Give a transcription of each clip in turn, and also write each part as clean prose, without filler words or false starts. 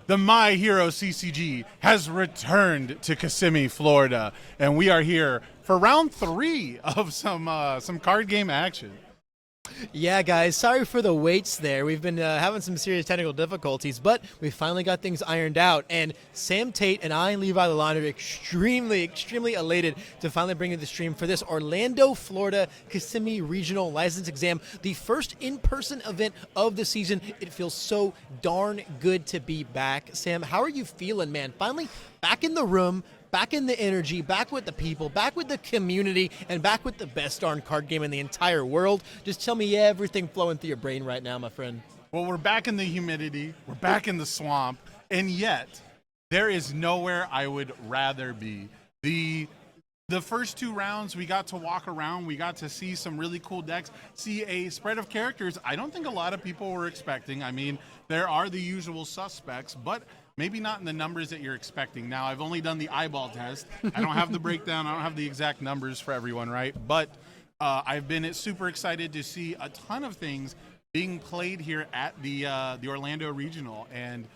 The My Hero CCG has returned to Kissimmee, Florida, and we are here for round 3 of some card game action. Yeah, guys, sorry for the waits there. We've been having some serious technical difficulties, but we finally got things ironed out. And Sam Tate and I, Levi Lalonde, are extremely elated to finally bring you the stream for this Orlando, Florida Kissimmee Regional License Exam, the first in-person event of the season. It feels so darn good to be back. Sam, how are you feeling, man? Finally back in the room, back in the energy, back with the people, back with the community, and back with the best darn card game in the entire world. Just tell me everything flowing through your brain right now, my friend. Well, we're back in the humidity, we're back in the swamp, and yet there is nowhere I would rather be. The first 2 rounds, we got to walk around, we got to see some really cool decks, see a spread of characters I don't think a lot of people were expecting. I mean, there are the usual suspects, but maybe not in the numbers that you're expecting. Now, I've only done the eyeball test. I don't have the breakdown. I don't have the exact numbers for everyone, right? But I've been super excited to see a ton of things being played here at the Orlando Regional. And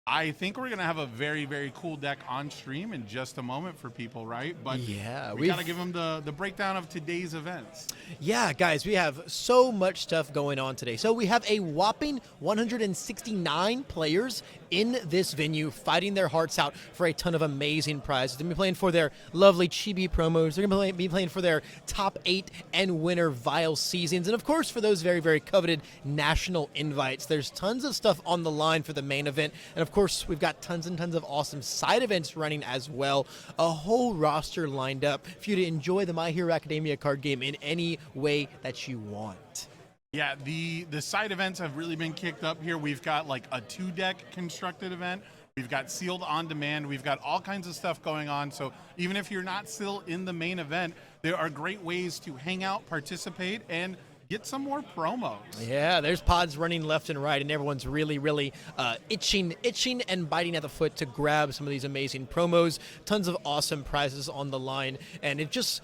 I think we're going to have a very, very cool deck on stream in just a moment for people, right? But yeah, we got to give them the breakdown of today's events. Yeah, guys, we have so much stuff going on today. So we have a whopping 169 players in this venue fighting their hearts out for a ton of amazing prizes. They're going to be playing for their lovely chibi promos. They're going to be playing for their top 8 and winner vial seasons. And, of course, for those very, very coveted national invites. There's tons of stuff on the line for the main event. And, of course, we've got tons and tons of awesome side events running as well. A whole roster lined up for you to enjoy the My Hero Academia card game in any way that you want. Yeah, the side events have really been kicked up here. We've got like a 2-deck constructed event. We've got sealed on demand. We've got all kinds of stuff going on. So even if you're not still in the main event, there are great ways to hang out, participate, and get some more promos. Yeah, there's pods running left and right, and everyone's really itching and biting at the foot to grab some of these amazing promos. Tons of awesome prizes on the line, and it just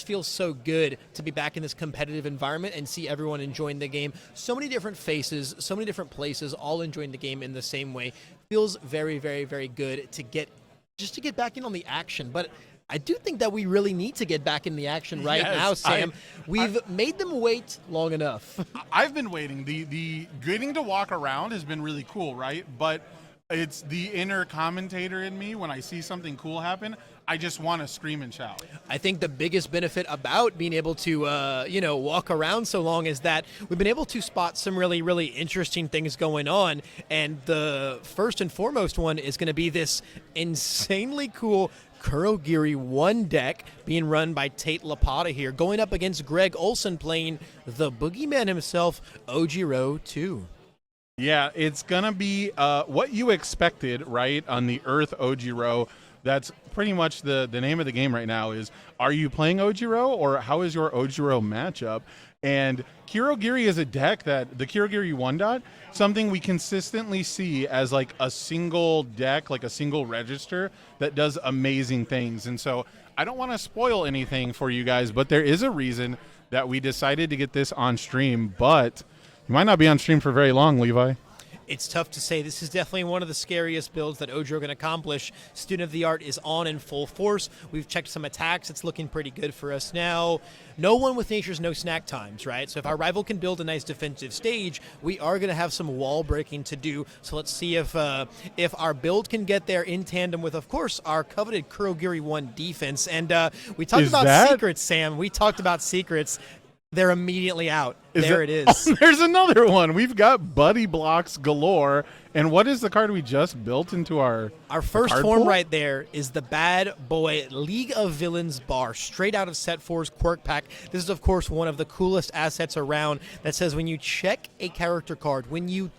feels so good to be back in this competitive environment and see everyone enjoying the game. So many different faces, so many different places, all enjoying the game in the same way. Feels very, very, very good to get back in on the action, but I do think that we really need to get back in the action right now, Sam. We've made them wait long enough. I've been waiting. The getting to walk around has been really cool, right? But it's the inner commentator in me. When I see something cool happen, I just want to scream and shout. I think the biggest benefit about being able to, walk around so long is that we've been able to spot some really, really interesting things going on. And the first and foremost one is going to be this insanely cool Kurogiri 1 deck being run by Tate Lppatta here, going up against Greg Olson playing the boogeyman himself, Ojiro 2. Yeah, it's going to be what you expected, right, on the Earth Ojiro. That's pretty much the name of the game right now is, are you playing Ojiro or how is your Ojiro matchup? And Kurogiri is a deck that, the Kurogiri 1 something we consistently see as like a single deck, like a single register that does amazing things. And so I don't want to spoil anything for you guys, but there is a reason that we decided to get this on stream, but you might not be on stream for very long, Levi. It's tough to say. This is definitely one of the scariest builds that Ojiro can accomplish. Student of the Art is on in full force. We've checked some attacks. It's looking pretty good for us now. No one with nature's no snack times, right? So if our rival can build a nice defensive stage, we are going to have some wall breaking to do. So let's see if our build can get there in tandem with, of course, our coveted Kurogiri 1 defense. And we talked about secrets, Sam. We talked about secrets. They're immediately out. It is. Oh, there's another one. We've got buddy blocks galore. And what is the card we just built into our first card form pool? right there is the Bad Boy League of Villains bar, straight out of Set 4's Quirk Pack. This is, of course, one of the coolest assets around that says when you check a character card, you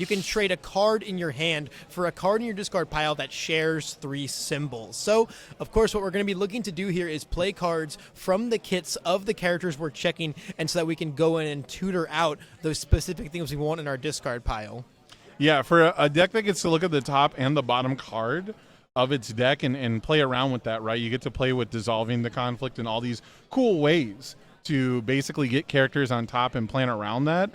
can trade a card in your hand for a card in your discard pile that shares 3 symbols. So, of course, what we're going to be looking to do here is play cards from the kits of the characters we're checking, and so that we can go in and tutor out those specific things we want in our discard pile. Yeah, for a deck that gets to look at the top and the bottom card of its deck and play around with that, right? You get to play with dissolving the conflict and all these cool ways to basically get characters on top and plan around that.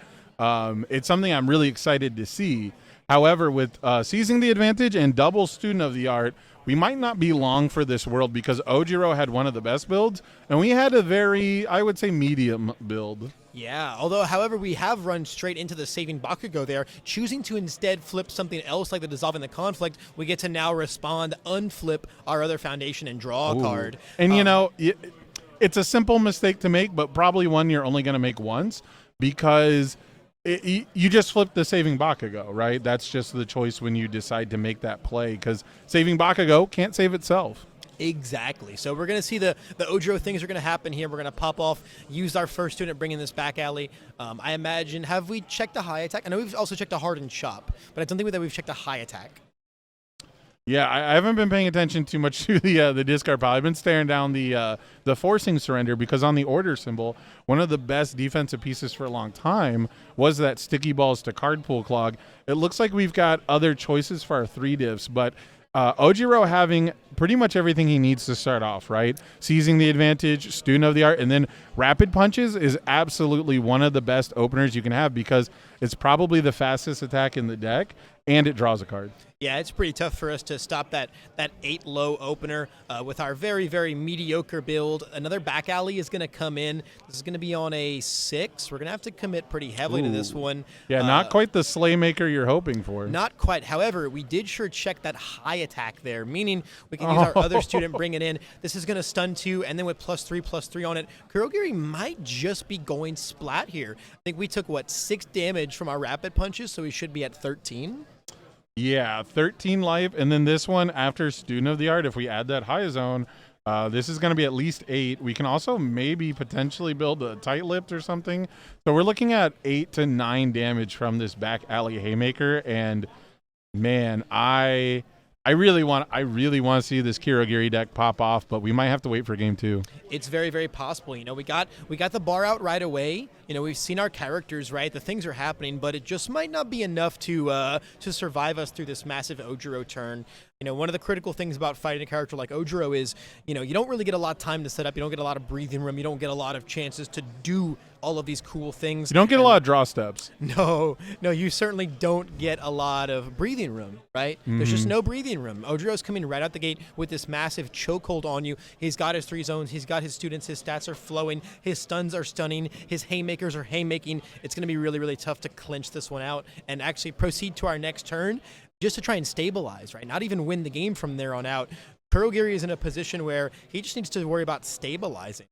It's something I'm really excited to see. However, with seizing the advantage and double student of the art, we might not be long for this world because Ojiro had one of the best builds, and we had a very, I would say, medium build. Yeah, although, however, we have run straight into the saving Bakugo there, choosing to instead flip something else like the Dissolving the Conflict, we get to now respond, unflip our other foundation, and draw a card. And, you know, it's a simple mistake to make, but probably one you're only going to make once because you just flip the saving Bakugo, right? That's just the choice when you decide to make that play because saving Bakugo can't save itself. Exactly. So we're going to see the Ojiro things are going to happen here. We're going to pop off, use our first student, bring in this back alley. I imagine, have we checked a high attack? I know we've also checked a hardened chop, but I don't think that we've checked a high attack. Yeah, I haven't been paying attention too much to the discard pile. I've been staring down the forcing surrender because on the order symbol, one of the best defensive pieces for a long time was that sticky balls to card pool clog. It looks like we've got other choices for our 3 diffs, but Ojiro having pretty much everything he needs to start off, right? Seizing the advantage, student of the art, and then rapid punches is absolutely one of the best openers you can have because it's probably the fastest attack in the deck, and it draws a card. Yeah, it's pretty tough for us to stop that 8 low opener with our very, very mediocre build. Another back alley is going to come in. This is going to be on a 6. We're going to have to commit pretty heavily to this one. Yeah, not quite the Slaymaker you're hoping for. Not quite. However, we did sure check that high attack there, meaning we can use our other student, bring it in. This is going to stun 2, and then with +3/+3 on it, Kurogiri might just be going splat here. I think we took, 6 damage from our rapid punches, so we should be at 13. Yeah, 13 life, and then this one after Student of the Art, if we add that high zone, this is going to be at least 8. We can also maybe potentially build a tight-lipped or something. So we're looking at 8 to 9 damage from this back alley Haymaker, and man, I really want to see this Kurogiri deck pop off, but we might have to wait for game 2. It's very, very possible. You know, we got the bar out right away. You know, we've seen our characters, right? The things are happening, but it just might not be enough to survive us through this massive Ojiro turn. You know, one of the critical things about fighting a character like Ojiro is, you know, you don't really get a lot of time to set up. You don't get a lot of breathing room. You don't get a lot of chances to do all of these cool things. You don't get a lot of draw steps. No, you certainly don't get a lot of breathing room, right? There's just no breathing room. Ojiro's coming right out the gate with this massive chokehold on you. He's got his 3 zones. He's got his students. His stats are flowing. His stuns are stunning. His haymakers are haymaking. It's going to be really, really tough to clinch this one out and actually proceed to our next turn just to try and stabilize, right? Not even win the game from there on out. Kurogiri is in a position where he just needs to worry about stabilizing.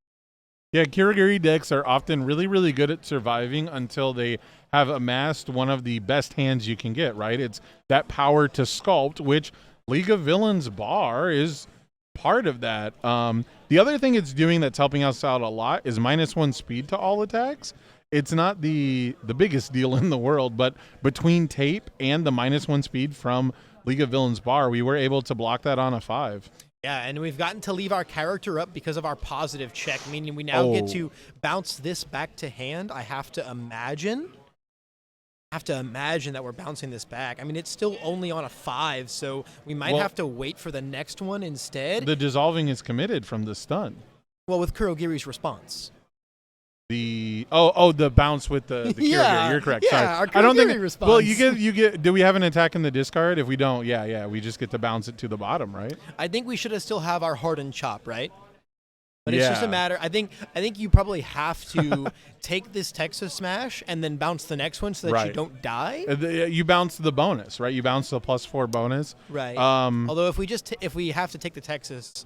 Yeah, Kurogiri decks are often really, really good at surviving until they have amassed one of the best hands you can get, right? It's that power to sculpt, which League of Villains bar is part of that. The other thing it's doing that's helping us out a lot is -1 speed to all attacks. It's not the biggest deal in the world, but between tape and the -1 speed from League of Villains bar, we were able to block that on a 5. Yeah, and we've gotten to leave our character up because of our positive check, meaning we now get to bounce this back to hand. I have to imagine that we're bouncing this back. I mean, it's still only on a 5, so we might have to wait for the next one instead. The dissolving is committed from the stun. Well, with Kurogiri's response. The bounce with the yeah, you're correct. Yeah, sorry. I don't think response. Well, you get. Do we have an attack in the discard? If we don't, we just get to bounce it to the bottom, right? I think we should still have our hardened chop, right? But it's just a matter. I think you probably have to take this Texas Smash and then bounce the next one so that you don't die. You bounce the bonus, right? You bounce the +4 bonus, right? Although if we have to take the Texas,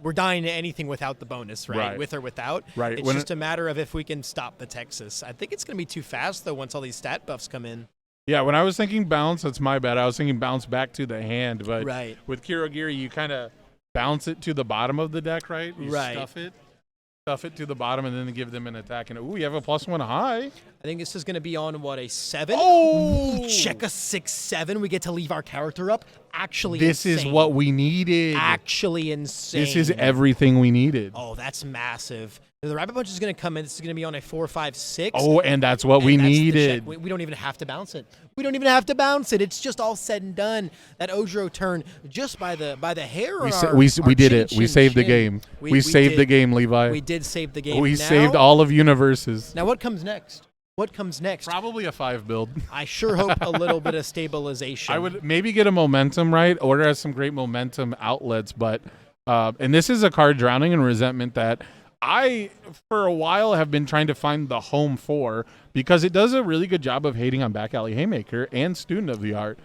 we're dying to anything without the bonus, right? With or without, right? It's just a matter of if we can stop the Texas. I think it's going to be too fast though once all these stat buffs come in. Yeah, when I was thinking bounce, that's my bad. I was thinking bounce back to the hand, but with Kurogiri, you kind of bounce it to the bottom of the deck, right? You stuff it to the bottom, and then give them an attack. And we have a +1 high. I think this is going to be on a 7. Oh, check a 6/7. We get to leave our character up. Actually, this insane. is what we needed. Actually insane. This is everything we needed. Oh, that's massive. The rapid punch is going to come in. This is going to be on a 4, 5, 6. Oh, and that's what we needed. We don't even have to bounce it. It's just all said and done. That Ojiro turn just by the hair. We did it. We saved the game. We saved the game, Levi. We did save the game. We saved all of universes. Now what comes next? What comes next? Probably a 5 build. I sure hope a little bit of stabilization. I would maybe get a momentum right. Order has some great momentum outlets, but and this is a card, Drowning in Resentment, that I, for a while, have been trying to find the home for because it does a really good job of hating on Back Alley Haymaker and Student of the Art.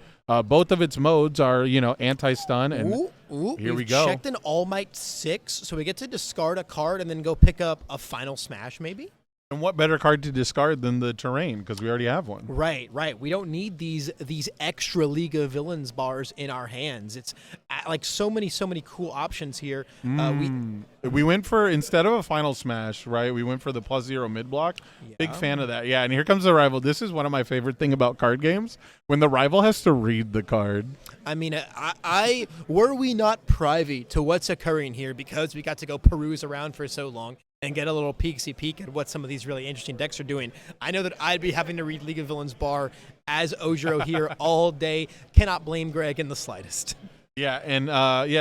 Both of its modes are, anti-stun, and here we go. Checked an All Might 6, so we get to discard a card and then go pick up a Final Smash, maybe? And what better card to discard than the Terrain, because we already have one. Right. We don't need these extra League of Villains bars in our hands. It's like so many cool options here. We went for, instead of a Final Smash, right, we went for the +0 mid block. Yeah. Big fan of that. Yeah, and here comes the rival. This is one of my favorite thing about card games, when the rival has to read the card. I mean, I were we not privy to what's occurring here because we got to go peruse around for so long and get a little peek at what some of these really interesting decks are doing, I know that I'd be having to read League of Villains bar as Ojiro here all day. Cannot blame Greg in the slightest. Yeah, and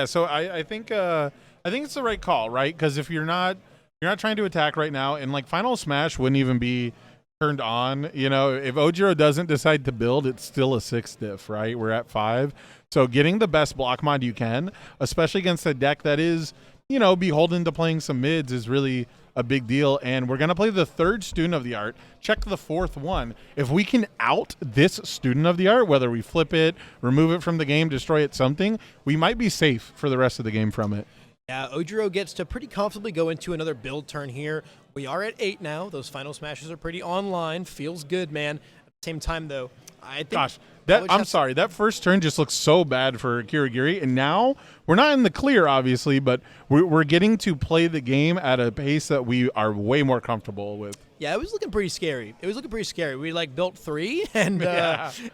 so I think it's the right call, right? Because if you're not trying to attack right now, and like Final Smash wouldn't even be turned on. If Ojiro doesn't decide to build, it's still a 6 diff, right? We're at 5. So getting the best block mod you can, especially against a deck that is, beholden to playing some mids, is really a big deal. And we're going to play the 3rd Student of the Art. Check the 4th one. If we can out this Student of the Art, whether we flip it, remove it from the game, destroy it, something, we might be safe for the rest of the game from it. Yeah, Ojiro gets to pretty comfortably go into another build turn here. We are at 8 now. Those Final Smashes are pretty online. Feels good, man. At the same time, though, I think... Gosh, that first turn just looks so bad for Kurogiri, and now we're not in the clear, obviously, but we're getting to play the game at a pace that we are way more comfortable with. Yeah, it was looking pretty scary. We built 3 and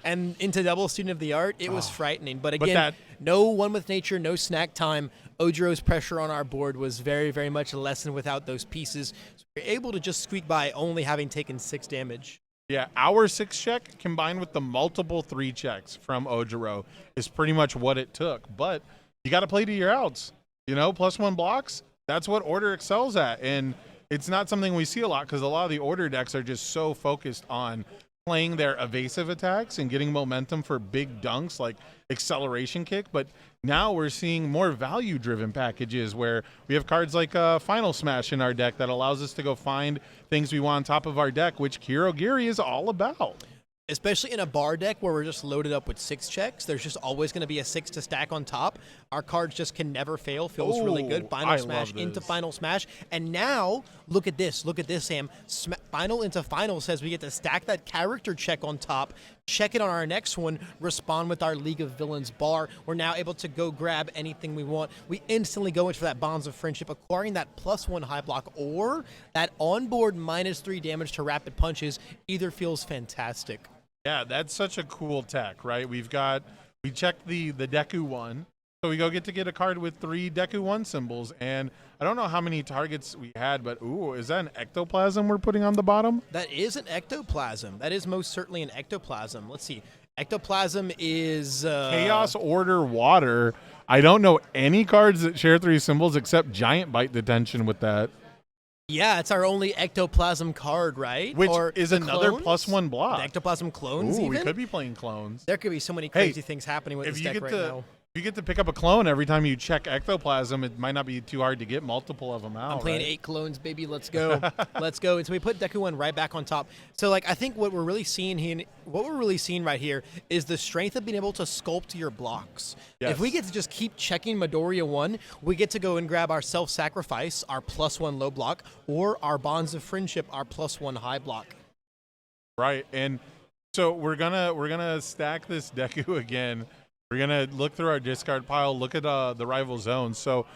and into double Student of the Art. It was frightening. But again, no One with Nature, no snack time. Ojiro's pressure on our board was very, very much lessened without those pieces. So we were able to just squeak by only having taken 6 damage. Yeah, our 6 check combined with the multiple 3 checks from Ojiro is pretty much what it took. But you got to play to your outs. +1 blocks, that's what Order excels at. And it's not something we see a lot because a lot of the Order decks are just so focused on playing their evasive attacks and getting momentum for big dunks like Acceleration Kick. But now we're seeing more value-driven packages where we have cards like Final Smash in our deck that allows us to go find things we want on top of our deck, which Kurogiri is all about. Especially in a bar deck where we're just loaded up with 6 checks, there's just always going to be a 6 to stack on top. Our cards just can never fail. Feels really good. Final Smash into Final Smash. And now, look at this, Sam. Final into Final says we get to stack that character check on top, check it on our next one, respond with our League of Villains bar. We're now able to go grab anything we want. We instantly go into that Bonds of Friendship, acquiring that +1 high block or that onboard -3 damage to rapid punches. Either feels fantastic. Yeah, that's such a cool tech, right? We checked the Deku one, so we get a card with 3 Deku 1 symbols, and I don't know how many targets we had, but is that an ectoplasm we're putting on the bottom? That is an ectoplasm. That is most certainly an ectoplasm. Let's see. Ectoplasm is... Chaos Order Water. I don't know any cards that share 3 symbols except Giant Bite Detention with that. Yeah, it's our only ectoplasm card, right? Which is another clones? +1 block. The ectoplasm clones, even? We could be playing clones. There could be so many crazy things happening with this deck right now. If you get to pick up a clone every time you check ectoplasm, it might not be too hard to get multiple of them out. I'm playing 8 clones, baby. Let's go. Let's go. And so we put Deku 1 right back on top. So, I think what we're really seeing right here is the strength of being able to sculpt your blocks. Yes. If we get to just keep checking Midoriya 1, we get to go and grab our Self-Sacrifice, our +1 low block, or our Bonds of Friendship, our +1 high block. Right. And so we're gonna stack this Deku again. We're going to look through our discard pile, look at the rival zones. So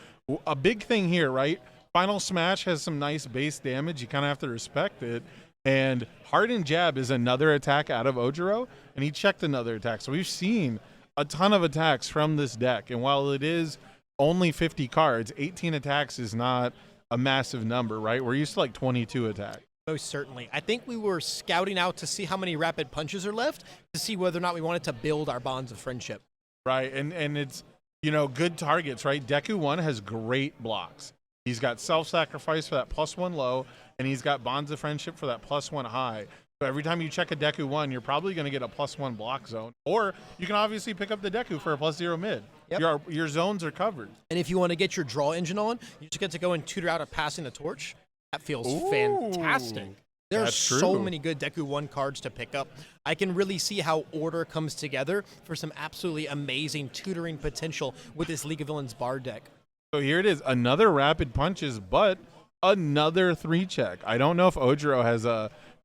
a big thing here, right? Final Smash has some nice base damage. You kind of have to respect it. And Hardened Jab is another attack out of Ojiro, and he checked another attack. So we've seen a ton of attacks from this deck. And while it is only 50 cards, 18 attacks is not a massive number, right? We're used to 22 attacks. Most certainly. I think we were scouting out to see how many rapid punches are left to see whether or not we wanted to build our Bonds of Friendship. Right, and it's, good targets, right? Deku 1 has great blocks. He's got Self-Sacrifice for that +1 low, and he's got Bonds of Friendship for that +1 high. So every time you check a Deku 1, you're probably going to get a +1 block zone. Or you can obviously pick up the Deku for a +0 mid. Yep. Your zones are covered. And if you want to get your draw engine on, you just get to go and tutor out a passing the torch. That feels fantastic. There are so many good Deku 1 cards to pick up. I can really see how Order comes together for some absolutely amazing tutoring potential with this League of Villains bar deck. So here it is, another rapid punches, but another 3-check. I don't know if Ojiro has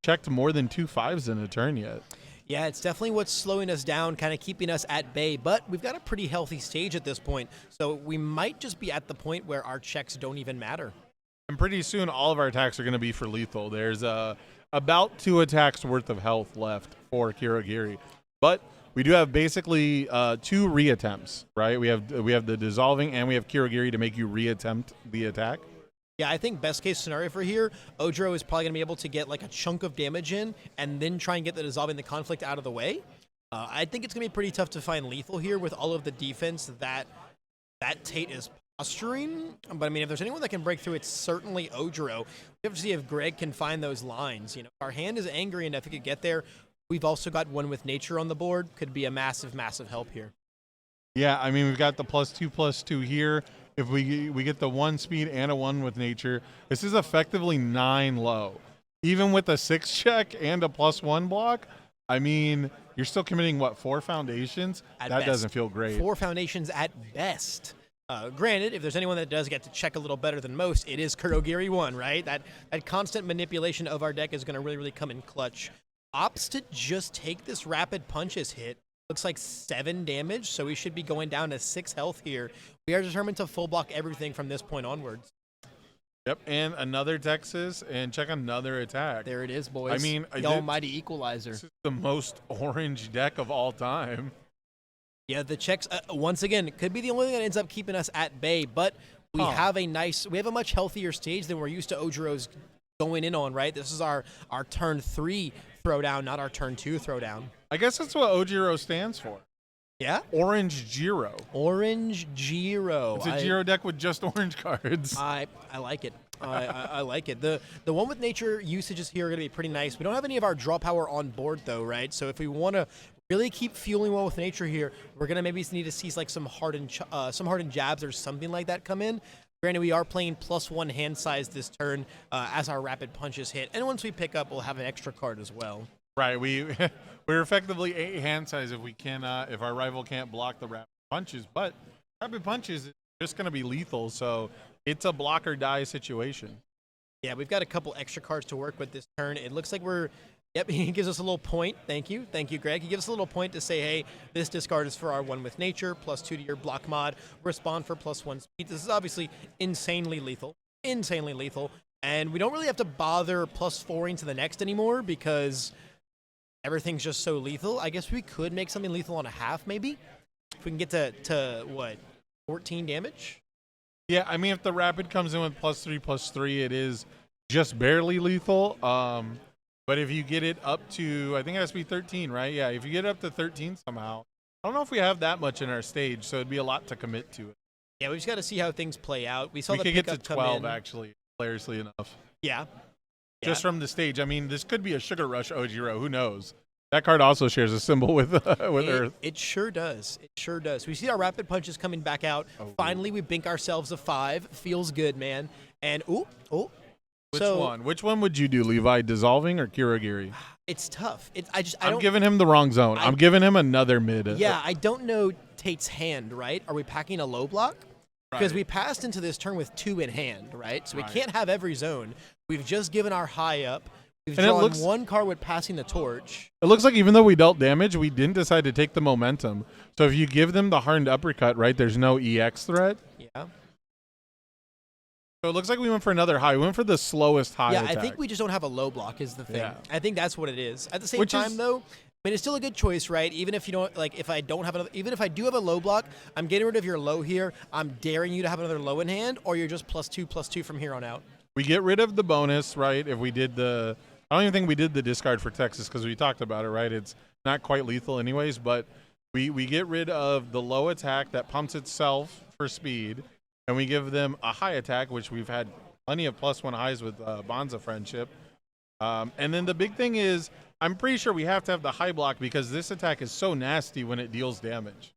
checked more than 2 5s in a turn yet. Yeah, it's definitely what's slowing us down, kind of keeping us at bay, but we've got a pretty healthy stage at this point, so we might just be at the point where our checks don't even matter. And pretty soon, all of our attacks are going to be for lethal. There's about 2 attacks worth of health left for Kurogiri. But we do have basically 2 reattempts, right? We have the dissolving, and we have Kurogiri to make you reattempt the attack. Yeah, I think best case scenario for here, Ojiro is probably going to be able to get like a chunk of damage in and then try and get the dissolving the conflict out of the way. I think it's going to be pretty tough to find lethal here with all of the defense that Tate is posturing, but I mean, if there's anyone that can break through, it's certainly Ojiro. We have to see if Greg can find those lines. You know, our hand is angry enough; it could get there. We've also got one with nature on the board. Could be a massive, massive help here. Yeah, I mean, we've got the +2/+2 here. If we get the 1 speed and a 1 with nature, this is effectively 9 low. Even with a 6-check and a +1 block, I mean, you're still committing what, 4 foundations? At that best. Doesn't feel great. 4 foundations at best. Granted, if there's anyone that does get to check a little better than most, it is Kurogiri 1, right? That constant manipulation of our deck is going to really, really come in clutch. Opts to just take this rapid punches hit. Looks like 7 damage, so we should be going down to 6 health here. We are determined to full block everything from this point onwards. Yep, and another Texas, and check another attack. There it is, boys. I mean, the almighty equalizer. This is the most orange deck of all time. Yeah, the checks, once again, could be the only thing that ends up keeping us at bay, but we have a much healthier stage than we're used to Ojiro's going in on, right? This is our turn 3 throwdown, not our turn 2 throwdown. I guess that's what Ojiro stands for. Yeah? Orange Jiro. Orange Jiro. It's a Jiro deck with just orange cards. I like it. I like it. The one with nature usages here are going to be pretty nice. We don't have any of our draw power on board, though, right? So if we want to really keep fueling well with nature here, we're going to maybe need to see like some hardened jabs or something like that come in. Granted, we are playing +1 hand size this turn as our rapid punches hit. And once we pick up, we'll have an extra card as well. Right. We're effectively 8 hand size if we can if our rival can't block the rapid punches. But rapid punches is just going to be lethal, so it's a block or die situation. Yeah, we've got a couple extra cards to work with this turn. It looks like Yep, he gives us a little point. Thank you, Greg. He gives us a little point to say, hey, this discard is for our 1 with nature, +2 to your block mod, respond for +1 speed. This is obviously insanely lethal, and we don't really have to bother +4ing to the next anymore because everything's just so lethal. I guess we could make something lethal on a half, maybe, if we can get to what, 14 damage? Yeah, I mean, if the rapid comes in with +3/+3, it is just barely lethal. But if you get it up to, I think it has to be 13, right? Yeah, if you get it up to 13 somehow, I don't know if we have that much in our stage, so it'd be a lot to commit to it. Yeah, we just got to see how things play out. We saw we the could get to pickup 12, come in. actually, hilariously enough. Yeah. Just from the stage. I mean, this could be a Sugar Rush Ojiro. Who knows? That card also shares a symbol with Earth. It sure does. It sure does. We see our rapid punches coming back out. Finally, we bink ourselves a 5. Feels good, man. And, Which one would you do, Levi? Dissolving or Kurogiri? It's tough. I'm giving him the wrong zone. I'm giving him another mid. Yeah, I don't know Tate's hand, right? Are we packing a low block? Because we passed into this turn with 2 in hand, right? So we can't have every zone. We've just given our high up. We've drawn 1 card with passing the torch. It looks like even though we dealt damage, we didn't decide to take the momentum. So if you give them the hardened uppercut, right, there's no EX threat. Yeah. So it looks like we went for another high. We went for the slowest high attack. I think we just don't have a low block is the thing. Yeah. I think that's what it is. At the same time, though, I mean, it's still a good choice, right? Even if you don't, like, if I do have a low block, I'm getting rid of your low here. I'm daring you to have another low in hand, or you're just +2/+2 from here on out. We get rid of the bonus, right? If we did I don't even think we did the discard for Texas because we talked about it, right? It's not quite lethal anyways, but we get rid of the low attack that pumps itself for speed, and we give them a high attack, which we've had plenty of +1 highs with Bonza Friendship. And then the big thing is, I'm pretty sure we have to have the high block because this attack is so nasty when it deals damage.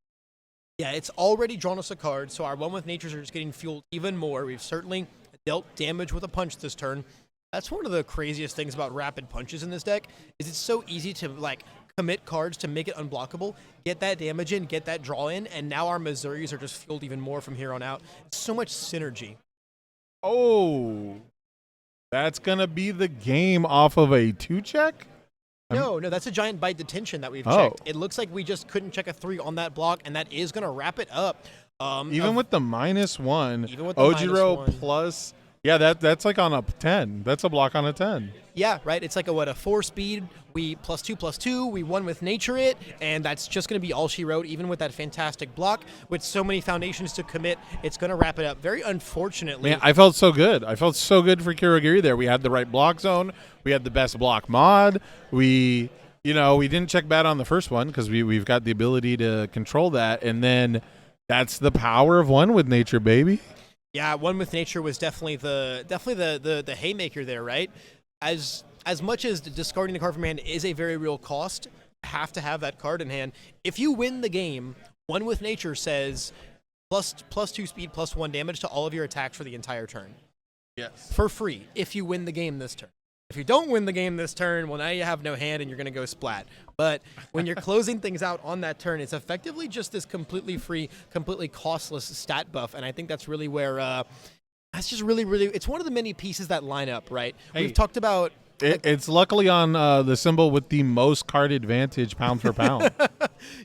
Yeah, it's already drawn us a card, so our one with natures are just getting fueled even more. We've certainly dealt damage with a punch this turn. That's one of the craziest things about rapid punches in this deck, is it's so easy to like commit cards to make it unblockable, get that damage in, get that draw in, and now our Misuris are just fueled even more from here on out. It's so much synergy. Oh, that's going to be the game off of a 2-check? No, that's a giant bite detention that we've checked. It looks like we just couldn't check a 3 on that block, and that is going to wrap it up. Even with the -1, even with the Ojiro -1. plus, yeah, that's like on a 10. That's a block on a 10. Yeah, right. It's like a 4-speed. We +2/+2. We won with nature it, and that's just going to be all she wrote. Even with that fantastic block, with so many foundations to commit, it's going to wrap it up. Very unfortunately. Man, I felt so good. I felt so good for Kurogiri there. We had the right block zone. We had the best block mod. We didn't check bad on the first one because we've got the ability to control that, and then that's the power of one with nature, baby. Yeah, one with nature was definitely the haymaker there, right? As much as discarding the card from hand is a very real cost, have to have that card in hand. If you win the game, one with nature says +2 speed, +1 damage to all of your attacks for the entire turn. Yes. For free, if you win the game this turn. If you don't win the game this turn, well, now you have no hand and you're going to go splat. But when you're closing things out on that turn, it's effectively just this completely free, completely costless stat buff. And I think that's really where that's just really, really, it's one of the many pieces that line up, right? Hey. We've talked about... It's luckily on the symbol with the most card advantage pound for pound.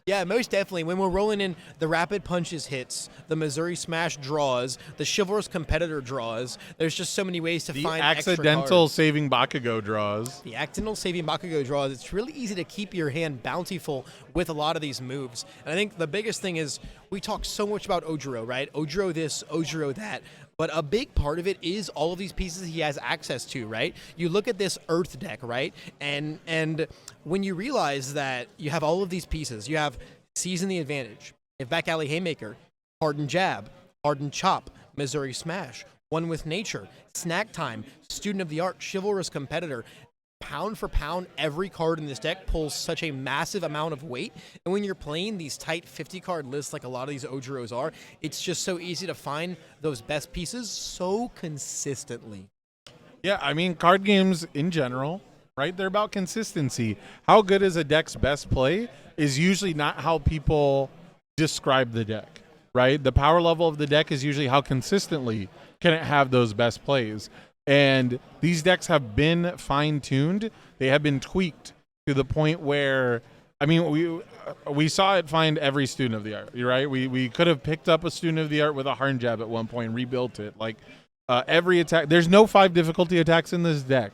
Yeah, most definitely. When we're rolling in the rapid punches hits, the Missouri Smash draws, the chivalrous competitor draws, there's just so many ways to find extra accidental cards. saving Bakugo draws. The accidental saving Bakugo draws. It's really easy to keep your hand bountiful with a lot of these moves. And I think the biggest thing is we talk so much about Ojiro, right? Ojiro this, Ojiro that. But a big part of it is all of these pieces he has access to, right? You look at this Earth deck, right? And when you realize that you have all of these pieces, you have Season the Advantage, you have Back Alley Haymaker, Hardened Jab, Hardened Chop, Missouri Smash, One with Nature, Snack Time, Student of the Art, Chivalrous Competitor. Pound for pound, every card in this deck pulls such a massive amount of weight. And when you're playing these tight 50-card lists like a lot of these Ojiros are, it's just so easy to find those best pieces so consistently. Yeah, I mean, card games in general, right? They're about consistency. How good is a deck's best play is usually not how people describe the deck, right? The power level of the deck is usually how consistently can it have those best plays. And these decks have been fine-tuned. They have been tweaked to the point where, I mean, we saw it find every Student of the Art, right? We could have picked up a Student of the Art with a Hardened Jab at one point and rebuilt it. Like, every attack, there's no 5 difficulty attacks in this deck.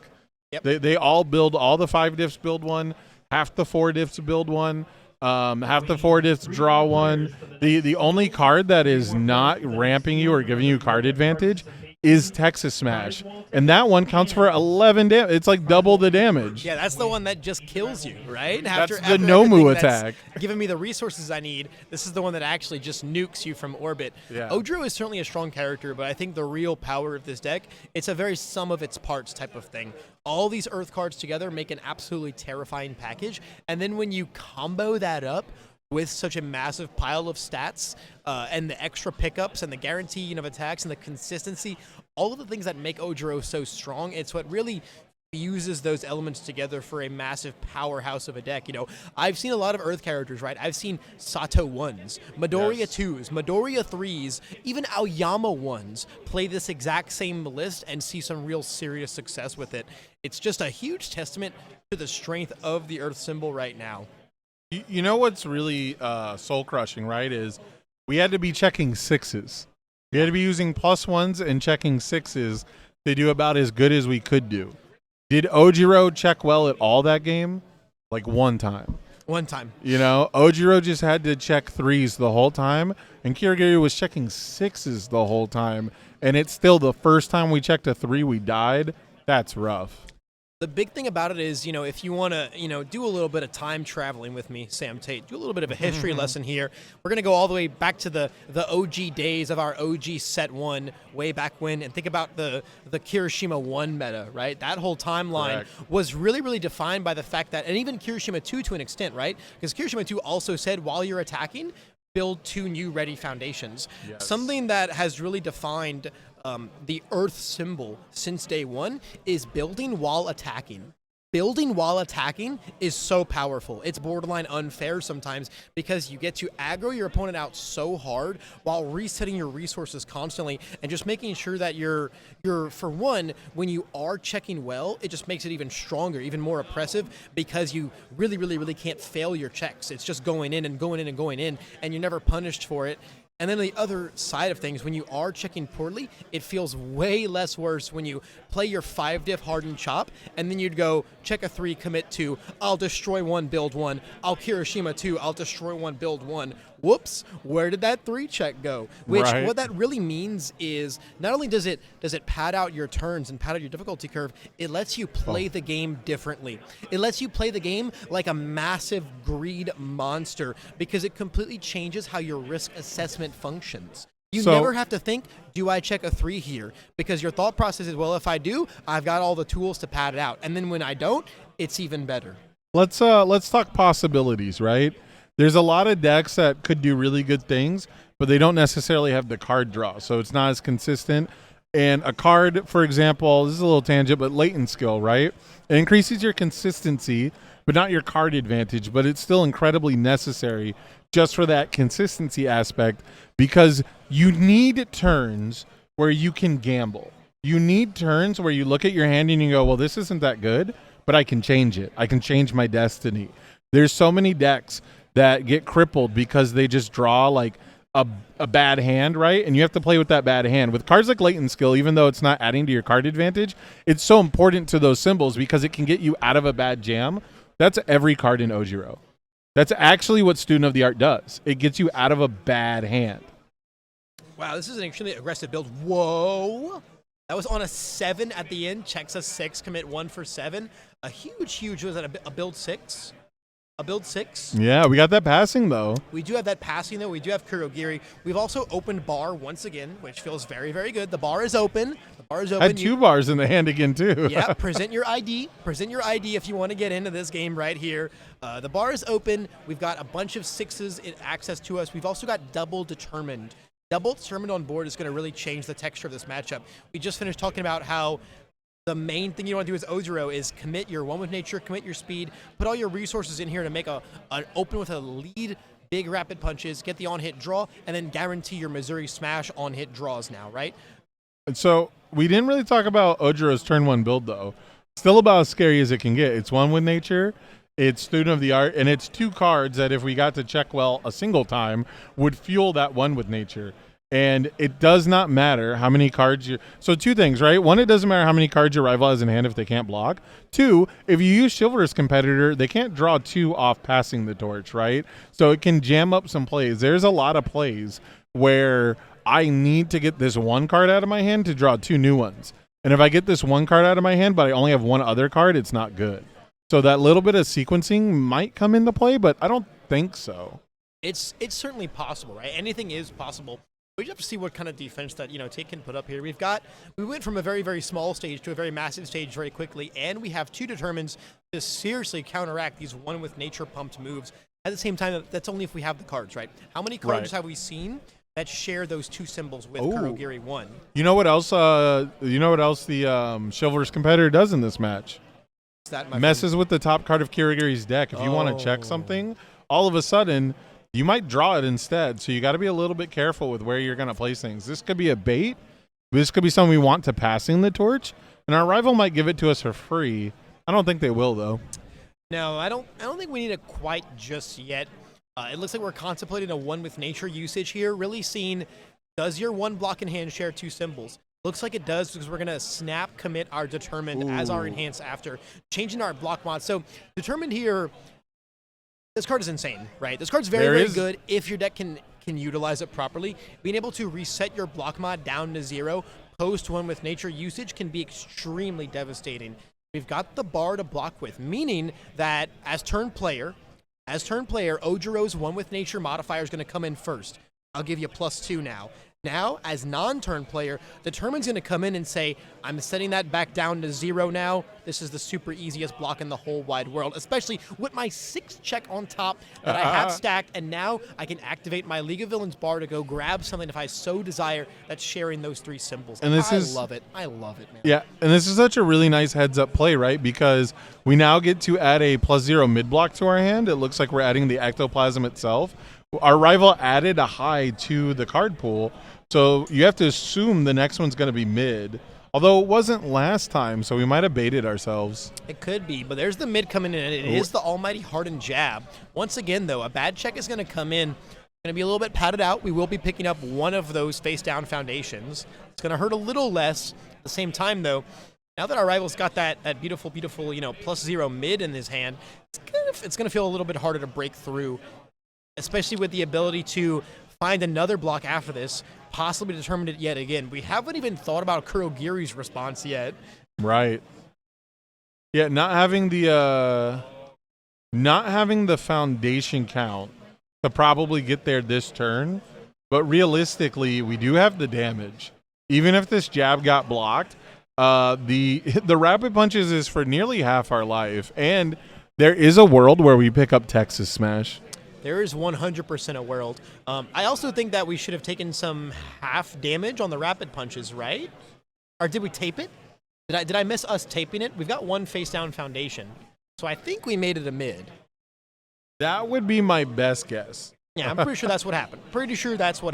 Yep. They all build, all the 5 diffs build one, half the 4 diffs build one, half the 4 diffs draw one. The only card that is not ramping you or giving you card advantage is Texas Smash, and that one counts for 11 damage. It's like double the damage. Yeah, that's the one that just kills you, right? That's After the Nomu everything that's attack. Giving me the resources I need, this is the one that actually just nukes you from orbit. Yeah. Ojiro is certainly a strong character, but I think the real power of this deck, it's a very sum of its parts type of thing. All these Earth cards together make an absolutely terrifying package, and then when you combo that up with such a massive pile of stats and the extra pickups and the guarantee of attacks and the consistency, all of the things that make Ojiro so strong, it's what really fuses those elements together for a massive powerhouse of a deck. I've seen a lot of Earth characters, right? I've seen Sato 1s, Midoriya 2s, Midoriya 3s, even Aoyama 1s play this exact same list and see some real serious success with it. It's just a huge testament to the strength of the Earth symbol right now. You know what's really soul-crushing, right, is we had to be checking 6s. We had to be using +1s and checking 6s to do about as good as we could do. Did Ojiro check well at all that game? Like one time. One time. Ojiro just had to check 3s the whole time, and Kurogiri was checking 6s the whole time, and it's still the first time we checked a 3 we died. That's rough. The big thing about it is, if you want to, do a little bit of time traveling with me, Sam Tate, do a little bit of a history lesson here. We're going to go all the way back to the OG days of our OG set 1 way back when, and think about the Kirishima 1 meta, right? That whole timeline was really, really defined by the fact that, and even Kirishima 2 to an extent, right? Because Kirishima 2 also said, while you're attacking, build 2 new ready foundations. Yes. Something that has really defined the Earth symbol since day 1 is building while attacking. Building while attacking is so powerful. It's borderline unfair sometimes because you get to aggro your opponent out so hard while resetting your resources constantly and just making sure that you're for one, when you are checking well, it just makes it even stronger, even more oppressive because you really, really, really can't fail your checks. It's just going in and going in and going in, and you're never punished for it. And then the other side of things, when you are checking poorly, it feels way less worse when you play your 5-diff hardened chop, and then you'd go check a 3, commit 2, I'll destroy 1, build 1, I'll Kirishima 2, I'll destroy 1, build 1. Whoops, where did that 3 check go? Which, what that really means is, not only does it pad out your turns and pad out your difficulty curve, it lets you play the game differently. It lets you play the game like a massive greed monster because it completely changes how your risk assessment functions. You never have to think, do I check a 3 here? Because your thought process is, well, if I do, I've got all the tools to pad it out. And then when I don't, it's even better. Let's talk possibilities, right? There's a lot of decks that could do really good things, but they don't necessarily have the card draw, so it's not as consistent. And a card, for example, this is a little tangent, but latent skill, right? It increases your consistency, but not your card advantage, but it's still incredibly necessary just for that consistency aspect because you need turns where you can gamble. You need turns where you look at your hand and you go, well, this isn't that good, but I can change it. I can change my destiny. There's so many decks that get crippled because they just draw like a bad hand, right? And you have to play with that bad hand. With cards like latent skill, even though it's not adding to your card advantage, it's so important to those symbols because it can get you out of a bad jam. That's every card in Ojiro. That's actually what Student of the Art does. It gets you out of a bad hand. Wow, this is an extremely aggressive build. Whoa! That was on a 7 at the end. Checks a 6, commit 1 for 7. A huge, was that a build 6? A build 6? Yeah, we got that passing, though. We do have that passing, though. We do have Kurogiri. We've also opened bar once again, which feels very, very good. The bar is open. The bar is open. Had 2 bars in the hand again, too. Yeah, present your ID. Present your ID if you want to get into this game right here. The bar is open. We've got a bunch of 6s in access to us. We've also got double determined. Double determined on board is going to really change the texture of this matchup. We just finished talking about how the main thing you want to do as Ojiro is commit your 1 with nature, commit your speed, put all your resources in here to make an open with a lead, big rapid punches, get the on-hit draw, and then guarantee your Missouri Smash on-hit draws now, right? And so we didn't really talk about Ojiro's turn 1 build, though. Still about as scary as it can get. It's 1 with nature, it's Student of the Art, and it's 2 cards that if we got to check well a single time would fuel that 1 with nature. And it does not matter how many cards you... So 2 things, right? 1, it doesn't matter how many cards your rival has in hand if they can't block. 2, if you use Chivalrous Competitor, they can't draw 2 off passing the torch, right? So it can jam up some plays. There's a lot of plays where I need to get this 1 card out of my hand to draw 2 new ones. And if I get this 1 card out of my hand, but I only have 1 other card, it's not good. So that little bit of sequencing might come into play, but I don't think so. It's certainly possible, right? Anything is possible. We just have to see what kind of defense that, Tate can put up here. We went from a very, very small stage to a very massive stage very quickly, and we have 2 determines to seriously counteract these 1 with nature pumped moves. At the same time, that's only if we have the cards, right? How many cards have we seen that share those 2 symbols with Kurogiri 1? You know what else? The Chivalrous Competitor does in this match? That, messes with the top card of Kurogiri's deck. If you want to check something, all of a sudden you might draw it instead. So you got to be a little bit careful with where you're going to place things. This could be a bait. This could be something we want to passing the torch, and our rival might give it to us for free. I don't think they will, though. No, I don't think we need it quite just yet. It looks like we're contemplating a 1 with nature usage here, really seeing, does your 1 block in hand share 2 symbols? Looks like it does because we're going to snap commit our determined as our enhance after, changing our block mod. So determined here, this card is insane, right? This card's very good if your deck can utilize it properly. Being able to reset your block mod down to 0 post 1 with nature usage can be extremely devastating. we've got the bar to block with, meaning that as turn player, Ojiro's One with Nature modifier is going to come in first. I'll give you +2 now. Now, as non-turn player, Determined's going to come in and say, I'm setting that back down to 0 now. This is the super easiest block in the whole wide world, especially with my 6 check on top that I have stacked, and now I can activate my League of Villains bar to go grab something if I so desire that's sharing those 3 symbols. And I love it, man. Yeah, and this is such a really nice heads-up play, right? Because we now get to add a +0 mid-block to our hand. It looks like we're adding the ectoplasm itself. Our rival added a high to the card pool, so you have to assume the next one's going to be mid. Although it wasn't last time, so we might have baited ourselves. It could be, but there's the mid coming in, and it is the almighty hardened jab. Once again, though, a bad check is going to come in, going to be a little bit padded out. We will be picking up one of those face-down foundations. It's going to hurt a little less. At the same time, though, now that our rival's got that beautiful, +0 mid in his hand, it's going to feel a little bit harder to break through, especially with the ability to find another block after this, possibly determine it yet again. We haven't even thought about Kurogiri's response yet. Right. Yeah, not having the foundation count to probably get there this turn, but realistically, we do have the damage. Even if this jab got blocked, the rapid punches is for nearly half our life, and there is a world where we pick up Texas Smash. There is 100% a world. I also think that we should have taken some half damage on the rapid punches, right? Or did we tape it? Did I miss us taping it? We've got one face down foundation, so I think we made it a mid. That would be my best guess. Yeah, I'm pretty sure that's what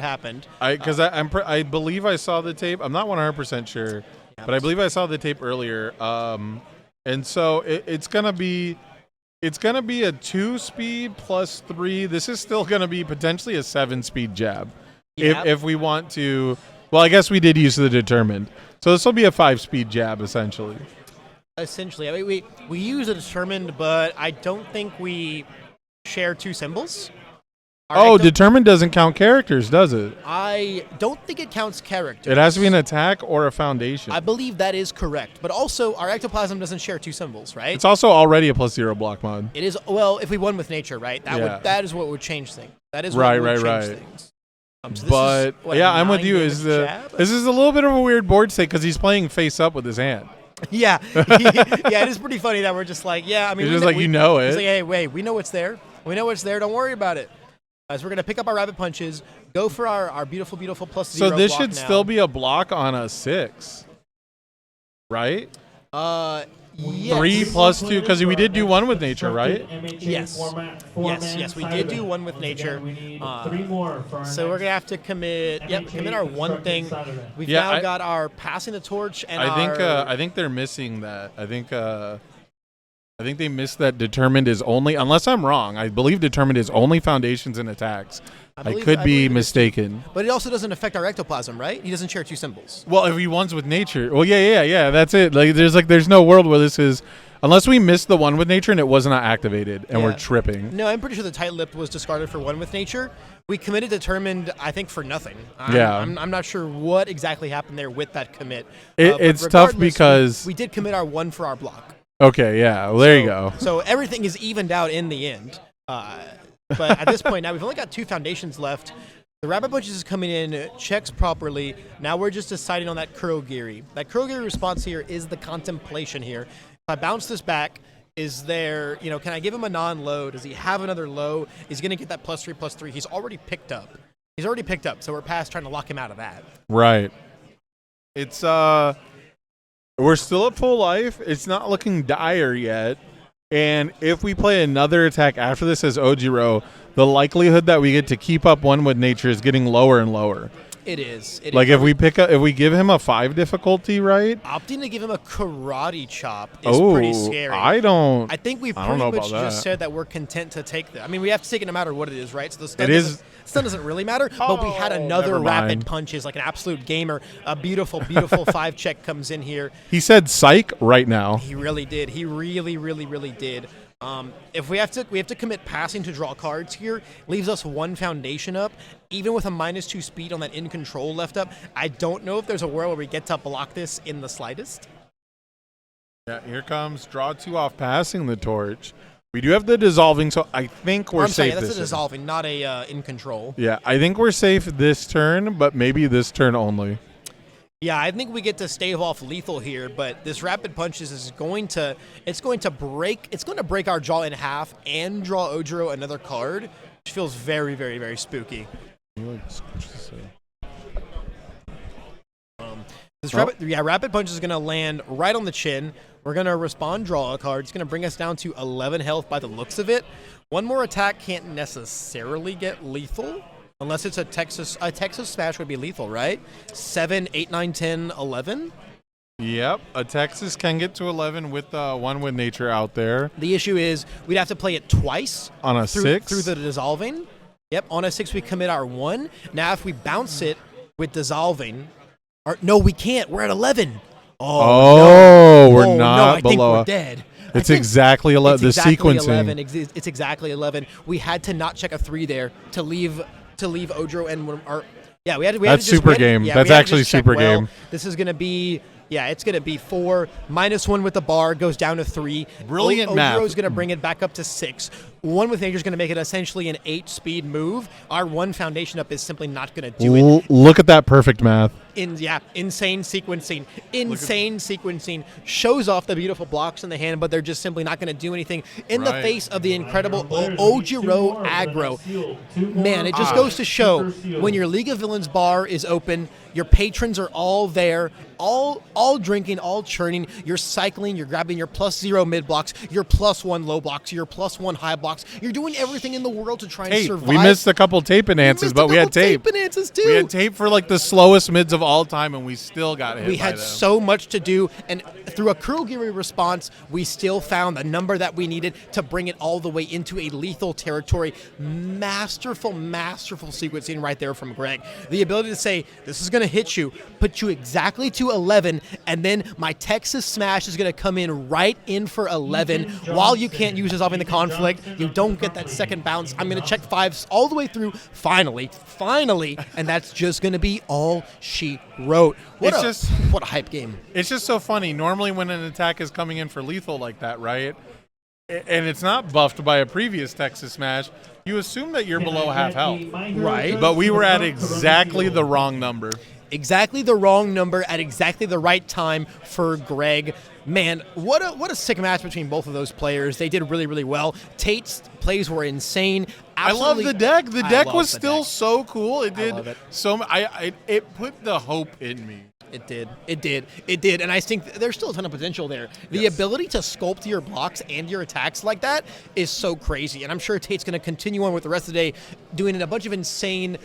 happened. I believe I saw the tape. I'm not 100% sure, but I believe I saw the tape earlier. And so it's gonna be a 2-speed +3. This is still gonna be potentially a 7-speed jab, if we want to. Well, I guess we did use the determined, so this will be a 5-speed jab essentially. Essentially, I mean, we use a determined, but I don't think we share 2 symbols. Determined doesn't count characters, does it? I don't think it counts characters. It has to be an attack or a foundation. I believe that is correct. But also, our ectoplasm doesn't share 2 symbols, right? It's also already a +0 block mod. It is, well, if we won with nature, right? That is what would change things. That is what right, would right, change right. things. I'm with you. This is a little bit of a weird board state because he's playing face up with his hand. Yeah. It is pretty funny that we're just like, I mean. It's just like, you know it. He's like, hey, wait, we know what's there. We know what's there. Don't worry about it. So we're going to pick up our rapid punches, go for our beautiful, beautiful +0 So this block should now. still be a block on a 6, right? Yes. 3 +2, because we did do one with nature, right? Yes. Yes, we did do one with nature. So we're going to have to commit our one thing. We've now got our passing the torch and I think they're missing that. I think they missed that determined is only, unless I'm wrong, I believe determined is only foundations and attacks. I could be mistaken. But it also doesn't affect our ectoplasm, right? He doesn't share 2 symbols. Well, if he wants with nature. Well, yeah, that's it. There's no world where this is, unless we missed the one with nature and it was not activated and we're tripping. No, I'm pretty sure the tight-lipped was discarded for one with nature. We committed determined, I think, for nothing. I'm not sure what exactly happened there with that commit. It's tough because we did commit our one for our block. Okay, yeah. Well, there you go. So everything is evened out in the end. But at this point now, we've only got 2 foundations left. The rapid punches is coming in, checks properly. Now we're just deciding on that Kurogiri. That Kurogiri response here is the contemplation here. If I bounce this back, is there, can I give him a non-low? Does he have another low? Is he going to get that +3/+3? He's already picked up, so we're past trying to lock him out of that. Right. It's, we're still at full life. It's not looking dire yet. And if we play another attack after this as Ojiro, the likelihood that we get to keep up one with nature is getting lower and lower. It is. If we give him a 5 difficulty, right? Opting to give him a karate chop is pretty scary. I think we pretty much just said that we're content to take that. I mean, we have to take it no matter what it is, right? So the stun doesn't really matter, but we had another rapid punches, like an absolute gamer. A beautiful, beautiful 5 check comes in here. He said psych right now. He really did. He really, really, really did. If we have to commit passing to draw cards here, leaves us 1 foundation up. Even with a -2 speed on that in control left up, I don't know if there's a world where we get to block this in the slightest. Yeah, here comes draw 2 off passing the torch. We do have the dissolving, so I think we're I'm safe saying that's this a turn. dissolving, not a in control. Yeah, I think we're safe this turn, but maybe this turn only. Yeah, I think we get to stave off lethal here, but this rapid punches is going to break our jaw in half and draw Ojiro another card, which feels very, very, very spooky. Rapid punch is going to land right on the chin. We're going to respond, draw a card. It's going to bring us down to 11 health by the looks of it. One more attack can't necessarily get lethal. Unless it's a Texas Smash would be lethal, right? 7, 8, 9, 10, 11? Yep, a Texas can get to 11 with one with nature out there. The issue is we'd have to play it twice. On a 6? Through the dissolving. Yep, on a 6 we commit our 1. Now if we bounce it with dissolving, no, we can't. We're at 11. Oh, no. we're not no, I below. think we're dead. It's exactly 11. The sequencing. 11. It's exactly 11. We had to not check a 3 there to leave Ojiro and our. Yeah, we had to. That's super game. That's actually super game. This is gonna be. Yeah, it's going to be 4. -1 with the bar goes down to 3. Brilliant math. Ojiro's going to bring it back up to 6. 1 with nature is going to make it essentially an 8-speed move. Our 1 foundation up is simply not going to do it. Look at that perfect math. Insane sequencing. Insane sequencing. Shows off the beautiful blocks in the hand, but they're just simply not going to do anything in the face of the incredible Ojiro aggro. Man, it just goes to show when your League of Villains bar is open, your patrons are all there, all drinking, all churning. You're cycling, you're grabbing your +0 mid blocks, your +1 low blocks, your +1 high blocks. You're doing everything in the world to try and survive. We missed a couple tape enhances, but we had tape. Too. We had tape for like the slowest mids of all time, and we still got hit. We had so much to do, and through a Kurogiri response, we still found the number that we needed to bring it all the way into a lethal territory. Masterful sequencing right there from Greg. The ability to say, this is going to hit you, put you exactly to 11, and then my Texas Smash is going to come in right in for 11. While you can't use Dissolving the Conflict, you don't get that second bounce. I'm going to check 5s all the way through, finally, and that's just going to be all she wrote. What a hype game. It's just so funny. Normally when an attack is coming in for lethal like that, right, and it's not buffed by a previous Texas Smash, you assume that you're below half health. Right. But we were at exactly the wrong number. Exactly the wrong number at exactly the right time for Greg. Man, what a sick match between both of those players. They did really, really well. Tate's plays were insane. Absolutely. I love the deck. The deck was still deck. so cool. It did love it. It put the hope in me. It did. And I think there's still a ton of potential there. The ability to sculpt your blocks and your attacks like that is so crazy. And I'm sure Tate's going to continue on with the rest of the day doing a bunch of insane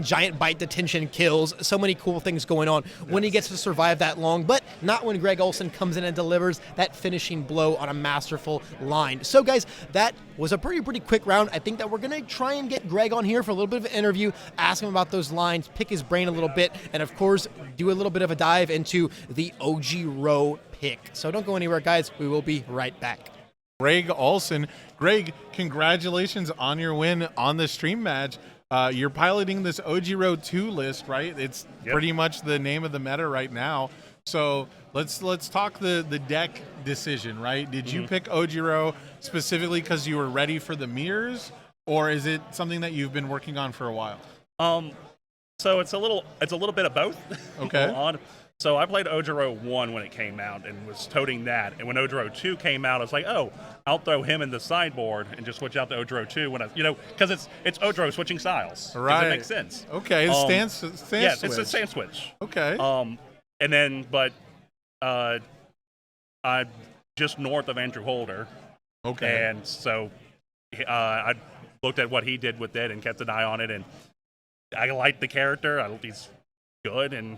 giant bite detention kills. So many cool things going on when he gets to survive that long, but not when Greg Olson comes in and delivers that finishing blow on a masterful line. So guys, that was a pretty quick round. I think that we're going to try and get Greg on here for a little bit of an interview, ask him about those lines, pick his brain a little bit, and of course, do a little bit of a dive into the Ojiro pick. So don't go anywhere, guys. We will be right back. Greg Olson. Greg, congratulations on your win on the stream match. You're piloting this Ojiro 2 list, right? It's pretty much the name of the meta right now. So let's talk the deck decision, right? Did you pick Ojiro specifically because you were ready for the mirrors, or is it something that you've been working on for a while? So it's a little bit of both. Okay. So I played Ojiro 1 when it came out and was toting that. And when Ojiro 2 came out, I was like, oh, I'll throw him in the sideboard and just switch out to Ojiro 2 when because it's Ojiro switching styles. Right. Does it make sense? Okay. Stance yeah, switch. it's a stance switch. Okay. And then, I'm just north of Andrew Holder. Okay. And so I looked at what he did with it and kept an eye on it, and I liked the character. He's good, and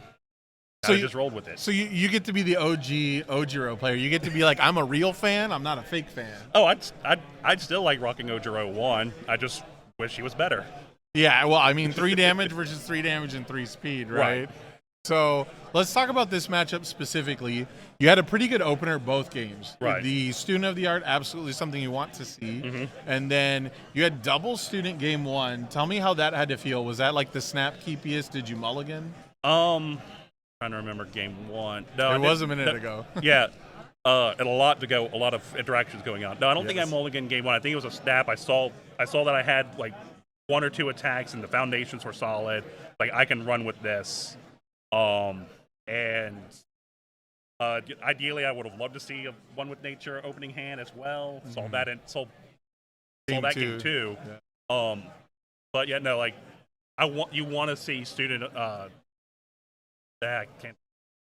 I just rolled with it. So you get to be the OG Ojiro player. You get to be like, I'm a real fan. I'm not a fake fan. Oh, I'd still like rocking Ojiro 1. I just wish he was better. Yeah, well, I mean, 3 damage versus 3 damage and 3 speed, right? So let's talk about this matchup specifically. You had a pretty good opener both games. Right. The student of the art, absolutely something you want to see. Mm-hmm. And then you had double student game 1. Tell me how that had to feel. Was that like the snap keepiest? Did you mulligan? trying to remember game 1. No, It was a minute no, ago. Yeah. And a lot to go, a lot of interactions going on. No, I don't think I Yes. mulliganed game 1. I think it was a snap. I saw that I had like 1 or 2 attacks and the foundations were solid. Like I can run with this. And ideally, I would have loved to see a one with nature opening hand as well. Saw that in saw that game too. Yeah. But yeah, no, like you want to see student. I can't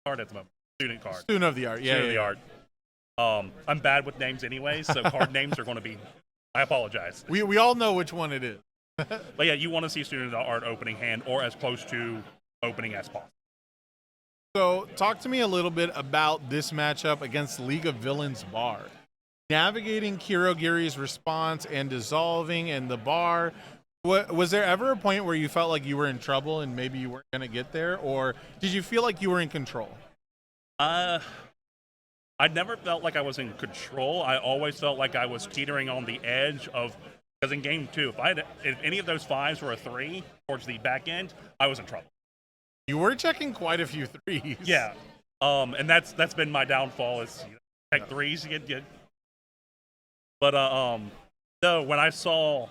card at the moment. Student card. Student of the art. Yeah. Student of the art. I'm bad with names anyway, so card names are going to be. I apologize. We all know which one it is. But yeah, you want to see student of the art opening hand or as close to opening as possible. So, talk to me a little bit about this matchup against League of Villains Bar. Navigating Kurogiri's response and dissolving and the bar. Was there ever a point where you felt like you were in trouble and maybe you weren't going to get there? Or did you feel like you were in control? I never felt like I was in control. I always felt like I was teetering on the edge of, because in game 2, if any of those 5s were a 3 towards the back end, I was in trouble. You were checking quite a few threes. Yeah. And that's been my downfall is check 3s you get. But no, when I saw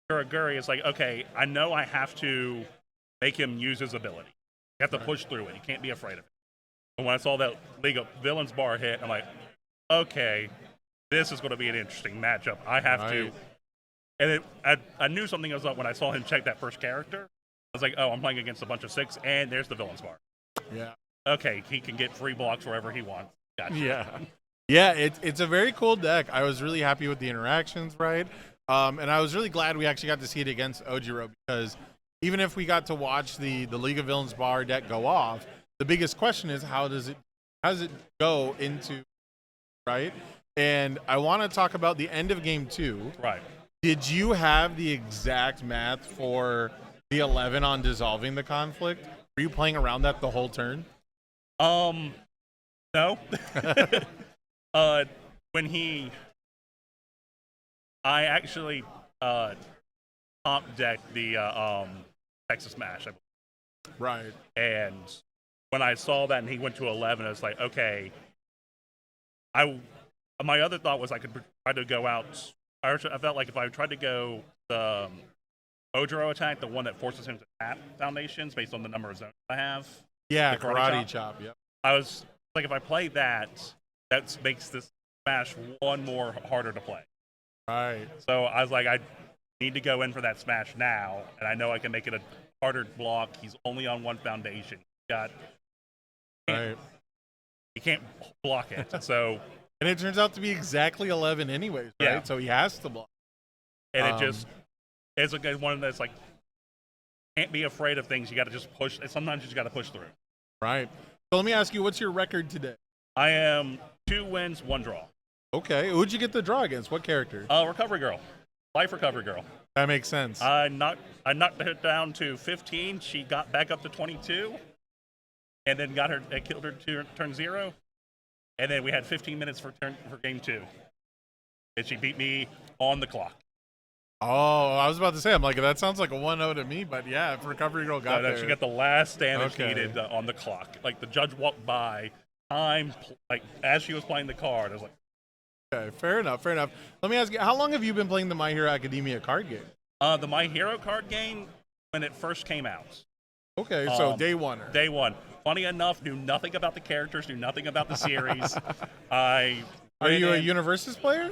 Kurogiri, it's like, okay, I know I have to make him use his ability. You have to push through it. You can't be afraid of it. And when I saw that League of Villains bar hit, I'm like, okay, this is going to be an interesting matchup. I have to. And I knew something was up when I saw him check that first character. I was like, oh, I'm playing against a bunch of 6, and there's the Villains bar. Yeah. Okay, he can get free blocks wherever he wants. Gotcha. Yeah. Yeah, it's a very cool deck. I was really happy with the interactions, right? And I was really glad we actually got to see it against Ojiro, because even if we got to watch the League of Villains bar deck go off, the biggest question is how does it go into, right? And I want to talk about the end of game 2. Right. Did you have the exact math for the 11 on dissolving the conflict? Were you playing around that the whole turn? No. I actually top decked the Texas Smash. Right. And when I saw that and he went to 11, I was like, okay. My other thought was I could try to go out. I felt like if I tried to go the Ojiro attack, the one that forces him to tap foundations based on the number of zones I have. Yeah, the karate chop. Yep. I was like, if I play that makes this Smash one more harder to play. Right. So I was like, I need to go in for that Smash now, and I know I can make it a harder block. He's only on 1 foundation. Right. He can't block it. So. And it turns out to be exactly 11 anyways, right? Yeah. So he has to block. And it just is a good one that's like, can't be afraid of things. You got to just push. Sometimes you just got to push through. Right. So let me ask you, what's your record today? I am 2 wins, 1 draw. Okay. Who'd you get the draw against? What character? Recovery Girl. Life Recovery Girl. That makes sense. I knocked her down to 15. She got back up to 22. And then killed her to turn 0. And then we had 15 minutes for game 2. And she beat me on the clock. Oh, I was about to say, I'm like, that sounds like a 1-0 to me, but yeah, if Recovery Girl got there. She got the last stand that she needed on the clock. Like, the judge walked by, as she was playing the card. I was like, okay, fair enough. Let me ask you, how long have you been playing the My Hero Academia card game? The My Hero card game, when it first came out. Okay, so day one. Day one. Funny enough, knew nothing about the characters, knew nothing about the series. Are you a Universes player?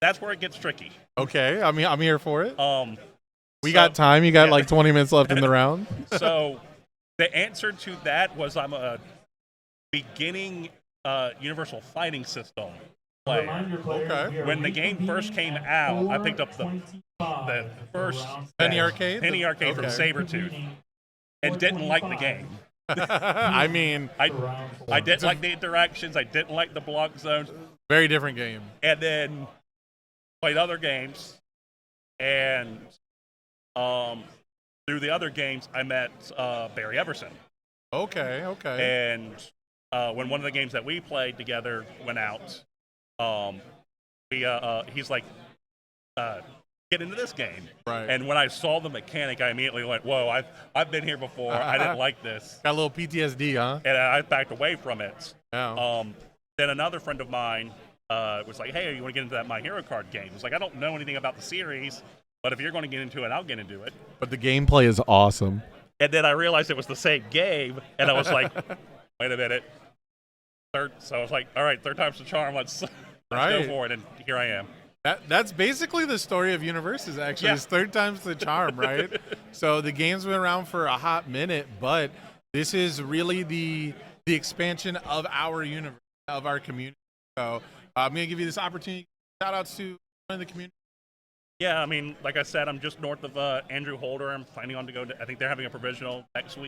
That's where it gets tricky. Okay, I'm here for it. We So- got time. You got like 20 minutes left in the round. So the answer to that was I'm a beginning Universal Fighting System player. Okay. When the game first came out, I picked up the first Penny Arcade? Penny Arcade from Okay. Sabretooth and didn't like the game. I mean, I didn't like the interactions. I didn't like the block zones. very different game. And then played other games. And through the other games, I met Barry Everson. Okay. And when one of the games that we played together went out, he's like, get into this game. Right. And when I saw the mechanic, I immediately went, whoa, I've been here before. I didn't like this. Got a little PTSD, huh? And I backed away from it. Yeah. Then another friend of mine was like, hey, you want to get into that My Hero card game? I was like, I don't know anything about the series, but if you're going to get into it, I'll get into it. But the gameplay is awesome. And then I realized it was the same game, and I was like, wait a minute. So I was like, all right, third time's the charm. Let's go for it. And here I am. That's basically the story of Universes, actually. Yeah. It's third time's the charm, right? So the game's been around for a hot minute, but this is really the expansion of our universe, of our community. So I'm going to give you this opportunity. Shout outs to the community. Yeah, I mean, like I said, I'm just north of Andrew Holder. I'm planning on to go I think they're having a provisional next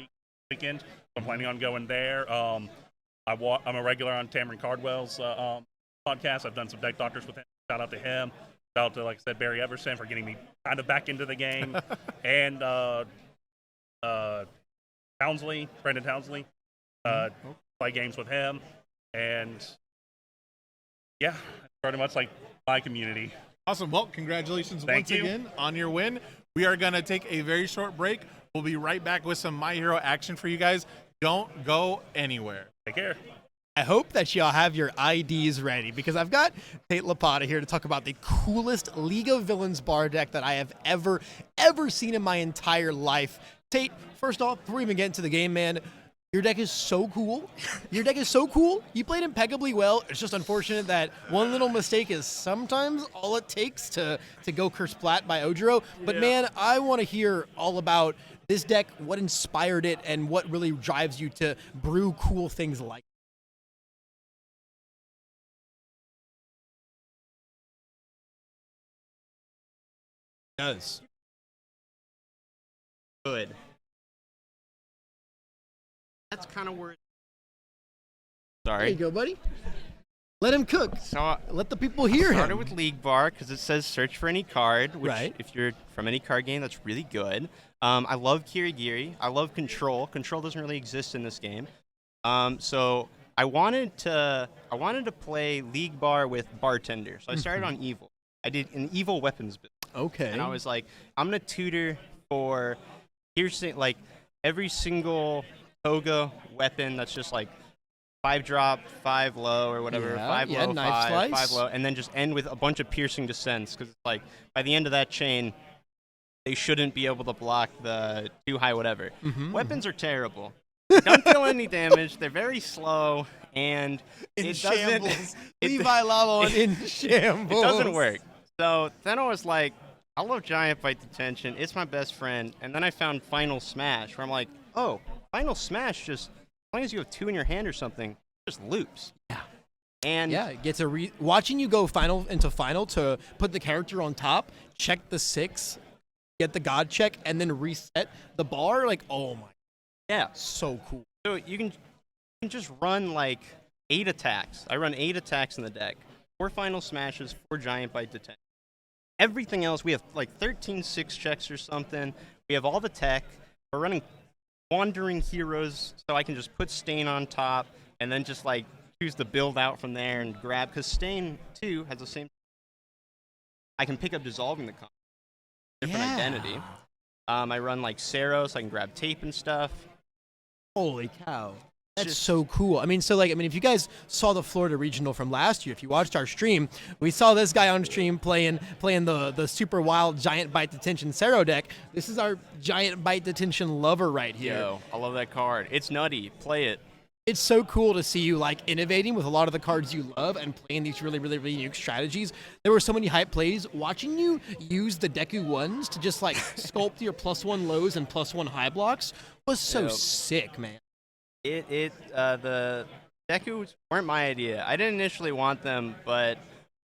weekend. So I'm planning on going there. I'm a regular on Tamron Cardwell's podcast. I've done some deck doctors with him. Shout out to him. Shout out to, like I said, Barry Everson for getting me kind of back into the game. And Townsley, Brandon Townsley, play games with him. And yeah, pretty much like my community. Awesome. Well, congratulations Thank you. again on your win. We are going to take a very short break. We'll be right back with some My Hero action for you guys. Don't go anywhere. Take care. I hope that y'all have your IDs ready because I've got Tate Lppatta here to talk about the coolest League of Villains bar deck that I have ever seen in my entire life. Tate, first off, before we even get into the game, man, your deck is so cool. Your deck is so cool. You played impeccably well. It's just unfortunate that one little mistake is sometimes all it takes to go curse plat by Ojiro. But man, I want to hear all about this deck, what inspired it, and what really drives you to brew cool things like it. Does. Good. That's kind of where. There Sorry. you go, buddy. Let him cook. So Let the people hear started him. with League Bar because it says search for any card, which Right. if you're from any card game, that's really good. I love Kurogiri. I love Control. Control doesn't really exist in this game. So I wanted to play League Bar with Bartender. So I started on Evil. I did an Evil weapons build. Okay. And I was like, I'm going to tutor for piercing, like, every single Toga weapon that's just like 5 drop, 5 low, or whatever. Yeah, 5 yeah, low, knife 5, slice. 5 low, and then just end with a bunch of piercing descents. Because, like, by the end of that chain, they shouldn't be able to block the too high whatever. Weapons are terrible. They don't deal any damage. They're very slow, and it doesn't. Levi Lava in shambles. It doesn't work. So then I was like, I love Giant Bite Detention. It's my best friend. And then I found Final Smash, where I'm like, oh, Final Smash just, as long as you have 2 in your hand or something, just loops. Yeah. And Yeah, it gets watching you go into final to put the character on top, check the 6, get the god check, and then reset the bar. Like, oh my, yeah. so cool. So you can just run like 8 attacks. I run 8 attacks in the deck. 4 Final Smashes, 4 Giant Bite Detention. Everything else, we have like 13 6 checks or something. We have all the tech. We're running Wandering Heroes, so I can just put Stain on top and then just like choose to build out from there and grab. Because Stain, too, has the same. I can pick up Dissolving the Comp. Different identity. I run like Sero, so I can grab tape and stuff. Holy cow. That's Just- so cool. I mean, if you guys saw the Florida Regional from last year, if you watched our stream, we saw this guy on stream playing the super wild Giant Bite Detention Sero deck. This is our Giant Bite Detention lover right here. Yo, I love that card. It's nutty. Play it. It's so cool to see you like innovating with a lot of the cards you love and playing these really unique strategies. There were so many hype plays. Watching you use the Deku ones to just like sculpt your +1 lows and +1 high blocks was so Yep. sick, man. The Dekus weren't my idea. I didn't initially want them, but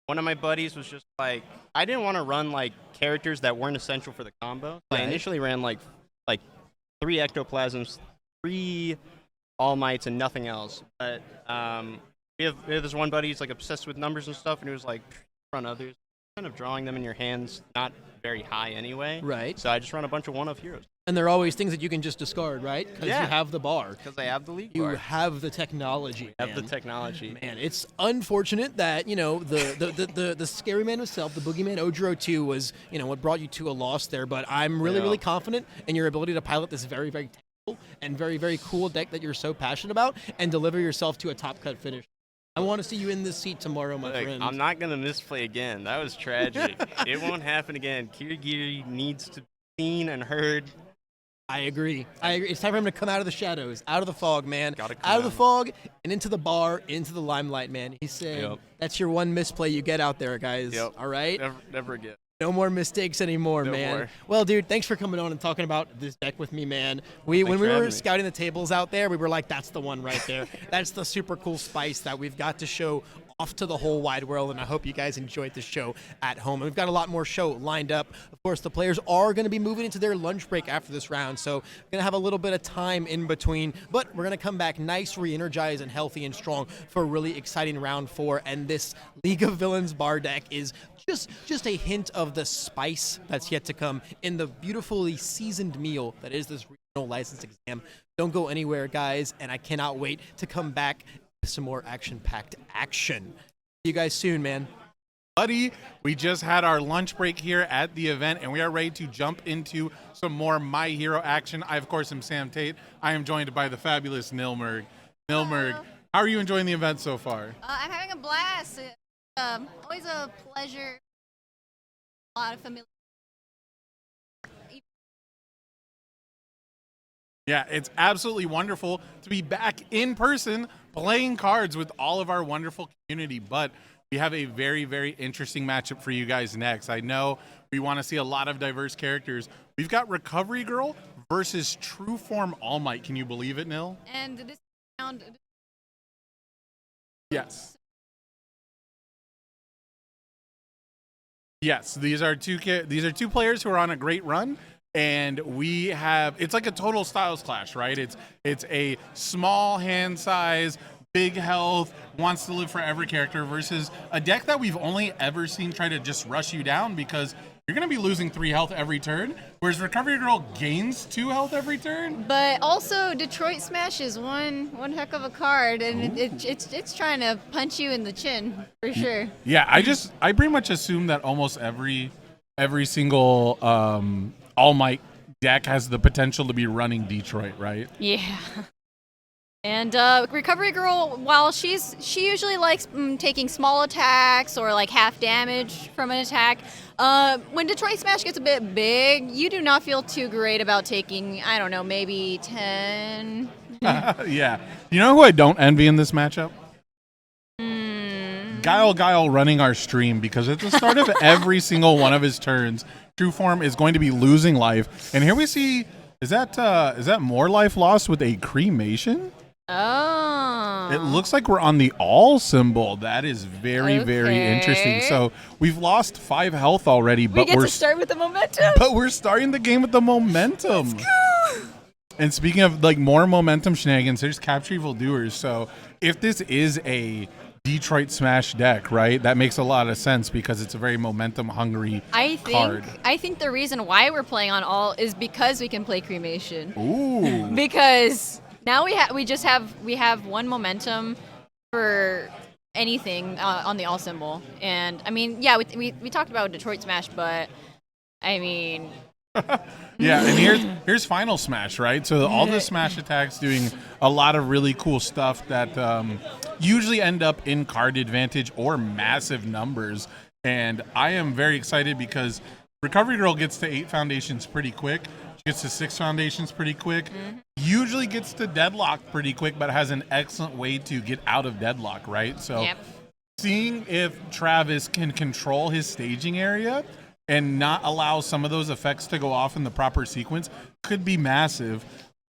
one of my buddies was just like, I didn't want to run like characters that weren't essential for the combo. So I Right. initially ran like 3 Ectoplasms, 3 All Mights, and nothing else. But we have this one buddy who's like obsessed with numbers and stuff, and he was like, run others. Kind of drawing them in your hands, not very high anyway. Right. So I just run a bunch of 1-of heroes. And there are always things that you can just discard, right? Because Yeah. you have the bar. Because I have the league You bar. have the technology. I have the man. technology. Man, it's unfortunate that, the scary man himself, the boogeyman Ojiro 2 was, what brought you to a loss there. But I'm really, Yeah. really confident in your ability to pilot this very, very technical and very, very cool deck that you're so passionate about and deliver yourself to a top cut finish. I want to see you in this seat tomorrow, my Look, friend. I'm not going to misplay again. That was tragic. It won't happen again. Kurogiri needs to be seen and heard. I agree. It's time for him to come out of the shadows, out of the fog, man. Gotta come Out of the out. fog and into the bar, into the limelight, man. He's saying Yep. that's your one misplay you get out there, guys. Yep. All right? Never again. No more mistakes anymore, No man. more. Well, dude, thanks for coming on and talking about this deck with me, man. When Thanks we for were having me. scouting the tables out there, we were like, that's the one right there. That's the super cool spice that we've got to show off to the whole wide world, and I hope you guys enjoyed the show at home. And we've got a lot more show lined up. Of course, the players are going to be moving into their lunch break after this round, so going to have a little bit of time in between, but we're going to come back nice, re-energized, and healthy and strong for a really exciting round 4, and this League of Villains bar deck is just a hint of the spice that's yet to come in the beautifully seasoned meal that is this regional license exam. Don't go anywhere, guys, and I cannot wait to come back with some more action-packed action. See you guys soon, man. Buddy, we just had our lunch break here at the event, and we are ready to jump into some more My Hero action. I, of course, am Sam Tate. I am joined by the fabulous Nilmerg. Nilmerg, how are you enjoying the event so far? I'm having a blast. Always a pleasure. A lot of familiar. Yeah, it's absolutely wonderful to be back in person playing cards with all of our wonderful community. But we have a very, very interesting matchup for you guys next. I know we want to see a lot of diverse characters. We've got Recovery Girl versus True Form All Might. Can you believe it, Nil? And this round, Yes. Yes, these are two players who are on a great run, and we have it's like a total styles clash, right? It's a small hand size, big health, wants to live forever character versus a deck that we've only ever seen try to just rush you down because you're going to be losing 3 health every turn, whereas Recovery Girl gains 2 health every turn. but also Detroit Smash is one heck of a card, and it's trying to punch you in the chin for sure. Yeah, I pretty much assume that almost every single All Might deck has the potential to be running Detroit, right? Yeah. And Recovery Girl, while she usually likes taking small attacks or like half damage from an attack, when Detroit Smash gets a bit big, you do not feel too great about taking, I don't know, maybe 10. Yeah. You know who I don't envy in this matchup? Guile running our stream, because at the start of every single one of his turns, True Form is going to be losing life. And here we see, is that more life lost with a cremation? Oh. It looks like we're on the all symbol. That is very, very Okay. interesting. So we've lost 5 health already, We but get to start with the momentum. but we're starting the game with the momentum. And speaking of like more momentum shenanigans, there's Capture Evil Doers. So if this is a Detroit Smash deck, right, that makes a lot of sense because it's a very momentum hungry card. I think the reason why we're playing on all is because we can play cremation. Ooh. Because now we have one momentum for anything on the all symbol. And I mean, yeah, we talked about Detroit Smash, but I mean, Yeah, and here's Final Smash, right? So all the Smash attacks doing a lot of really cool stuff that usually end up in card advantage or massive numbers. And I am very excited because Recovery Girl gets to 8 foundations pretty quick. She gets to 6 foundations pretty quick. Usually gets to deadlock pretty quick, but has an excellent way to get out of deadlock, right? So yep. seeing if Travis can control his staging area and not allow some of those effects to go off in the proper sequence could be massive.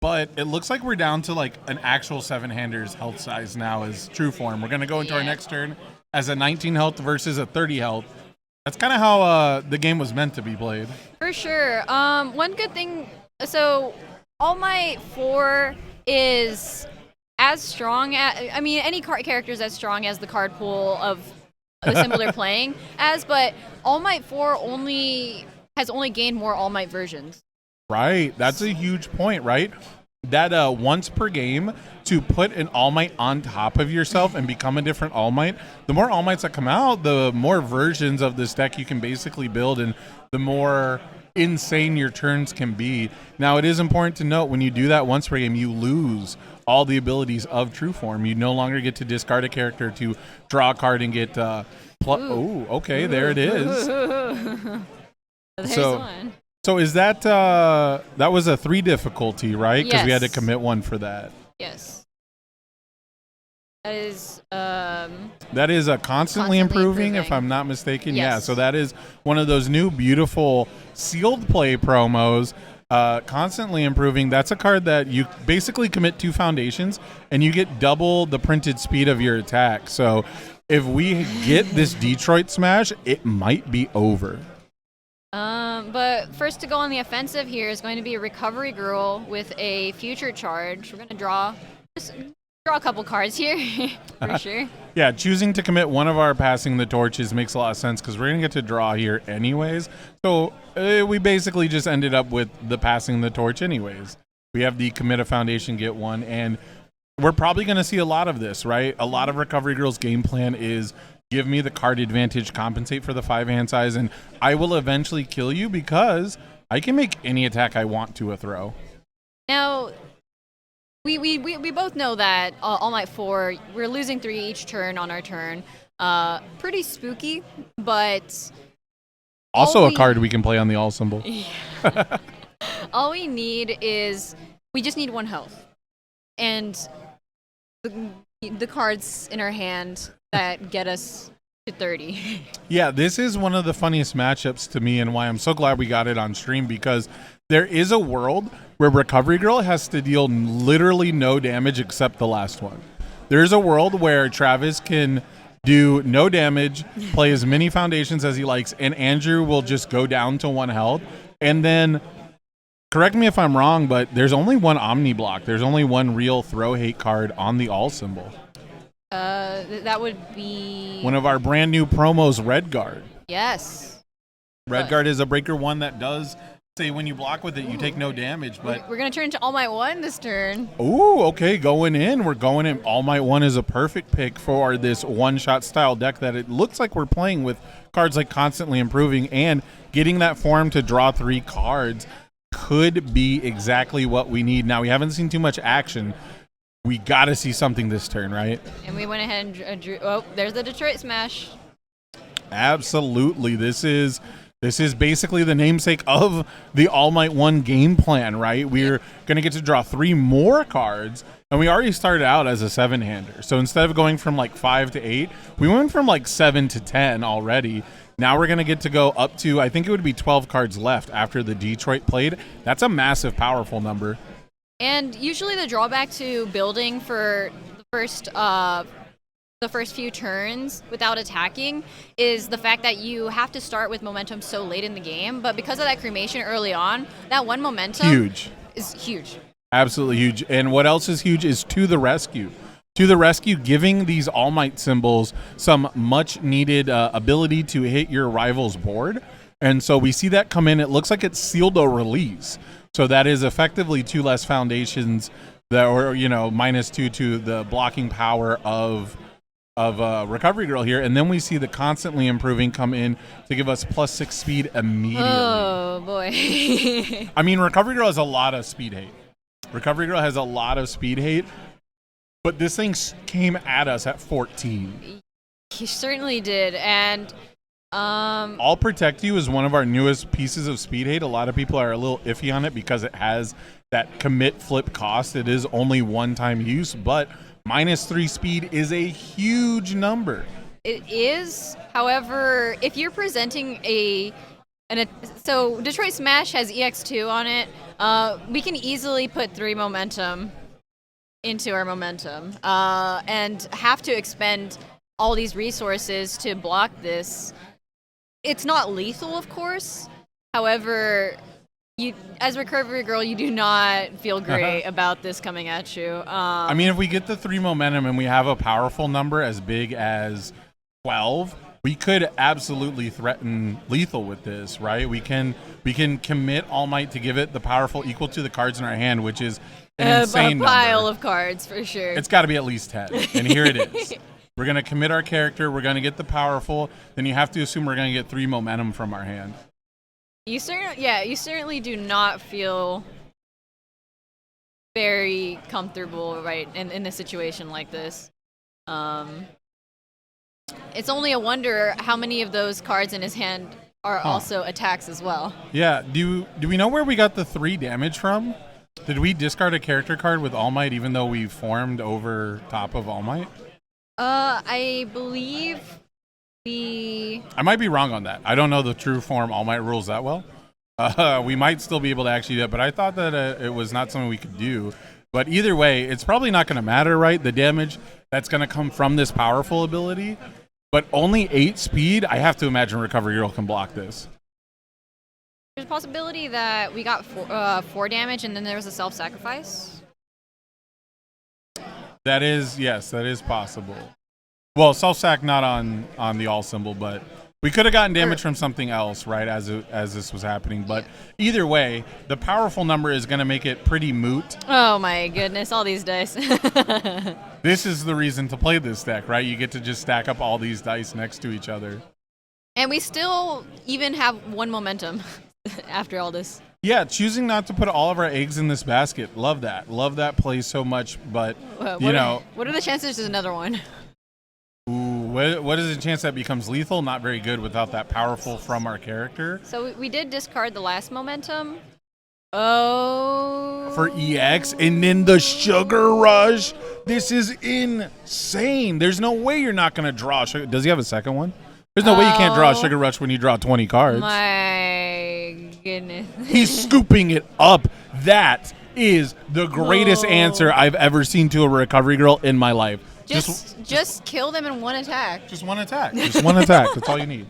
But it looks like we're down to like an actual 7-hander's health size now as True Form. We're going to go into our next turn as a 19 health versus a 30 health. That's kind of how the game was meant to be played. For sure. One good thing, so All Might 4 is as strong as, I mean, any character is as strong as the card pool of the symbol they're playing as, but All Might 4 has only gained more All Might versions. Right. That's a huge point, right? That once per game to put an All Might on top of yourself and become a different All Might. The more All Mights that come out, the more versions of this deck you can basically build, and the more insane your turns can be. Now, it is important to note when you do that once per game, you lose all the abilities of True Form. You no longer get to discard a character to draw a card and get okay, there it is. There's one. So is that that was a 3 difficulty, right? Because we had to Yes. commit one for that. Yes. That is That is a constantly improving, if I'm not mistaken. Yes. Yeah, so that is one of those new beautiful sealed play promos. Constantly improving. That's a card that you basically commit 2 foundations and you get double the printed speed of your attack. So if we get this Detroit Smash, it might be over. But first to go on the offensive here is going to be a Recovery Girl with a Future Charge. We're going to draw a couple cards here for sure. Yeah, choosing to commit one of our passing the torches makes a lot of sense because we're going to get to draw here anyways. So we basically just ended up with the passing the torch anyways. We have the commit a foundation, get one, and we're probably going to see a lot of this, right? A lot of Recovery Girl's game plan is give me the card advantage, compensate for the 5 hand size, and I will eventually kill you because I can make any attack I want to a throw. Now, we both know that All Might 4, we're losing 3 each turn on our turn. Pretty spooky, but Also all a card we can play on the all symbol. all we need is, we just need 1 health. And the cards in our hand that get us to 30. Yeah, this is one of the funniest matchups to me and why I'm so glad we got it on stream, because there is a world where Recovery Girl has to deal literally no damage except the last one. There's a world where Travis can do no damage, play as many foundations as he likes, and Andrew will just go down to 1 health. And then, correct me if I'm wrong, but there's only 1 Omni block. There's only 1 real throw hate card on the all symbol. That would be... One of our brand new promos, Red Guard. Yes. Red Guard is a breaker 1 that does say when you block with it, you take no damage. But We're going to turn into All Might 1 this turn. ooh, okay, going in. We're going in. All Might 1 is a perfect pick for this one-shot style deck that it looks like we're playing with cards like Constantly Improving, and getting that form to draw 3 cards could be exactly what we need. Now, we haven't seen too much action. We got to see something this turn, right? And we went ahead and drew... Oh, there's the Detroit Smash. Absolutely. This is basically the namesake of the All Might 1 game plan, right? We're going to get to draw 3 more cards, and we already started out as a 7-hander. So instead of going from like 5 to 8, we went from like 7 to 10 already. Now we're going to get to go up to, I think it would be 12 cards left after the Detroit played. That's a massive, powerful number. And usually the drawback to building for the first few turns without attacking is the fact that you have to start with momentum so late in the game. But because of that cremation early on, that 1 momentum is huge. Absolutely huge. And what else is huge is to the rescue. To the rescue, giving these All Might symbols some much needed ability to hit your rival's board. And so we see that come in. It looks like it's sealed a release. So that is effectively 2 less foundations that, or, -2 to the blocking power of Recovery Girl here. And then we see the Constantly Improving come in to give us +6 speed immediately. Oh, boy. I mean, Recovery Girl has a lot of speed hate. Recovery Girl has a lot of speed hate, but this thing came at us at 14. He certainly did. And I'll Protect You is one of our newest pieces of speed hate. A lot of people are a little iffy on it because it has that commit flip cost. It is only 1-time use, but -3 speed is a huge number. it is. However, if you're presenting so Detroit Smash has EX2 on it, we can easily put 3 momentum into our momentum and have to expend all these resources to block this. It's not lethal, of course. However, you, as Recovery Girl, you do not feel great about this coming at you. I mean, if we get the 3 momentum and we have a powerful number as big as 12, we could absolutely threaten lethal with this, right? We can commit All Might to give it the powerful equal to the cards in our hand, which is an insane a pile number. of cards for sure. It's got to be at least 10, and here it is. We're going to commit our character. We're going to get the powerful. Then you have to assume we're going to get 3 momentum from our hand. You certainly do not feel very comfortable, right, in a situation like this. It's only a wonder how many of those cards in his hand are also attacks as well. Yeah. Do we know where we got the 3 damage from? Did we discard a character card with All Might even though we formed over top of All Might? I believe I might be wrong on that. I don't know the true form All Might rules that well. We might still be able to actually do it, but I thought that it was not something we could do. But either way, it's probably not going to matter, right? The damage that's going to come from this powerful ability. But only 8 speed, I have to imagine Recovery Girl can block this. There's a possibility that we got 4 damage and then there was a self-sacrifice. That is possible. Well, self-sack not on the all symbol, but we could have gotten damage from something else, right, as this was happening. But either way, the powerful number is going to make it pretty moot. Oh my goodness, all these dice. This is the reason to play this deck, right? You get to just stack up all these dice next to each other. And we still even have 1 momentum after all this. Yeah, choosing not to put all of our eggs in this basket. Love that. Love that play so much, but, What are the chances there's another one? Ooh, what is the chance that becomes lethal? Not very good without that powerful from our character. So we did discard the last momentum. Oh. For EX, and then the Sugar Rush. This is insane. There's no way you're not going to draw. Does he have a second one? There's no way you can't draw a Sugar Rush when you draw 20 cards. My goodness. He's scooping it up. That is the greatest answer I've ever seen to a Recovery Girl in my life. Just kill them in 1 attack. Just 1 attack. Just 1 attack. That's all you need.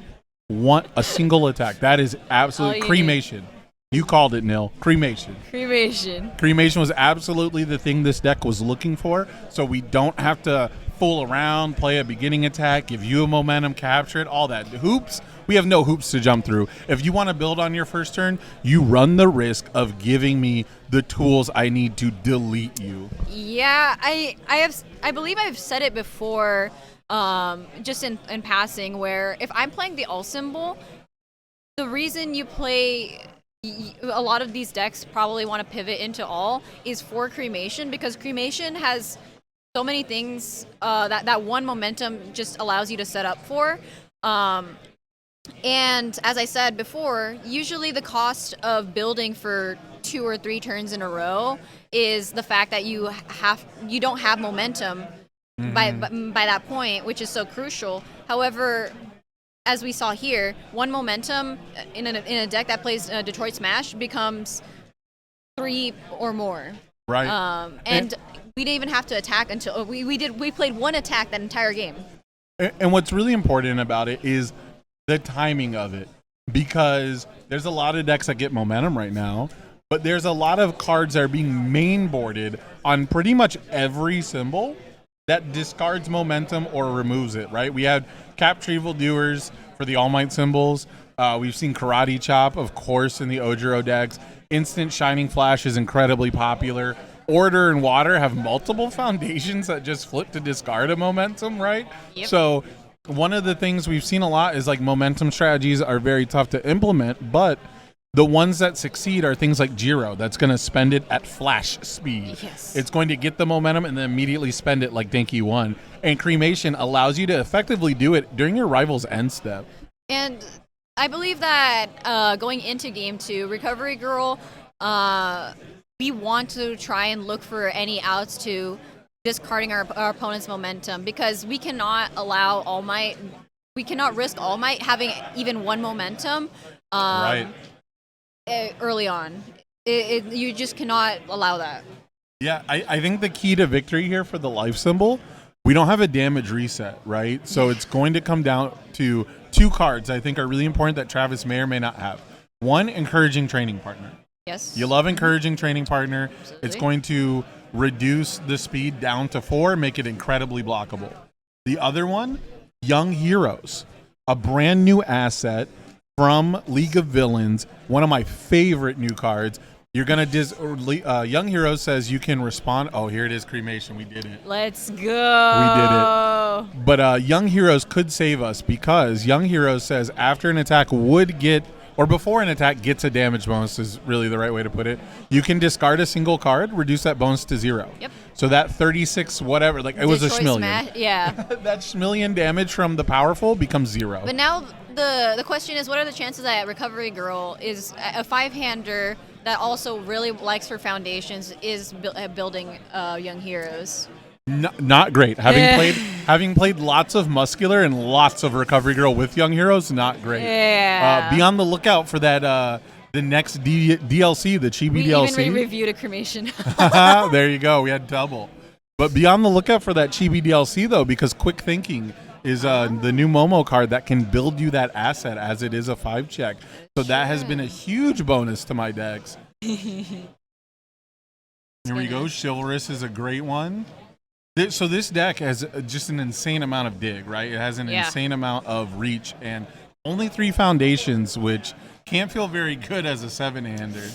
A single attack. That is absolute cremation. You called it, Nil. Cremation. Cremation was absolutely the thing this deck was looking for, so we don't have to fool around, play a beginning attack, give you a momentum, capture it, all that. Hoops, we have no hoops to jump through. If you want to build on your first turn, you run the risk of giving me the tools I need to delete you. Yeah, I believe I've said it before, just in passing, where if I'm playing the all symbol, the reason you play a lot of these decks probably want to pivot into all is for cremation, because cremation has so many things that 1 momentum just allows you to set up for. And as I said before, usually the cost of building for 2 or 3 turns in a row is the fact that you don't have momentum by that point, which is so crucial. However, as we saw here, 1 momentum in a deck that plays Detroit Smash becomes 3 or more. Right. And we didn't even have to attack until we played 1 attack that entire game. And what's really important about it is the timing of it, because there's a lot of decks that get momentum right now, but there's a lot of cards that are being mainboarded on pretty much every symbol that discards momentum or removes it, right? We had Cap Retrieval Doers for the All Might symbols. We've seen Karate Chop, of course, in the Ojiro decks. Instant Shining Flash is incredibly popular. Order and Water have multiple foundations that just flip to discard a momentum, right? Yep. So one of the things we've seen a lot is like momentum strategies are very tough to implement, but the ones that succeed are things like Jiro, that's going to spend it at flash speed. Yes. It's going to get the momentum and then immediately spend it like Denki 1. And Cremation allows you to effectively do it during your rival's end step. And I believe that going into Game 2, Recovery Girl, we want to try and look for any outs to discarding our opponent's momentum, because we cannot allow All Might, we cannot risk All Might having even 1 momentum. Right. Early on. You just cannot allow that. Yeah, I think the key to victory here for the life symbol, we don't have a damage reset, right? So it's going to come down to 2 cards I think are really important that Travis may or may not have. 1, Encouraging Training Partner. Yes. You love Encouraging Training Partner. Absolutely. It's going to reduce the speed down to 4, make it incredibly blockable. The other one, Young Heroes. a brand new asset from League of Villains, one of my favorite new cards. You're going to Young Hero says you can respond. Oh, here it is, Cremation. We did it. Let's go. We did it. But Young Heroes could save us because Young Heroes says after an attack would get, or before an attack gets a damage bonus is really the right way to put it. You can discard a single card, reduce that bonus to 0. Yep. So that 36 whatever, like it was a schmillion. Yeah. That schmillion damage from the powerful becomes 0. But now the question is, what are the chances that Recovery Girl is a 5-hander that also really likes her foundations is building Young Heroes? Not great. Having played lots of Muscular and lots of Recovery Girl with Young Heroes, not great. Yeah. Be on the lookout for that the next DLC, the Chibi DLC. We even reviewed a Cremation. There you go. We had double. But be on the lookout for that Chibi DLC though, because Quick Thinking is the new Momo card that can build you that asset as it is a 5-check. So that has been a huge bonus to my decks. Here we go. Chivalrous is a great one. So this deck has just an insane amount of dig, right? It has an insane amount of reach and only 3 foundations, which can't feel very good as a 7-hander.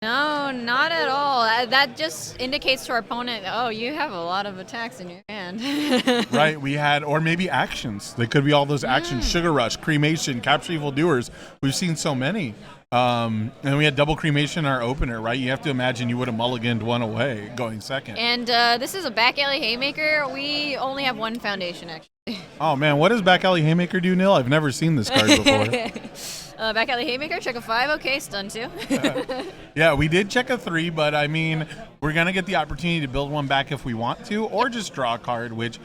No, not at all. That just indicates to our opponent, oh, you have a lot of attacks in your hand. Right, we had, or maybe actions. They could be all those actions. Sugar Rush, Cremation, Capture Evildoers. We've seen so many. And we had double Cremation in our opener, right? You have to imagine you would have mulliganed one away going second. And this is a Back Alley Haymaker. We only have 1 foundation, actually. Oh, man, what does Back Alley Haymaker do, Neil? I've never seen this card before. Back Alley Haymaker, check a 5. Okay, stun 2. Yeah, we did check a 3, but I mean, we're going to get the opportunity to build one back if we want to, or just draw a card, which,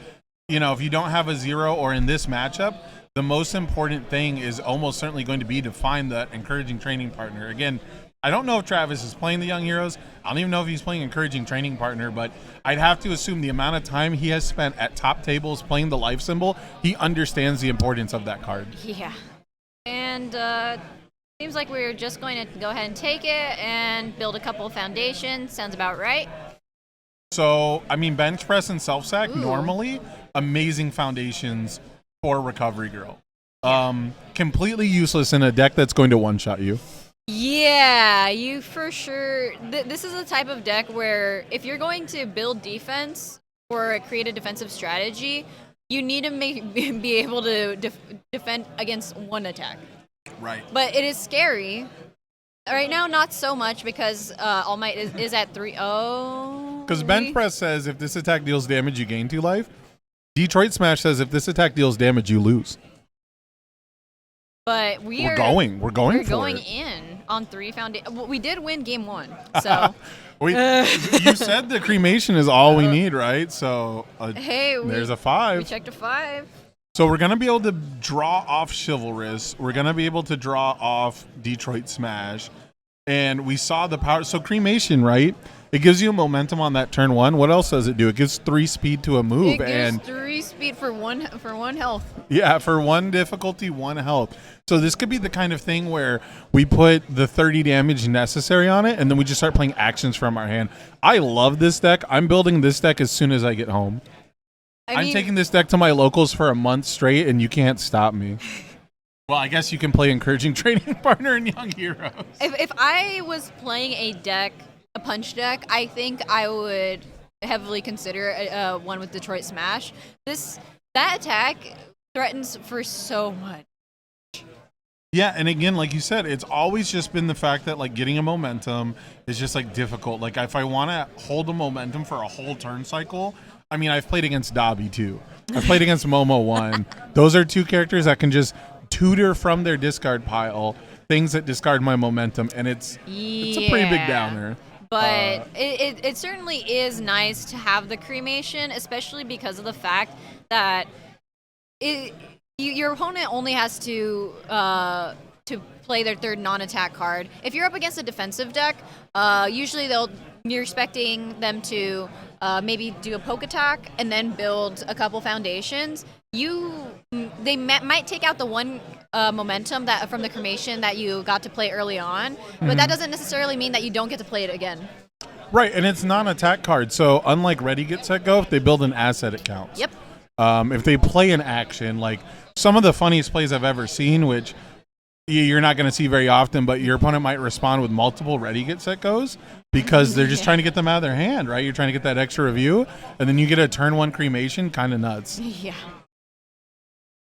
you know, if you don't have a 0 or in this matchup, the most important thing is almost certainly going to be to find that encouraging training partner. Again, I don't know if Travis is playing the Young Heroes. I don't even know if he's playing encouraging training partner, but I'd have to assume the amount of time he has spent at top tables playing the life symbol, he understands the importance of that card. Yeah. And seems like we're just going to go ahead and take it and build a couple of foundations. Sounds about right. So, I mean, bench press and self-sack, normally amazing foundations for Recovery Girl. Completely useless in a deck that's going to one-shot you. Yeah, you for sure. This is the type of deck where if you're going to build defense or create a defensive strategy, you need to be able to defend against 1 attack. Right. But it is scary. Right now, not so much because All Might is at 3. Oh. Because bench press says if this attack deals damage, you gain 2 life. Detroit Smash says if this attack deals damage, you lose. But we're going in on 3 foundations. Well, we did win game 1, so. You said the Cremation is all we need, right? So hey, there's a 5. We checked a 5. So we're going to be able to draw off Chivalrous. We're going to be able to draw off Detroit Smash. And we saw the power. So Cremation, right? It gives you momentum on that turn 1. What else does it do? It gives 3 speed to a move. It gives 3 speed for one health. Yeah, for 1 difficulty, 1 health. So this could be the kind of thing where we put the 30 damage necessary on it, and then we just start playing actions from our hand. I love this deck. I'm building this deck as soon as I get home. I'm taking this deck to my locals for a month straight, and you can't stop me. Well, I guess you can play encouraging training partner in Young Heroes. If I was playing a punch deck, I think I would heavily consider one with Detroit Smash. That attack threatens for so much. Yeah, and again, like you said, it's always just been the fact that like getting a momentum is just like difficult. Like if I want to hold a momentum for a whole turn cycle, I mean, I've played against Dobby too. I've played against Momo 1. Those are 2 characters that can just tutor from their discard pile things that discard my momentum, and it's a pretty big downer. But it certainly is nice to have the Cremation, especially because of the fact that your opponent only has to play their 3rd non-attack card. If you're up against a defensive deck, usually you're expecting them to maybe do a poke attack and then build a couple foundations. They might take out the 1 momentum that from the Cremation that you got to play early on, but that doesn't necessarily mean that you don't get to play it again. Right, and it's non-attack card, so unlike Ready, Get, Set, Go, if they build an asset, it counts. Yep. If they play an action, like some of the funniest plays I've ever seen, which you're not going to see very often, but your opponent might respond with multiple ready, get, set, goes because they're just trying to get them out of their hand, right? You're trying to get that extra review, and then you get a turn 1 cremation, kind of nuts. Yeah.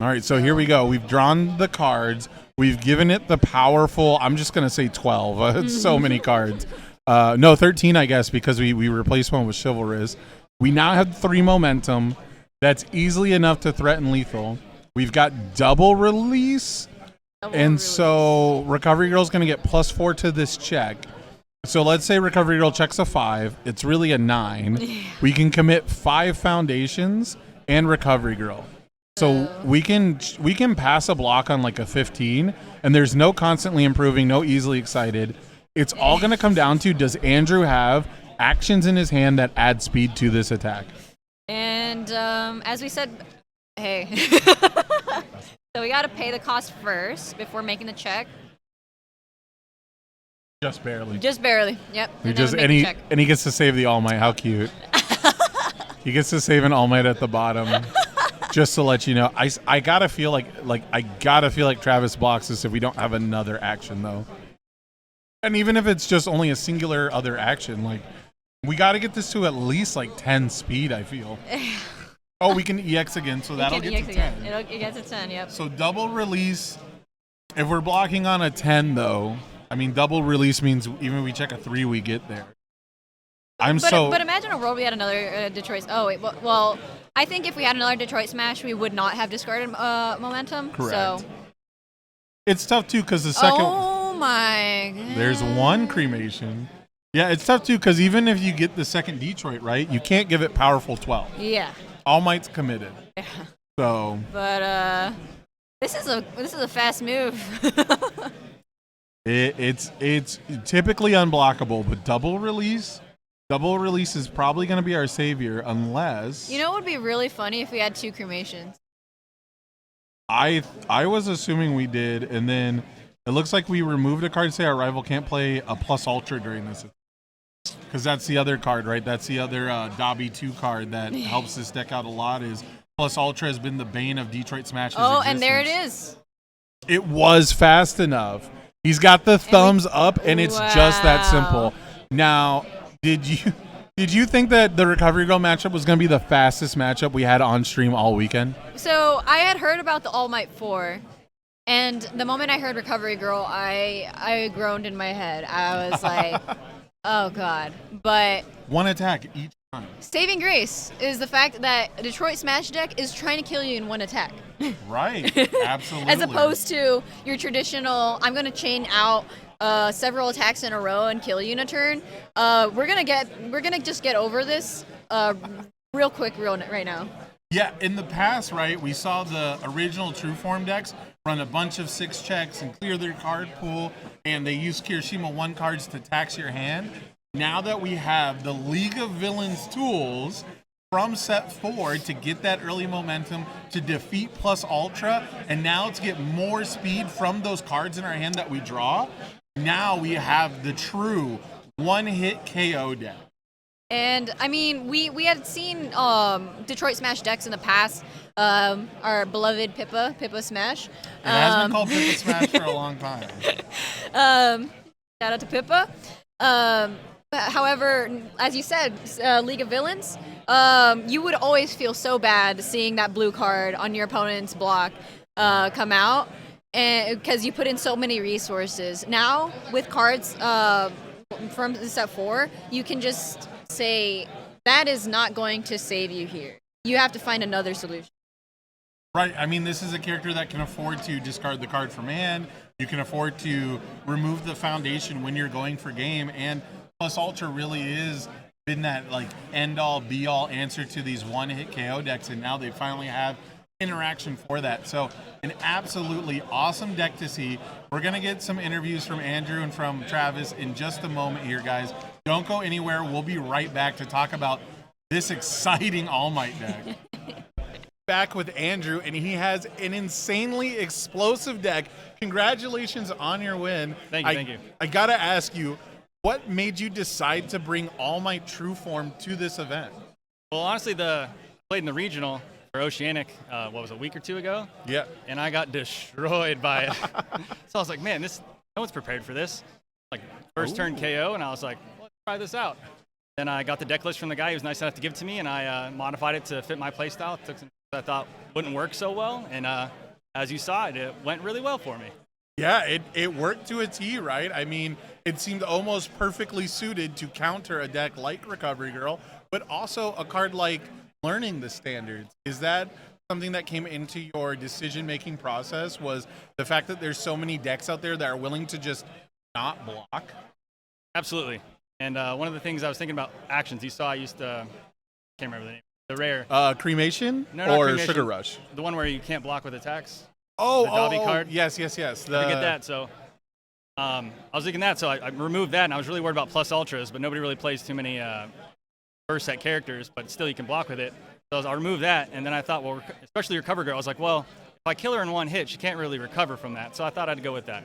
All right, so here we go. We've drawn the cards. We've given it the powerful, I'm just going to say 12. It's so many cards. No, 13, I guess, because we replaced one with Chivalrous. We now have 3 momentum. That's easily enough to threaten lethal. We've got double release. So Recovery Girl's going to get +4 to this check. So let's say Recovery Girl checks a 5. It's really a 9. We can commit 5 foundations and Recovery Girl. So we can pass a block on like a 15, and there's no constantly improving, no easily excited. It's all going to come down to, does Andrew have actions in his hand that add speed to this attack? And as we said, hey. So we got to pay the cost first before making the check. Just barely. Just barely. Yep. And he gets to save the All Might. How cute. He gets to save an All Might at the bottom. Just to let you know, I gotta feel like Travis blocks this if we don't have another action though. And even if it's just only a singular other action, like we gotta get this to at least like 10 speed, I feel. Oh, we can EX again, so that'll get to 10. It gets to 10, yep. So double release. If we're blocking on a 10 though, I mean double release means even if we check a 3, we get there. But imagine a world we had another Detroit. Oh wait, well, I think if we had another Detroit Smash, we would not have discarded momentum. Correct. So it's tough too because the second. Oh my God. There's 1 cremation. Yeah, it's tough too because even if you get the second Detroit right, you can't give it powerful 12. Yeah. All Might's committed. Yeah. So. But this is a fast move. It's typically unblockable, but double release is probably going to be our savior unless... You know what would be really funny if we had 2 cremations? I was assuming we did, and then it looks like we removed a card to say our rival can't play a plus ultra during this. Because that's the other card, right? That's the other Dobby 2 card that helps this deck out a lot is plus ultra has been the bane of Detroit Smash's existence. And there it is. It was fast enough. He's got the thumbs up, and it's just that simple. Now... Did you think that the Recovery Girl matchup was going to be the fastest matchup we had on stream all weekend? So I had heard about the All Might 4, and the moment I heard Recovery Girl, I groaned in my head. I was like, oh God. But 1 attack each time. Saving grace is the fact that a Detroit Smash deck is trying to kill you in 1 attack. Right, absolutely. As opposed to your traditional, I'm going to chain out several attacks in a row and kill you in a turn. We're gonna just get over this real quick right now. Yeah, in the past, right, we saw the original True Form decks run a bunch of 6 checks and clear their card pool, and they use Kirishima 1 cards to tax your hand. Now that we have the League of Villains tools from set 4 to get that early momentum to defeat plus ultra, and now to get more speed from those cards in our hand that we draw, now we have the true 1-hit KO deck. And I mean, we had seen Detroit Smash decks in the past. Our beloved Pippa Smash. It has been called Pippa Smash for a long time. Shout out to Pippa. However, as you said, League of Villains, you would always feel so bad seeing that blue card on your opponent's block come out. And because you put in so many resources. Now, with cards from set 4, you can just say, that is not going to save you here. You have to find another solution. Right. I mean, this is a character that can afford to discard the card from hand. You can afford to remove the foundation when you're going for game. And plus ultra really is been that like end-all, be-all answer to these 1-hit KO decks. And now they finally have interaction for that. So an absolutely awesome deck to see. We're going to get some interviews from Andrew and from Travis in just a moment here, guys. Don't go anywhere. We'll be right back to talk about this exciting All Might deck. Back with Andrew, and he has an insanely explosive deck. Congratulations on your win. Thank you. I got to ask you, what made you decide to bring All Might True Form to this event? Well, honestly, I played in the regional for Oceanic, what was it, a week or two ago? Yeah. And I got destroyed by it. So I was like, man, no one's prepared for this. Like, first turn KO, and I was like, let's try this out. Then I got the deck list from the guy. He was nice enough to give it to me, and I modified it to fit my playstyle. Took some I thought wouldn't work so well, and as you saw, it went really well for me. Yeah, it worked to a T, right? I mean, it seemed almost perfectly suited to counter a deck like Recovery Girl, but also a card like Learning the Standards. Is that something that came into your decision-making process, was the fact that there's so many decks out there that are willing to just not block? Absolutely. And one of the things I was thinking about actions, you saw I used to, can't remember the name, the rare. Cremation No, not or Cremation. Sugar Rush? The one where you can't block with attacks. The Oh, Dobby card. Yes. I forget that, so I was thinking that, so I removed that, and I was really worried about plus ultras, but nobody really plays too many first set characters, but still you can block with it. So I'll remove that, and then I thought, well, especially Recover Girl, I was like, well, if I kill her in one hit, she can't really recover from that, so I thought I'd go with that.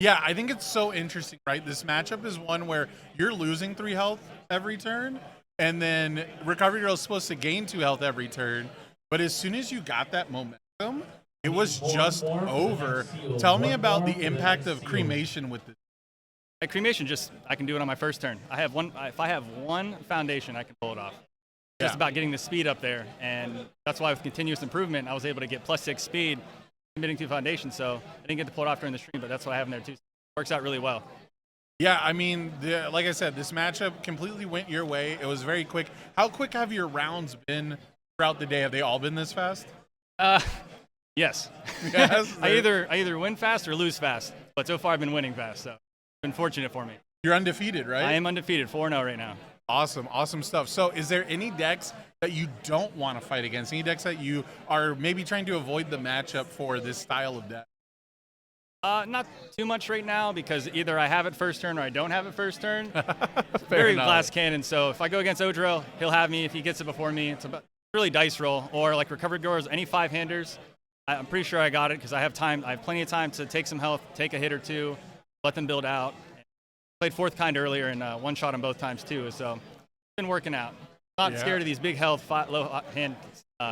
Yeah, I think it's so interesting, right? This matchup is one where you're losing 3 health every turn, and then Recovery Girl is supposed to gain 2 health every turn, but as soon as you got that momentum, it was just over. Tell me about the impact of Cremation with this. At Cremation, I can do it on my first turn. If I have one foundation, I can pull it off. Just about getting the speed up there, and that's why with continuous improvement, I was able to get +6 speed, committing to foundation. So I didn't get to pull it off during the stream, but that's what I have in there too. So it works out really well. Yeah, I mean, like I said, this matchup completely went your way. It was very quick. How quick have your rounds been throughout the day? Have they all been this fast? Yes. Yes. I either win fast or lose fast, but so far I've been winning fast. So it's been fortunate for me. You're undefeated, right? I am undefeated, 4-0 right now. Awesome stuff. So is there any decks that you don't want to fight against? Any decks that you are maybe trying to avoid the matchup for this style of deck? Not too much right now, because either I have it first turn or I don't have it first turn. Fair Very enough. glass cannon, so if I go against Ojiro, he'll have me. If he gets it before me, it's about really dice roll. Or like Recovery Girls, any 5-handers, I'm pretty sure I got it because I have time. I have plenty of time to take some health, take a hit or two, let them build out. Played fourth kind earlier and one-shot them both times too, so it's been working out. Not scared of these big health, low hand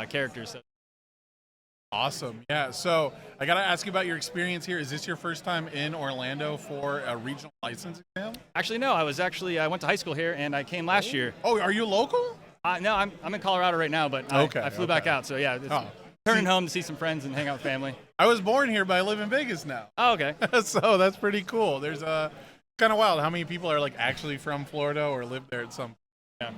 characters. So. Awesome. Yeah. So I got to ask you about your experience here. Is this your first time in Orlando for a regional license exam? Actually, no. I went to high school here and I came last year. Oh, are you local? No, I'm in Colorado right now, but I flew back out. So yeah, turning home to see some friends and hang out with family. I was born here, but I live in Vegas now. Oh, okay. So that's pretty cool. There's kind of wild how many people are like actually from Florida or live there at some point.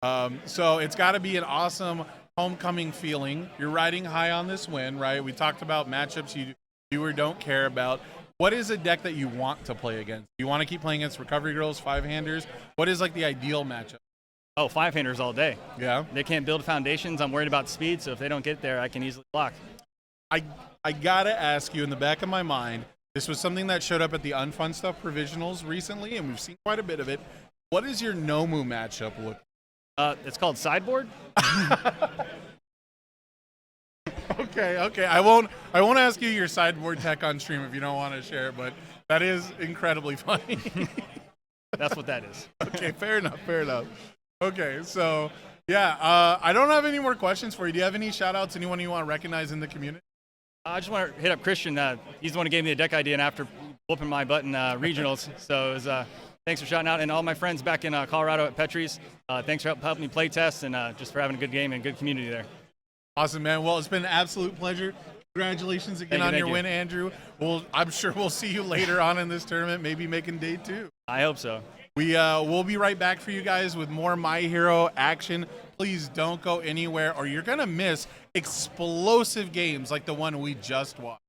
Yeah. So it's got to be an awesome homecoming feeling. You're riding high on this win, right? We talked about matchups you do or don't care about. What is a deck that you want to play against? You want to keep playing against Recovery Girls, 5-handers? What is like the ideal matchup? Oh, 5-handers all day. Yeah. They can't build foundations. I'm worried about speed, so if they don't get there, I can easily block. I gotta ask you, in the back of my mind, this was something that showed up at the Unfun Stuff provisionals recently, and we've seen quite a bit of it. What is your Nomu matchup look? It's called Sideboard. Okay. I won't ask you your sideboard tech on stream if you don't want to share it, but that is incredibly funny. That's what that is. Okay, fair enough. Okay, so yeah, I don't have any more questions for you. Do you have any shout outs, anyone you want to recognize in the community? I just want to hit up Christian. He's the one who gave me the deck idea and after whooping my butt in regionals. So it was, thanks for shouting out. And all my friends back in Colorado at Petrie's, thanks for helping me play test and just for having a good game and good community there. Awesome, man. Well, it's been an absolute pleasure. Congratulations again on your win, Andrew. I'm sure we'll see you later on in this tournament, maybe making day 2. I hope so. We'll be right back for you guys with more My Hero action. Please don't go anywhere or you're going to miss explosive games like the one we just watched.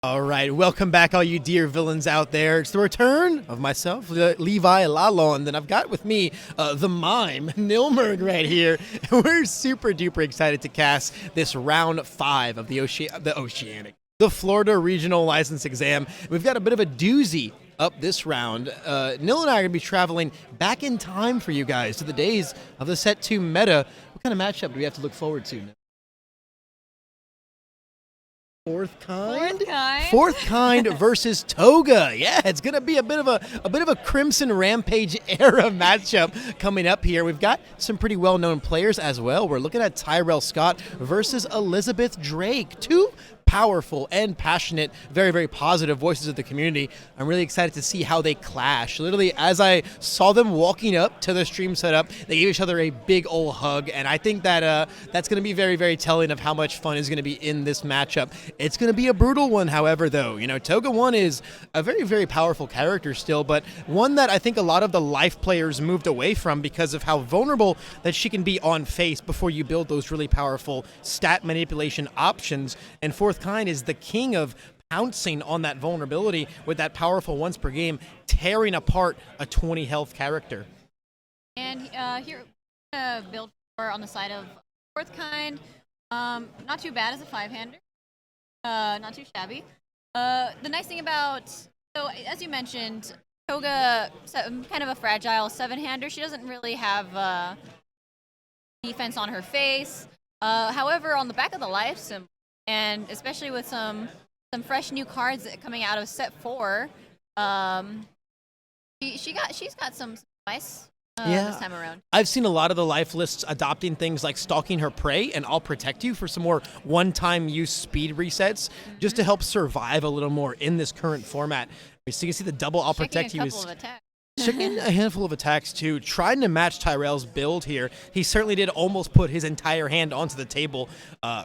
All right, welcome back, all you dear villains out there. It's the return of myself, Levi Lalonde, and I've got with me the mime, Nilmerg, right here. We're super duper excited to cast this round 5 of the Florida Regional License Exam. We've got a bit of a doozy up this round. Nil and I are going to be traveling back in time for you guys to the days of the Set 2 meta. What kind of matchup do we have to look forward to? Fourth kind? Fourth kind. Fourth kind versus Toga. Yeah, it's gonna be a bit of a Crimson Rampage era matchup coming up here. We've got some pretty well-known players as well. We're looking at Tyrell Scott versus Elizabeth Drake. Two powerful and passionate, very, very positive voices of the community. I'm really excited to see how they clash. Literally, as I saw them walking up to the stream setup, they gave each other a big old hug, and I think that that's going to be very, very telling of how much fun is going to be in this matchup. It's going to be a brutal one, however, though. You know, Toga 1 is a very, very powerful character still, but one that I think a lot of the life players moved away from because of how vulnerable that she can be on face before you build those really powerful stat manipulation options. And Fourth Kind is the king of pouncing on that vulnerability with that powerful once per game, tearing apart a 20 health character. And here, build for on the side of Fourth Kind. Not too bad as a 5-hander. Not too shabby. The nice thing about, so as you mentioned, Toga, kind of a fragile 7-hander. She doesn't really have defense on her face. However, on the back of the life symbol, and especially with some fresh new cards coming out of set 4, she's got some spice this time around. I've seen a lot of the life lists adopting things like stalking her prey and I'll protect you for some more one-time use speed resets, just to help survive a little more in this current format. So you can see the double I'll protect you is checking a handful of attacks too, trying to match Tyrell's build here. He certainly did almost put his entire hand onto the table.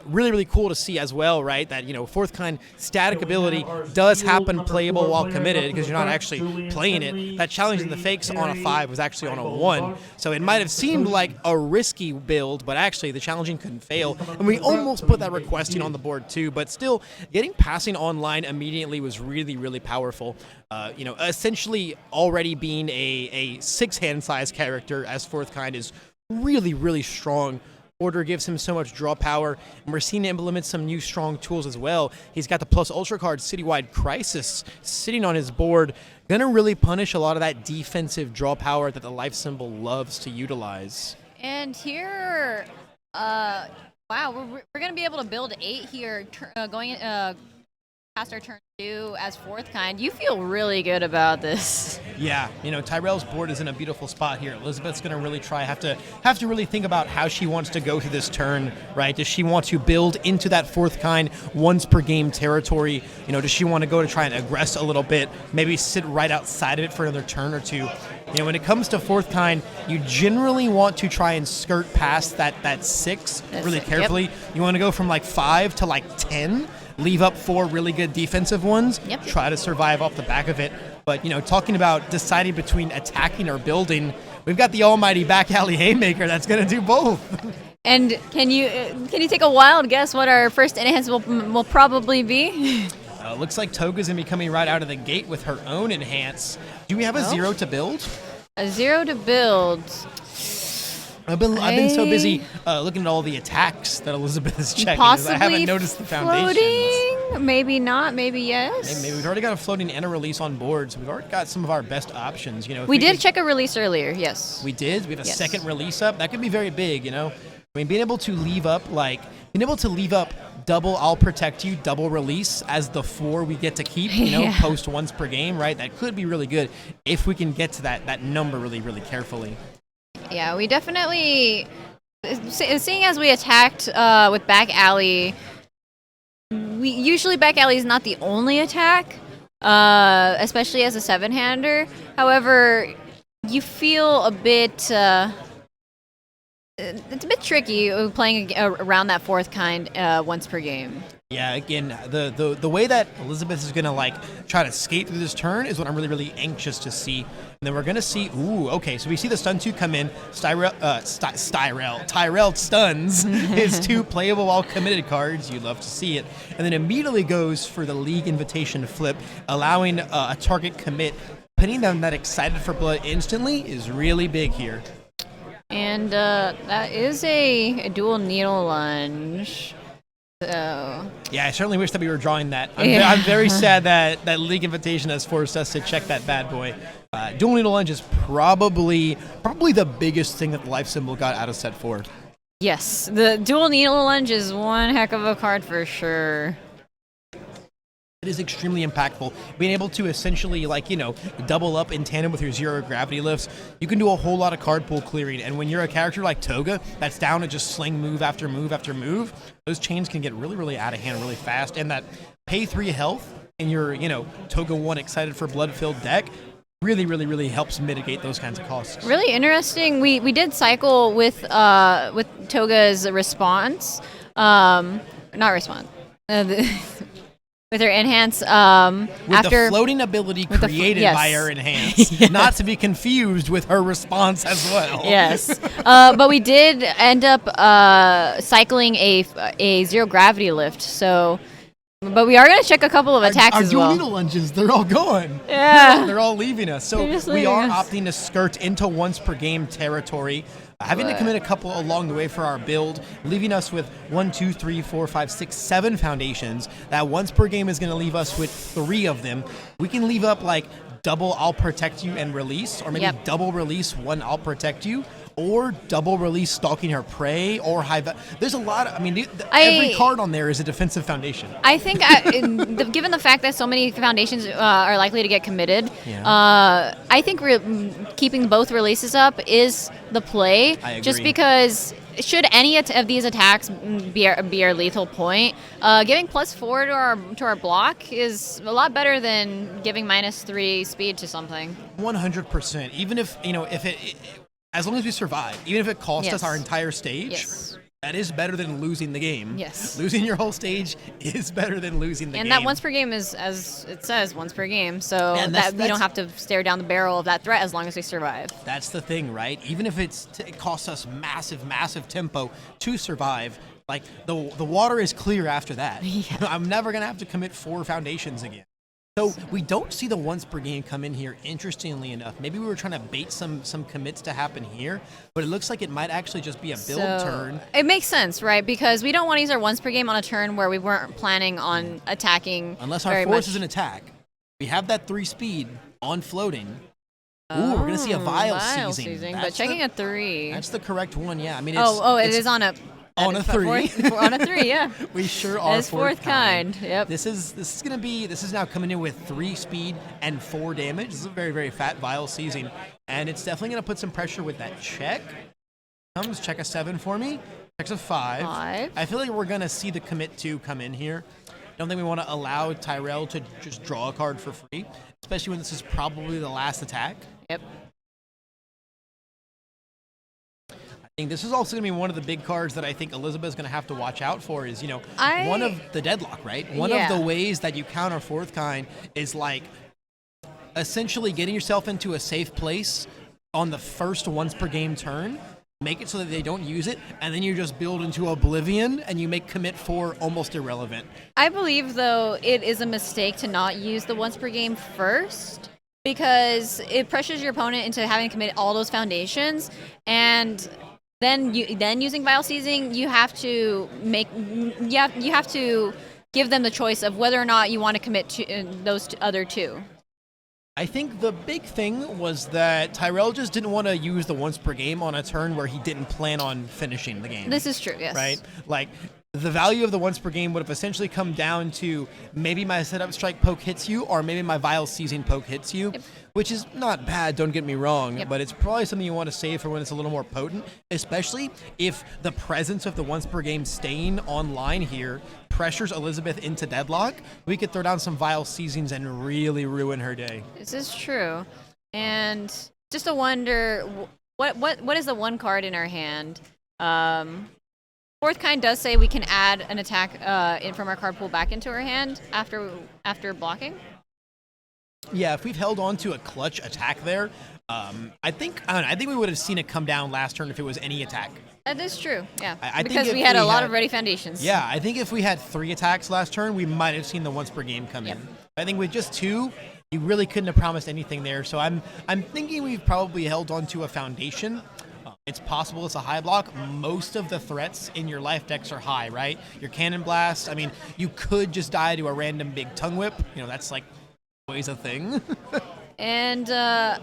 Really, really cool to see as well, right? That, you know, Fourth Kind static ability does happen playable while committed because you're not actually playing it. That challenge in the fakes on a 5 was actually on a 1. So it might have seemed like a risky build, but actually the challenging couldn't fail. And we almost put that requesting on the board too, but still getting passing online immediately was really, really powerful. You know, essentially already being a 6-hand size character as Fourth Kind is really, really strong. Order gives him so much draw power, and we're seeing him implement some new strong tools as well. He's got the plus ultra card Citywide Crisis sitting on his board, gonna really punish a lot of that defensive draw power that the life symbol loves to utilize. And here, wow, we're gonna be able to build 8 here, going past our turn 2 as Fourth Kind. You feel really good about this. Yeah, you know, Tyrell's board is in a beautiful spot here. Elizabeth's going to really have to really think about how she wants to go through this turn, right? Does she want to build into that Fourth Kind once per game territory? You know, does she want to go to try and aggress a little bit, maybe sit right outside of it for another turn or two? You know, when it comes to Fourth Kind, you generally want to try and skirt past that 6 really carefully. Yep. You want to go from like 5 to like 10. Leave up 4 really good defensive ones, try to survive off the back of it. But, you know, talking about deciding between attacking or building, we've got the almighty back alley haymaker that's going to do both. And can you take a wild guess what our first enhance will probably be? Looks like Toga's going to be coming right out of the gate with her own enhance. Do we have a 0 to build? A 0 to build. I've been so busy looking at all the attacks that Elizabeth is checking. Possibly I haven't noticed the foundations. Floating? Maybe not. Maybe yes. Maybe we've already got a floating and a release on board, so we've already got some of our best options. You know, we did check a release earlier. Yes. We did. We have a second release up. That could be very big. You know, I mean, being able to leave up double I'll protect you, double release as the 4 we get to keep. You know, post once per game, right? That could be really good if we can get to that number really, really carefully. Yeah, we definitely, seeing as we attacked with back alley, usually back alley is not the only attack, especially as a 7-hander. However, you feel a bit, it's a bit tricky playing around that Fourth Kind once per game. Yeah, again, the way that Elizabeth is going to like try to skate through this turn is what I'm really, really anxious to see. And then we're going to see, okay, so we see the stun 2 come in. Tyrell stuns his 2 playable while committed cards. You'd love to see it. And then immediately goes for the League Invitation flip, allowing a target commit. Putting them that excited for blood instantly is really big here. And that is a dual needle lunge. So. Yeah, I certainly wish that we were drawing that. I'm very sad that League Invitation has forced us to check that bad boy. Dual Needle Lunge is probably the biggest thing that the life symbol got out of set 4. Yes, the Dual Needle Lunge is one heck of a card for sure. It is extremely impactful. Being able to essentially, double up in tandem with your zero gravity lifts, you can do a whole lot of card pool clearing. And when you're a character like Toga, that's down to just sling move after move after move, those chains can get really, really out of hand really fast. And that pay 3 health in your, Toga 1 excited for blood-filled deck really, really, really helps mitigate those kinds of costs. Really interesting. We did cycle with Toga's response. Not response. With her enhance with after the floating ability created yes. by her enhance, Yes. not to be confused with her response as well. Yes, but we did end up cycling a zero gravity lift. So, but we are going to check a couple of attacks our as dual well. needle lunges, they're all going. Yeah. They're all leaving us. So They're just we are leaving us. opting to skirt into once per game territory, having to commit a couple along the way for our build, leaving us with 1, 2, 3, 4, 5, 6, 7 foundations. That once per game is going to leave us with 3 of them. We can leave up double I'll protect you and release, or maybe Yep. double release 1 I'll protect you, or double release stalking her prey, or there's a lot of, every card on there is a defensive foundation. I think, given the fact that so many foundations are likely to get committed, Yeah. I think keeping both releases up is the play. I agree. Just because should any of these attacks be our lethal point, giving +4 to our block is a lot better than giving -3 speed to something. 100%. Even if, as long as we survive, even if it costs us Yes. our entire stage, Yes. that is better than losing the game. Yes. Losing your whole stage is better than losing the And game. that once per game is, as it says, once per game. So And that we that's- don't have to stare down the barrel of that threat as long as we survive. That's the thing, right? Even if it costs us massive tempo to survive, the water is clear after that. Yeah. I'm never going to have to commit 4 foundations again. So we don't see the once per game come in here, interestingly enough. Maybe we were trying to bait some commits to happen here, but it looks like it might actually just be a build turn. It makes sense, right? Because we don't want to use our once per game on a turn where we weren't planning on attacking. Unless our very force much. is an attack. We have that 3 speed on floating. Ooh, we're going to see a Vile Seizing. But checking a 3. That's the correct one, yeah. It is on a... on a 3. On a 3, yeah. We sure are As fourth kind. Yep. This is now coming in with 3 speed and 4 damage. This is a very, very fat Vile Seizing. And it's definitely going to put some pressure with that check. Check a 7 for me. Checks a 5. 5. I feel like we're going to see the commit 2 come in here. Don't think we want to allow Tyrell to just draw a card for free, especially when this is probably the last attack. Yep. I think this is also going to be one of the big cards that I think Elizabeth's going to have to watch out for is, I- one of the deadlock, right? One Yeah. of the ways that you counter fourth kind is essentially getting yourself into a safe place on the first once per game turn, make it so that they don't use it, and then you just build into oblivion and you make commit 4 almost irrelevant. I believe, though, it is a mistake to not use the once per game first because it pressures your opponent into having to commit all those foundations, and then using Vile Seizing, you have to give them the choice of whether or not you want to commit to those other 2. I think the big thing was that Tyrell just didn't want to use the once per game on a turn where he didn't plan on finishing the game. This is true, yes. Right? The value of the once per game would have essentially come down to maybe my setup strike poke hits you or maybe my Vile Seizing poke hits you, which is not bad, don't get me wrong, but it's probably something you want to save for when it's a little more potent, especially if the presence of the once per game staying online here pressures Elizabeth into deadlock. We could throw down some Vile Seizings and really ruin her day. This is true. And just to wonder, what is the one card in our hand? Fourth kind does say we can add an attack from our card pool back into our hand after blocking. Yeah, if we've held on to a clutch attack there, I think we would have seen it come down last turn if it was any attack. That is true, yeah. I think because if we had a we lot had- of ready foundations. Yeah, I think if we had 3 attacks last turn, we might have seen the once per game come in. I think with just 2, you really couldn't have promised anything there. So I'm thinking we've probably held on to a foundation. It's possible it's a high block. Most of the threats in your life decks are high, right? Your Cannon Blast, you could just die to a random big Tongue Whip. That's always a thing. And I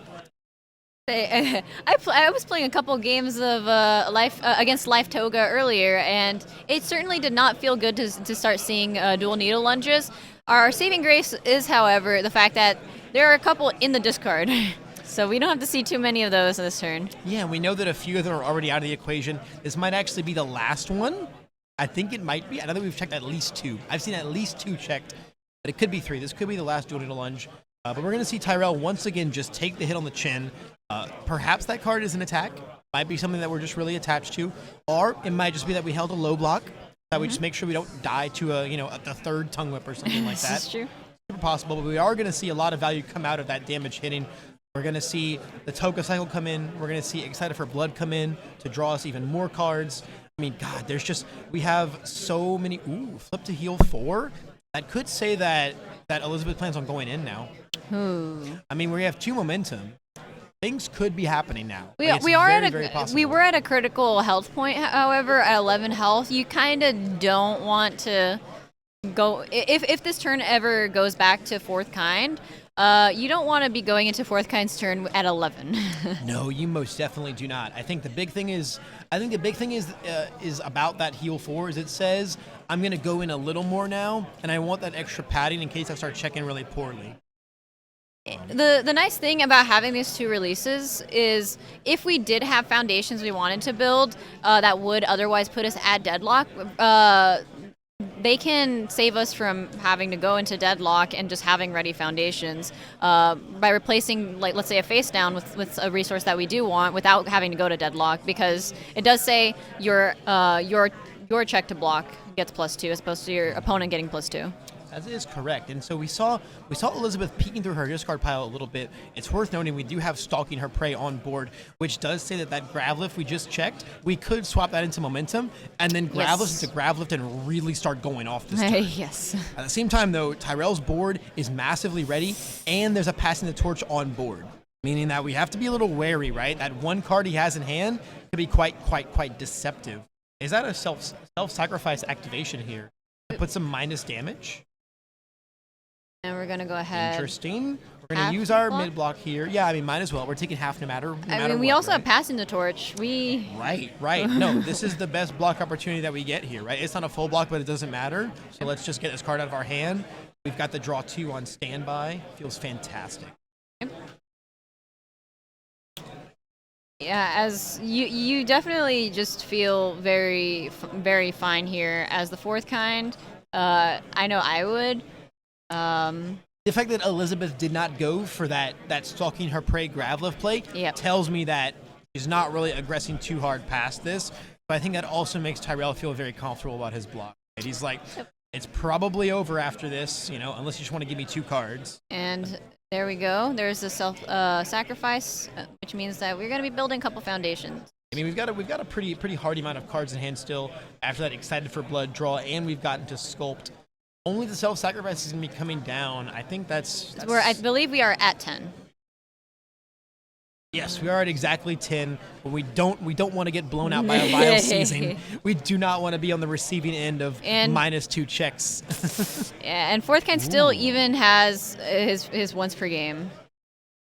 was playing a couple games of against Life Toga earlier, and it certainly did not feel good to start seeing dual needle lunges. Our saving grace is, however, the fact that there are a couple in the discard. So we don't have to see too many of those this turn. Yeah, we know that a few of them are already out of the equation. This might actually be the last one. I think it might be. I know that we've checked at least 2. I've seen at least 2 checked, but it could be 3. This could be the last dual needle lunge. But we're going to see Tyrell once again just take the hit on the chin. Perhaps that card is an attack. Might be something that we're just really attached to. Or it might just be that we held a low block. That we just make sure we don't die to a third tongue whip or something like that. This is true. Super possible, but we are going to see a lot of value come out of that damage hitting. We're going to see the Toga cycle come in. We're going to see Excited for Blood come in to draw us even more cards. I mean, God, we have so many. Ooh, flip to heal 4. That could say that Elizabeth plans on going in now. I mean, we have 2 momentum. Things could be happening now. We were at a critical health point, however, at 11 health. You kind of don't want to go if this turn ever goes back to fourth kind. You don't want to be going into fourth kind's turn at 11. No, you most definitely do not. I think the big thing is about that heal 4 is it says I'm going to go in a little more now, and I want that extra padding in case I start checking really poorly. The nice thing about having these 2 releases is if we did have foundations we wanted to build that would otherwise put us at deadlock, they can save us from having to go into deadlock and just having ready foundations by replacing, like, let's say a face down with a resource that we do want without having to go to deadlock, because it does say your check to block gets +2 as opposed to your opponent getting +2. That is correct. And so we saw Elizabeth peeking through her discard pile a little bit. It's worth noting we do have Stalking Her Prey on board, which does say that Gravelift we just checked, we could swap that into Momentum and then Gravelift into Gravelift and really start going off this turn. Yes. At the same time, though, Tyrell's board is massively ready, and there's a Passing the Torch on board, meaning that we have to be a little wary, right? That one card he has in hand could be quite deceptive. Is that a self-sacrifice activation here to put some minus damage? And we're going to go ahead. Interesting. We're going to use our mid block here. Yeah, I mean, might as well. We're taking half no matter we also right? have Passing the Torch. Right. No, this is the best block opportunity that we get here, right? It's not a full block, but it doesn't matter. So let's just get this card out of our hand. We've got the draw 2 on standby. Feels fantastic. Yeah, as you definitely just feel very, very fine here as the fourth kind. I know I would. The fact that Elizabeth did not go for that Stalking Her Prey Gravelift play tells me that she's not really aggressing too hard past this. But I think that also makes Tyrell feel very comfortable about his block. Right? He's like, it's probably over after this, unless you just want to give me 2 cards. And there we go. There's a self-sacrifice, which means that we're going to be building a couple foundations. I mean, we've got a pretty hardy amount of cards in hand still after that Excited for Blood draw, and we've gotten to Sculpt. Only the self-sacrifice is going to be coming down. I think that's... I believe we are at 10. Yes, we are at exactly 10, but we don't want to get blown out by a vile season. We do not want to be on the receiving end of -2 checks. Yeah, and fourth kind still even has his once per game.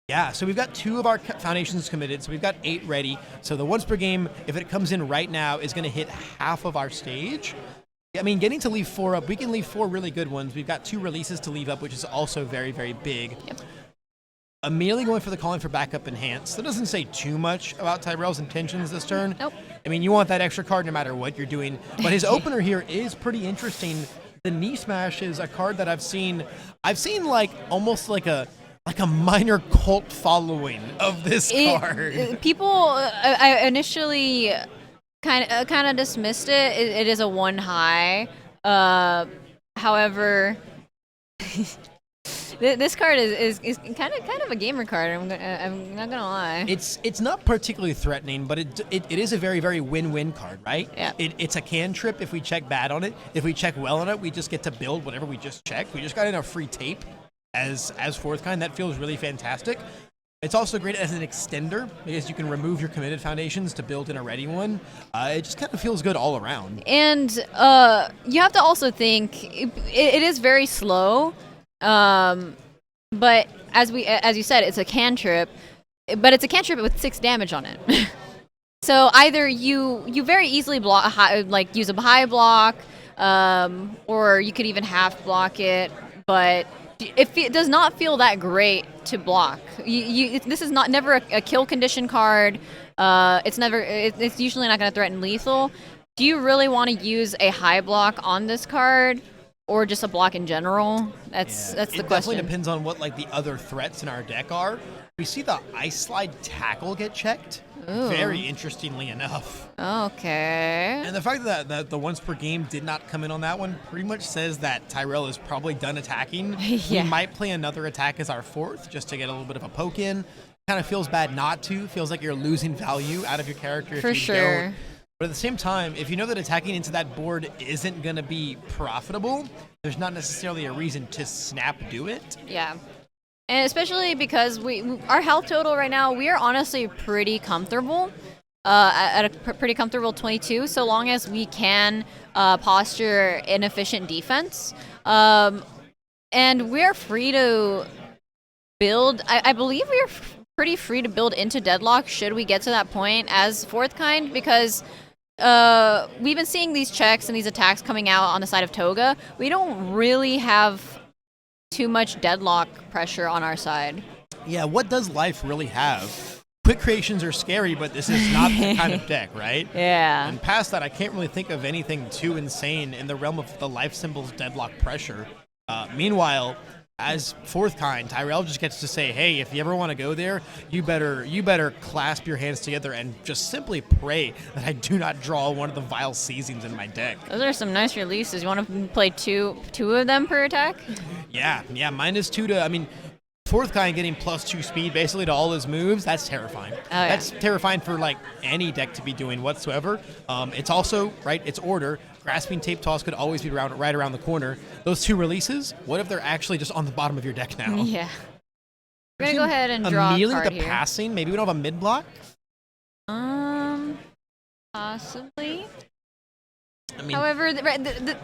Yeah, so we've got 2 of our foundations committed, so we've got 8 ready. So the once per game, if it comes in right now, is going to hit half of our stage. I mean, getting to leave 4 up, we can leave 4 really good ones. We've got 2 releases to leave up, which is also very, very big. Yep. Immediately going for the Calling for Backup Enhance. That doesn't say too much about Tyrell's intentions this turn. Nope. I mean, you want that extra card no matter what you're doing. But his opener here is pretty interesting. The Knee Smash is a card that I've seen like almost like a minor cult following of this card. People I initially kind of dismissed it. It is a 1 high. However, this card is kind of a gamer card. I'm not gonna lie. It's not particularly threatening, but it is a very, very win-win card, right? Yeah. It's a cantrip if we check bad on it. If we check well on it, we just get to build whatever we just checked. We just got in a free tape as fourth kind. That feels really fantastic. It's also great as an extender because you can remove your committed foundations to build in a ready one. It just kind of feels good all around. And you have to also think it is very slow. But as you said, it's a cantrip, but it's a cantrip with 6 damage on it. So either you very easily use a high block, or you could even half block it. but it does not feel that great to block. This is never a kill condition card. It's usually not going to threaten lethal. Do you really want to use a high block on this card, or just a block in general? That's the question. It definitely depends on what like the other threats in our deck are. We see the Ice Slide Tackle get checked. Ooh. Very interestingly enough. Okay. And the fact that the once per game did not come in on that one pretty much says that Tyrell is probably done attacking. Yeah. We might play another attack as our fourth just to get a little bit of a poke in. Kind of feels bad not to. Feels like you're losing value out of your character if For you sure. don't. But at the same time, if you know that attacking into that board isn't going to be profitable, there's not necessarily a reason to snap do it. Yeah. And especially because our health total right now, we are honestly pretty comfortable, at a pretty comfortable 22, so long as we can posture an efficient defense. And we're free to build. I believe we're pretty free to build into Deadlock should we get to that point as fourth kind, because we've been seeing these checks and these attacks coming out on the side of Toga. We don't really have too much Deadlock pressure on our side. Yeah, what does life really have? Quick creations are scary, but this is not the kind of deck, right? Yeah. And past that, I can't really think of anything too insane in the realm of the life symbol's Deadlock pressure. Meanwhile, as fourth kind, Tyrell just gets to say, hey, if you ever want to go there, you better clasp your hands together and just simply pray that I do not draw one of the Vile Seasons in my deck. Those are some nice releases. You want to play two of them per attack? Yeah, -2 to, I mean, fourth kind getting +2 speed basically to all his moves, that's terrifying. Oh, yeah. That's terrifying for like any deck to be doing whatsoever. It's also, right, it's order. Grasping Tape Toss could always be right around the corner. Those two releases, what if they're actually just on the bottom of your deck now? Yeah. We're going to go ahead and draw a Immediately card the here. passing, maybe we don't have a mid block? Possibly. I mean, However, the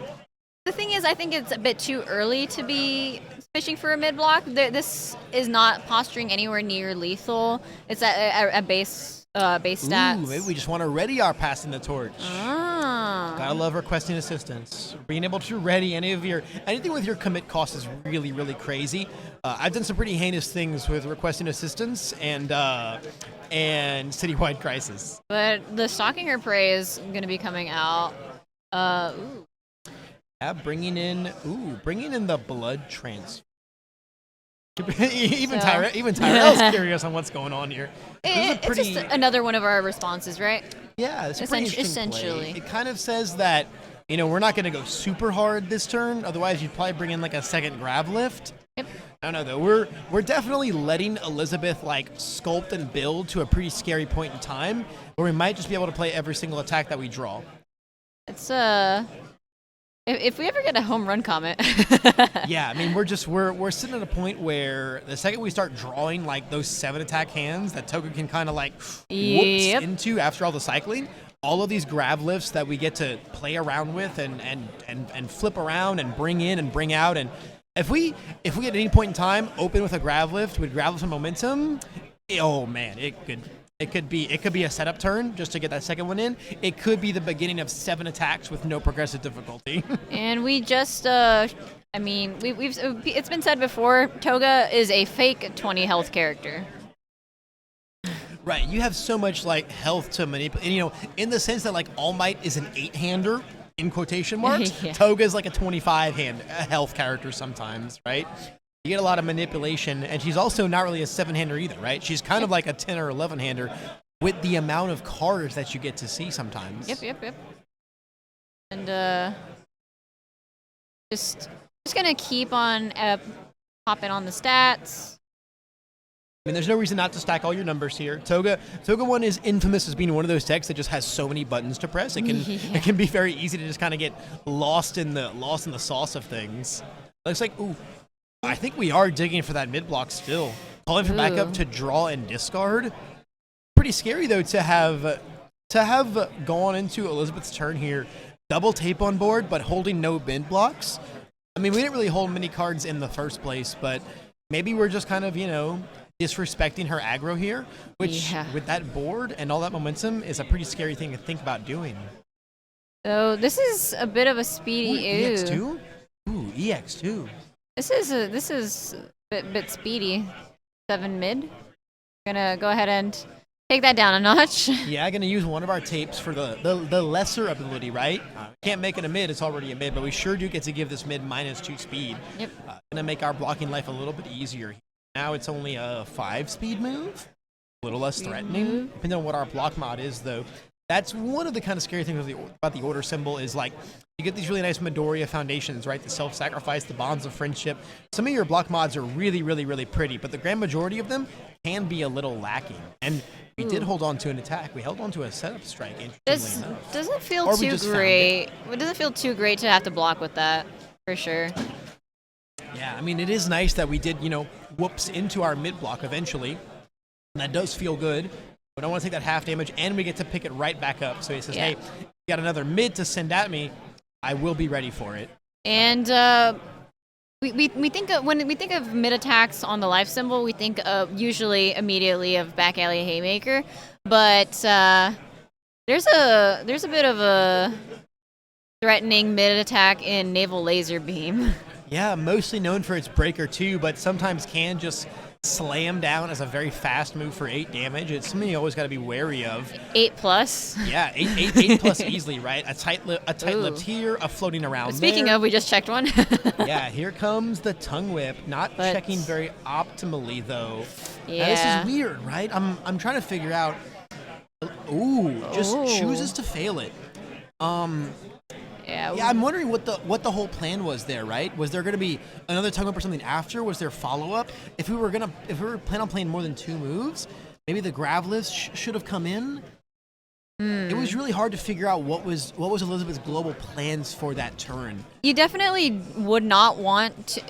thing is, I think it's a bit too early to be fishing for a mid block. This is not posturing anywhere near lethal. It's at a base stats. ooh, maybe we just want to ready our passing the torch. Ah. Gotta love requesting assistance. Being able to ready anything with your commit cost is really, really crazy. I've done some pretty heinous things with requesting assistance and Citywide Crisis. But the Stalking Her Prey is going to be coming out. Ooh. Yeah, bringing in the blood transfer. even Tyrell's curious on what's going on here. It's just another one of our responses, right? Yeah, it's a pretty interesting play. Essentially. It kind of says that, we're not going to go super hard this turn. Otherwise, you'd probably bring in like a second grab lift. Yep. I don't know though. We're definitely letting Elizabeth like sculpt and build to a pretty scary point in time, where we might just be able to play every single attack that we draw. It's if we ever get a home run comment. Yeah, I mean we're sitting at a point where the second we start drawing like those 7 attack hands that Toga can kind of like Yep. into after all the cycling, all of these grab lifts that we get to play around with and flip around and bring in and bring out, and if we at any point in time open with a grab lift with grab lift and momentum, oh man, it could be a setup turn just to get that second one in. It could be the beginning of 7 attacks with no progressive difficulty. And we just, it's been said before, Toga is a fake 20 health character. Right, you have so much like health to manipulate, and, in the sense that like All Might is an 8-hander in quotation marks. Yeah. Toga is like a 25-hand health character sometimes, right? You get a lot of manipulation, and she's also not really a 7-hander either, right? She's kind of like a 10 or 11-hander with the amount of cards that you get to see sometimes. Yep. And just gonna keep on popping on the stats. I mean, there's no reason not to stack all your numbers here. Toga 1 is infamous as being one of those decks that just has so many buttons to press. It can be very easy to just kind of get lost in the sauce of things. Looks like I think we are digging for that mid block still. Calling for backup to draw and discard. Pretty scary though to have gone into Elizabeth's turn here, double tape on board but holding no mid blocks. I mean, we didn't really hold many cards in the first place, but maybe we're just kind of disrespecting her aggro here, which with that board and all that momentum is a pretty scary thing to think about doing. So this is a bit of a speedy EX2? EX2. This is a bit speedy. 7 mid. Gonna go ahead and take that down a notch. Yeah, going to use one of our tapes for the lesser ability, right? Can't make it a mid, it's already a mid, but we sure do get to give this mid -2 speed. Yep. Going to make our blocking life a little bit easier. Now it's only a 5 speed move, a little less threatening, depending on what our block mod is, though. That's one of the kind of scary things about the order symbol is like you get these really nice Midoriya foundations, right? The self-sacrifice, the bonds of friendship. Some of your block mods are really, really, really pretty, but the grand majority of them can be a little lacking. And we did hold on to an attack. We held on to a setup strike, This interestingly enough. doesn't feel Or we too just found great. It doesn't feel too great to have to block with that, for sure. Yeah, I mean, it is nice that we did, whoops into our mid block eventually. And that does feel good. But I want to take that half damage, and we get to pick it right back up. So he says, hey, you got another mid to send at me. I will be ready for it. And we think when we think of mid attacks on the life symbol, we think of usually immediately of back alley haymaker. But there's a bit of a threatening mid attack in naval laser beam. Yeah, mostly known for its breaker too, but sometimes can just slam down as a very fast move for 8 damage. It's something you always got to be wary of. 8+. Yeah, 8 plus easily, right? A tight lipped here, a floating around Speaking there. of, we just checked one. Yeah, here comes the tongue whip. Not checking very optimally though. Yeah. Now, this is weird, right? I'm trying to figure out. Ooh, just chooses to fail it. Yeah, I'm wondering what the whole plan was there, right? Was there going to be another tongue whip or something after? Was there follow up? If we were planning on playing more than 2 moves, maybe the Gravliths should have come in. It was really hard to figure out what was Elizabeth's global plans for that turn. You definitely would not want to.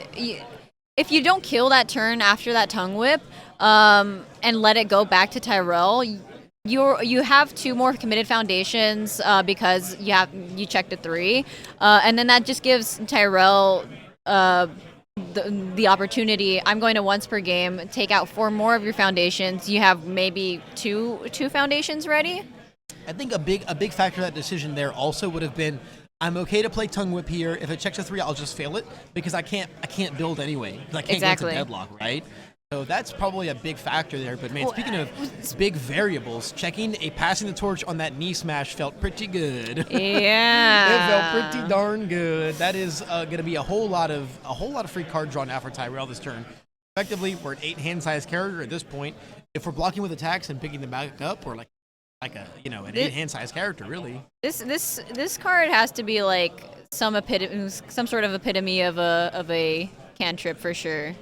If you don't kill that turn after that tongue whip, and let it go back to Tyrell, you have 2 more committed foundations because you checked a 3, and then that just gives Tyrell the opportunity. I'm going to once per game take out 4 more of your foundations. You have maybe two foundations ready. I think a big factor of that decision there also would have been, I'm okay to play tongue whip here. If it checks a 3, I'll just fail it because I can't build anyway. I can't go into deadlock, right? So that's probably a big factor there. But man, speaking of big variables, checking a passing the torch on that knee smash felt pretty good. Yeah, it felt pretty darn good. That is going to be a whole lot of free card drawn out for Tyrell this turn. Effectively, we're an 8 hand size character at this point. If we're blocking with attacks and picking them back up, we're like an 8 hand size character, really. This card has to be like some sort of epitome of a cantrip for sure.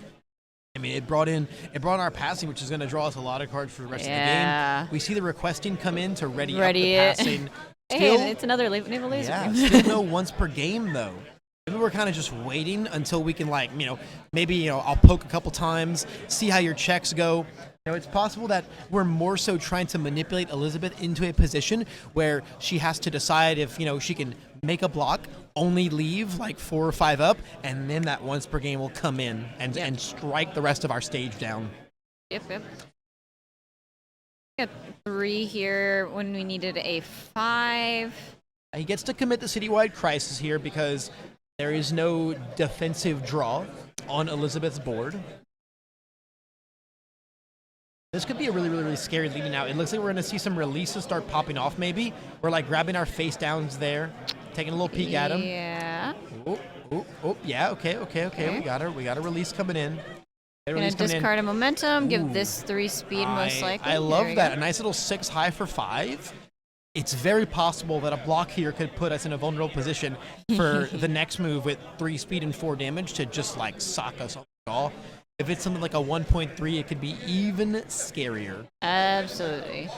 I mean, it brought in our passing, which is going to draw us a lot of cards for the rest of the game. We see the requesting come in to ready up the passing. Hey, it's another naval laser. Yeah, still no once per game though. Maybe we're kind of just waiting until we can maybe I'll poke a couple times, see how your checks go. It's possible that we're more so trying to manipulate Elizabeth into a position where she has to decide if, she can make a block, only leave like 4 or 5 up, and then that once per game will come in and strike the rest of our stage down. Yep. Got 3 here when we needed a 5. He gets to commit the citywide crisis here because there is no defensive draw on Elizabeth's board. This could be a really, really, really scary leading out. It looks like we're going to see some releases start popping off maybe. We're grabbing our face downs there, taking a little peek at them. Yeah. Oh, yeah, okay. We got a release coming in. Gonna discard a momentum, give this 3 speed most likely. I love that. A nice little 6 high for 5. It's very possible that a block here could put us in a vulnerable position for the next move with 3 speed and 4 damage to just sock us off the jaw. If it's something like a 1.3, it could be even scarier. Absolutely.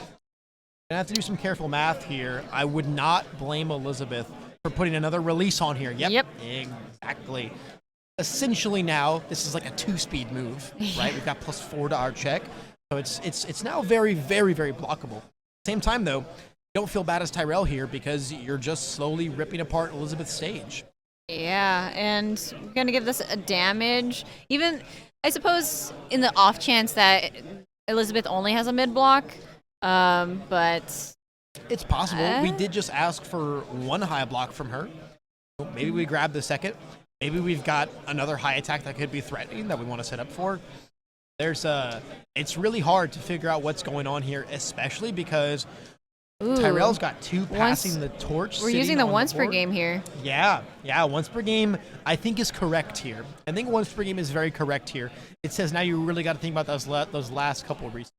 I have to do some careful math here. I would not blame Elizabeth for putting another release on here. Yep. Exactly. Essentially now, this is like a 2-speed move, right? We've got +4 to our check. So it's now very, very, very blockable. Same time, though, don't feel bad as Tyrell here because you're just slowly ripping apart Elizabeth's stage. Yeah, and we're going to give this a damage. Even, I suppose, in the off chance that Elizabeth only has a mid block, but... It's possible. We did just ask for 1 high block from her. Maybe we grab the second. maybe we've got another high attack that could be threatening that we want to set up for. It's really hard to figure out what's going on here, especially because Tyrell's got 2 passing the torch. We're using the on once per board. game here. Yeah, once per game I think is correct here. I think once per game is very correct here. It says now you really got to think about those last couple of resets.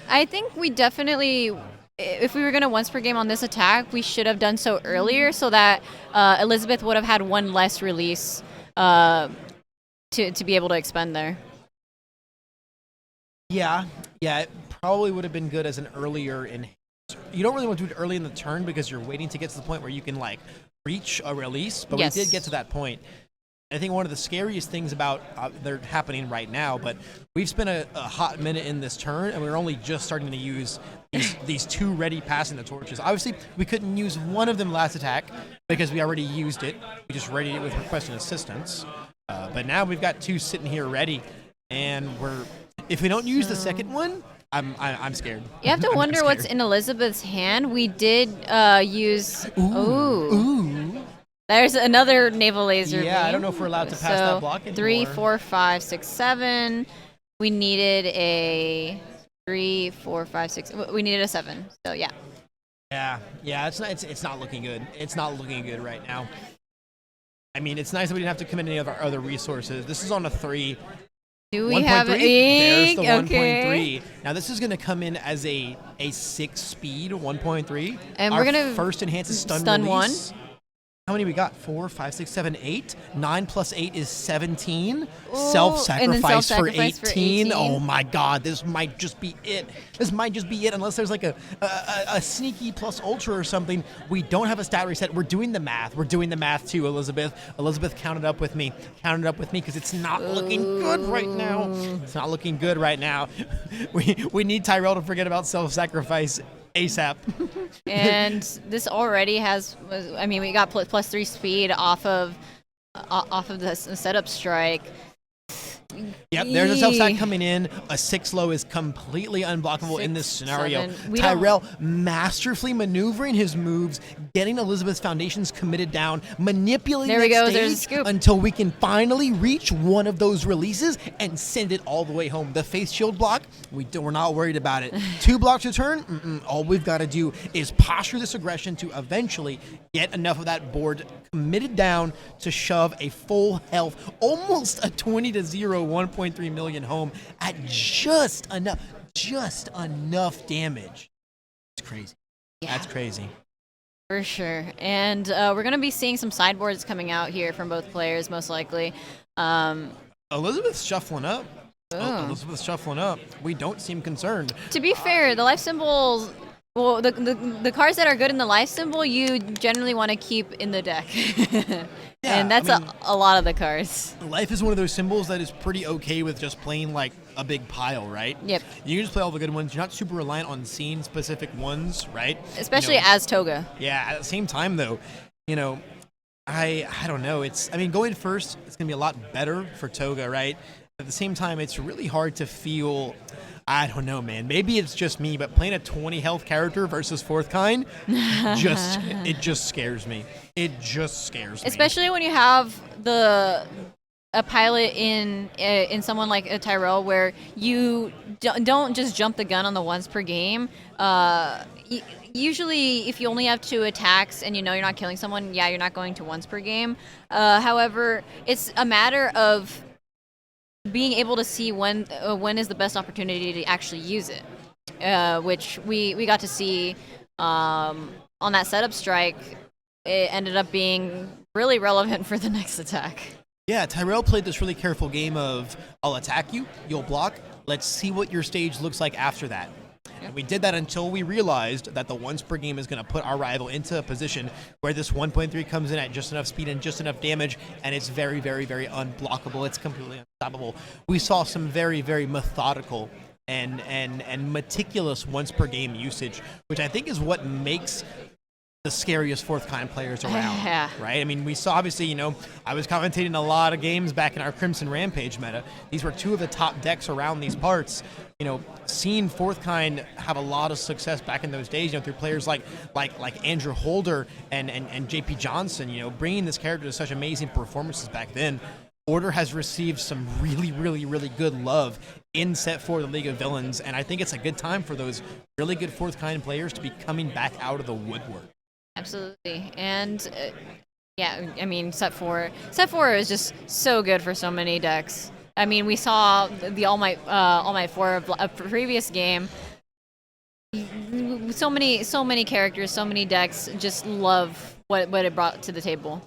I think we definitely, if we were going to once per game on this attack, we should have done so earlier so that Elizabeth would have had 1 less release to be able to expend there. Yeah, it probably would have been good as an earlier in. You don't really want to do it early in the turn because you're waiting to get to the point where you can like reach a release, but Yes. we did get to that point. I think one of the scariest things about they're happening right now, but we've spent a hot minute in this turn, and we're only just starting to use these 2 ready passing the torches. Obviously, we couldn't use one of them last attack because we already used it. We just readied it with requesting assistance. But now we've got 2 sitting here ready, and if we don't use the second one, I'm scared. You have to I'm wonder what's scared. in Elizabeth's hand. We did use. Ooh. There's another naval laser. Yeah, I beam. don't know if we're allowed to pass So that block anymore. 3, 4, 5, 6, 7. We needed a 3, 4, 5, 6. We needed a 7. So yeah. Yeah. It's not looking good. It's not looking good right now. I mean, it's nice that we didn't have to commit any of our other resources. This is on a 3. Do we 1.3? have There's the 1.3. Okay. Now this is going to come in as a 6 speed 1.3. And Our we're gonna first enhances stun release. How many we got? 4, 5, 6, 7, 8. 9 plus 8 is 17. Ooh, and then Self-sacrifice for self-sacrifice for 18. 18. Oh my God, this might just be it. Unless there's like a sneaky plus ultra or something. We don't have a stat reset. We're doing the math. We're doing the math too, Elizabeth. Elizabeth, count it up with me. Count it up with me because it's not looking good right now. It's not looking good right now. We need Tyrell to forget about self-sacrifice ASAP. And this already has. I mean, we got plus 3 speed off of the setup strike. Yep, there's a self-stack coming in. A 6 low is completely unblockable in this 6, scenario. 7. We Tyrell masterfully maneuvering his moves, getting Elizabeth's foundations committed down, manipulating There we that go, there's a stage scoop. until we can finally reach one of those releases and send it all the way home. The face shield block, we're not worried about it. 2 blocks to turn, all we've got to do is posture this aggression to eventually get enough of that board committed down to shove a full health, almost a 20-0 1.3 million home at just enough damage. It's crazy. Yeah. That's crazy. For sure. And we're going to be seeing some sideboards coming out here from both players, most likely. Elizabeth's shuffling up. Oh. Elizabeth's shuffling up. We don't seem concerned. To be fair, the life symbols, well, the cards that are good in the life symbol, you generally want to keep in the deck. And that's I mean, a lot of the cards. Life is one of those symbols that is pretty okay with just playing like a big pile, right? Yep. You can just play all the good ones. You're not super reliant on seeing specific ones, right? Especially You know, as Toga. Yeah, at the same time, though, I don't know. Going first, it's going to be a lot better for Toga, right? At the same time, it's really hard to feel, I don't know, man. Maybe it's just me, but playing a 20 health character versus fourth kind, it just scares me. It just scares me. Especially when you have a pilot in someone like a Tyrell where you don't just jump the gun on the once per game. Usually, if you only have 2 attacks and you know you're not killing someone, yeah, you're not going to once per game. However, it's a matter of being able to see when is the best opportunity to actually use it, which we got to see on that setup strike. It ended up being really relevant for the next attack. Yeah, Tyrell played this really careful game of, I'll attack you, you'll block, let's see what your stage looks like after that. And we did that until we realized that the once per game is going to put our rival into a position where this 1.3 comes in at just enough speed and just enough damage, and it's very, very, very unblockable. It's completely unstoppable. We saw some very, very methodical and meticulous once per game usage, which I think is what makes the scariest fourth kind players around, Yeah. right? I mean, we saw, obviously, I was commentating a lot of games back in our Crimson Rampage meta. These were two of the top decks around these parts. Seeing fourth kind have a lot of success back in those days, through players like Andrew Holder and JP Johnson, bringing this character to such amazing performances back then. Order has received some really, really, really good love in set 4 of the League of Villains, and I think it's a good time for those really good fourth kind players to be coming back out of the woodwork. Absolutely. And yeah, I mean, set 4 is just so good for so many decks. I mean, we saw the All Might 4 of a previous game. So many characters, so many decks just love what it brought to the table.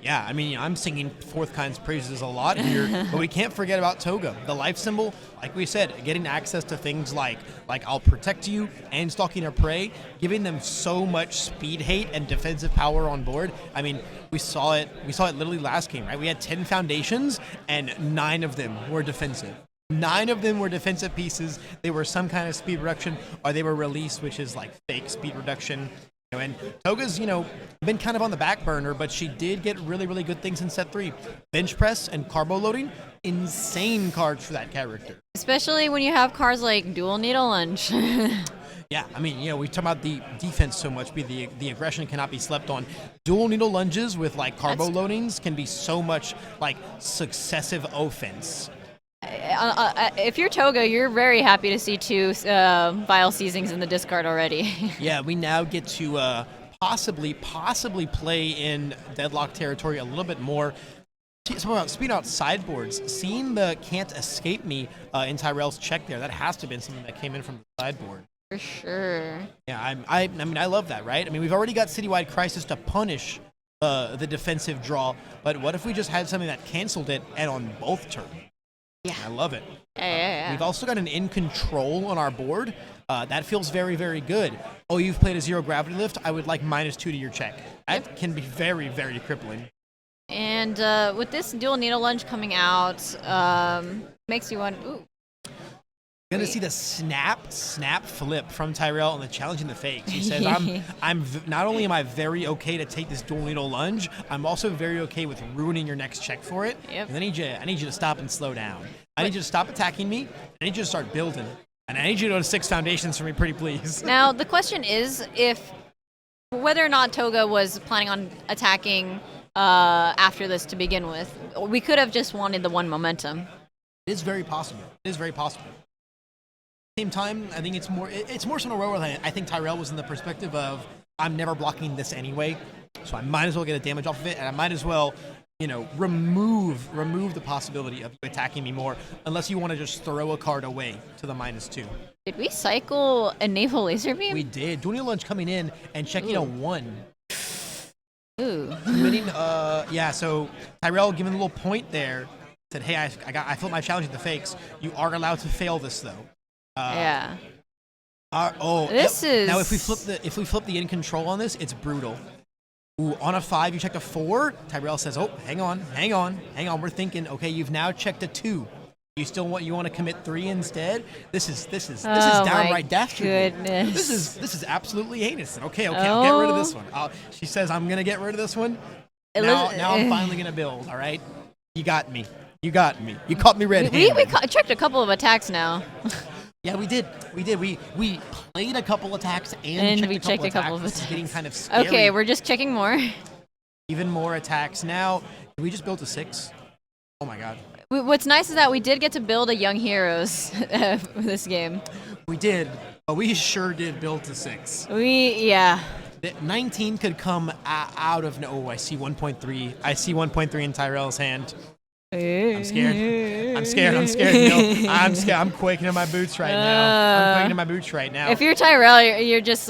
Yeah, I mean, I'm singing fourth kind's praises a lot here, but we can't forget about Toga. The life symbol, like we said, getting access to things like I'll protect you and stalking a prey, giving them so much speed hate and defensive power on board. I mean, we saw it literally last game, right? We had 10 foundations and 9 of them were defensive. 9 of them were defensive pieces. They were some kind of speed reduction, or they were release, which is like fake speed reduction. And Toga's, been kind of on the back burner, but she did get really, really good things in set 3. Bench press and carbo loading, insane cards for that character. Especially when you have cards like Dual Needle Lunge. Yeah, I mean, we talk about the defense so much, but the aggression cannot be slept on. Dual needle lunges with carbo loadings can be so much successive offense. If you're Toga, you're very happy to see 2 Vile Seizings in the discard already. Yeah, we now get to possibly play in deadlock territory a little bit more. Speaking about sideboards, seeing the Can't Escape Me in Tyrell's check there, that has to have been something that came in from the sideboard. For sure. Yeah, I mean, I love that, right? I mean, we've already got Citywide Crisis to punish the defensive draw, but what if we just had something that canceled it and on both turns? Yeah. I love it. Yeah. We've also got an in control on our board. That feels very, very good. Oh, you've played a 0 gravity lift? I would like -2 to your check. That can be very, very crippling. And with this Dual Needle Lunge coming out, makes you want, ooh. Gonna see the snap flip from Tyrell on the challenging the fakes. He says, not only am I very okay to take this Dual Needle Lunge, I'm also very okay with ruining your next check for it. Yep. And I need you to stop and slow down. I need you to stop attacking me. I need you to start building. And I need you to go to 6 foundations for me, pretty please. Now, the question is whether or not Toga was planning on attacking after this to begin with. We could have just wanted the 1 momentum. It is very possible. Same time, I think it's more so in a row where I think Tyrell was in the perspective of, I'm never blocking this anyway, so I might as well get a damage off of it, and I might as well, remove the possibility of you attacking me more, unless you want to just throw a card away to the -2. Did we cycle a Naval Laser Beam? We did. Dual Needle Lunge coming in and checking a 1. Ooh. Committing, so Tyrell giving a little point there, said, hey, I filled my challenge with the fakes. You are allowed to fail this, though. Yeah. This is now if we flip the in control on this, it's brutal. Ooh, on a 5, you checked a 4. Tyrell says, "Oh, hang on. We're thinking, okay, you've now checked a 2. You want to commit 3 instead? This is downright dastardly. Goodness. This is absolutely heinous. Okay, I'll get rid of this one." She says, "I'm gonna get rid of this one. Now I'm finally gonna build. All right, you got me. You caught me red-handed." We checked a couple of attacks now. Yeah, we did. We played a couple attacks and we checked a couple of This attacks. is getting kind of scary. Okay, we're just checking more. Even more attacks now. Did we just build a 6? Oh my god. What's nice is that we did get to build a Young Heroes this game. We did, but we sure did build to 6. Yeah. 19 could come out of no. I see 1.3. I see 1.3 in Tyrell's hand. I'm scared. Neil. I'm scared. I'm quaking in my boots right now. If you're Tyrell, you're just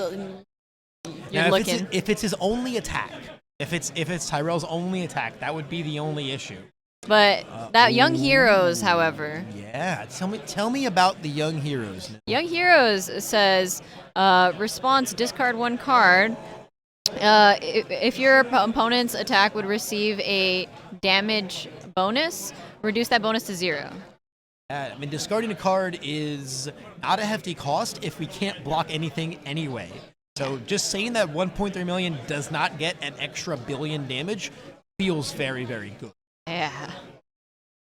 now, looking. If it's his only attack, if it's Tyrell's only attack, that would be the only issue. But that Young Heroes, however. Yeah, tell me about the Young Heroes. Young Heroes says, response, discard 1 card. If your opponent's attack would receive a damage bonus, reduce that bonus to 0. I mean, discarding a card is not a hefty cost if we can't block anything anyway. So just saying that 1.3 million does not get an extra billion damage feels very, very good. Yeah.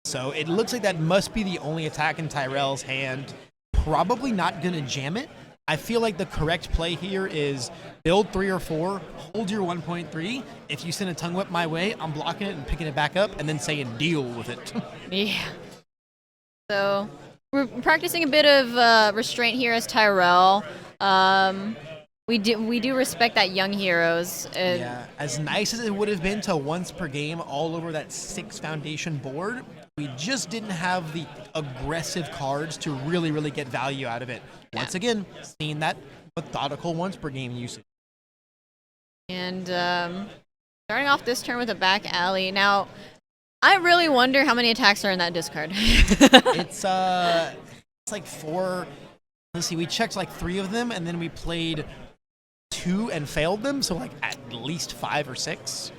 So it looks like that must be the only attack in Tyrell's hand. Probably not going to jam it. I feel like the correct play here is build 3 or 4, hold your 1.3. If you send a tongue whip my way, I'm blocking it and picking it back up, and then saying deal with it. Yeah. So we're practicing a bit of restraint here as Tyrell. We do respect that young heroes. Yeah, as nice as it would have been to once per game all over that 6 foundation board, we just didn't have the aggressive cards to really, really get value out of it. Once again, seeing that methodical once per game usage. And starting off this turn with a back alley. Now, I really wonder how many attacks are in that discard. It's like 4. Let's see, we checked like 3 of them, and then we played 2 and failed them, so like at least 5 or 6.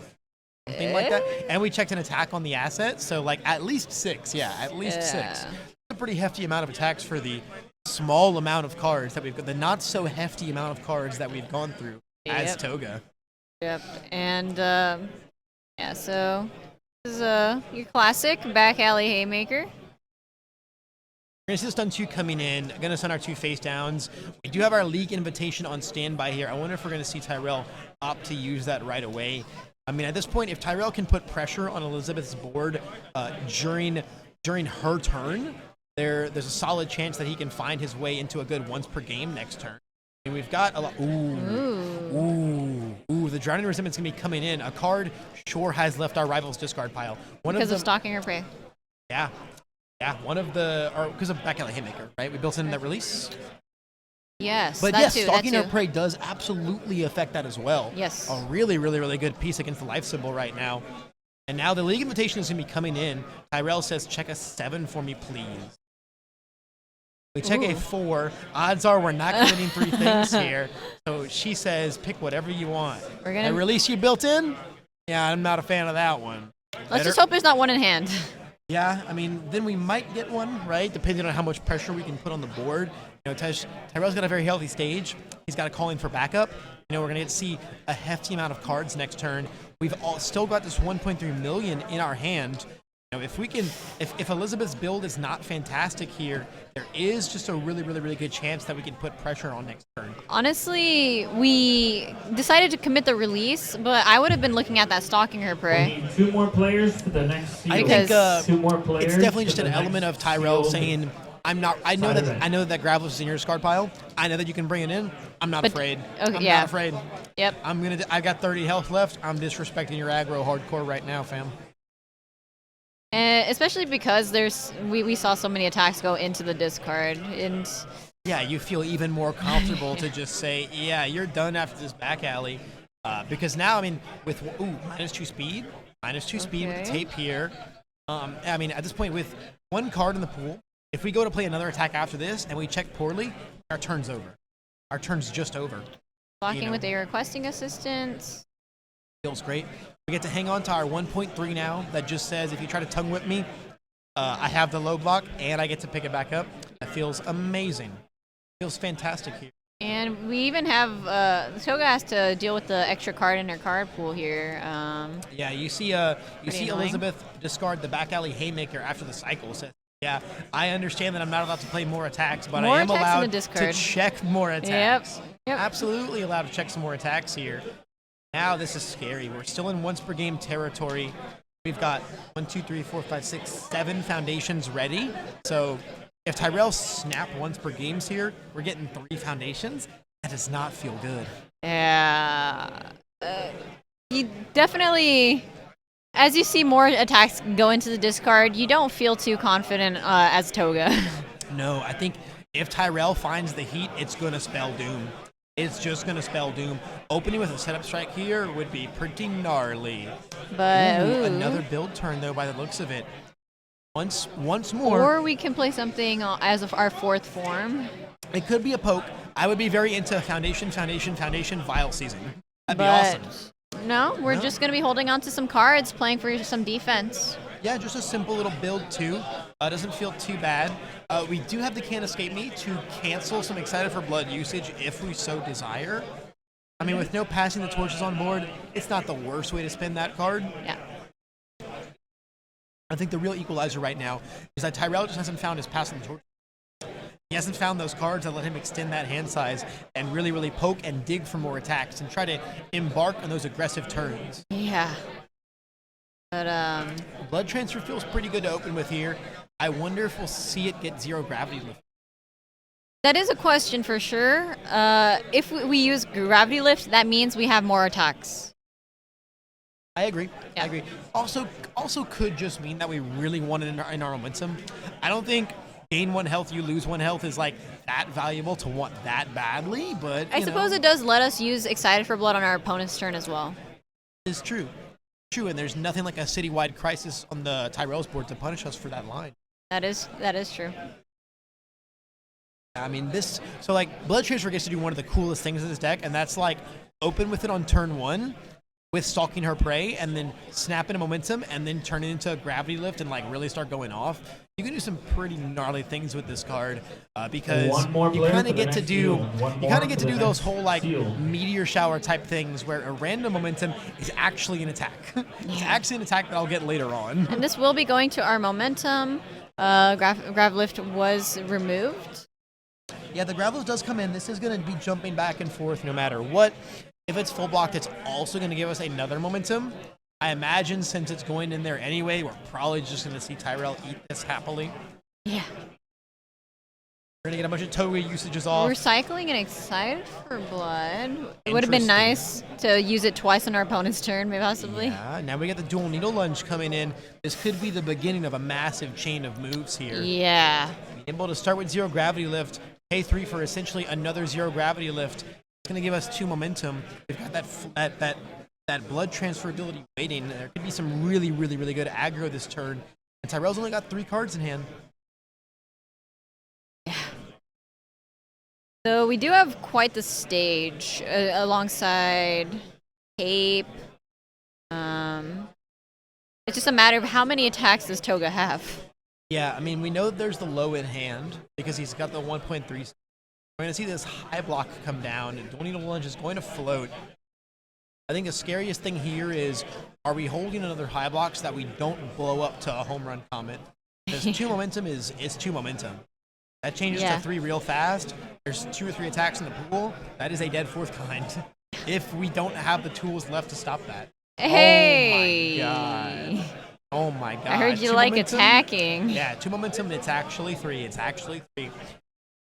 Something like that. And we checked an attack on the asset, so like at least 6. Yeah, at least 6. It's a pretty hefty amount of attacks for the small amount of cards that we've got, the not so hefty amount of cards that we've gone through as Toga. Yep. And yeah, so this is your classic back alley haymaker. We're going to see the stun 2 coming in. Going to send our 2 face downs. We do have our league invitation on standby here. I wonder if we're going to see Tyrell opt to use that right away. I mean, at this point, if Tyrell can put pressure on Elizabeth's board during her turn, there's a solid chance that he can find his way into a good once per game next turn. And we've got a lot. Ooh. The Drowning Resentment's going to be coming in. A card sure has left our rival's discard pile. Because of Stalking Her Prey. Yeah, one of the, or because of back alley haymaker, right? We built in that release. Yes, but that yes, too, Stalking that Her too. Prey does absolutely affect that as well. Yes. A really, really, really good piece against the life symbol right now. And now the league invitation is going to be coming in. Tyrell says, check a 7 for me, please. We check a 4. Odds are we're not committing 3 things here. So she says, pick whatever you want. We're gonna A release you built in? Yeah, I'm not a fan of that one. Let's just hope there's not one in hand. Yeah, I mean, then we might get one, right? Depending on how much pressure we can put on the board. You know, Tyrell's got a very healthy stage. He's got a calling for backup. You know, we're going to get to see a hefty amount of cards next turn. We've still got this 1.3 million in our hand. You know, if we can, if Elizabeth's build is not fantastic here, there is just a really, really, really good chance that we can put pressure on next turn. Honestly, we decided to commit the release, but I would have been looking at that Stalking Her Prey. We need 2 more players for the next field. I think 2 more players. it's definitely just for an the element next of Tyrell field. saying, I know that Gravelis is in your discard pile. I know that you can bring it in. I'm not afraid. Okay, I'm yeah. not afraid. Yep. I got 30 health left. I'm disrespecting your aggro hardcore right now, fam. Especially because we saw so many attacks go into the discard, and Yeah, you feel even more comfortable to just say, yeah, you're done after this back alley. Because now, I mean, with -2 speed, -2 speed with the tape here. I mean, at this point, with 1 card in the pool, if we go to play another attack after this and we check poorly, our turn's over. Our turn's just over. blocking with a requesting assistance. Feels great. We get to hang on to our 1.3 now that just says if you try to tongue whip me, I have the low block and I get to pick it back up. That feels amazing. Feels fantastic here. And we even have Toga has to deal with the extra card in her card pool here. Yeah, you see annoying. Elizabeth discard the back alley haymaker after the cycle. So, yeah, I understand that I'm not allowed to play more attacks, but More I am attacks in the allowed to discard. check more attacks. Yep. Absolutely allowed to check some more attacks here. Now this is scary. We're still in once per game territory. We've got 1, 2, 3, 4, 5, 6, 7 foundations ready. So if Tyrell snap once per games here, we're getting 3 foundations. That does not feel good. Yeah. You definitely, as you see more attacks go into the discard, you don't feel too confident as Toga. No, I think if Tyrell finds the heat, it's going to spell doom. It's just going to spell doom. Opening with a setup strike here would be pretty gnarly. But Another build turn, though, by the looks of it. Once more. Or we can play something as of our 4th form. It could be a poke. I would be very into Foundation, Vile Season. That'd be But awesome. no, we're No? just going to be holding on to some cards, playing for some defense. Yeah, just a simple little build, too. Doesn't feel too bad. We do have the Can't Escape Me to cancel some Excited for Blood usage if we so desire. I mean, with no passing the torches on board, it's not the worst way to spend that card. Yeah. I think the real equalizer right now is that Tyrell just hasn't found his passing the torch. He hasn't found those cards that let him extend that hand size and really, really poke and dig for more attacks and try to embark on those aggressive turns. Yeah. But Blood Transfer feels pretty good to open with here. I wonder if we'll see it get 0 gravity lift. that is a question for sure. If we use gravity lift, that means we have more attacks. I agree. Yeah. I agree. Also could just mean that we really want it in our momentum. I don't think gain 1 health, you lose 1 health is like that valuable to want that badly, but I suppose it does let us use Excited for Blood on our opponent's turn as well. It's true. True, and there's nothing like a citywide crisis on the Tyrell's board to punish us for that line. That is true. I mean, Blood Transfer gets to do one of the coolest things in this deck, and that's like open with it on turn 1 with Stalking Her Prey, and then snap in a momentum, and then turn it into a gravity lift and like really start going off. You can do some pretty gnarly things with this card because you kind of get to do those whole like meteor shower type things where a random momentum is actually an attack. It's actually an attack that I'll get later on. And this will be going to our momentum. Grav lift was removed. Yeah, the Gravel does come in. This is going to be jumping back and forth no matter what. If it's full blocked, it's also going to give us another momentum. I imagine since it's going in there anyway, we're probably just going to see Tyrell eat this happily. Yeah. We're going to get a bunch of Toga usages off. Recycling and Excited for Blood. It would have been nice to use it twice on our opponent's turn, maybe possibly. Yeah, now we got the Dual Needle Lunge coming in. This could be the beginning of a massive chain of moves here. Yeah. Being able to start with 0 gravity lift, pay 3 for essentially another 0 gravity lift. It's going to give us 2 momentum. We've got that blood transfer ability waiting. There could be some really, really, really good aggro this turn. And Tyrell's only got 3 cards in hand. Yeah. So we do have quite the stage alongside Tape. It's just a matter of how many attacks does Toga have. Yeah, I mean, we know there's the low in hand because he's got the 1.3. We're going to see this high block come down, and Dual Needle Lunge is going to float. I think the scariest thing here is, are we holding another high block so that we don't blow up to a home run comet? Because 2 momentum is 2 momentum. That changes to 3 real fast. There's 2 or 3 attacks in the pool. That is a dead 4th kind. If we don't have the tools left to stop that. Hey! Oh my god. I heard you 2 like momentum? attacking. Yeah, 2 momentum, it's actually 3. It's actually 3.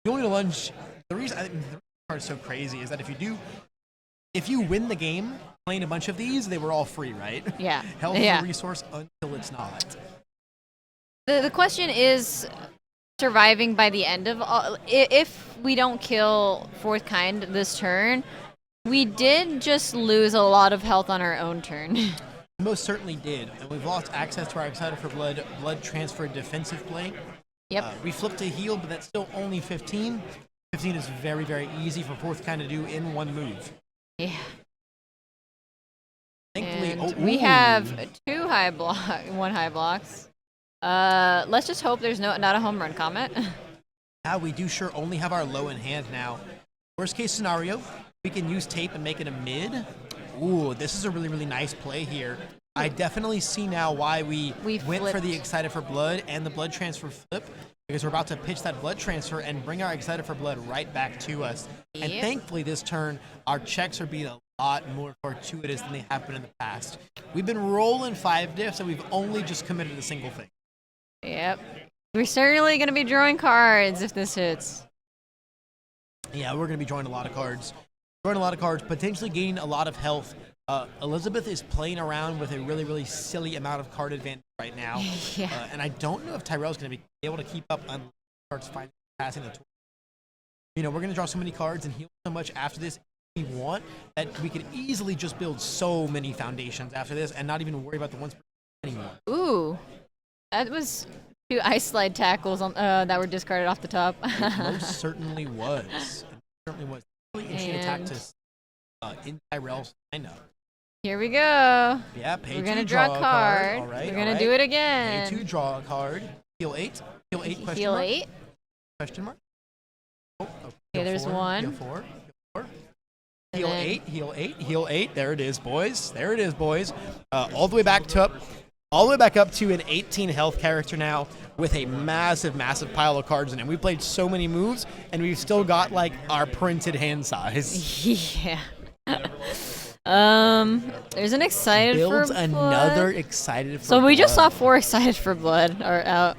Dual Needle Lunge, the reason I think the card is so crazy is that if you win the game playing a bunch of these, they were all free, right? Yeah. Health is a resource until it's not. The question is surviving by the end of all. If we don't kill 4th kind this turn, we did just lose a lot of health on our own turn. We most certainly did, and we've lost access to our Excited for Blood transfer defensive play. Yep. We flipped to heal, but that's still only 15. 15 is very, very easy for 4th kind to do in 1 move. Yeah. Thankfully, And we have 1 high blocks. Let's just hope there's not a home run comet. Yeah, we do sure only have our low in hand now. Worst case scenario, we can use Tape and make it a mid. Ooh, this is a really, really nice play here. I definitely see now why we went for the Excited for Blood and the blood transfer flip, because we're about to pitch that blood transfer and bring our Excited for Blood right back to us. Yep. And thankfully this turn, our checks are being a lot more fortuitous than they have been in the past. We've been rolling 5 diffs and we've only just committed a single thing. Yep. We're certainly going to be drawing cards if this hits. Yeah, we're going to be drawing a lot of cards. Potentially gaining a lot of health. Elizabeth is playing around with a really, really silly amount of card advantage right now. Yeah. And I don't know if Tyrell's going to be able to keep up on cards finally passing the tour. You know, we're going to draw so many cards and heal so much after this we want that we could easily just build so many foundations after this and not even worry about the ones anymore. Ooh. That was 2 ice slide tackles on, that were discarded off the top. It most certainly was. Really interesting attack to in Tyrell's lineup. Here we go. Yeah, pay We're 2, going to draw a card. All right, We're going to do it again. Pay 2, draw a card. Heal 8. Heal 8, question Heal mark. 8. Question mark. Oh, Okay, there's 1. Heal 4. Heal 4. Heal 8, heal 8, heal 8. There it is, boys. There it is, boys. All the way back up to an 18 health character now with a massive, massive pile of cards in it. We've played so many moves, and we've still got like our printed hand size. Yeah. There's an excited Builds for another blood. excited for So we just saw blood. 4 excited for blood are out.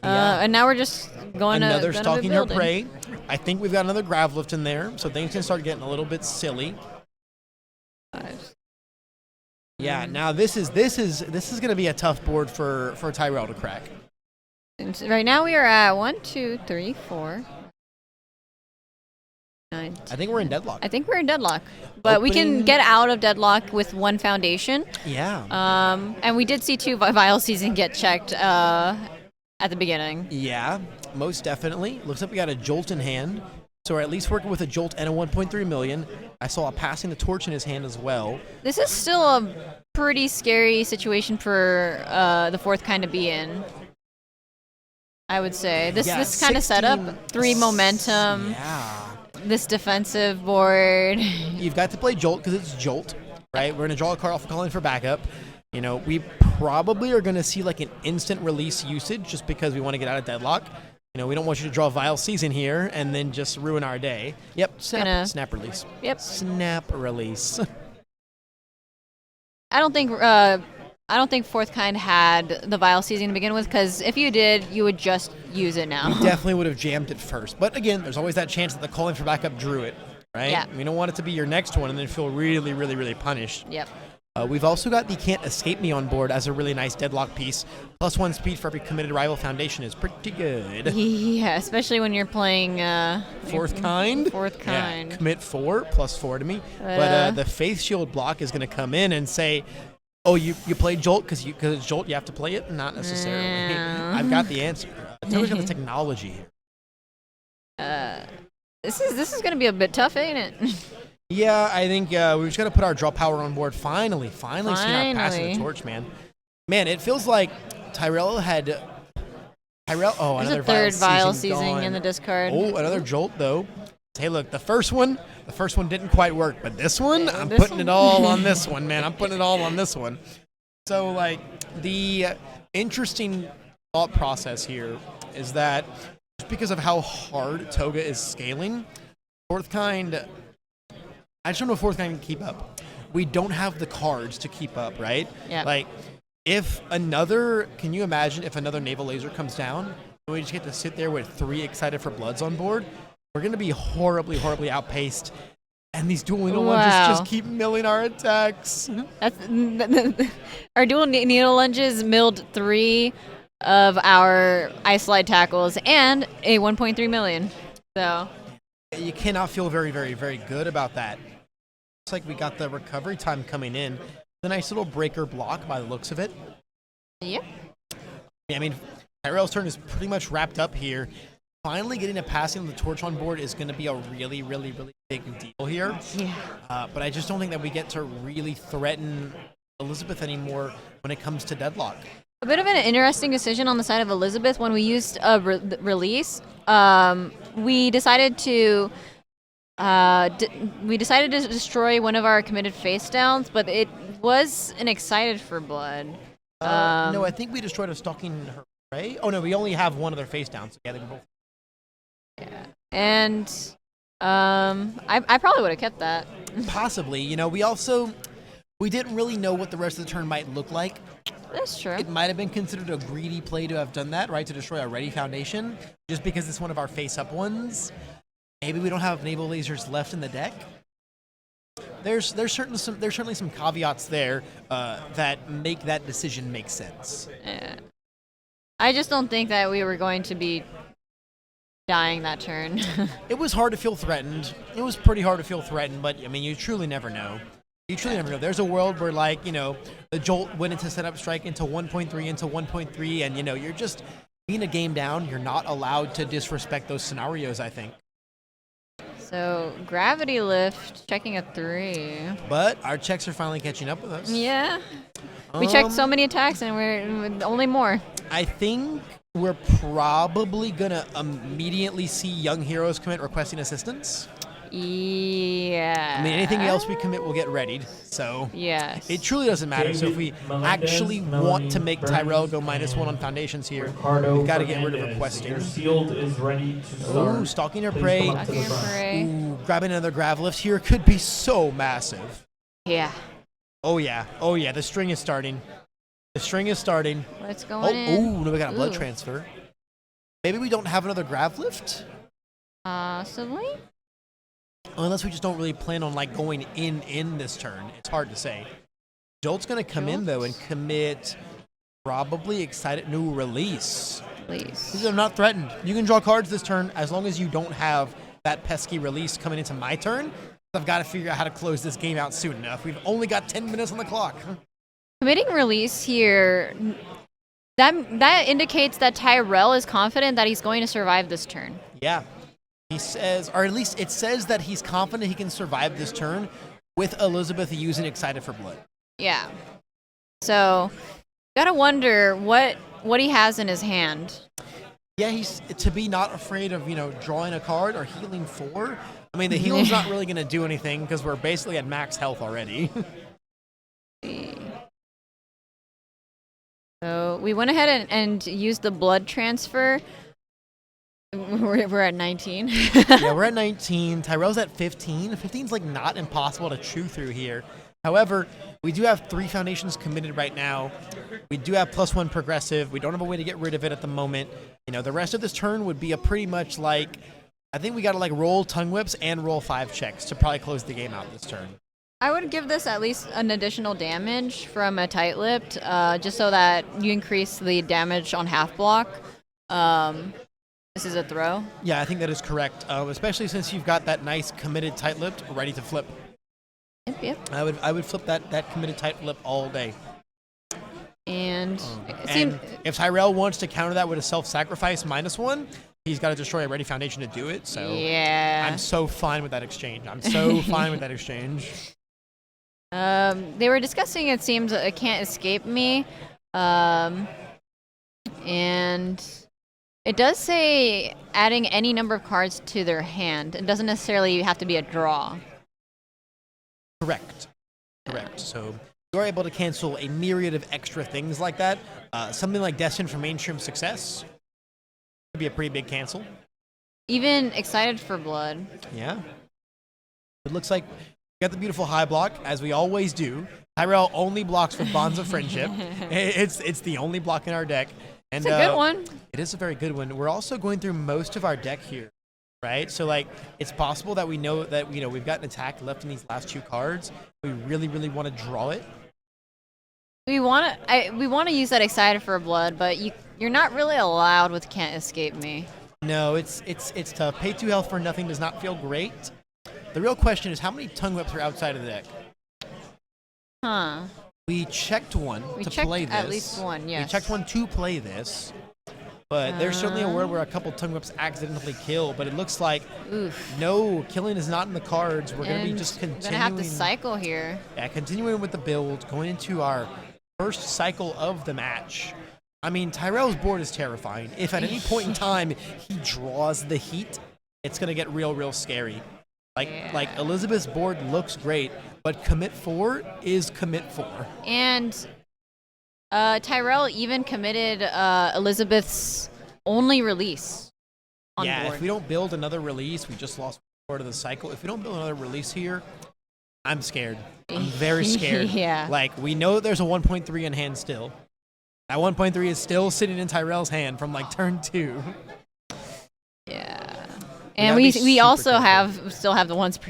Yeah. And now we're just going Another to stalking her building. prey. I think we've got another grav lift in there, so things can start getting a little bit silly. Yeah, now this is going to be a tough board for Tyrell to crack. And right now we are at 1, 2, 3, 4, 9. I think we're in deadlock. I think we're in deadlock, but we can Opening- get out of deadlock with 1 foundation. Yeah. And we did see 2 vial season get checked at the beginning. Yeah, most definitely. Looks like we got a Jolt in hand. So we're at least working with a Jolt and a 1.3 million. I saw a passing the torch in his hand as well. This is still a pretty scary situation for the 4th kind to be in. I would say this Yeah, this kind of setup, 3 momentum. Yeah. This defensive board. You've got to play Jolt because it's Jolt, right? We're going to draw a card off of calling for backup. You know, we probably are going to see like an instant release usage just because we want to get out of deadlock. You know, we don't want you to draw Vile Season here and then just ruin our day. Yep, snap release. Yep. Snap release. I don't think 4th kind had the vial season to begin with, because if you did, you would just use it now. Definitely would have jammed it first. But again, there's always that chance that the calling for backup drew it, right? Yeah. We don't want it to be your next one and then feel really, really, really punished. Yep. We've also got the Can't Escape Me on board as a really nice deadlock piece. +1 speed for every committed rival foundation is pretty good. Yeah, especially when you're playing 4th kind. 4th kind. Yeah, commit 4, +4 to me. But the Faith Shield block is going to come in and say, oh, you played Jolt because it's Jolt, you have to play it? Not necessarily. No. I've got the answer. Toga's got the technology here. This is going to be a bit tough, ain't it? Yeah, I think we just got to put our draw power on board. Finally seeing our passing the torch, man. Man, it feels like Tyrell. Oh, There's another a 3rd vial season season gone. in the discard. Oh, another Jolt though. Hey, look, the first one didn't quite work, but this one, I'm this putting one? it all on this one, man. I'm putting it all on this one. So, like, the interesting thought process here is that just because of how hard Toga is scaling, 4th kind. I just don't know if 4th kind can keep up. We don't have the cards to keep up, right? Yeah. Like, can you imagine if another naval laser comes down and we just get to sit there with 3 excited for bloods on board? We're going to be horribly, horribly outpaced. And these dual needle lunges just keep milling our attacks. Our dual needle lunges milled 3 of our ice slide tackles and a 1.3 million. So You cannot feel very, very, very good about that. Looks like we got the recovery time coming in. The nice little breaker block by the looks of it. yeah. I mean, Tyrell's turn is pretty much wrapped up here. Finally getting a passing on the torch on board is going to be a really, really, really big deal here. Yeah. But I just don't think that we get to really threaten Elizabeth anymore when it comes to deadlock. A bit of an interesting decision on the side of Elizabeth when we used a release. We decided to destroy one of our committed face downs, but it was an excited for blood. No, I think we destroyed a stalking her prey. Oh no, we only have one other face down. So yeah, they were both. Yeah. And I probably would have kept that. Possibly. You know, we didn't really know what the rest of the turn might look like. That's true. It might have been considered a greedy play to have done that, right? To destroy our ready foundation, just because it's one of our face-up ones. Maybe we don't have naval lasers left in the deck. There's certainly some caveats there that make that decision make sense. Yeah. I just don't think that we were going to be dying that turn. It was hard to feel threatened. It was pretty hard to feel threatened, but I mean, you truly never know. You truly never know. There's a world where, like, you know, the Jolt went into setup strike into 1.3, and, you know, you're just being a game down. You're not allowed to disrespect those scenarios, I think. So, gravity lift, checking a 3. But our checks are finally catching up with us. Yeah. We checked so many attacks and we're only more. I think we're probably going to immediately see young heroes commit requesting assistance. Yeah. I mean, anything else we commit will get readied. So Yes. it truly doesn't matter. So if we actually want to make Tyrell go -1 on foundations here, we've got to get rid of requesting. Your shield is ready to start. Ooh, stalking your prey. Stalking your prey. Ooh, grabbing another grav lift here could be so massive. Yeah. Oh yeah. Oh yeah. The string is starting. The string is starting. What's Oh, going in? ooh, no, we got a blood Ooh. transfer. Maybe we don't have another grav lift? Possibly. Unless we just don't really plan on like going in this turn. It's hard to say. Jolt's gonna come in though and commit probably excited new release. Please. These are not threatened. You can draw cards this turn as long as you don't have that pesky release coming into my turn. I've got to figure out how to close this game out soon enough. We've only got 10 minutes on the clock. Committing release here, that indicates that Tyrell is confident that he's going to survive this turn. Yeah. He says, or at least it says that he's confident he can survive this turn with Elizabeth using Excited for Blood. Yeah. So, gotta wonder what he has in his hand. Yeah, he's to be not afraid of, drawing a card or healing 4. I mean, the healing's not really going to do anything because we're basically at max health already. So we went ahead and used the blood transfer. We're at 19. Yeah, we're at 19. Tyrell's at 15. 15's like not impossible to chew through here. However, we do have 3 foundations committed right now. We do have +1 progressive. We don't have a way to get rid of it at the moment. The rest of this turn would be a pretty much like, I think we got to like roll tongue whips and roll 5 checks to probably close the game out this turn. I would give this at least an additional damage from a tight-lipped, just so that you increase the damage on half block. This is a throw. Yeah, I think that is correct, especially since you've got that nice committed tight-lipped ready to flip. Yep. I would flip that committed tight-lip all day. And And if Tyrell wants to counter that with a self-sacrifice -1, he's got to destroy a ready foundation to do it. So yeah. I'm so fine with that exchange. I'm so fine with that exchange. They were discussing, it seems, It Can't Escape Me. And it does say adding any number of cards to their hand. It doesn't necessarily have to be a draw. Correct. So you're able to cancel a myriad of extra things like that. Something like Destined for Mainstream Success could be a pretty big cancel. Even Excited for Blood. Yeah. It looks like we got the beautiful high block, as we always do. Tyrell only blocks with Bonds of Friendship. It's the only block in our deck. And, It's a good one. It is a very good one. We're also going through most of our deck here, right? So, it's possible that we know that, we've got an attack left in these last 2 cards. We really, really want to draw it. We want to use that Excited for Blood, but you're not really allowed with Can't Escape Me. No, it's tough. Pay 2 health for nothing does not feel great. The real question is how many tongue whips are outside of the deck? Huh. We checked one to checked play this. at least one, yes. We checked one to play this. But there's certainly a world where a couple tongue whips accidentally kill, but it looks like no, killing is not in the cards. We're going to be just continuing. We're going to have to cycle here. Yeah, continuing with the build, going into our first cycle of the match. I mean, Tyrell's board is terrifying. If at any point in time he draws the heat, it's going to get real scary. Like Elizabeth's board looks great, but commit 4 is commit 4. And Tyrell even committed Elizabeth's only release on board. If we don't build another release, we just lost part of the cycle. If we don't build another release here, I'm scared. I'm very scared. Yeah. We know that there's a 1.3 in hand still. That 1.3 is still sitting in Tyrell's hand from turn 2. Yeah. And we also still have the ones per.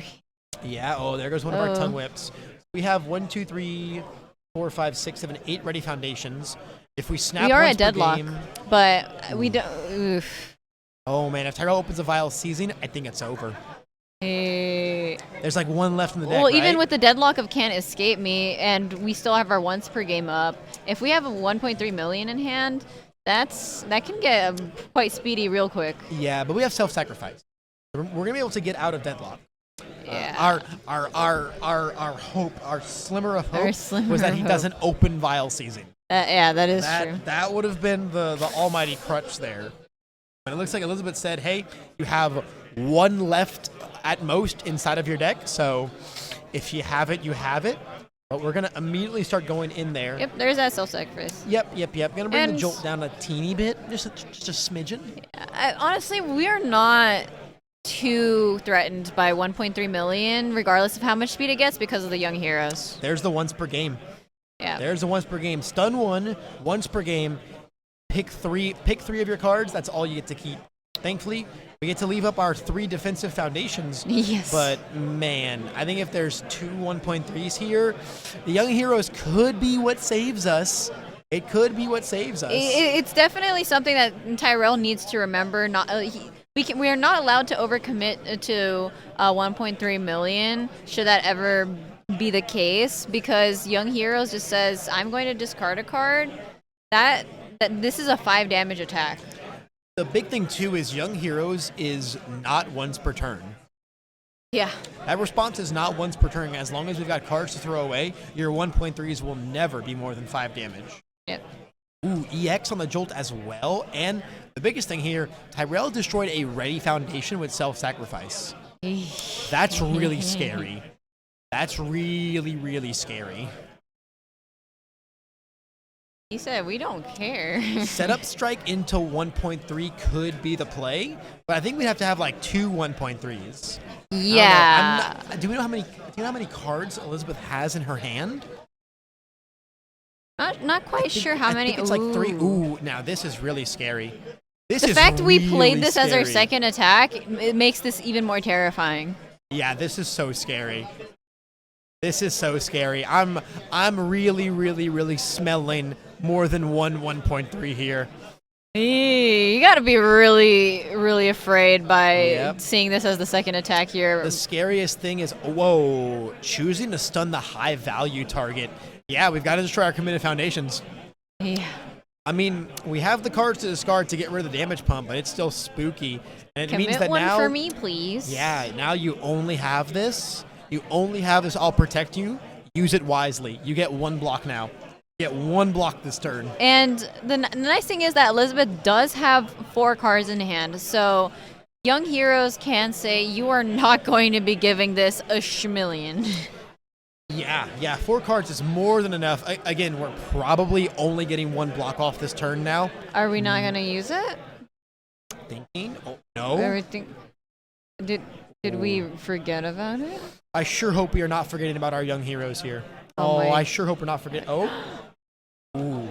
Yeah. Oh, there goes one of our tongue whips. We have 1, 2, 3, 4, 5, 6, 7, 8 ready foundations. If we snap, We are once at deadlock, per game, but we don't. Oof. Oh man, if Tyrell opens a vial seizing, I think it's over. There's 1 left in the deck. Well, even right? with the deadlock of Can't Escape Me, and we still have our once per game up. If we have a 1.3 million in hand, that can get quite speedy real quick. Yeah, but we have self-sacrifice. We're gonna be able to get out of deadlock. Yeah. Our hope, our slimmer of hope, slimmer was that of he hope. doesn't open vial season. Yeah, that is true. That would have been the almighty crutch there. But it looks like Elizabeth said, hey, you have one left at most inside of your deck. So if you have it, you have it. But we're going to immediately start going in there. Yep, there's that self-sacrifice. Yep. Going to bring the And- jolt down a teeny bit, just a smidgen. Honestly, we are not too threatened by 1.3 million, regardless of how much speed it gets, because of the young heroes. There's the once per game. Yeah. There's the once per game. Stun one, once per game. Pick three of your cards. That's all you get to keep. Thankfully, we get to leave up our 3 defensive foundations. Yes. But man, I think if there's 2 1.3s here, the young heroes could be what saves us. It could be what saves us. It's definitely something that Tyrell needs to remember. We are not allowed to overcommit to 1.3 million. Should that ever be the case? Because Young Heroes just says, "I'm going to discard a card." That this is a 5 damage attack. The big thing too is Young Heroes is not once per turn. Yeah. That response is not once per turn. As long as we've got cards to throw away, your 1.3s will never be more than 5 damage. Yep. Ooh, EX on the Jolt as well. And the biggest thing here, Tyrell destroyed a ready foundation with self-sacrifice. That's really scary. That's really, really scary. He said, "We don't care." Setup strike into 1.3 could be the play, but I think we'd have to have like 2 1.3s. Yeah. Do you know how many cards Elizabeth has in her hand? Not quite sure how many. I think it's like 3. Ooh, now this is really scary. The fact we played really this as our scary. second attack, it makes this even more terrifying. Yeah, this is so scary. This is so scary. I'm really, really, really smelling more than 1.3 here. You gotta be really, really afraid by Yep. seeing this as the second attack here. The scariest thing is, whoa, choosing to stun the high value target. Yeah, we've got to destroy our committed foundations. Yeah. I mean, we have the cards to discard to get rid of the damage pump, but it's still spooky. And it Commit means that one now, for me, please. yeah, now you only have this. You only have this. I'll protect you. Use it wisely. You get 1 block now. You get 1 block this turn. And the nice thing is that Elizabeth does have 4 cards in hand, so Young Heroes can say, "You are not going to be giving this a schmillion." Yeah, 4 cards is more than enough. Again, we're probably only getting 1 block off this turn now. Are we not gonna use it? Thinking? Oh, no. Everything. Did we forget about it? I sure hope we are not forgetting about our young heroes here. Oh my- I sure hope we're not forgetting. Oh. Ooh.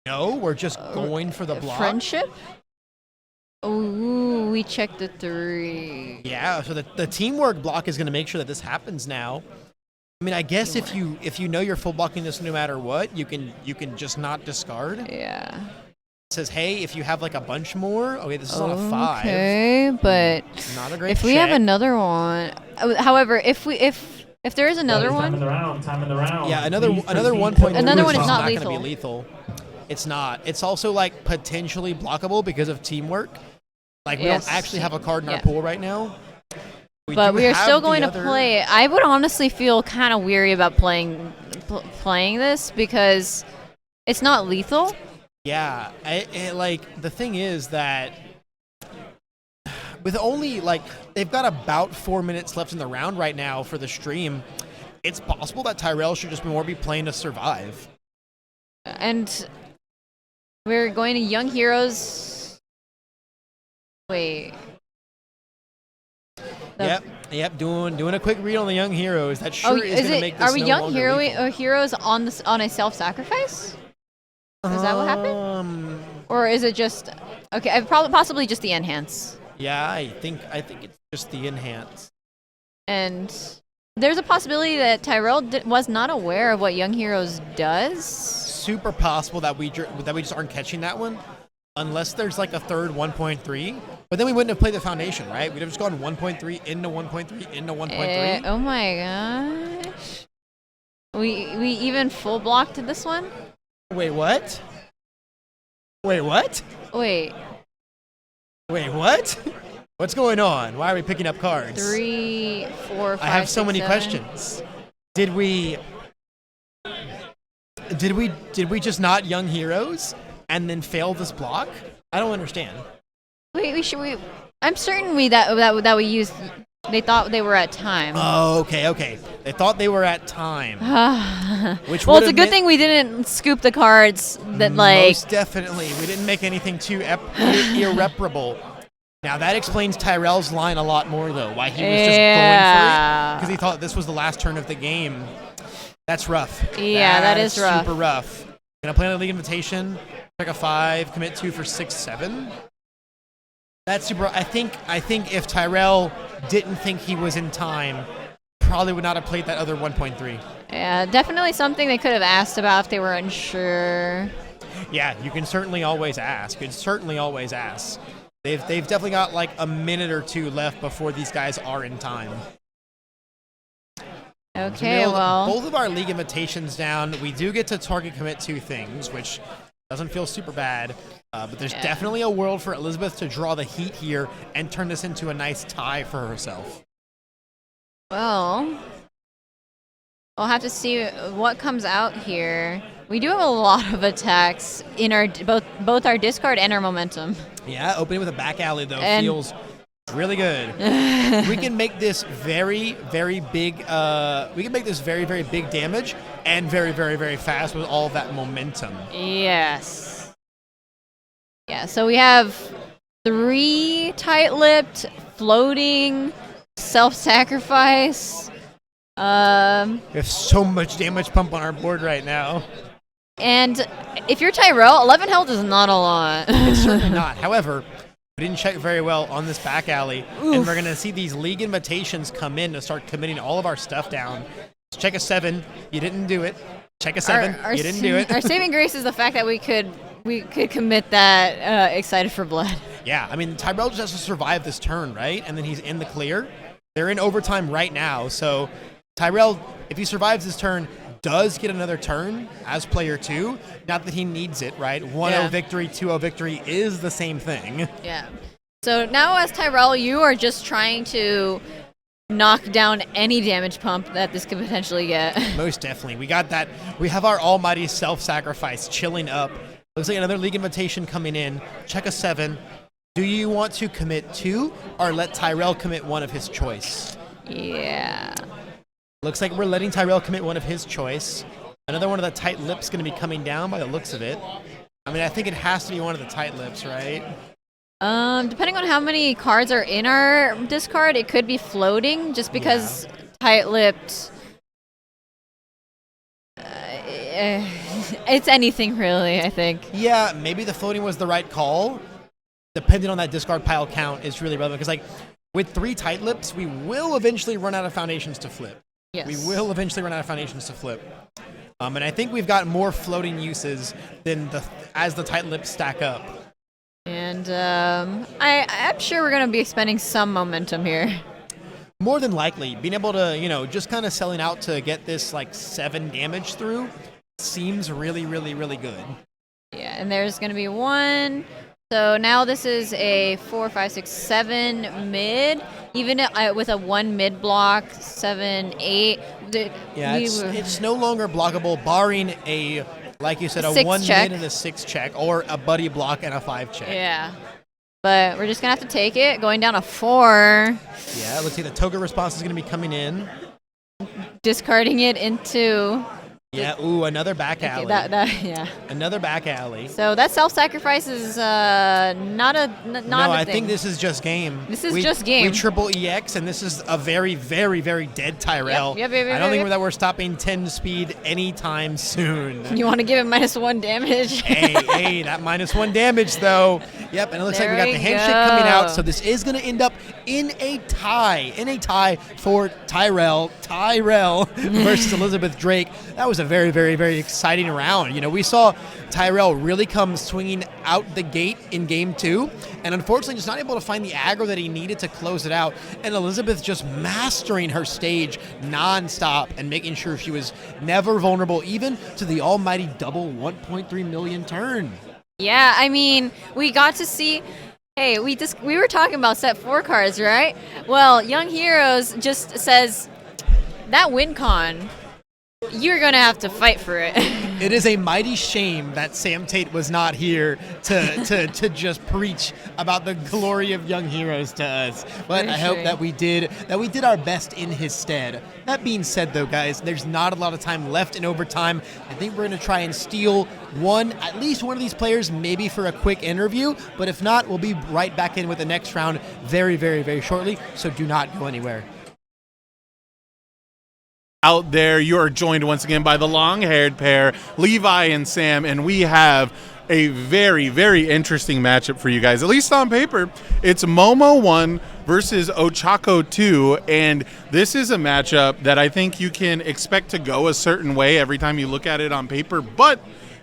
No, we're just going for the block. Friendship? Ooh, we checked the 3. Yeah, so the teamwork block is going to make sure that this happens now. I mean, I guess if you know you're full blocking this no matter what, you can just not discard. Yeah. It says, hey, if you have like a bunch more, okay, this is on a 5. Okay, but Not a great if we have check. another one, however, if there is another Time in one, the round. Time in the round. Yeah, another Please 1.3 proceed to Another one is is not not going to lethal. be lethal. It's not. It's also like potentially blockable because of teamwork. Like we Yes. don't actually have a card in Yeah. our pool right now. but do we are have still the going to other- play. I would honestly feel kind of weary about playing this because it's not lethal. Yeah, like the thing is that with only like they've got about 4 minutes left in the round right now for the stream. It's possible that Tyrell should just be playing to survive. And we're going to Young Heroes. Wait. Yep. Doing a quick read on the young heroes. That sure is going to make this Are we no Young longer lethal. Heroes on a self-sacrifice? Is that what happened? Or is it just okay? Probably possibly just the enhance. Yeah, I think it's just the enhance. And there's a possibility that Tyrell was not aware of what Young Heroes does. Super possible that we just aren't catching that one, unless there's like a third 1.3. But then we wouldn't have played the foundation, right? We'd have just gone 1.3 into 1.3 into 1.3. Oh my gosh. We even full blocked this one? Wait, what? Wait, what? Wait. Wait, what? What's going on? Why are we picking up cards? 3, 4, 5, I have so 6, many 7. questions. Did we just not Young Heroes and then fail this block? I don't understand. Wait, I'm certain that we used. They thought they were at time. Oh, okay. They thought they were at time. Which Well, would it's a have good meant- thing we didn't scoop the cards that like. Most definitely. We didn't make anything too irreparable. Now, that explains Tyrell's line a lot more, though. Why he was just going for it. Because he thought this was the last turn of the game. That's rough. Yeah, that is rough. Super rough. Gonna play on a league invitation. Check a 5. Commit 2 for 6-7. That's super. I think if Tyrell didn't think he was in time, probably would not have played that other 1.3. Yeah, definitely something they could have asked about if they were unsure. Yeah, you can certainly always ask. They've definitely got like a minute or two left before these guys are in time. Okay, So well. both of our league invitations down. We do get to target commit 2 things, which doesn't feel super bad. But there's definitely a world for Elizabeth to draw the heat here and turn this into a nice tie for herself. Well, we'll have to see what comes out here. We do have a lot of attacks in our both our discard and our momentum. Yeah, opening with a back alley though And- feels really good. We can make this very, very big. We can make this very, very big damage and very, very, very fast with all that momentum. Yes. Yeah, so we have 3 tight-lipped, floating, self-sacrifice. We have so much damage pump on our board right now. And if you're Tyrell, 11 health is not a lot. It's certainly not. However, we didn't check very well on this back alley, and we're going to see these league invitations come in to start committing all of our stuff down. Let's check a 7. You didn't do it. Check a 7. You didn't do it. Our saving grace is the fact that we could commit that excited for blood. Yeah, I mean, Tyrell just has to survive this turn, right? And then he's in the clear. They're in overtime right now, so Tyrell, if he survives this turn, does get another turn as player 2. Not that he needs it, right? 1-0 victory, 2-0 victory is the same thing. Yeah. So now as Tyrell, you are just trying to knock down any damage pump that this could potentially get. Most definitely. We got that. We have our almighty self-sacrifice chilling up. Looks like another league invitation coming in. Check a 7. Do you want to commit 2 or let Tyrell commit one of his choice? Yeah. Looks like we're letting Tyrell commit one of his choice. Another one of the tight lips going to be coming down by the looks of it. I mean, I think it has to be one of the tight lips, right? Depending on how many cards are in our discard, it could be floating just because tight-lipped. It's anything really, I think. Yeah, maybe the floating was the right call. Depending on that discard pile count is really relevant because, like, with 3 tight lips, we will eventually run out of foundations to flip. Yes. We will eventually run out of foundations to flip. And I think we've got more floating uses than as the tight lips stack up. And I'm sure we're going to be expending some momentum here. More than likely, being able to, just kind of selling out to get this, 7 damage through seems really, really, really good. Yeah, and there's going to be 1. So now this is a 4, 5, 6, 7 mid. Even with a 1 mid block, 7, 8. Yeah, it's no longer blockable, barring a, like you said, a 6 1 check. mid and a 6 check, or a buddy block and a 5 check. Yeah. But we're just going to have to take it. Going down a 4. Yeah, let's see. The Toga response is going to be coming in. Discarding it into... Yeah, ooh, another back alley. Yeah. Another back alley. So that self-sacrifice is not a thing. I think this is just game. This is just game. We triple EX, and this is a very, very, very dead Tyrell. Yep, I don't think that we're stopping 10 speed anytime soon. You want to give it -1 damage? hey, that -1 damage, though. Yep, and it looks like we got the handshake coming out, so this is going to end up in a tie for Tyrell versus Elizabeth Drake. That was a very, very, very exciting round. We saw Tyrell really come swinging out the gate in game 2, and unfortunately just not able to find the aggro that he needed to close it out, and Elizabeth just mastering her stage non-stop and making sure she was never vulnerable even to the almighty double 1.3 million turn. Yeah, I mean, we got to see... Hey, we were talking about set 4 cards, right? Well, Young Heroes just says that win con You're gonna have to fight for it. It is a mighty shame that Sam Tate was not here to just preach about the glory of young heroes to us. But Very I hope true. that we did our best in his stead. That being said, though, guys, there's not a lot of time left in overtime. I think we're gonna try and steal at least one of these players, maybe for a quick interview. But if not, we'll be right back in with the next round very, very, very shortly. So do not go anywhere. Out there, you are joined once again by the long-haired pair, Levi and Sam, and we have a very, very interesting matchup for you guys, at least on paper. It's Momo 1 versus Ochaco 2, and this is a matchup that I think you can expect to go a certain way every time you look at it on paper, but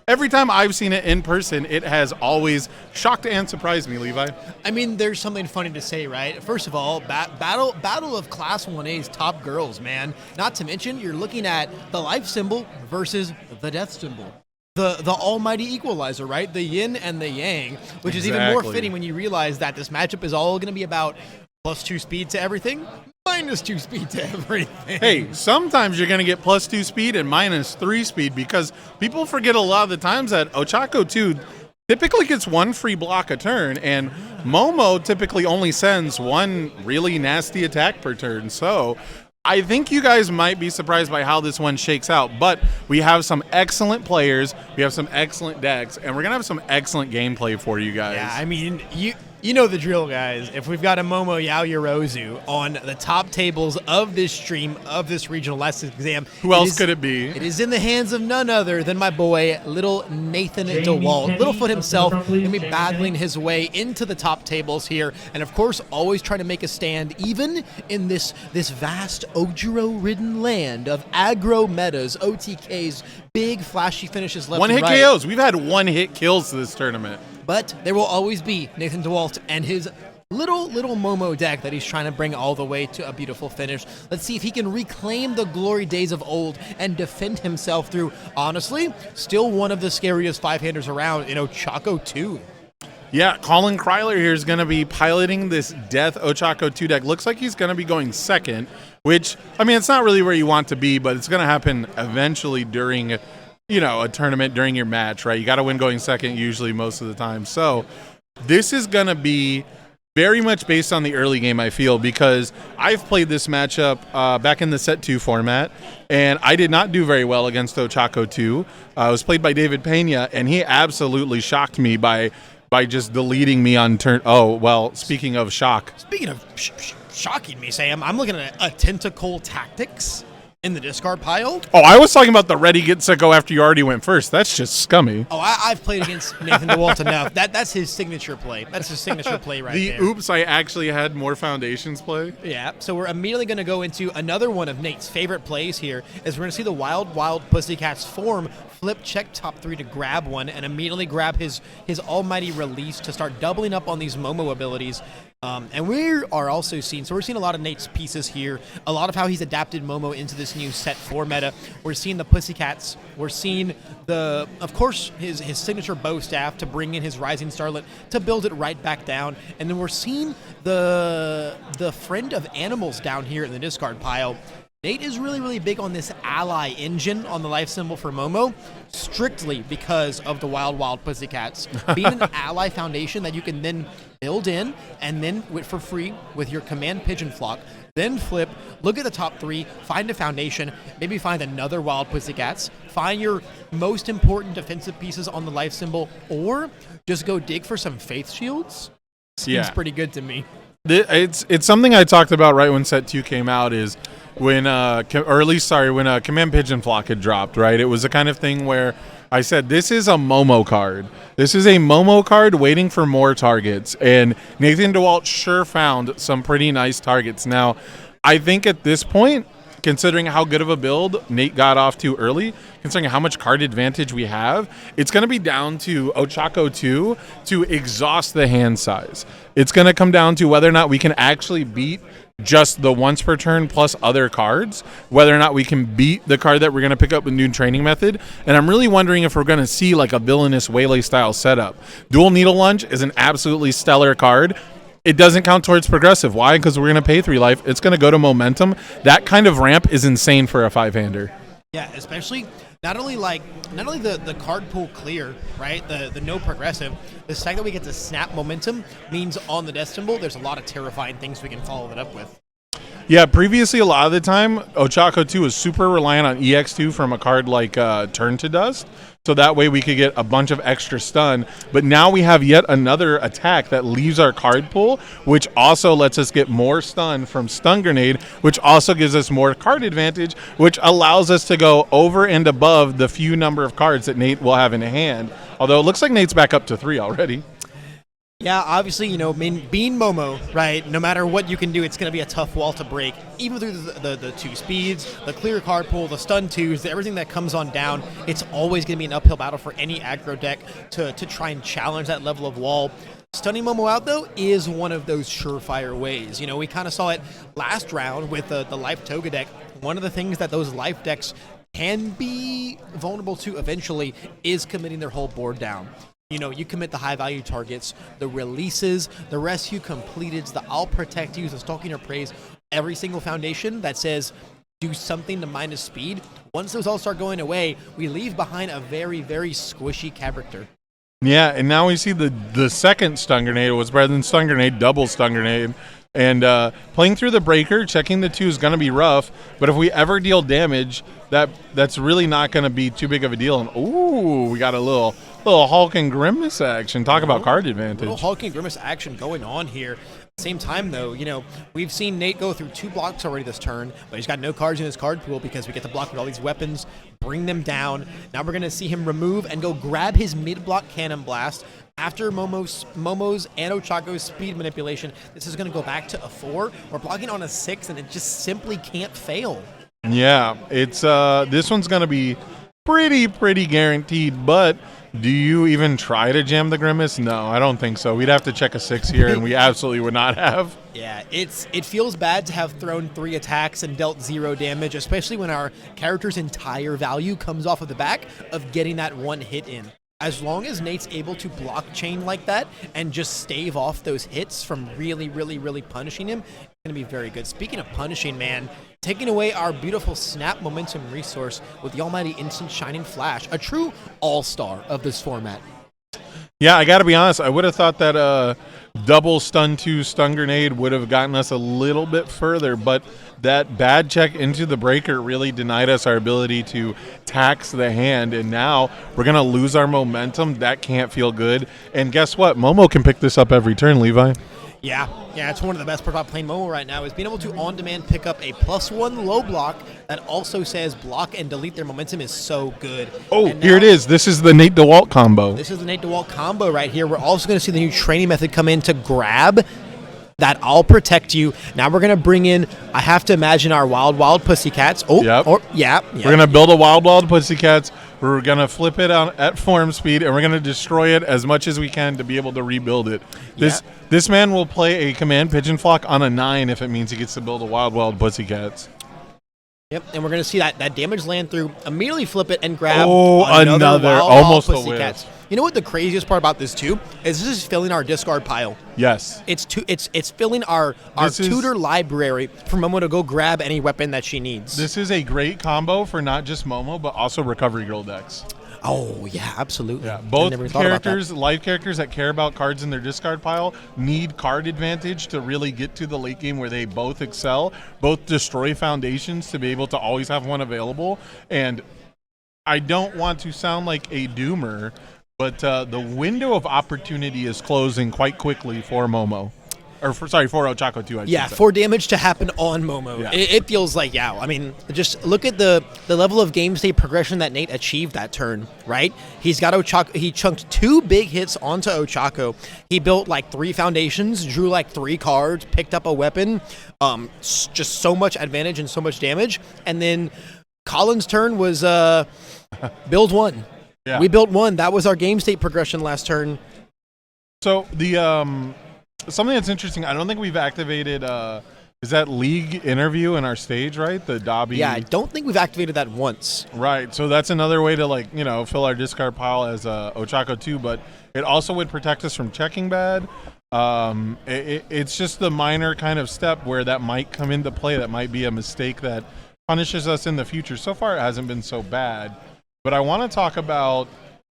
every time I've seen it in person, it has always shocked and surprised me, Levi. I mean, there's something funny to say, right? First of all, battle of Class 1A's top girls, man. Not to mention, you're looking at the life symbol versus the death symbol. The almighty equalizer, right? The yin and the yang, which is even more fitting when you realize that this matchup is all going to be about +2 speed to everything, -2 speed to everything. Hey, sometimes you're going to get +2 speed and -3 speed because people forget a lot of the times that Ochaco 2 typically gets one free block a turn, and Momo typically only sends one really nasty attack per turn. So I think you guys might be surprised by how this one shakes out, but we have some excellent players, we have some excellent decks, and we're going to have some excellent gameplay for you guys. Yeah, I mean, you know the drill, guys. If we've got a Momo Yaoyorozu on the top tables of this stream, of this regional last exam, Who else could it be? It is in the hands of none other than my boy, little Nathan Dewalt. Littlefoot himself going to be battling his way into the top tables here, and of course, always trying to make a stand, even in this vast Ojiro-ridden land of aggro metas, OTKs, big flashy finishes left and One-hit right. KOs. We've had one-hit kills this tournament. But there will always be Nathan Dewalt and his little Momo deck that he's trying to bring all the way to a beautiful finish. Let's see if he can reclaim the glory days of old and defend himself through, honestly, still one of the scariest five-handers around in Ochaco 2. Yeah, Colin Kryler here is going to be piloting this Death Ochaco 2 deck. Looks like he's going to be going second, which, I mean, it's not really where you want to be, but it's going to happen eventually during, a tournament, during your match, right? You got to win going second usually most of the time. So this is going to be very much based on the early game, I feel, because I've played this matchup back in the Set 2 format, and I did not do very well against Ochaco 2. It was played by David Pena, and he absolutely shocked me by just deleting me on turn. Oh, well, speaking of shock. Speaking of shocking me, Sam, I'm looking at a Tentacle Tactics in the discard pile. Oh, I was talking about the ready, get, set, go after you already went first. That's just scummy. Oh, I've played against Nathan Dewalt enough. That's his signature play. That's his signature play right there. Oops, I actually had more foundations play. Yeah, so we're immediately going to go into another one of Nate's favorite plays here, as we're going to see the Wild Pussycats form, flip, check top 3 to grab one, and immediately grab his almighty release to start doubling up on these Momo abilities. And we are also seeing, so we're seeing a lot of Nate's pieces here, a lot of how he's adapted Momo into this new Set 4 meta. We're seeing the Pussycats. We're seeing of course, his signature bow staff to bring in his Rising Starlet to build it right back down. And then we're seeing the Friend of Animals down here in the discard pile. Nate is really, really big on this ally engine on the life symbol for Momo, strictly because of the Wild Pussycats. Being an ally foundation that you can then build in and then for free with your command pigeon flock, then flip, look at the top 3, find a foundation, maybe find another Wild Pussycats, find your most important defensive pieces on the life symbol, or just go dig for some faith shields. Seems pretty good to me. It's something I talked about right when Set 2 came out is when Command Pigeon Flock had dropped, right? It was the kind of thing where I said, this is a Momo card. This is a Momo card waiting for more targets. And Nathan Dewalt sure found some pretty nice targets. Now, I think at this point, considering how good of a build Nate got off to early, considering how much card advantage we have, it's going to be down to Ochaco 2 to exhaust the hand size. It's going to come down to whether or not we can actually beat just the once per turn plus other cards, whether or not we can beat the card that we're going to pick up with new training method. And I'm really wondering if we're going to see like a villainous Waylay style setup. Dual Needle Lunge is an absolutely stellar card. It doesn't count towards progressive. Why? Because we're going to pay 3 life. It's going to go to momentum. That kind of ramp is insane for a 5-hander. Yeah, especially not only the card pool clear, right? The no progressive. The fact that we get to snap momentum means on the death symbol, there's a lot of terrifying things we can follow it up with. Yeah, previously a lot of the time, Ochaco 2 was super reliant on EX2 from a card like Turn to Dust, so that way we could get a bunch of extra stun. But now we have yet another attack that leaves our card pool, which also lets us get more stun from Stun Grenade, which also gives us more card advantage, which allows us to go over and above the few number of cards that Nate will have in hand. Although it looks like Nate's back up to 3 already. Yeah, obviously, being Momo, right, no matter what you can do, it's going to be a tough wall to break. Even through the 2 speeds, the clear card pool, the stun 2s, everything that comes on down, it's always going to be an uphill battle for any aggro deck to try and challenge that level of wall. Stunning Momo out, though, is one of those surefire ways. We kind of saw it last round with the Life Toga deck. One of the things that those Life decks can be vulnerable to eventually is committing their whole board down. You commit the high-value targets, the releases, the rescue completeds, the I'll protect you, the stalking or praise, every single foundation that says do something to minus speed. Once those all start going away, we leave behind a very, very squishy character. Yeah, and now we see the second Stun Grenade was better than Stun Grenade, double Stun Grenade. And playing through the breaker, checking the 2 is going to be rough, but if we ever deal damage, that's really not going to be too big of a deal. And ooh, we got a little Hulk and Grimace action. Talk about card advantage. Little Hulk and Grimace action going on here. At the same time, though, we've seen Nate go through 2 blocks already this turn, but he's got no cards in his card pool because we get to block with all these weapons, bring them down. Now we're going to see him remove and go grab his mid-block Cannon Blast. After Momo's and Ochaco's speed manipulation, this is going to go back to a 4. We're blocking on a 6, and it just simply can't fail. Yeah, it's this one's going to be pretty guaranteed, but do you even try to jam the Grimace? No, I don't think so. We'd have to check a 6 here, and we absolutely would not have. Yeah, it feels bad to have thrown 3 attacks and dealt 0 damage, especially when our character's entire value comes off of the back of getting that 1 hit in. As long as Nate's able to blockchain like that and just stave off those hits from really, really, really punishing him, it's going to be very good. Speaking of punishing, man, taking away our beautiful snap momentum resource with the almighty Instant Shining Flash, a true all-star of this format. Yeah, I got to be honest. I would have thought that double Stun 2 Stun Grenade would have gotten us a little bit further, but that bad check into the breaker really denied us our ability to tax the hand, and now we're going to lose our momentum. That can't feel good. And guess what? Momo can pick this up every turn, Levi. Yeah, it's one of the best parts about playing Momo right now is being able to on-demand pick up a +1 low block that also says block and delete their momentum is so good. Oh, here it is. This is the Nate Dewalt combo. This is the Nate Dewalt combo right here. We're also going to see the new training method come in to grab that I'll protect you. Now we're going to bring in, I have to imagine, our Wild Pussycats. Oh, yep. We're going to build a Wild Pussycats. We're going to flip it on at form speed, and we're going to destroy it as much as we can to be able to rebuild it. This man will play a Command Pigeon Flock on a 9 if it means he gets to build a Wild Pussycats. Yep, and we're going to see that damage land through, immediately flip it and grab another almost Wild a Pussycats. You know what the craziest part about this too is this is filling our discard pile. Yes. It's filling our tutor library for Momo to go grab any weapon that she needs. This is a great combo for not just Momo, but also Recovery Girl decks. Oh, yeah, absolutely. Yeah, both characters, life characters that care about cards in their discard pile need card advantage to really get to the late game where they both excel, both destroy foundations to be able to always have one available. And I don't want to sound like a doomer, but the window of opportunity is closing quite quickly for Momo. For Ochaco too, I should say. For damage to happen on Momo. Yeah. It feels like, I mean, just look at the level of game state progression that Nate achieved that turn, right? He's got Ochaco. He chunked 2 big hits onto Ochaco. He built like 3 foundations, drew like 3 cards, picked up a weapon. Just so much advantage and so much damage. And then Colin's turn was build 1. Yeah. We built 1. That was our game state progression last turn. So the something that's interesting, I don't think we've activated is that league interview in our stage, right? The Dobby. Yeah, I don't think we've activated that once. Right. So that's another way to fill our discard pile as Ochaco 2, but it also would protect us from checking bad. It's just the minor kind of step where that might come into play. That might be a mistake that punishes us in the future. So far, it hasn't been so bad. But I want to talk about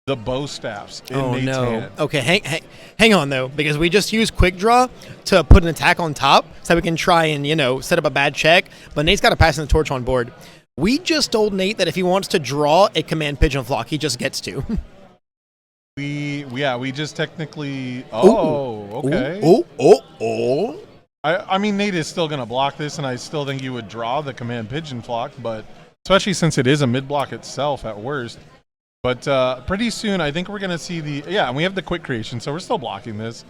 the bow staffs in Nate's hand. Okay, hang on, though, because we just used Quick Draw to put an attack on top so we can try and, set up a bad check. But Nate's got to pass in the torch on board. We just told Nate that if he wants to draw a command pigeon flock, he just gets to. We just technically... okay. I mean, Nate is still going to block this, and I still think you would draw the command pigeon flock, but especially since it is a mid-block itself at worst. But pretty soon, I think we're going to see and we have the quick creation, so we're still blocking this.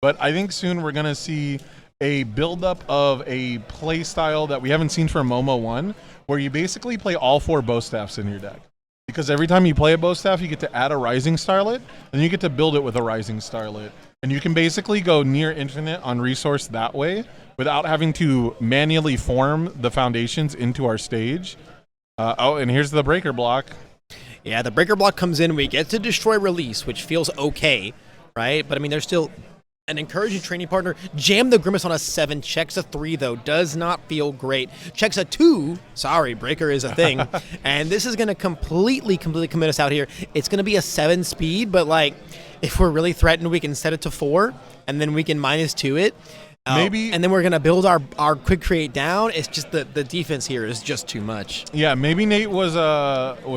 But I think soon we're going to see a buildup of a play style that we haven't seen for Momo 1, where you basically play all 4 bow staffs in your deck. Because every time you play a bow staff, you get to add a Rising Starlet, and you get to build it with a Rising Starlet. And you can basically go near infinite on resource that way without having to manually form the foundations into our stage. And here's the breaker block. Yeah, the breaker block comes in. We get to destroy release, which feels okay, right? But, I mean, there's still an encouraging training partner. Jam the Grimace on a 7. Checks a 3, though. Does not feel great. Checks a 2. Sorry, breaker is a thing. And this is going to completely commit us out here. It's going to be a 7 speed, but, like, if we're really threatened, we can set it to 4, and then we can -2 it. Maybe, and then we're going to build our quick create down. It's just the defense here is just too much. Yeah, maybe Nate was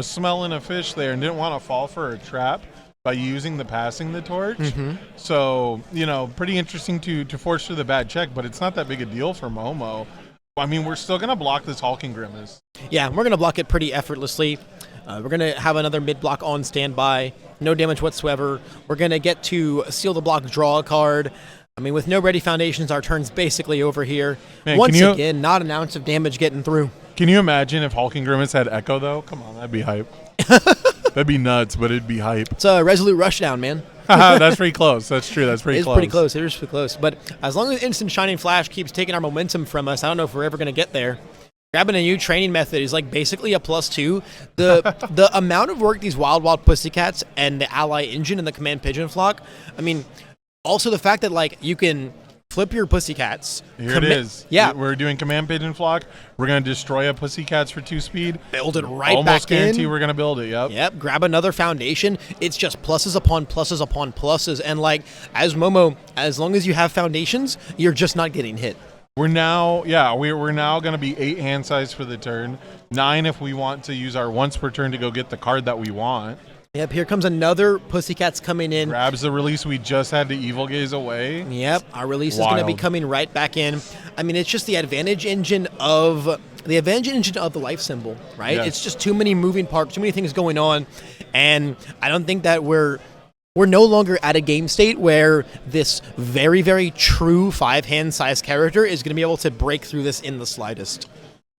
smelling a fish there and didn't want to fall for a trap by using the passing the torch. So, pretty interesting to force through the bad check, but it's not that big a deal for Momo. I mean, we're still going to block this Hulking Grimace. Yeah, we're going to block it pretty effortlessly. We're going to have another mid-block on standby. No damage whatsoever. We're going to get to seal the block, draw a card. I mean, with no ready foundations, our turn's basically over here. Man, Once again, not an ounce of damage getting through. Can you imagine if Hulking Grimace had Echo, though? Come on, that'd be hype. That'd be nuts, but it'd be hype. It's a Resolute Rushdown, man. That's pretty close. That's true. That's pretty close. It's pretty close. It is pretty close. But as long as Instant Shining Flash keeps taking our momentum from us, I don't know if we're ever going to get there. Grabbing a new training method is like basically a +2. The amount of work these Wild Pussycats and the Ally Engine and the Command Pigeon Flock, I mean, also the fact that like you can flip your Pussycats. Here it is. Yeah. We're doing Command Pigeon Flock. We're going to destroy a Pussycats for 2 speed. Build it right Almost back in. guarantee we're going to build it, Yep, grab another foundation. It's just pluses upon pluses upon pluses. And like, as Momo, as long as you have foundations, you're just not getting hit. We're now going to be 8 hand size for the turn. 9 if we want to use our once per turn to go get the card that we want. Yep, here comes another Pussycats coming in. Grabs the release we just had to Evil Gaze away. Yep, our release is going to be coming right back in. I mean, it's just the advantage engine of the life symbol, right? Yes. It's just too many moving parts, too many things going on, and I don't think that we're no longer at a game state where this very, very true 5-hand size character is going to be able to break through this in the slightest.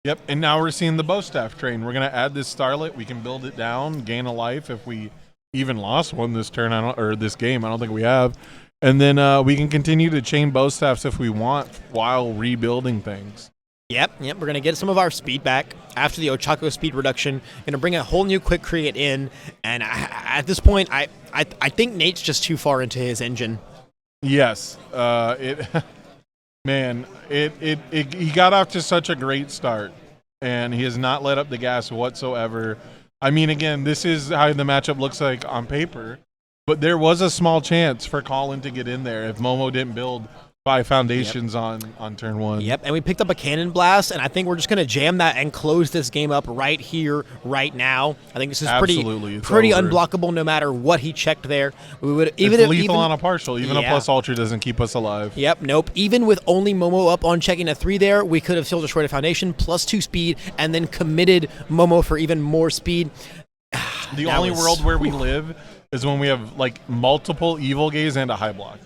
Yep, and now we're seeing the bow staff train. We're going to add this Starlet. We can build it down, gain a life if we even lost one this turn, or this game. I don't think we have. And then we can continue to chain bow staffs if we want while rebuilding things. Yep, we're going to get some of our speed back after the Ochaco speed reduction. Going to bring a whole new quick create in. And at this point, I think Nate's just too far into his engine. Yes. Man, he got off to such a great start, and he has not let up the gas whatsoever. I mean, again, this is how the matchup looks like on paper, but there was a small chance for Colin to get in there if Momo didn't build 5 foundations on turn 1. Yep, and we picked up a Cannon Blast, and I think we're just going to jam that and close this game up right here, right now. I think this is pretty unblockable no matter what he checked there. We would even it's lethal on a partial. Even a plus ultra doesn't keep us alive. Yep, nope. Even with only Momo up on checking a 3 there, we could have still destroyed a foundation, +2 speed, and then committed Momo for even more speed. The only world where we live is when we have like multiple Evil Gaze and a high block.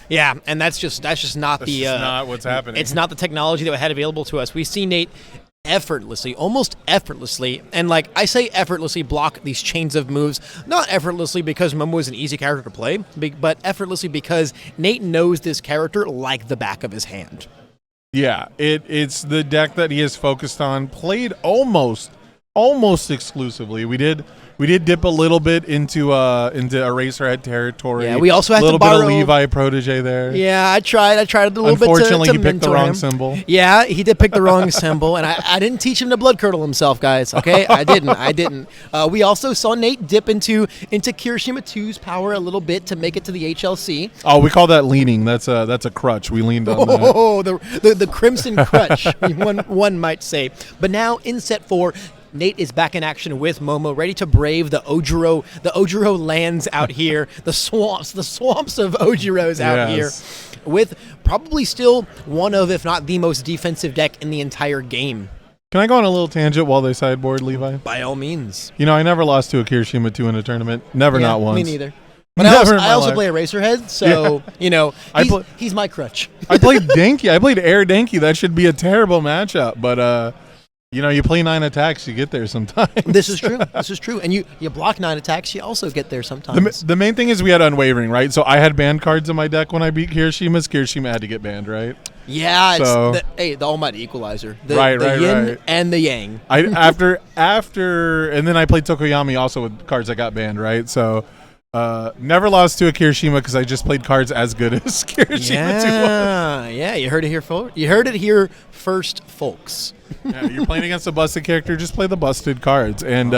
Yeah, and that's just not not what's happening. It's not the technology that we had available to us. We see Nate almost effortlessly, and like I say effortlessly block these chains of moves, not effortlessly because Momo is an easy character to play, but effortlessly because Nate knows this character like the back of his hand. Yeah, it's the deck that he has focused on, played almost almost exclusively. We did dip a little bit into Eraserhead territory. Yeah, we also had a little to borrow bit of Levi protege there. Yeah, I tried a little bit to Unfortunately, he picked the mentor wrong him. symbol. Yeah, he did pick the wrong symbol, and I didn't teach him to blood curdle himself, guys. Okay, I didn't. We also saw Nate dip into Kirishima 2's power a little bit to make it to the HLC. Oh, we call that leaning. That's a crutch. We leaned on that. Oh, the crimson crutch, one might say. But now in set 4. Nate is back in action with Momo, ready to brave the Ojiro lands out here, the swamps of Ojiros out here, with probably still one of, if not the most defensive deck in the entire game. Can I go on a little tangent while they sideboard, Levi? By all means. You know, I never lost to a Kirishima 2 in a tournament. Never, not once. Me neither. But I also play Eraserhead, so, he's my crutch. I played Denki. I played Air Denki. That should be a terrible matchup, but you play 9 attacks, you get there sometimes. This is true. And you block 9 attacks, you also get there sometimes. The main thing is we had Unwavering, right? So I had banned cards in my deck when I beat Kirishima's. Kirishima had to get banned, right? Yeah, it's the almighty equalizer. The yin and the yang. After, and then I played Tokoyami also with cards that got banned, right? So never lost to a Kirishima because I just played cards as good as Kirishima 2 was. Yeah, you heard it here first, folks. Yeah, you're playing against a busted character, just play the busted cards. And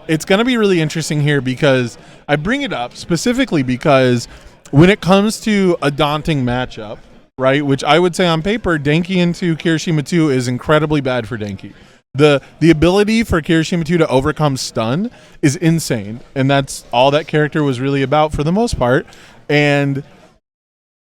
it's going to be really interesting here because I bring it up specifically because when it comes to a daunting matchup, right, which I would say on paper, Denki into Kirishima 2 is incredibly bad for Denki. The ability for Kirishima 2 to overcome stun is insane, and that's all that character was really about for the most part. And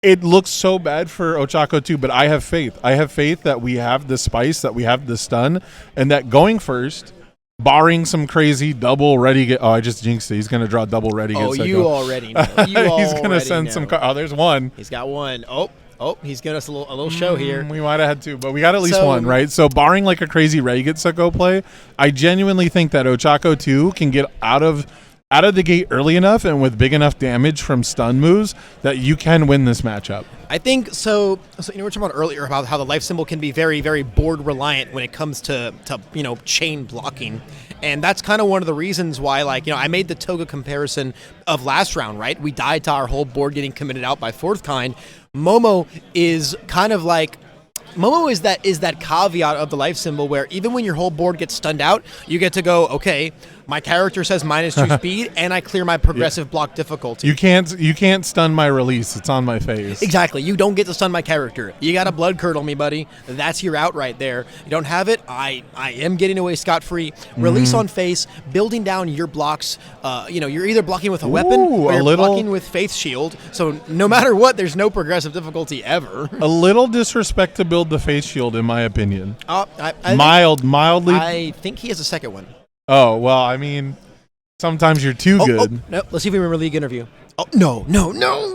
it looks so bad for Ochaco 2, but I have faith. I have faith that we have the spice, that we have the stun, and that going first, barring some crazy double ready get. Oh, I just jinxed it. He's going to draw double ready. Oh, you already know. He's going to send some. Oh, there's one. He's got one. Oh, he's giving us a little show here. We might have had two, but we got at least one, right? So barring like a crazy Reigitsuko play, I genuinely think that Ochaco 2 can get out of the gate early enough and with big enough damage from stun moves that you can win this matchup. I think so. We were talking about earlier about how the life symbol can be very, very board reliant when it comes to chain blocking. And that's kind of one of the reasons why, I made the Toga comparison of last round, right? We died to our whole board getting committed out by fourth kind. Momo is kind of like Momo is that caveat of the life symbol where even when your whole board gets stunned out, you get to go, okay, my character says -2 speed, and I clear my progressive block difficulty. You can't stun my release. It's on my face. Exactly. You don't get to stun my character. You got to blood curdle me, buddy. That's your out right there. You don't have it. I am getting away scot-free. Release on face, building down your blocks. You're either blocking with a weapon or you're blocking with Faith Shield. So no matter what, there's no progressive difficulty ever. A little disrespect to build the Faith Shield, in my opinion. Mildly. I think he has a second one. Oh, well, I mean, sometimes you're too good. No, let's see if we remember league interview. Oh, no.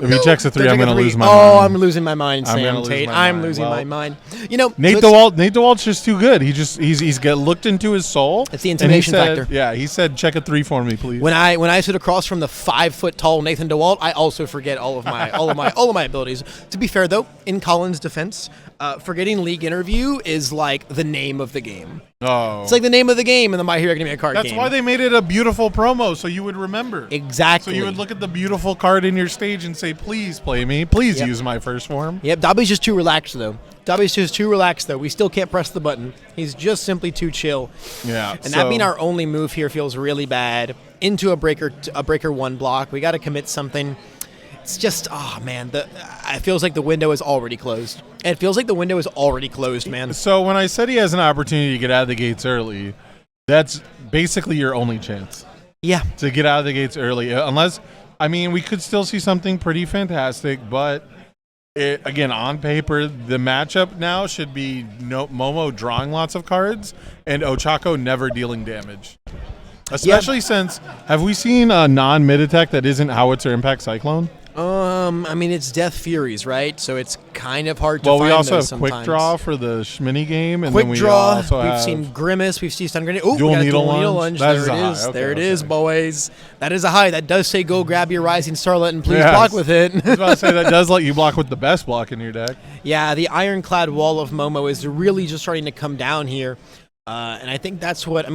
If he checks a 3, I'm going to lose my mind. Oh, I'm losing my mind, Sam Tate. I'm losing my mind. Nate Dewalt's just too good. He's got looked into his soul. It's the intimidation factor. Yeah, he said, check a 3 for me, please. When I sit across from the 5-foot-tall Nathan Dewalt, I also forget all of my abilities. To be fair, though, in Colin's defense, forgetting league interview is like the name of the game. Oh. It's like the name of the game in the My Hero Academia card game. That's why they made it a beautiful promo, so you would remember. Exactly. So you would look at the beautiful card in your stage and say, please play me. Please use my first form. Yep, Dobby's just too relaxed, though. We still can't press the button. He's just simply too chill. Yeah. And that being our only move here feels really bad. Into a breaker 1 block. We got to commit something. It's just, it feels like the window is already closed. Man. So when I said he has an opportunity to get out of the gates early, that's basically your only chance. Yeah. To get out of the gates early. Unless, we could still see something pretty fantastic, but again, on paper, the matchup now should be Momo drawing lots of cards and Ochaco never dealing damage. Especially since, have we seen a non-mid attack that isn't Howitzer Impact Cyclone? It's Death Furies, right? So it's kind of hard to find. Well, we also have sometimes. Quick Draw for the Schmini game, and Quick then we Draw. also We've have seen Grimace. We've seen Stun Grenade. Oh, Dual we got Needle a Needle Lunge. Lunge. There it is, boys. That is a high. That does say go grab your Rising Starlet and please block with it. I was about to say that does let you block with the best block in your deck. Yeah, the Ironclad Wall of Momo is really just starting to come down here, and I think that's what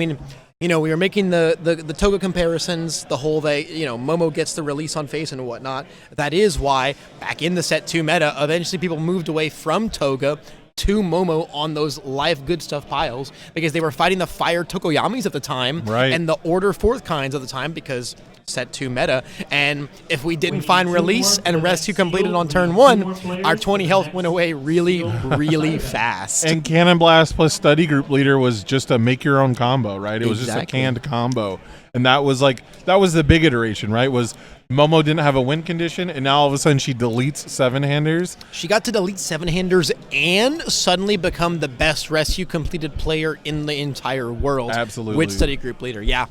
we were making the Toga comparisons, the whole that, Momo gets the release on face and whatnot. That is why, back in the set 2 meta, eventually people moved away from Toga to Momo on those live good stuff piles because they were fighting the Fire Tokoyamis at the time and the Order 4th kinds at the time because set 2 meta, and if we didn't find release and rescue completed on turn 1, our 20 health went away really, really fast. And Cannon Blast plus Study Group Leader was just a make your own combo, right? It was just a canned combo. And that was the big iteration, right? Was Momo didn't have a win condition, and now all of a sudden she deletes 7-handers. She got to delete 7-handers and suddenly become the best rescue completed player in the entire world. Absolutely. With Study Group Leader, yeah.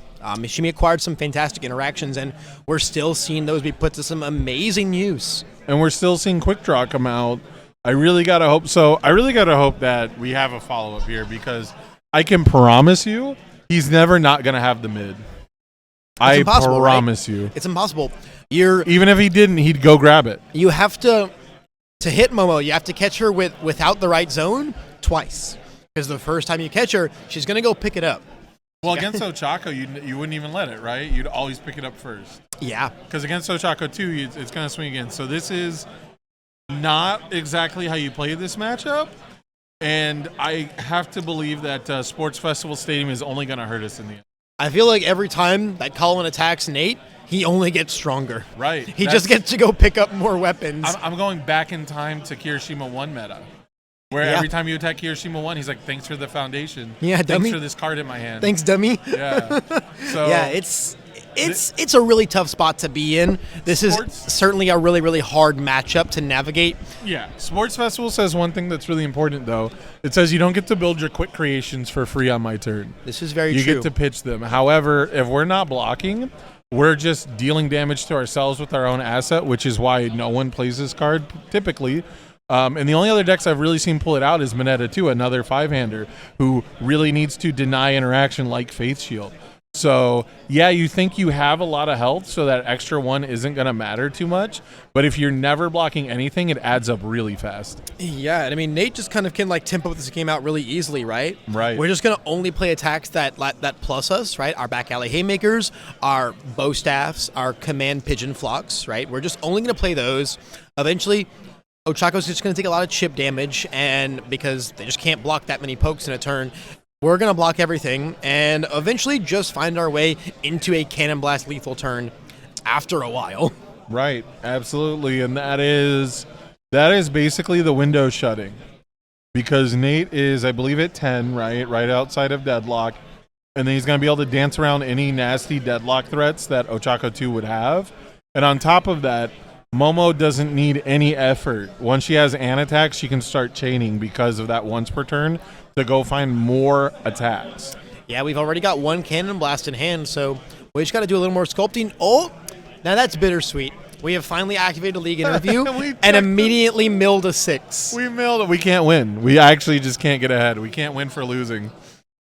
She acquired some fantastic interactions, and we're still seeing those be put to some amazing use. And we're still seeing Quick Draw come out. I really got to hope that we have a follow-up here because I can promise you he's never not going to have the mid. I promise you. It's impossible. Even if he didn't, he'd go grab it. You have to hit Momo, you have to catch her without the right zone twice. Because the first time you catch her, she's going to go pick it up. Well, against Ochaco, you wouldn't even let it, right? You'd always pick it up first. Yeah. Because against Ochaco, too, it's going to swing again. So this is not exactly how you play this matchup. And I have to believe that Sports Festival Stadium is only going to hurt us in the end. I feel like every time that Colin attacks Nate, he only gets stronger. Right. He just gets to go pick up more weapons. I'm going back in time to Kirishima 1 meta. Where every time you attack Kirishima 1, he's like, thanks for the foundation. Yeah, dummy. Thanks for this card in my hand. Thanks, dummy. Yeah. So yeah, it's a really tough spot to be in. This is certainly a really, really hard matchup to navigate. Yeah. Sports Festival says one thing that's really important, though. It says you don't get to build your quick creations for free on my turn. This is very true. You get to pitch them. However, if we're not blocking, we're just dealing damage to ourselves with our own asset, which is why no one plays this card typically. And the only other decks I've really seen pull it out is Mineta 2, another 5-hander, who really needs to deny interaction like Faith Shield. So, yeah, you think you have a lot of health, so that extra 1 isn't going to matter too much. But if you're never blocking anything, it adds up really fast. Yeah, and I mean, Nate just kind of can tempo this game out really easily, right? Right. We're just going to only play attacks that plus us, right? Our back alley haymakers, our bow staffs, our command pigeon flocks, right? We're just only going to play those. Eventually, Ochaco's just going to take a lot of chip damage, and because they just can't block that many pokes in a turn, we're going to block everything and eventually just find our way into a Cannon Blast lethal turn after a while. Right, absolutely, and that is basically the window shutting. Because Nate is, I believe, at 10, right outside of deadlock, and then he's going to be able to dance around any nasty deadlock threats that Ochaco 2 would have. And on top of that, Momo doesn't need any effort. Once she has an attack, she can start chaining because of that once per turn to go find more attacks. Yeah, we've already got 1 Cannon Blast in hand, so we just got to do a little more sculpting. Oh, now that's bittersweet. We have finally activated a league interview and immediately milled a 6. We milled it. We can't win. We actually just can't get ahead. We can't win for losing.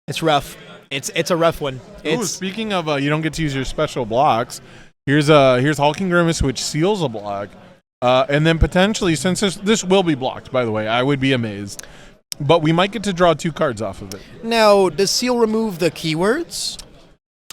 It's rough. It's a rough one. Speaking of you don't get to use your special blocks, here's Hulking Grimace, which seals a block. And then potentially, since this will be blocked, by the way, I would be amazed. But we might get to draw 2 cards off of it. Now, does Seal remove the keywords?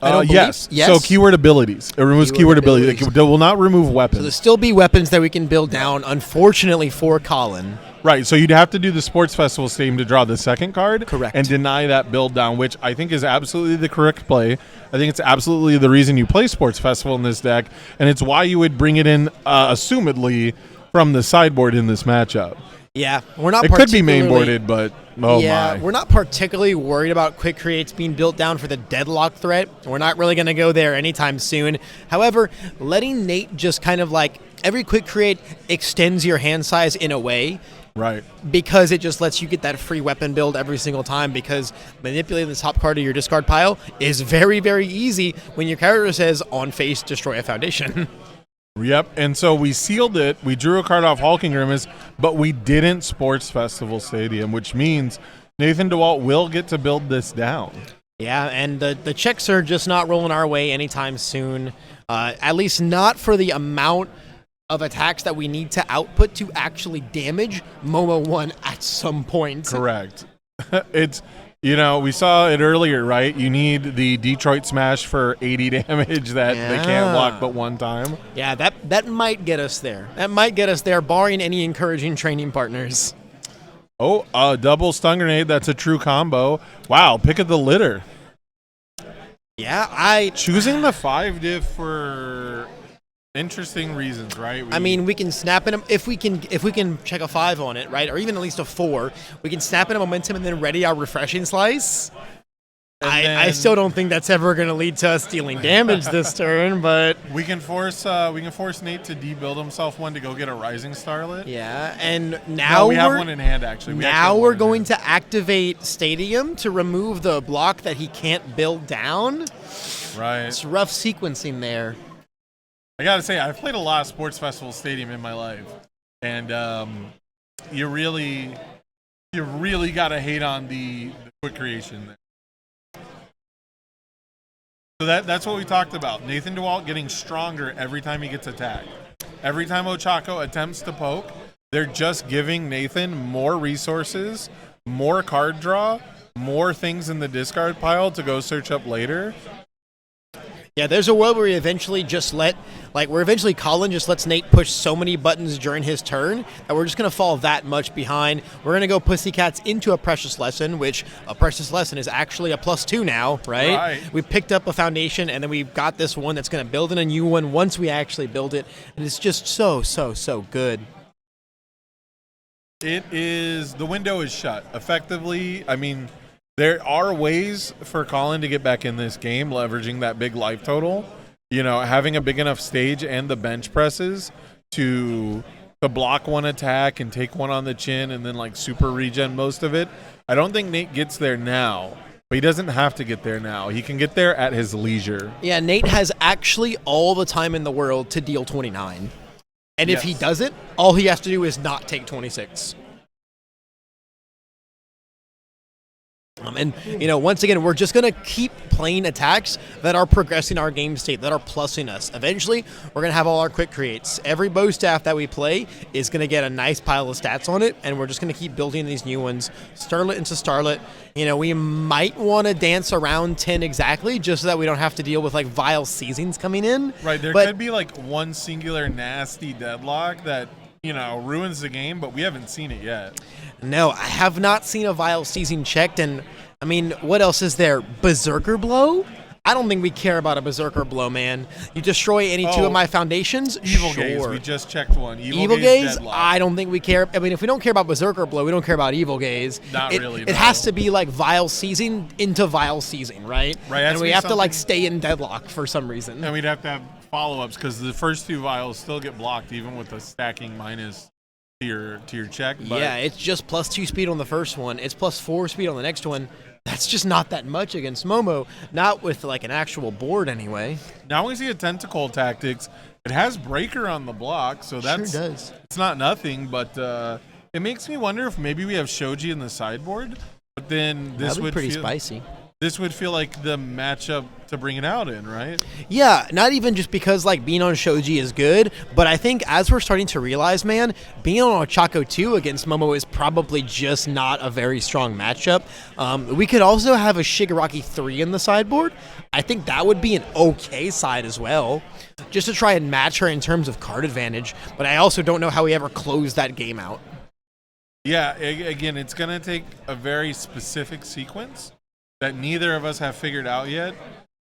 Yes. So keyword abilities. It removes keyword abilities. It will not remove weapons. So there'll still be weapons that we can build down, unfortunately, for Colin. Right. So you'd have to do the Sports Festival Stadium to draw the second card. Correct. And deny that build down, which I think is absolutely the correct play. I think it's absolutely the reason you play Sports Festival in this deck, and it's why you would bring it in, assumedly, from the sideboard in this matchup. Yeah, we're not. It could be mainboarded, but we're not particularly worried about quick creates being built down for the deadlock threat. We're not really going to go there anytime soon. However, letting Nate just kind of every quick create extends your hand size in a way. Right. Because it just lets you get that free weapon build every single time, because manipulating the top card of your discard pile is very, very easy when your character says, on face, destroy a foundation. Yep, and so we sealed it. We drew a card off Hulking Grimace, but we didn't Sports Festival Stadium, which means Nathan Dewalt will get to build this down. Yeah, and the checks are just not rolling our way anytime soon, at least not for the amount of attacks that we need to output to actually damage Momo 1 at some point. Correct. It's You know, we saw it earlier, right? You need the Detroit Smash for 80 damage that they can't block but one time. Yeah, that might get us there. That might get us there, barring any encouraging training partners. Oh, double stun grenade. That's a true combo. Wow, pick of the litter. Yeah, Choosing the 5 diff for interesting reasons, right? I mean, we can snap in if we can check a 5 on it, right, or even at least a 4. We can snap in a momentum and then ready our refreshing slice. I still don't think that's ever going to lead to us dealing damage this turn, but we can force Nate to debuild himself one to go get a Rising Starlet. Yeah, and now we have one in hand actually. We're going to activate Stadium to remove the block that he can't build down. Right. It's rough sequencing there. I gotta say, I've played a lot of Sports Festival Stadium in my life, and you really gotta hate on the quick creation there. So that's what we talked about. Nathan Dewalt getting stronger every time he gets attacked. Every time Ochaco attempts to poke, they're just giving Nathan more resources, more card draw, more things in the discard pile to go search up later. Yeah, there's a world where we eventually Colin just lets Nate push so many buttons during his turn that we're just going to fall that much behind. We're going to go Pussycats into a Precious Lesson, which a Precious Lesson is actually a +2 now, right? We picked up a foundation, and then we've got this one that's going to build in a new one once we actually build it, and it's just so good. It is, the window is shut. Effectively, I mean, there are ways for Colin to get back in this game, leveraging that big life total. You know, having a big enough stage and the bench presses to block one attack and take one on the chin and then like super regen most of it. I don't think Nate gets there now, but he doesn't have to get there now. He can get there at his leisure. Yeah, Nate has actually all the time in the world to deal 29. And if he doesn't, all he has to do is not take 26. And, you know, once again, we're just going to keep playing attacks that are progressing our game state, that are plussing us. Eventually, we're going to have all our quick creates. Every bow staff that we play is going to get a nice pile of stats on it, and we're just going to keep building these new ones. Starlet into Starlet. You know, we might want to dance around 10 exactly, just so that we don't have to deal with, like, vile seasons coming in. Right, there could be, like, one singular nasty deadlock that, you know, ruins the game, but we haven't seen it yet. No, I have not seen a vile season checked, and I mean, what else is there? Berserker Blow? I don't think we care about a Berserker Blow, man. You destroy any two of my foundations? Evil sure. Gaze, we just checked one. Evil Gaze? I don't think we care. I mean, if we don't care about Berserker Blow, we don't care about Evil Gaze. Not really, It has to be like Vile Season into Vile Season, right? Right. And we have to like stay in deadlock for some reason. And we'd have to have follow-ups because the first two vials still get blocked even with the stacking minus to your check. But yeah, it's just +2 speed on the first one. It's +4 speed on the next one. That's just not that much against Momo, not with like an actual board anyway. Now we see a Tentacle Tactics. It has Breaker on the block, so that's sure does. It's not nothing, but it makes me wonder if maybe we have Shoji in the sideboard. But then this That'd be would pretty feel spicy. This would feel like the matchup to bring it out in, right? Yeah, not even just because like being on Shoji is good, but I think as we're starting to realize, man, being on Ochaco 2 against Momo is probably just not a very strong matchup. We could also have a Shigaraki 3 in the sideboard. I think that would be an okay side as well, just to try and match her in terms of card advantage, but I also don't know how we ever close that game out. Yeah, again, it's going to take a very specific sequence that neither of us have figured out yet.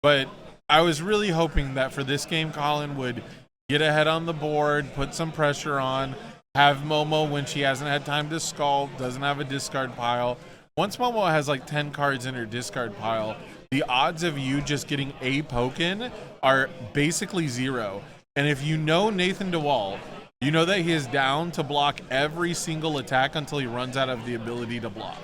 But I was really hoping that for this game, Colin would get ahead on the board, put some pressure on, have Momo when she hasn't had time to sculpt, doesn't have a discard pile. Once Momo has like 10 cards in her discard pile, the odds of you just getting a poke in are basically zero. And if you know Nathan Dewalt, you know that he is down to block every single attack until he runs out of the ability to block.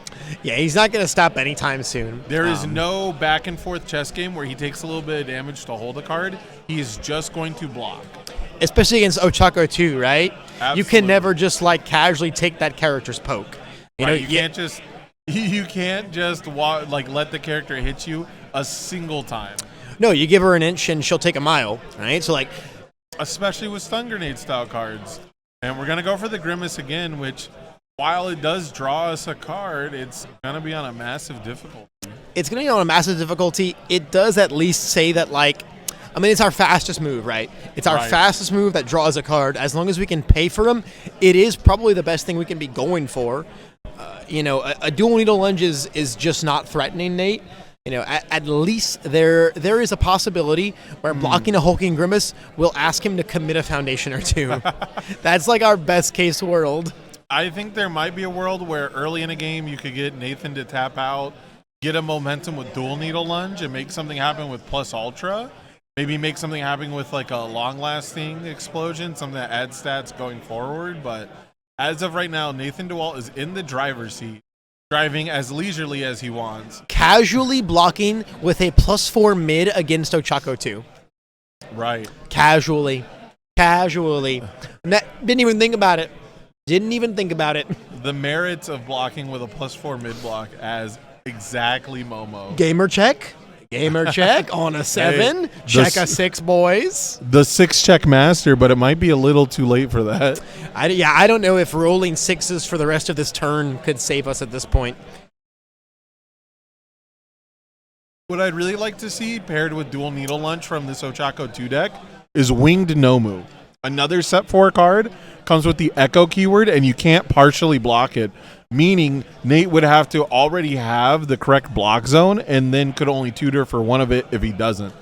Yeah, he's not going to stop anytime soon. There is no back and forth chess game where he takes a little bit of damage to hold a card. He is just going to block. Especially against Ochaco 2, right? Absolutely. You can never just like casually take that character's poke. You can't just let the character hit you a single time. No, you give her an inch and she'll take a mile, right? So like, especially with stun grenade style cards. And we're going to go for the Grimace again, which while it does draw us a card, it's going to be on a massive difficulty. It's going to be on a massive difficulty. It does at least say that, like, I mean, it's our fastest move, right? It's our fastest move that draws a card. As long as we can pay for them, it is probably the best thing we can be going for. A dual needle lunge is just not threatening, Nate. At least there is a possibility where blocking a hulking grimace will ask him to commit a foundation or two. That's like our best case world. I think there might be a world where early in a game you could get Nathan to tap out, get a momentum with dual needle lunge, and make something happen with plus ultra. Maybe make something happen with like a long-lasting explosion, something that adds stats going forward. But as of right now, Nathan Dewalt is in the driver's seat, driving as leisurely as he wants. Casually blocking with a +4 mid against Ochaco 2. Right. Casually. Didn't even think about it. The merits of blocking with a +4 mid block as exactly Momo. Gamer check on a 7. Hey, check a 6, boys. The 6-check master, but it might be a little too late for that. I don't know if rolling 6s for the rest of this turn could save us at this point. What I'd really like to see paired with dual needle lunge from this Ochaco 2 deck is Winged Nomu. Another set 4 card, comes with the Echo keyword, and you can't partially block it, meaning Nate would have to already have the correct block zone and then could only tutor for one of it if he doesn't.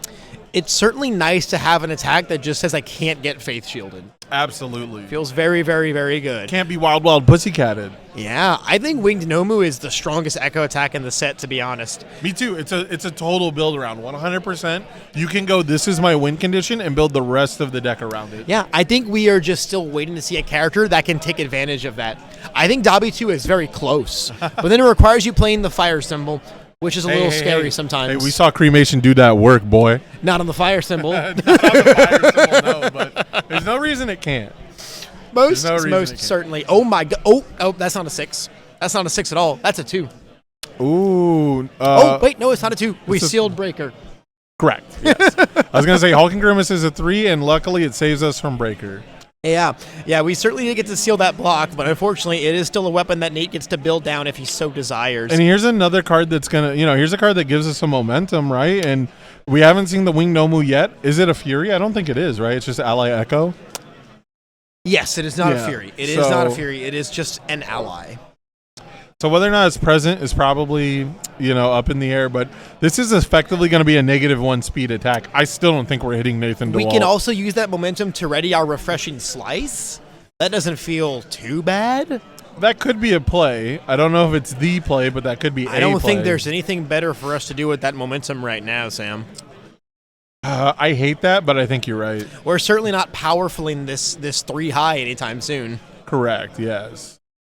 It's certainly nice to have an attack that just says I can't get Faith Shielded. Absolutely. Feels very, very, very good. Can't be wild pussycatted. Yeah, I think Winged Nomu is the strongest Echo attack in the set, to be honest. Me too. It's a total build around. 100%. You can go, this is my win condition, and build the rest of the deck around it. Yeah, I think we are just still waiting to see a character that can take advantage of that. I think Dabi 2 is very close, but then it requires you playing the fire symbol, which is a little scary sometimes. Hey, we saw Cremation do that work, boy. Not on the fire symbol. Not on the fire symbol, no, but there's no reason it can't. Most certainly. Oh my god. Oh, that's not a 6. That's not a 6 at all. That's a 2. Ooh. Wait, no, it's not a 2. We sealed Breaker. Correct. Yes. I was gonna say Hulking Grimace is a 3, and luckily it saves us from Breaker. Yeah, we certainly did get to seal that block, but unfortunately it is still a weapon that Nate gets to build down if he so desires. And here's another card that's gonna, here's a card that gives us some momentum, right? And we haven't seen the Wing Nomu yet. Is it a Fury? I don't think it is, right? It's just Ally Echo. Yes, it is not a Fury. It is not a Fury. It is just an ally. So whether or not it's present is probably, up in the air, but this is effectively going to be a -1 speed attack. I still don't think we're hitting Nathan Dewalt. We can also use that momentum to ready our Refreshing Slice. That doesn't feel too bad. That could be a play. I don't know if it's the play, but that could be a play. I don't think there's anything better for us to do with that momentum right now, Sam. I hate that, but I think you're right. We're certainly not powerfuling this 3 high anytime soon. Correct, yes.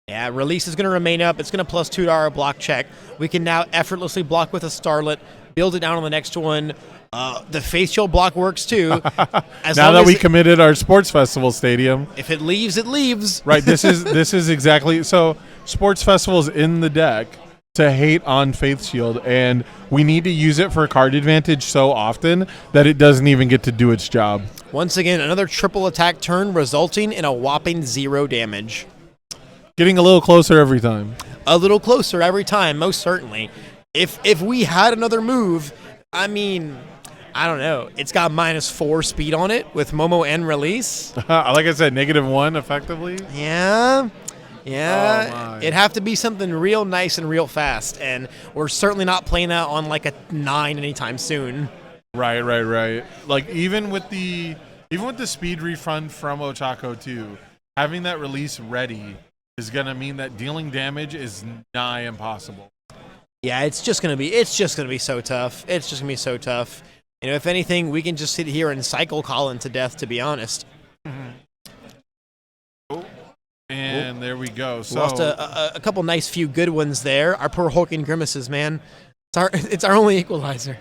Yeah, release is going to remain up. It's going to +2 to our block check. We can now effortlessly block with a Starlet, build it down on the next one. The face shield block works too. Now that we committed our sports festival stadium. If it leaves, it leaves. Right, this is exactly. So sports festivals in the deck to hate on Faith Shield, and we need to use it for card advantage so often that it doesn't even get to do its job. Once again, another triple attack turn resulting in a whopping 0 damage. Getting a little closer every time. A little closer every time, most certainly. If we had another move, I mean, I don't know. It's got -4 speed on it with Momo and release. Like I said, -1 effectively. Yeah. Oh, It'd have to be something real nice and real fast, and we're certainly not playing that on like a 9 anytime soon. Right. Like even with the speed refund from Ochaco 2, having that release ready is gonna mean that dealing damage is nigh impossible. Yeah, it's just gonna be so tough. It's just gonna be so tough. If anything, we can just sit here and cycle Colin to death, to be honest. And there we go. So lost a couple nice few good ones there. Our poor hulking grimaces, man. It's our only equalizer.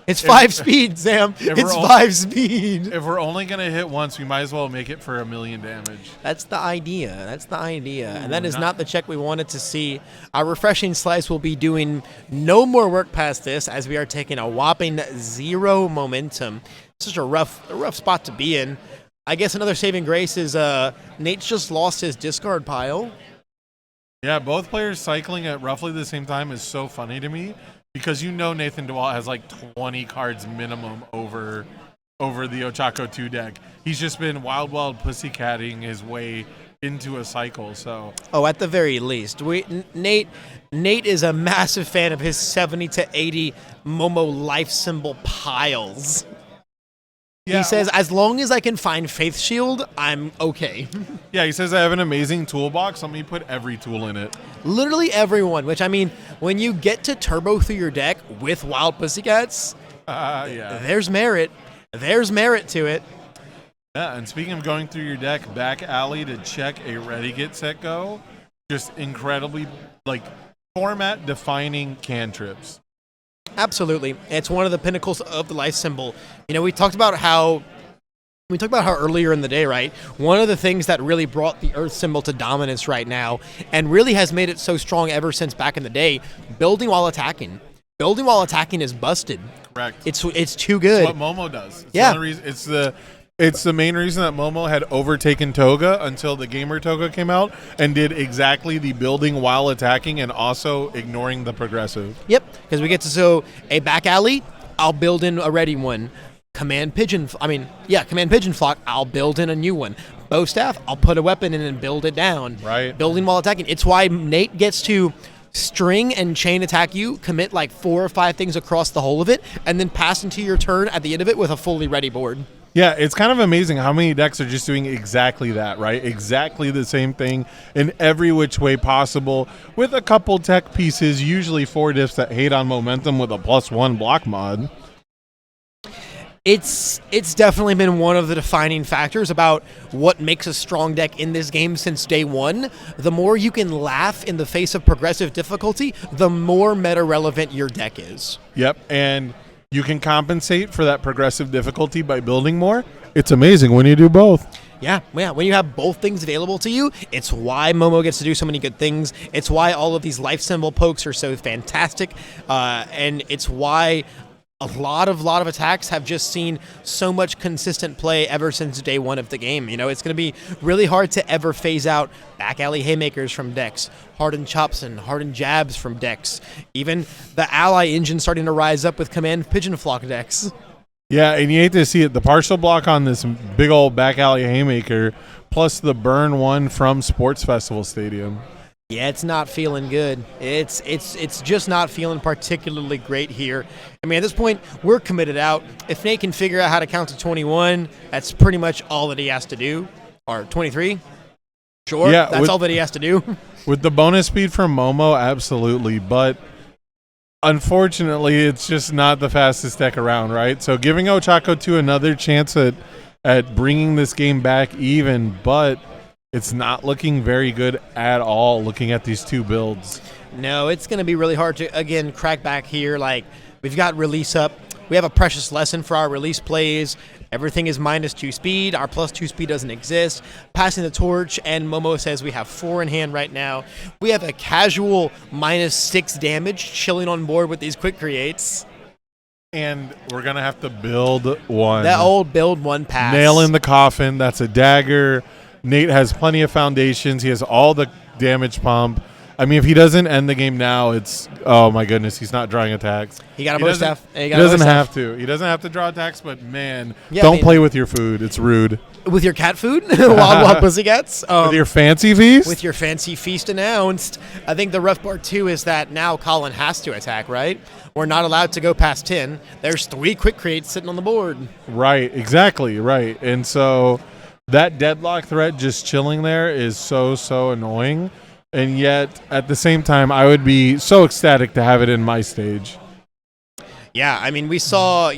It's 5 speed, Sam. It's 5 speed. If we're only gonna hit once, we might as well make it for 1,000,000 damage. That's the idea. And that is not the check we wanted to see. Our Refreshing Slice will be doing no more work past this, as we are taking a whopping 0 momentum. It's such a rough spot to be in. I guess another saving grace is Nate's just lost his discard pile. Yeah, both players cycling at roughly the same time is so funny to me because Nathan Dewalt has like 20 cards minimum over the Ochaco 2 deck. He's just been wild pussycatting his way into a cycle. So at the very least, Nate is a massive fan of his 70 to 80 Momo life symbol piles. yeah, He says, as long as I can find Faith Shield, I'm okay. yeah, he says I have an amazing toolbox. Let me put every tool in it. Literally everyone, which I mean, when you get to turbo through your deck with Wild Pussycats, Yeah. there's merit. There's merit to it. Yeah, and speaking of going through your deck, back alley to check a ready, get, set, go. Just incredibly, format defining cantrips. Absolutely. It's one of the pinnacles of the life symbol. We talked about how earlier in the day, right? One of the things that really brought the Earth symbol to dominance right now and really has made it so strong ever since back in the day, building while attacking. Building while attacking is busted. Correct. It's too good. It's what Momo does. Yeah. It's the main reason that Momo had overtaken Toga until the Gamer Toga came out and did exactly the building while attacking and also ignoring the progressive. Yep, because we get to a back alley, I'll build in a ready one. Command Pigeon Flock, I'll build in a new one. Bow Staff, I'll put a weapon in and build it down. Right. Building while attacking. It's why Nate gets to string and chain attack you, commit 4 or 5 things across the whole of it, and then pass into your turn at the end of it with a fully ready board. Yeah, it's kind of amazing how many decks are just doing exactly that, right? Exactly the same thing in every which way possible with a couple tech pieces, usually 4 diffs that hate on momentum with a +1 block mod. It's definitely been one of the defining factors about what makes a strong deck in this game since day one. The more you can laugh in the face of progressive difficulty, the more meta-relevant your deck is. Yep, and you can compensate for that progressive difficulty by building more. It's amazing when you do both. Yeah, when you have both things available to you, it's why Momo gets to do so many good things. It's why all of these life symbol pokes are so fantastic, and it's why a lot of attacks have just seen so much consistent play ever since day one of the game. It's going to be really hard to ever phase out back alley haymakers from decks, hardened chops and hardened jabs from decks, even the ally engine starting to rise up with command pigeon flock decks. Yeah, and you hate to see it. The partial block on this big old back alley haymaker, plus the burn one from Sports Festival Stadium. Yeah, it's not feeling good. It's just not feeling particularly great here. I mean, at this point, we're committed out. If Nate can figure out how to count to 21, that's pretty much all that he has to do. Or 23? Sure, yeah, that's all that he has to do. With the bonus speed from Momo, absolutely. But unfortunately, it's just not the fastest deck around, right? So giving Ochaco 2 another chance at bringing this game back even, but it's not looking very good at all looking at these 2 builds. No, it's going to be really hard to, again, crack back here. We've got release up. We have a precious lesson for our release plays. Everything is -2 speed. Our +2 speed doesn't exist. Passing the torch, and Momo says we have 4 in hand right now. We have a casual -6 damage chilling on board with these quick creates. And we're going to have to build one. That old build one pass. Nail in the coffin. That's a dagger. Nate has plenty of foundations. He has all the damage pump. I mean, if he doesn't end the game now, it's, oh my goodness, he's not drawing attacks. He got a bow staff. He doesn't have to. He doesn't have to draw attacks, but man, Yeah, don't play with your food. It's rude. With your cat food? Wild Pussycats? With your fancy feast? With your fancy feast announced. I think the rough part, too, is that now Colin has to attack, right? We're not allowed to go past 10. There's 3 quick creates sitting on the board. Right, exactly, right. And so that deadlock threat just chilling there is so annoying. And yet, at the same time, I would be so ecstatic to have it in my stage. Yeah, I mean, we saw,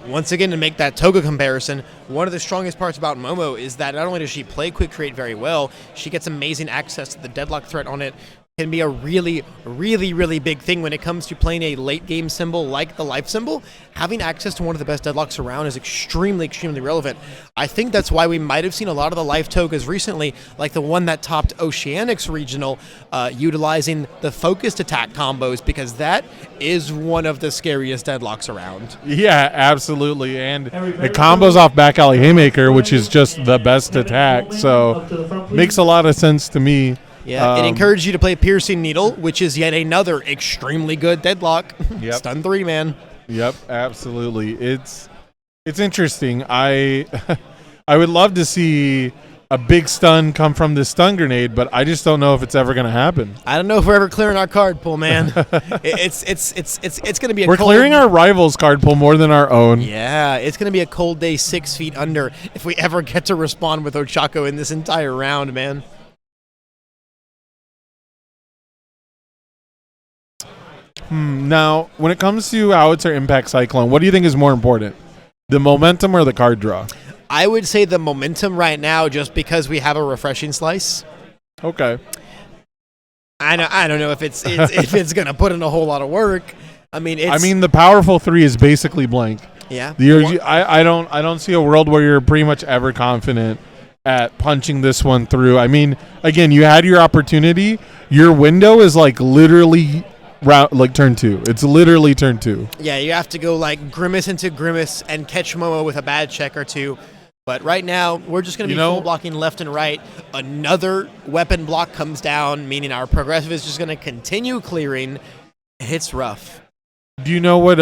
once again, to make that Toga comparison, one of the strongest parts about Momo is that not only does she play Quick Create very well, she gets amazing access to the deadlock threat on it. Can be a really, really, really big thing when it comes to playing a late game symbol like the life symbol. Having access to one of the best deadlocks around is extremely relevant. I think that's why we might have seen a lot of the life togas recently, like the one that topped Oceanics Regional, utilizing the focused attack combos, because that is one of the scariest deadlocks around. Yeah, absolutely. And it combos off back alley haymaker, which is just the best attack. So makes a lot of sense to me. Yeah, it encouraged you to play Piercing Needle, which is yet another extremely good deadlock. Yep. Stun 3, man. Yep, absolutely. It's interesting. I would love to see a big stun come from this stun grenade, but I just don't know if it's ever going to happen. I don't know if we're ever clearing our card pool, man. It's going to be a We're cold, clearing our rivals' card pool more than our own. Yeah, it's going to be a cold day 6 feet under if we ever get to respond with Ochaco in this entire round, man. Now, when it comes to Howitzer Impact Cyclone, what do you think is more important? The momentum or the card draw? I would say the momentum right now, just because we have a refreshing slice. Okay. I don't know if it's going to put in a whole lot of work. I mean, the powerful 3 is basically blank. Yeah. I don't see a world where you're pretty much ever confident at punching this one through. I mean, again, you had your opportunity. Your window is like literally turn 2. It's literally turn 2. Yeah, you have to go like grimace into grimace and catch Momo with a bad check or two. But right now, we're just going to be full blocking left and right. Another weapon block comes down, meaning our progressive is just going to continue clearing. It's rough. Do you know what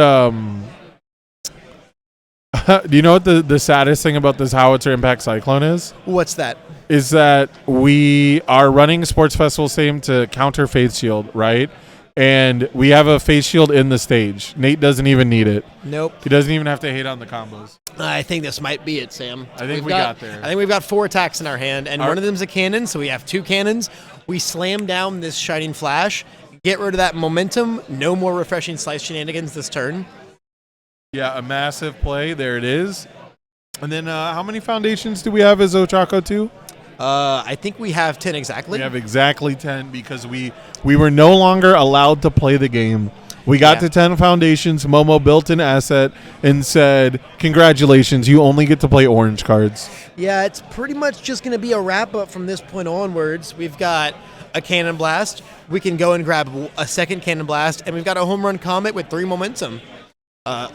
the saddest thing about this Howitzer Impact Cyclone is? What's that? Is that we are running Sports Festival Same to counter Faith Shield, right? And we have a face shield in the stage. Nate doesn't even need it. Nope. He doesn't even have to hate on the combos. I think this might be it, Sam. I think we got there. I think we've got 4 attacks in our hand, and one of them's a cannon, so we have 2 cannons. We slam down this Shining Flash, get rid of that momentum. No more refreshing slice shenanigans this turn. Yeah, a massive play. There it is. And then how many foundations do we have as Ochaco 2? I think we have 10 exactly. We have exactly 10 because we were no longer allowed to play the game. We got to 10 foundations. Momo built an asset and said, congratulations, you only get to play orange cards. Yeah, it's pretty much just going to be a wrap-up from this point onwards. We've got a Cannon Blast. We can go and grab a second Cannon Blast, and we've got a Home Run Comet with 3 momentum.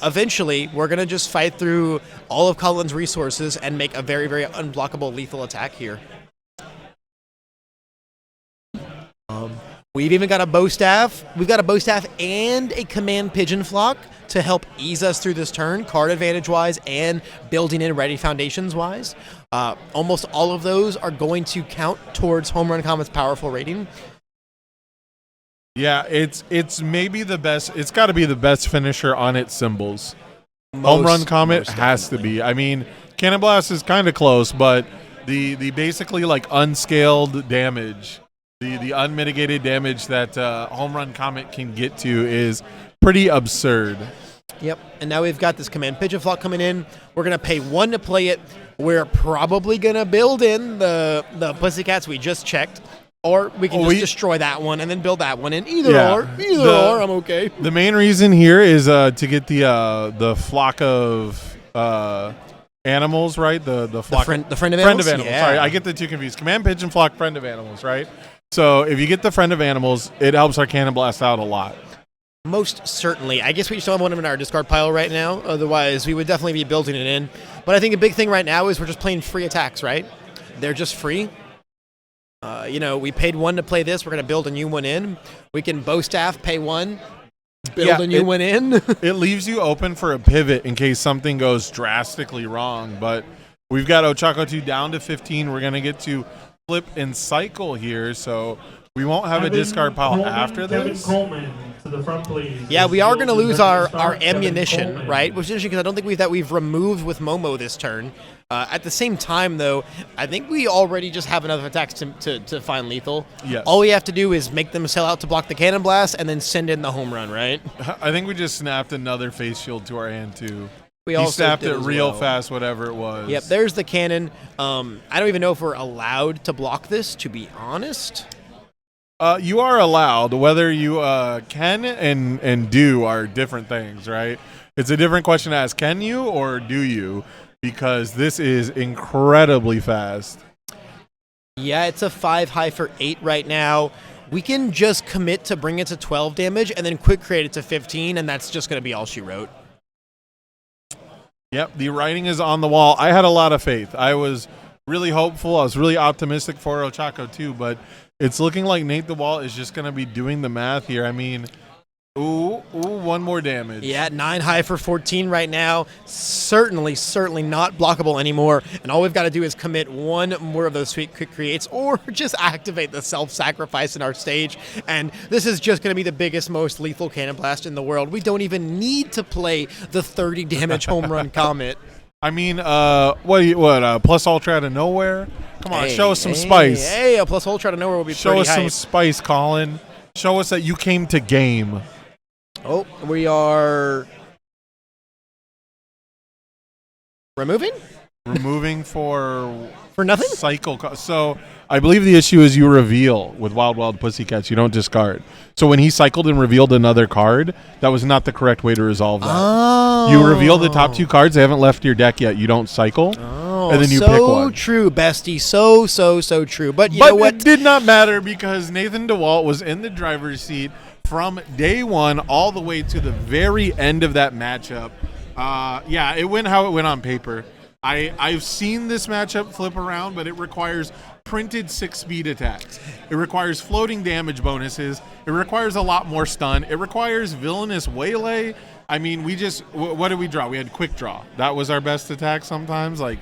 Eventually, we're going to just fight through all of Colin's resources and make a very, very unblockable lethal attack here. We've even got a bow staff. We've got a bow staff and a command pigeon flock to help ease us through this turn, card advantage-wise and building in ready foundations-wise. Almost all of those are going to count towards Home Run Comet's powerful rating. Yeah, it's maybe the best. It's got to be the best finisher on its symbols. Home Run Comet has to be. I mean, Cannon Blast is kind of close, but the basically like unscaled damage, the unmitigated damage that Home Run Comet can get to is pretty absurd. Yep, and now we've got this command pigeon flock coming in. We're going to pay 1 to play it. We're probably going to build in the Pussycats we just checked. Or we can destroy that one and then build that one in. Either or, I'm okay. The main reason here is to get the flock of animals, right? The flock the friend of animals. Yeah. Sorry, I get the two confused. Command pigeon flock, friend of animals, right? So if you get the friend of animals, it helps our Cannon Blast out a lot. Most certainly. I guess we just don't have one of them in our discard pile right now. Otherwise, we would definitely be building it in. But I think a big thing right now is we're just playing free attacks, right? They're just free. We paid 1 to play this. We're going to build a new one in. We can bow staff, pay 1, build a new one in. It leaves you open for a pivot in case something goes drastically wrong. But we've got Ochaco 2 down to 15. We're going to get to flip and cycle here. So we won't have a discard pile after this. Coleman, to the front, please. Yeah, we are going to lose our ammunition, right? Which is interesting because I don't think we've removed with Momo this turn. At the same time, though, I think we already just have enough attacks to find lethal. Yes. All we have to do is make them sell out to block the Cannon Blast and then send in the home run, right? I think we just snapped another face shield to our hand, too. We also snapped it real fast, whatever it was. Yep, there's the cannon. I don't even know if we're allowed to block this, to be honest. You are allowed. Whether you can and do are different things, right? It's a different question to ask, can you or do you? Because this is incredibly fast. Yeah, it's a 5 high for 8 right now. We can just commit to bring it to 12 damage and then quick create it to 15, and that's just going to be all she wrote. Yep, the writing is on the wall. I had a lot of faith. I was really hopeful. I was really optimistic for Ochaco too, but It's looking like Nate Dewalt is just going to be doing the math here. I mean, one more damage. Yeah, 9 high for 14 right now. Certainly not blockable anymore. And all we've got to do is commit one more of those sweet quick creates or just activate the self-sacrifice in our stage. And this is just going to be the biggest, most lethal cannon blast in the world. We don't even need to play the 30 damage home run Comet. I mean, plus ultra out of nowhere? Come on, show us some spice. Hey, a plus ultra out of nowhere will be Show pretty us some hype. spice, Colin. Show us that you came to game. Oh, we are removing? Removing for nothing? Cycle. So I believe the issue is you reveal with Wild Wild Pussycats. You don't discard. So when he cycled and revealed another card, that was not the correct way to resolve that. Oh. You reveal the top 2 cards. They haven't left your deck yet. You don't cycle. Oh, and then you pick one. So true, bestie. So true. But you know what? It did not matter because Nathan Dewalt was in the driver's seat from day one all the way to the very end of that matchup. Yeah, it went how it went on paper. I've seen this matchup flip around, but it requires printed 6-speed attacks. It requires floating damage bonuses. It requires a lot more stun. It requires villainous waylay. I mean, what did we draw? We had quick draw. That was our best attack sometimes. Like,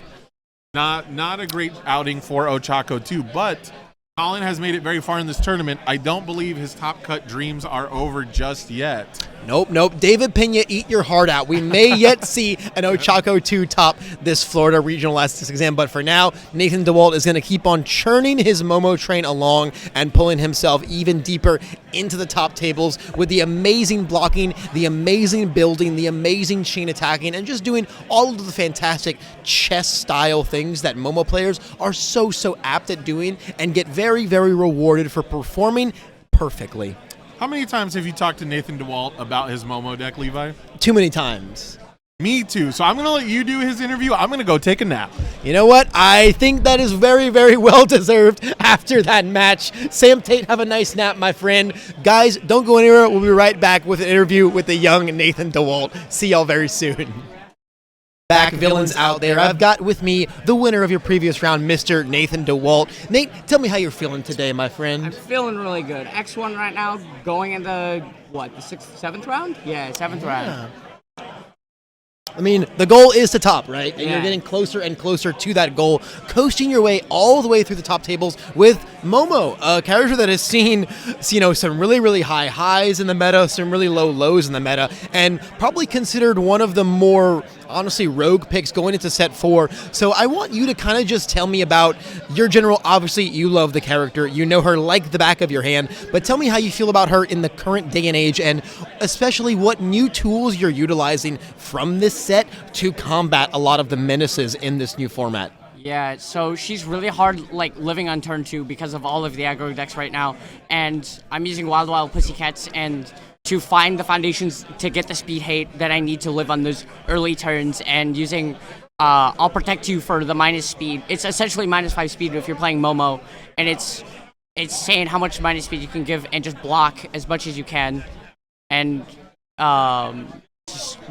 not a great outing for Ochaco too, but Colin has made it very far in this tournament. I don't believe his top cut dreams are over just yet. Nope. David Pena, eat your heart out. We may yet see an Ochaco 2 top this Florida Regional Last Exam, but for now, Nathan Dewalt is going to keep on churning his Momo train along and pulling himself even deeper into the top tables with the amazing blocking, the amazing building, the amazing chain attacking, and just doing all of the fantastic chess-style things that Momo players are so apt at doing and get very, very rewarded for performing perfectly. How many times have you talked to Nathan Dewalt about his Momo deck, Levi? Too many times. Me too. So I'm going to let you do his interview. I'm going to go take a nap. You know what? I think that is very, very well deserved after that match. Sam Tate, have a nice nap, my friend. Guys, don't go anywhere. We'll be right back with an interview with the young Nathan Dewalt. See y'all very soon. Back villains out there. I've got with me the winner of your previous round, Mr. Nathan Dewalt. Nate, tell me how you're feeling today, my friend. I'm feeling really good. X1 right now, going into, the 7th round? Yeah, 7th round. I mean, the goal is to top, right? And Yeah. you're getting closer and closer to that goal, coasting your way all the way through the top tables with Momo, a character that has seen, some really, really high highs in the meta, some really low lows in the meta, and probably considered one of the more, honestly, rogue picks going into set 4. So I want you to kind of just tell me about your general, obviously, you love the character, you know her like the back of your hand, but tell me how you feel about her in the current day and age, and especially what new tools you're utilizing from this set to combat a lot of the menaces in this new format. Yeah, so she's really hard, living on turn 2 because of all of the aggro decks right now, and I'm using Wild Pussycats and to find the foundations to get the speed hate that I need to live on those early turns, and using I'll protect you for the minus speed. It's essentially -5 speed if you're playing Momo, and it's saying how much minus speed you can give and just block as much as you can. And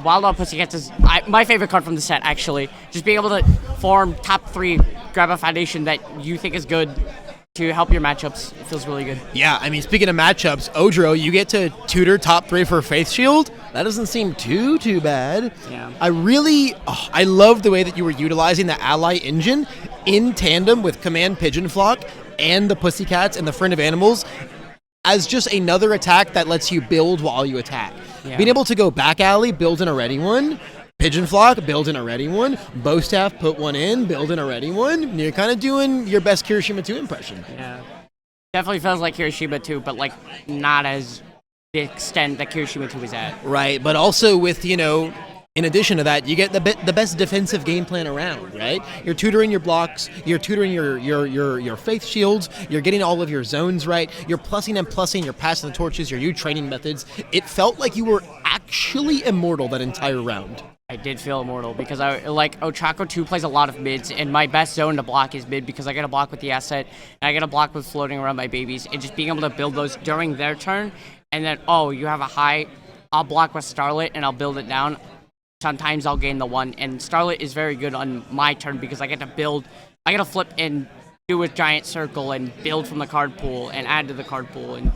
Wild Pussycats is my favorite card from the set, actually. Just being able to form top 3, grab a foundation that you think is good to help your matchups. It feels really good. Yeah, I mean, speaking of matchups, Ojiro, you get to tutor top 3 for Faith Shield. That doesn't seem too bad. Yeah. I love the way that you were utilizing the ally engine in tandem with Command Pigeon Flock and the Pussycats and the Friend of Animals as just another attack that lets you build while you attack. Yeah. Being able to go back alley, build in a ready one, Pigeon Flock, build in a ready one, Bow Staff, put one in, build in a ready one. You're kind of doing your best Kirishima 2 impression. Yeah. Definitely feels like Kirishima 2, but not as the extent that Kirishima 2 is at. Right, but also with, in addition to that, you get the best defensive game plan around, right? You're tutoring your blocks, you're tutoring your faith shields, you're getting all of your zones right, you're plussing and plussing, you're passing the torches, your training methods. It felt like you were actually immortal that entire round. I did feel immortal because Ochaco 2 plays a lot of mids, and my best zone to block is mid because I get to block with the asset, and I get to block with floating around my babies, and just being able to build those during their turn, and then, you have a high, I'll block with Starlet, and I'll build it down. Sometimes I'll gain the 1, and Starlet is very good on my turn because I get to flip and do a giant circle and build from the card pool and add to the card pool, and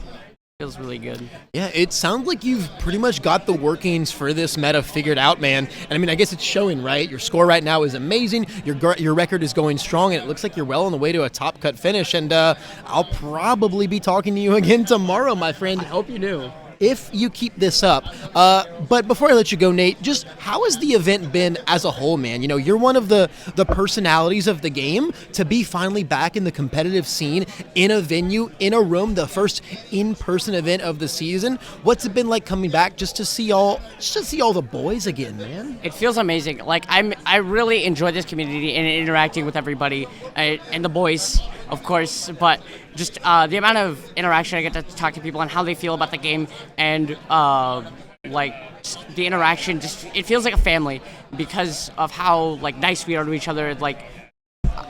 feels really good. Yeah, it sounds like you've pretty much got the workings for this meta figured out, man. And I mean, I guess it's showing, right? Your score right now is amazing. Your record is going strong, and it looks like you're well on the way to a top cut finish. And I'll probably be talking to you again tomorrow, my friend. I hope you do. If you keep this up. But before I let you go, Nate, just how has the event been as a whole, man? You know, you're one of the personalities of the game. To be finally back in the competitive scene, in a venue, in a room, the first in-person event of the season. What's it been like coming back just to see all the boys again, man? It feels amazing. Like I really enjoy this community and interacting with everybody and the boys, of course, but just the amount of interaction I get to talk to people and how they feel about the game, and like the interaction, just it feels like a family because of how like nice we are to each other. Like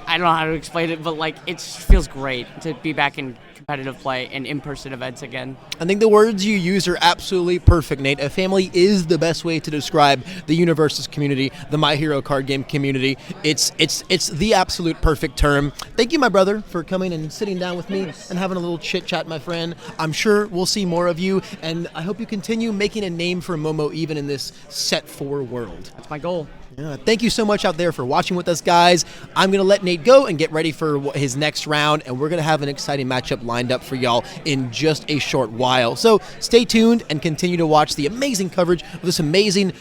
I don't know how to explain it, but like it feels great to be back in competitive play and in-person events again. I think the words you use are absolutely perfect, Nate. A family is the best way to describe the Universes community, the My Hero card game community. It's the absolute perfect term. Thank you, my brother, for coming and sitting down with me and having a little chit-chat, my friend. I'm sure we'll see more of you, and I hope you continue making a name for Momo even in this Set 4 world. That's my goal. Yeah, thank you so much out there for watching with us, guys. I'm going to let Nate go and get ready for his next round, and we're going to have an exciting matchup lined up for y'all in just a short while. So stay tuned and continue to watch the amazing coverage of this amazing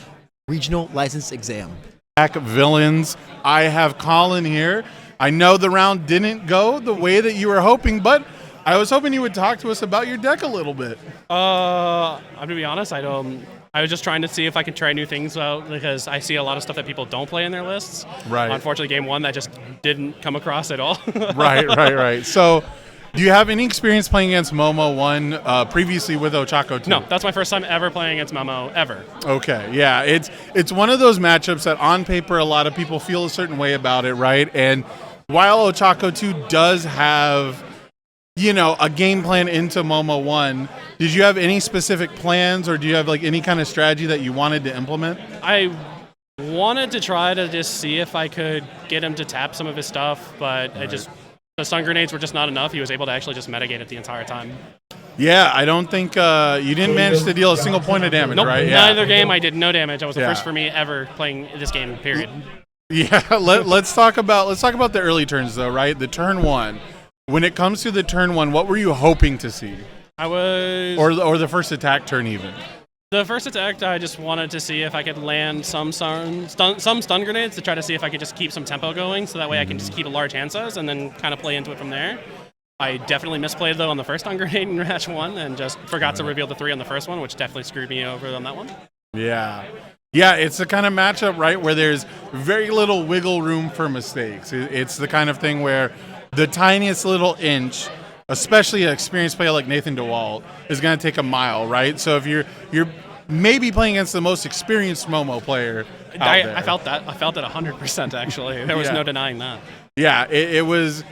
regional license exam. Back villains. I have Colin here. I know the round didn't go the way that you were hoping, but I was hoping you would talk to us about your deck a little bit. I'm going to be honest, I was just trying to see if I could try new things out because I see a lot of stuff that people don't play in their lists. Right. Unfortunately, game one, that just didn't come across at all. Right. So, do you have any experience playing against Momo 1 previously with Ochaco 2? No, that's my first time ever playing against Momo, ever. Okay, yeah. It's one of those matchups that on paper a lot of people feel a certain way about it, right? And while Ochaco 2 does have, you know, a game plan into Momo 1, did you have any specific plans, or do you have like any kind of strategy that you wanted to implement? I wanted to try to just see if I could get him to tap some of his stuff, but the stun grenades were just not enough. He was able to actually just mitigate it the entire time. Yeah, I don't think you didn't manage to deal a single point of damage, nope, right? Yeah. Neither game I did no damage. That was the first for me ever playing this game, period. Yeah, let's talk about the early turns though, right? The turn one. When it comes to the turn one, what were you hoping to see? Or the first attack turn even. The first attack, I just wanted to see if I could land some stun grenades to try to see if I could just keep some tempo going, so that way I can just keep a large hand size and then kind of play into it from there. I definitely misplayed though on the first stun grenade in match 1 and just forgot to reveal the 3 on the first one, which definitely screwed me over on that one. Yeah, it's the kind of matchup, right, where there's very little wiggle room for mistakes. It's the kind of thing where the tiniest little inch, especially an experienced player like Nathan Dewalt, is going to take a mile, right? So if you're maybe playing against the most experienced Momo player out there. I felt that 100% actually. There was no denying that. Yeah, it was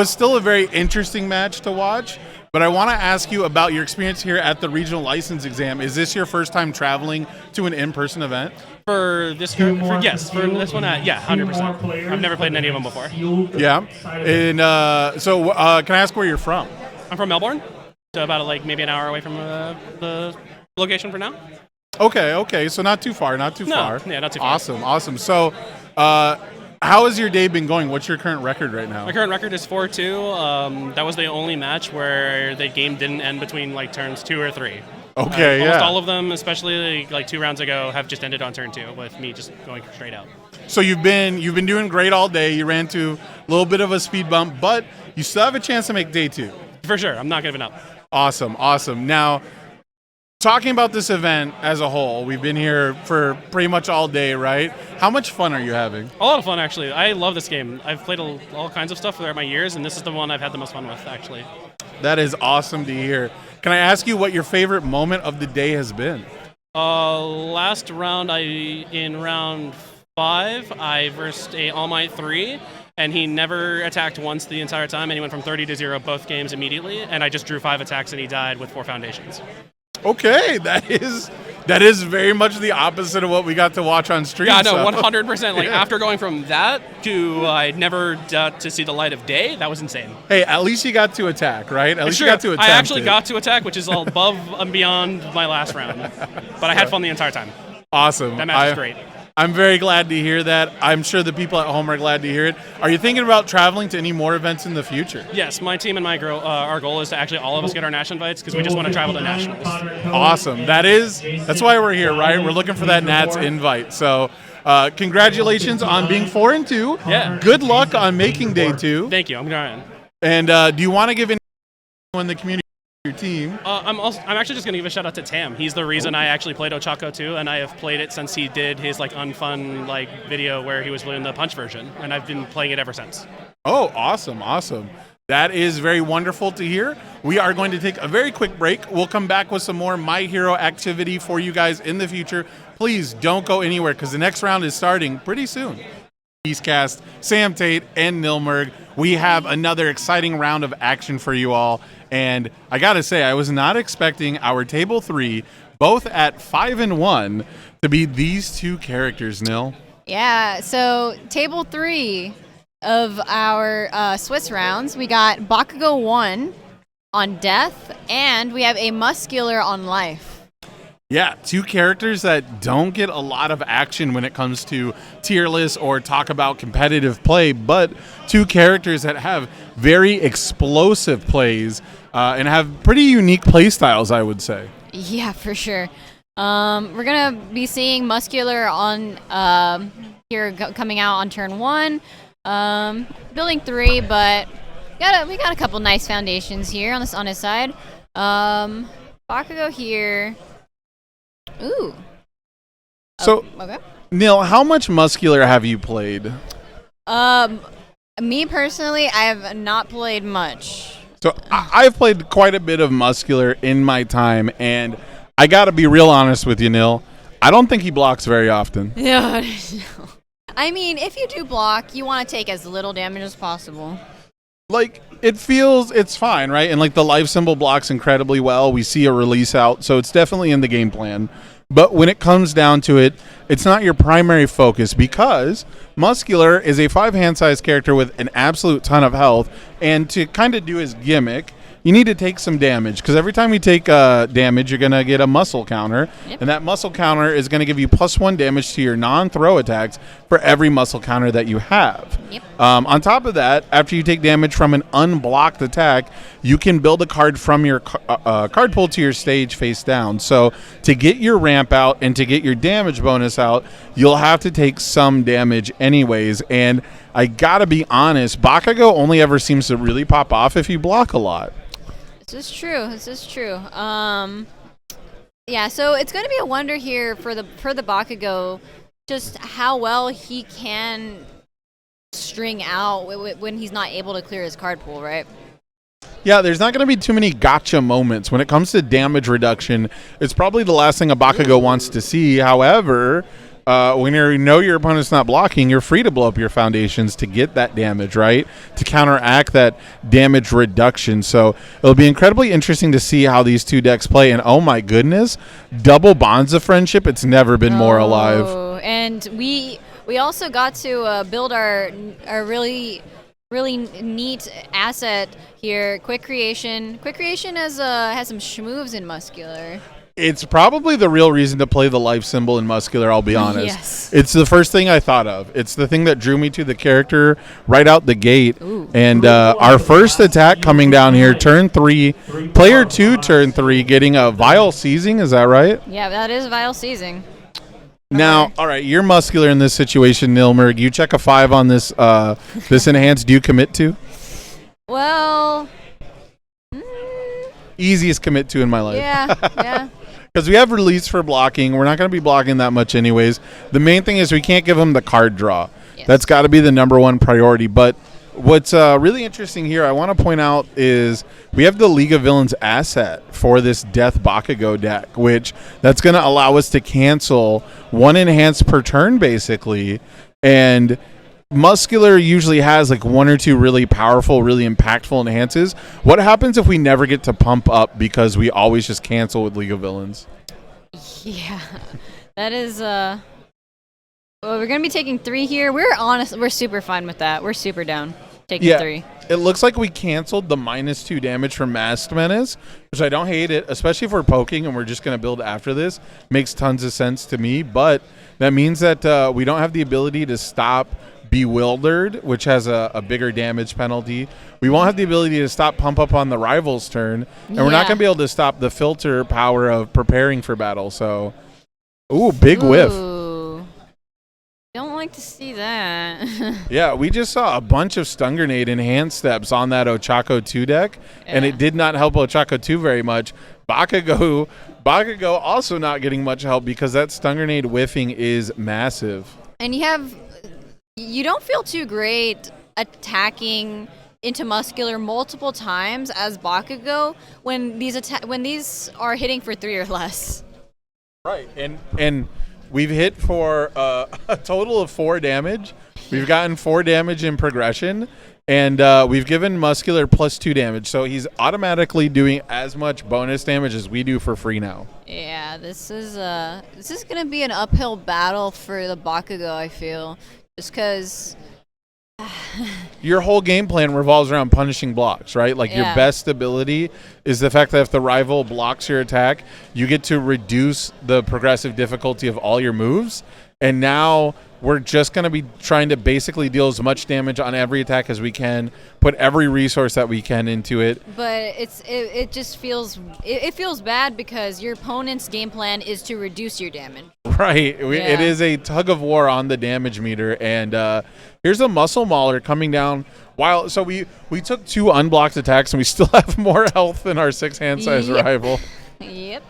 still a very interesting match to watch. But I want to ask you about your experience here at the regional license exam. Is this your first time traveling to an in-person event? For this one, yeah, 100%. I've never played in any of them before. Yeah, and so can I ask where you're from? I'm from Melbourne, so about maybe an hour away from the location for now. Okay, so not too far. Yeah, not too far. Awesome. So, how has your day been going? What's your current record right now? My current record is 4-2. That was the only match where the game didn't end between turns 2 or 3. Okay, almost all of them, especially 2 rounds ago, have just ended on turn 2 with me just going straight out. So you've been doing great all day. You ran to a little bit of a speed bump, but you still have a chance to make day 2. For sure, I'm not giving up. Awesome. Now, talking about this event as a whole, we've been here for pretty much all day, right? How much fun are you having? A lot of fun, actually. I love this game. I've played all kinds of stuff throughout my years, and this is the one I've had the most fun with, actually. That is awesome to hear. Can I ask you what your favorite moment of the day has been? Last round, in round 5, I versed a All Might 3, and he never attacked once the entire time, and he went from 30 to 0 both games immediately, and I just drew 5 attacks, and he died with 4 foundations. Okay, that That is very much the opposite of what we got to watch on stream. Yeah, no, so. 100%. Like after going from that to I never got to see the light of day, that was insane. Hey, at least you got to attack, right? At least Sure, you got to attack. I actually got to attack, which is above and beyond my last round. But I had fun the entire time. Awesome. That match was great. I'm very glad to hear that. I'm sure the people at home are glad to hear it. Are you thinking about traveling to any more events in the future? Yes, my team and our goal is to actually all of us get our national invites because we just want to travel to nationals. Awesome. That's why we're here, right? We're looking for that Nats invite. So congratulations on being 4-2. Yeah. Good luck on making day 2. Thank you. I'm trying. And do you want to give anyone in the community your team? I'm actually just going to give a shout out to Tam. He's the reason I actually played Ochaco too, and I have played it since he did his like unfun like video where he was doing the punch version, and I've been playing it ever since. Oh, awesome. That is very wonderful to hear. We are going to take a very quick break. We'll come back with some more My Hero activity for you guys in the future. Please don't go anywhere because the next round is starting pretty soon. Cast, Sam Tate, and Nilmerg. We have another exciting round of action for you all. And I got to say, I was not expecting our Table 3, both at 5-1, to be these two characters, Nil. Yeah, so Table 3 of our Swiss rounds, we got Bakugo 1 on Death, and we have a Muscular on Life. Yeah, two characters that don't get a lot of action when it comes to tier lists or talk about competitive play, but two characters that have very explosive plays and have pretty unique play styles, I would say. Yeah, for sure. We're going to be seeing Muscular on coming out on turn 1, building 3, but we got a couple nice foundations here on his side. Bakugo here. Ooh. So, okay. Neil, how much Muscular have you played? Me personally, I have not played much. So I've played quite a bit of Muscular in my time, and I got to be real honest with you, Neil. I don't think he blocks very often. No. I mean, if you do block, you want to take as little damage as possible. Like, it's fine, right? And, like, the life symbol blocks incredibly well. We see a release out, so it's definitely in the game plan. But when it comes down to it, it's not your primary focus because Muscular is a 5-hand size character with an absolute ton of health. And to kind of do his gimmick, you need to take some damage because every time you take damage, you're going to get a muscle counter. Yep. And that muscle counter is going to give you +1 damage to your non-throw attacks for every muscle counter that you have. Yep. On top of that, after you take damage from an unblocked attack, you can build a card from your card pool to your stage face down. So to get your ramp out and to get your damage bonus out, you'll have to take some damage anyways. And I got to be honest, Bakugo only ever seems to really pop off if you block a lot. This is true. Yeah, so it's going to be a wonder here for the Bakugo, just how well he can string out when he's not able to clear his card pool, right? Yeah, there's not going to be too many gotcha moments. When it comes to damage reduction, it's probably the last thing a Bakugo wants to see. However, when you know your opponent's not blocking, you're free to blow up your foundations to get that damage, right? To counteract that damage reduction. So it'll be incredibly interesting to see how these two decks play. And oh my goodness, double bonds of friendship. It's never been more alive. And we also got to build our really neat asset here. Quick Creation. Quick Creation has some schmoves in Muscular. It's probably the real reason to play the life symbol in Muscular, I'll be honest. Yes. It's the first thing I thought of. It's the thing that drew me to the character right out the gate. Ooh. And our first attack coming down here, turn 3, player 2, turn 3, getting a Vile Seizing, is that right? Yeah, that is Vile Seizing. Now, all right, you're Muscular in this situation, Nilmerg. You check a 5 on this this enhance. Do you commit to? Well, easiest commit to in my life. Yeah. Because we have release for blocking. We're not going to be blocking that much anyways. The main thing is we can't give him the card draw. Yes. That's got to be the number one priority. But what's really interesting here, I want to point out, is we have the League of Villains asset for this Death Bakugo deck, which that's going to allow us to cancel 1 enhance per turn, basically. And Muscular usually has like 1 or 2 really powerful, really impactful enhances. What happens if we never get to pump up because we always just cancel with League of Villains? Yeah, that is. Well, we're gonna be taking 3 here. We're super fine with that. We're super down taking 3. It looks like we canceled the -2 damage from Masked Menace, which I don't hate it, especially if we're poking and we're just going to build after this. Makes tons of sense to me, but that means that we don't have the ability to stop Bewildered, which has a bigger damage penalty. We won't have the ability to stop Pump Up on the rival's turn, and we're not going to be able to stop the filter power of preparing for battle. So, big whiff. Don't like to see that. Yeah, we just saw a bunch of Stun Grenade and Hand Steps on that Ochaco 2 deck, and it did not help Ochaco 2 very much. Bakugo also not getting much help because that Stun Grenade whiffing is massive. And you don't feel too great attacking into Muscular multiple times as Bakugo when these are hitting for 3 or less. Right, and we've hit for a total of 4 damage. We've gotten 4 damage in progression, and we've given Muscular +2 damage. So he's automatically doing as much bonus damage as we do for free now. Yeah, this is gonna be an uphill battle for the Bakugo, I feel, just because. Your whole game plan revolves around punishing blocks, right? Like your best ability is the fact that if the rival blocks your attack, you get to reduce the progressive difficulty of all your moves. And now we're just going to be trying to basically deal as much damage on every attack as we can, put every resource that we can into it. But it just feels bad because your opponent's game plan is to reduce your damage. Right. It is a tug of war on the damage meter. And here's a Muscle Mauler coming down. So we took 2 unblocked attacks, and we still have more health than our 6 hand size rival. Yep.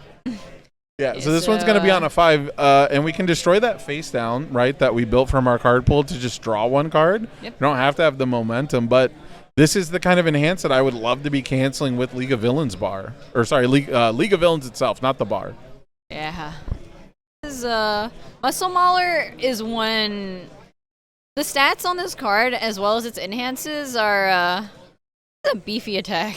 Yeah, so this one's going to be on a 5, and we can destroy that face down, right, that we built from our card pool to just draw 1 card. Yep. We don't have to have the momentum, but this is the kind of enhance that I would love to be canceling with League of Villains bar. Or sorry, League of Villains itself, not the bar. Yeah. This Muscle Mauler is one. The stats on this card, as well as its enhances, are a beefy attack.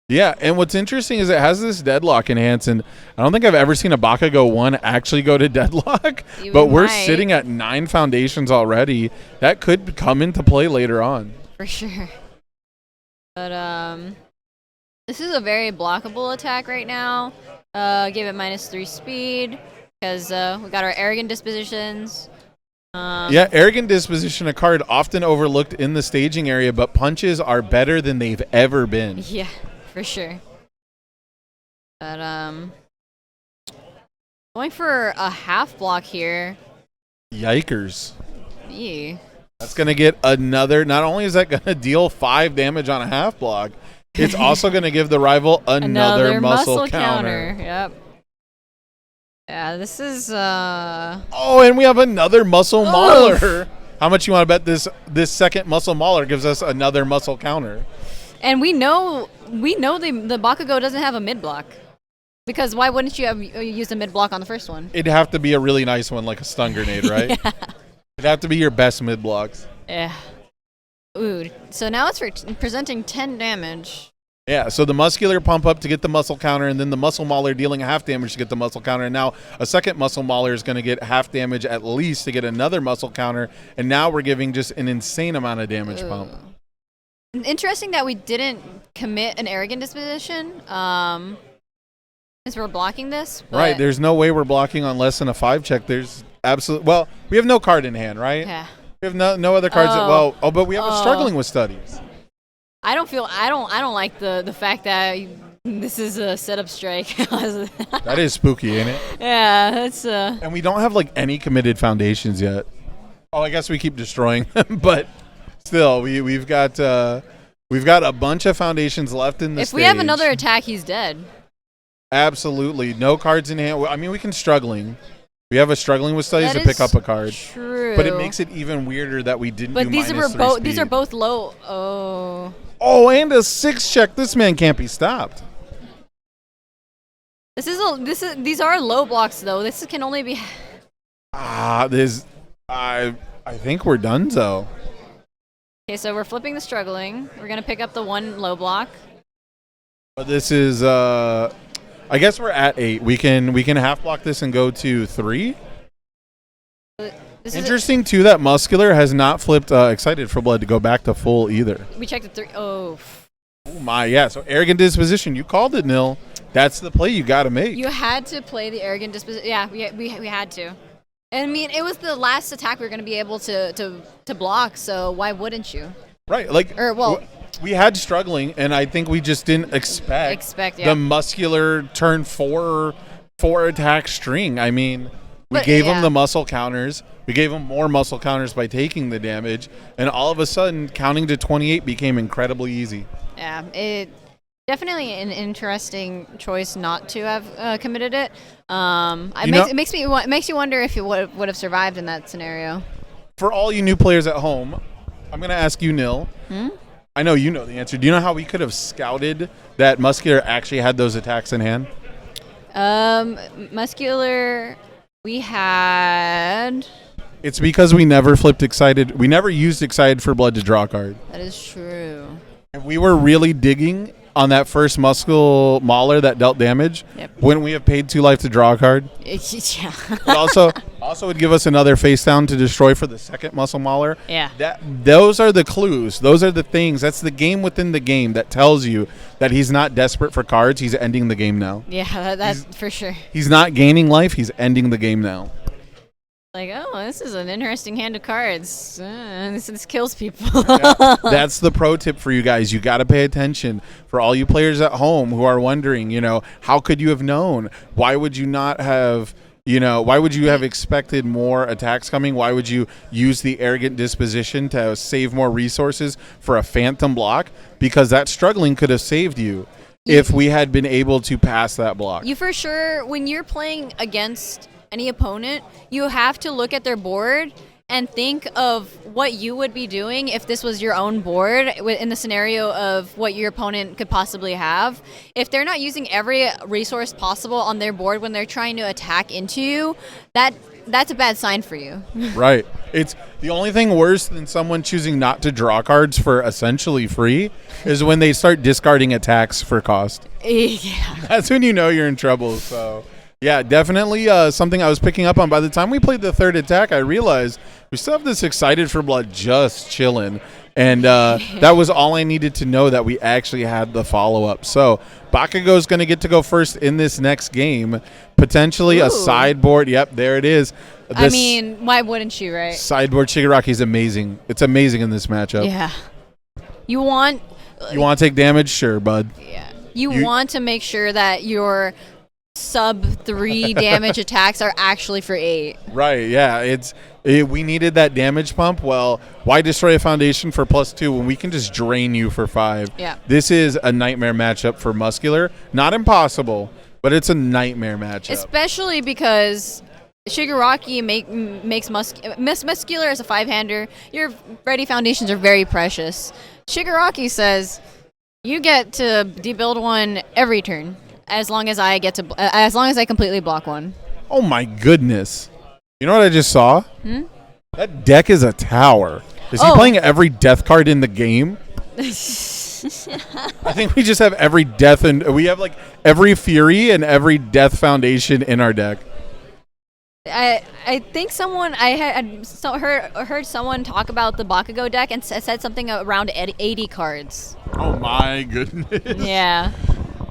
Yeah, and what's interesting is it has this deadlock enhance, and I don't think I've ever seen a Bakugo 1 actually go to deadlock, but we're sitting at 9 foundations already. That could come into play later on. For sure. But this is a very blockable attack right now. Give it -3 speed, because we got our Arrogant Dispositions. Yeah, Arrogant Disposition, a card often overlooked in the staging area, but punches are better than they've ever been. Yeah. For sure. But going for a half block here. Yikers. Ew. That's going to get another. Not only is that going to deal 5 damage on a half block, it's also going to give the rival another muscle counter. Yep. Yeah, this is and we have another Muscle Mauler. How much you want to bet this second Muscle Mauler gives us another muscle counter? And we know the Bakugo doesn't have a mid block, because why wouldn't you have used a mid block on the first one? It'd have to be a really nice one, like a Stun Grenade, right? Yeah. It'd have to be your best mid blocks. Yeah. Ooh. So now it's presenting 10 damage. Yeah. So the Muscular pump up to get the muscle counter, and then the Muscle Mauler dealing a half damage to get the muscle counter. And now a second Muscle Mauler is going to get half damage at least to get another muscle counter. And now we're giving just an insane amount of damage pump. Interesting that we didn't commit an Arrogant Disposition, as we're blocking this. Right, there's no way we're blocking on less than a 5 check. There's we have no card in hand, right? Yeah. We have no other cards but we have a Struggling with Studies. I don't like the fact that this is a setup strike. That is spooky, ain't it? Yeah, that's And we don't have any committed foundations yet. I guess we keep destroying them, but still, we've got a bunch of foundations left in the stage. If we have another attack, he's dead. Absolutely. No cards in hand. I mean, we can Struggling. We have a Struggling with Studies to pick up a card. True. But it makes it even weirder that we didn't do these -3 are both low. Oh. Oh, and a 6 check. This man can't be stopped. These are low blocks though. This can only be. I think we're done though. Okay, so we're flipping the Struggling. We're gonna pick up the 1 low block. But this is I guess we're at 8. We can half block this and go to 3. This Interesting too that Muscular has not flipped Excited for Blood to go back to full either. We checked the 3. Oh. Oh my, yeah. So Arrogant Disposition, you called it, Nil. That's the play you got to make. You had to play the Arrogant Disposition. Yeah, we had to. I mean, it was the last attack we were going to be able to block, so why wouldn't you? Right, like we had struggling, and I think we just didn't expect the Muscular turn 4 attack string. I mean, we gave him the muscle counters. We gave him more muscle counters by taking the damage, and all of a sudden, counting to 28 became incredibly easy. Yeah, it definitely an interesting choice not to have committed it. It makes you wonder if you would have survived in that scenario. For all you new players at home, I'm going to ask you, Nil. I know you know the answer. Do you know how we could have scouted that Muscular actually had those attacks in hand? Muscular, we had... It's because we never flipped Excited. We never used Excited for Blood to draw a card. That is true. And we were really digging on that first Muscle Mauler that dealt damage. Wouldn't we have paid 2 life to draw a card? Yeah. But also would give us another face down to destroy for the second Muscle Mauler. Yeah. Those are the clues. Those are the things. That's the game within the game that tells you that he's not desperate for cards. He's ending the game now. Yeah, that's for sure. He's not gaining life. He's ending the game now. Like, oh, this is an interesting hand of cards. This kills people. That's the pro tip for you guys. You got to pay attention. For all you players at home who are wondering, how could you have known? Why would you not have, why would you have expected more attacks coming? Why would you use the Arrogant Disposition to save more resources for a phantom block? Because that struggling could have saved you if we had been able to pass that block. You for sure, when you're playing against any opponent, you have to look at their board and think of what you would be doing if this was your own board in the scenario of what your opponent could possibly have. If they're not using every resource possible on their board when they're trying to attack into you, that's a bad sign for you. Right. It's the only thing worse than someone choosing not to draw cards for essentially free is when they start discarding attacks for cost. Yeah. That's when you know you're in trouble. So yeah, definitely something I was picking up on. By the time we played the third attack, I realized we still have this Excited for Blood just chilling. And that was all I needed to know, that we actually had the follow-up. So Bakugo is going to get to go first in this next game. Potentially a sideboard. Yep, there it is. I mean, why wouldn't you, right? Sideboard Shigaraki is amazing. It's amazing in this matchup. Yeah. You want to take damage? Sure, bud. Yeah. You want to make sure that your sub 3 damage attacks are actually for 8. Right, yeah. We needed that damage pump. Well, why destroy a foundation for +2 when we can just drain you for 5? Yeah. This is a nightmare matchup for Muscular. Not impossible, but it's a nightmare matchup. Especially because Shigaraki makes Muscular as a 5-hander. Your ready foundations are very precious. Shigaraki says you get to debuild one every turn. As long as I completely block one. Oh my goodness! You know what I just saw? That deck is a tower. Is he playing every death card in the game? I think we just have every death, and we have like every Fury and every Death Foundation in our deck. I think I had heard someone talk about the Bakugo deck and said something around 80 cards. Oh my goodness! Yeah.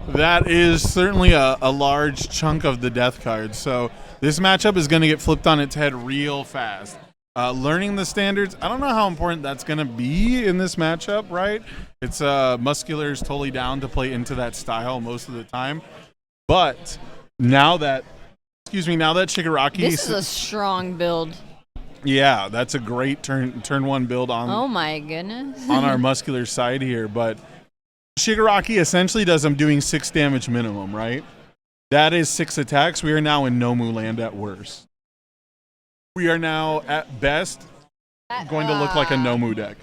That is certainly a large chunk of the death cards. So this matchup is going to get flipped on its head real fast. Learning the standards, I don't know how important that's going to be in this matchup, right? It's Muscular's totally down to play into that style most of the time. But now that Shigaraki... This is a strong build. Yeah, that's a great turn 1 build on... Oh my goodness. on our Muscular side here, but... Shigaraki essentially does I'm doing 6 damage minimum, right? That is 6 attacks. We are now in Nomu land at worst. We are now at best going to look like a Nomu deck.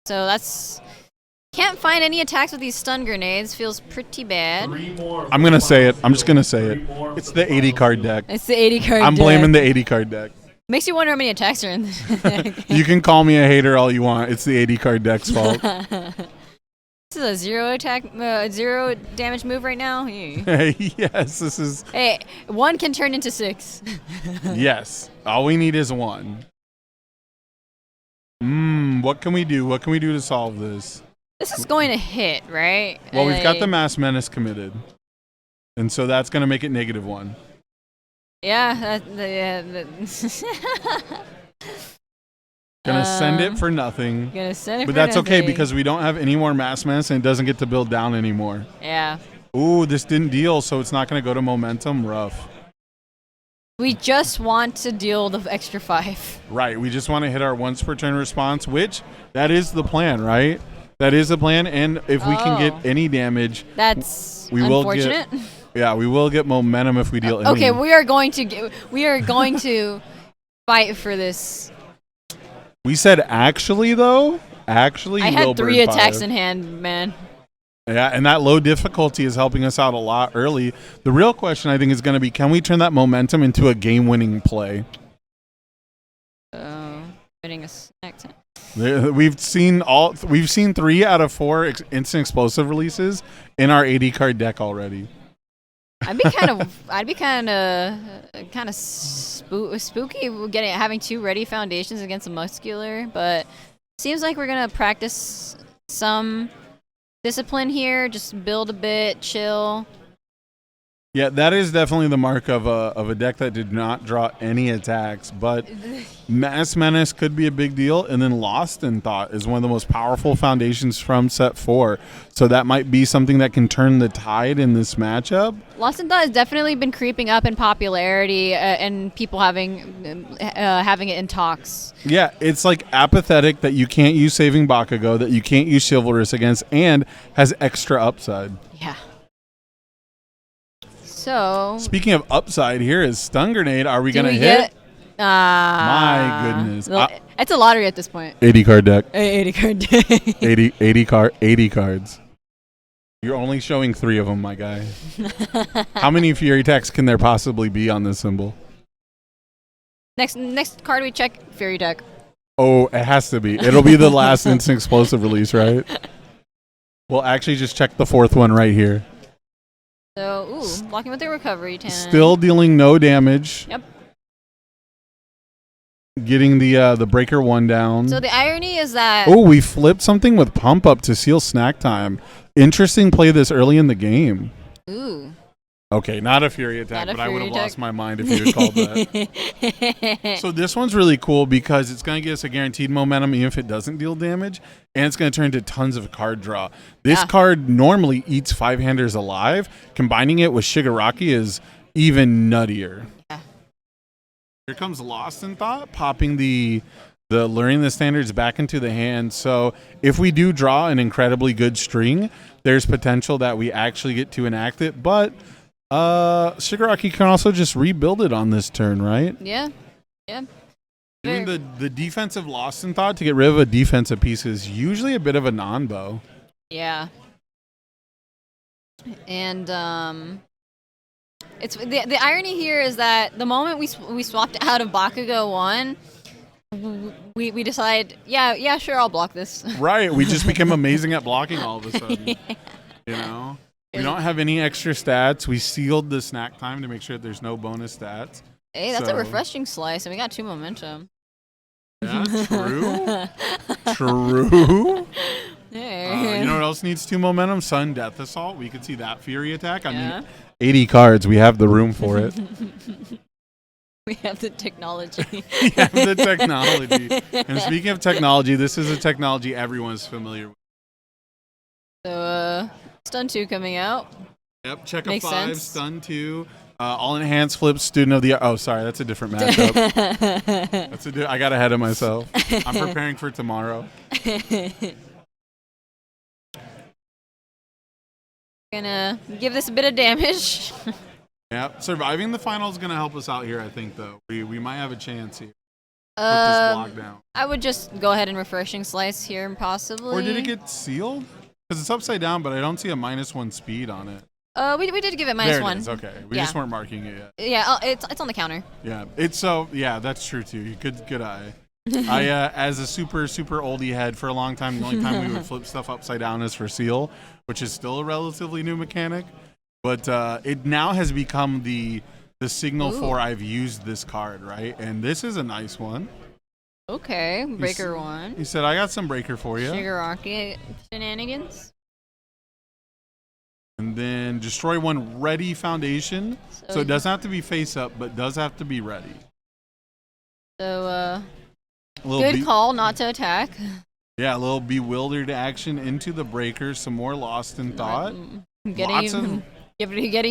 So that's... Can't find any attacks with these stun grenades. Feels pretty bad. I'm going to say it. I'm just going to say it. It's the 80 card deck. It's the 80 card deck. I'm blaming the 80 card deck. Makes you wonder how many attacks are in this deck. You can call me a hater all you want. It's the 80 card deck's fault. This is a zero attack, zero damage move right now. Yes, this is. Hey, 1 can turn into 6. Yes, all we need is 1. What can we do? What can we do to solve this? This is going to hit, right? Well, we've got the Mass Menace committed, and so that's going to make it -1. Yeah. Gonna send it for nothing. Gonna send it But for that's okay nothing. because we don't have any more Mass Menace and it doesn't get to build down anymore. Yeah. Ooh, this didn't deal, so it's not going to go to momentum. Rough. We just want to deal the extra 5. Right, we just want to hit our once per turn response, which that is the plan, right? That is the plan, and if we can get any damage, That's we will unfortunate. we will get momentum if we deal any. Okay, we are going to fight for this. We said actually though. Actually, I had 3 Wilburn attacks 5. in hand, man. Yeah, and that low difficulty is helping us out a lot early. The real question I think is going to be, can we turn that momentum into a game-winning play? Getting a snack time. We've seen 3 out of 4 instant explosive releases in our 80 card deck already. I'd be kind of spooky having 2 ready foundations against a Muscular, but seems like we're gonna practice some discipline here. Just build a bit, chill. Yeah, that is definitely the mark of a deck that did not draw any attacks, but Mass Menace could be a big deal, and then Lost in Thought is one of the most powerful foundations from set 4, so that might be something that can turn the tide in this matchup. Lost in Thought has definitely been creeping up in popularity, and people having it in talks. Yeah, it's like apathetic that you can't use Saving Bakugo, that you can't use Chivalrous against, and has extra upside. Yeah. So Speaking of upside, here is Stun Grenade. Are we going to hit? My goodness. It's a lottery at this point. 80 card deck. 80 card deck. 80 cards. You're only showing 3 of them, my guy. How many Fury attacks can there possibly be on this symbol? Next card we check, Fury deck. Oh, it has to be. It'll be the last instant explosive release, right? We'll actually just check the 4th one right here. So, blocking with the recovery 10. Still dealing no damage. Yep. Getting the breaker 1 down. So the irony is that Oh, we flipped something with pump up to seal snack time. Interesting play this early in the game. Ooh. Okay, not a Fury attack, Not a but I would have Fury lost attack. my mind if you had called that. So this one's really cool because it's going to get us a guaranteed momentum even if it doesn't deal damage, and it's going to turn into tons of card draw. This card normally eats 5-handers alive. Combining it with Shigaraki is even nuttier. Yeah. Here comes Lost in Thought, popping the luring the standards back into the hand. So if we do draw an incredibly good string, there's potential that we actually get to enact it, but Shigaraki can also just rebuild it on this turn, right? Yeah. Yeah. Doing the defensive Lost in Thought to get rid of a defensive piece is usually a bit of a non-bow. Yeah. And it's the irony here is that the moment we swapped out of Bakugo 1, we decide, yeah, sure, I'll block this. Right, we just became amazing at blocking all of a sudden. You know? We don't have any extra stats. We sealed the snack time to make sure that there's no bonus stats. Hey, that's So- a refreshing slice, and we got 2 momentum. Yeah, true. True. Hey. You know what else needs 2 momentum? Sun Death Assault. We could see that Fury attack. I Yeah. mean, 80 cards. We have the room for it. We have the technology. We have the technology. And speaking of technology, this is a technology everyone's familiar with. So, Stun 2 coming out. Yep, check Makes a 5, sense. stun 2, all enhanced flips, student of the year. Oh, sorry, that's a different matchup. I got ahead of myself. I'm preparing for tomorrow. Gonna give this a bit of damage. Yeah, surviving the final is going to help us out here, I think, though. We might have a chance here. Put this block down. I would just go ahead and refreshing slice here, possibly. Or did it get sealed? Because it's upside down, but I don't see a -1 speed on it. We did give it There -1. it is. Okay, we Yeah. just weren't marking it yet. Yeah, it's on the counter. Yeah, that's true too. Good eye. I, as a super oldie head, for a long time, the only time we would flip stuff upside down is for seal, which is still a relatively new mechanic. But it now has become the signal for I've used this card, right? And this is a nice one. Okay, breaker one. He said, I got some breaker for you. Shigaraki shenanigans. And then destroy one ready foundation. So it doesn't have to be face up, but does have to be ready. So, good call not to attack. Yeah, a little bewildered action into the breaker. Some more lost in thought. Getting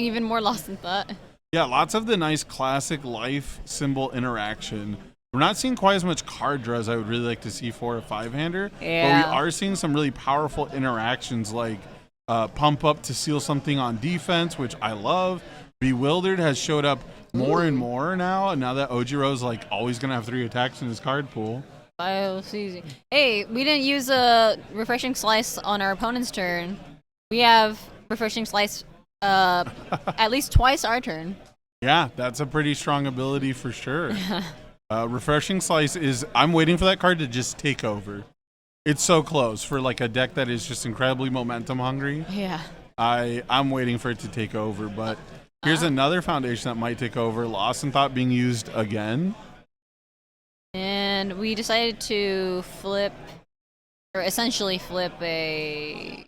even more lost in thought. Yeah, lots of the nice classic life symbol interaction. We're not seeing quite as much card draw as I would really like to see for a 5-hander. Yeah. But we are seeing some really powerful interactions like pump up to seal something on defense, which I love. Bewildered has showed up more and more now that Ojiro's like always going to have 3 attacks in his card pool. Hey, we didn't use a refreshing slice on our opponent's turn. We have refreshing slice at least twice our turn. Yeah, that's a pretty strong ability for sure. Refreshing Slice is, I'm waiting for that card to just take over. It's so close for like a deck that is just incredibly momentum hungry. Yeah. I'm waiting for it to take over, but here's another foundation that might take over. Lost in Thought being used again. And we decided to flip, or essentially flip a...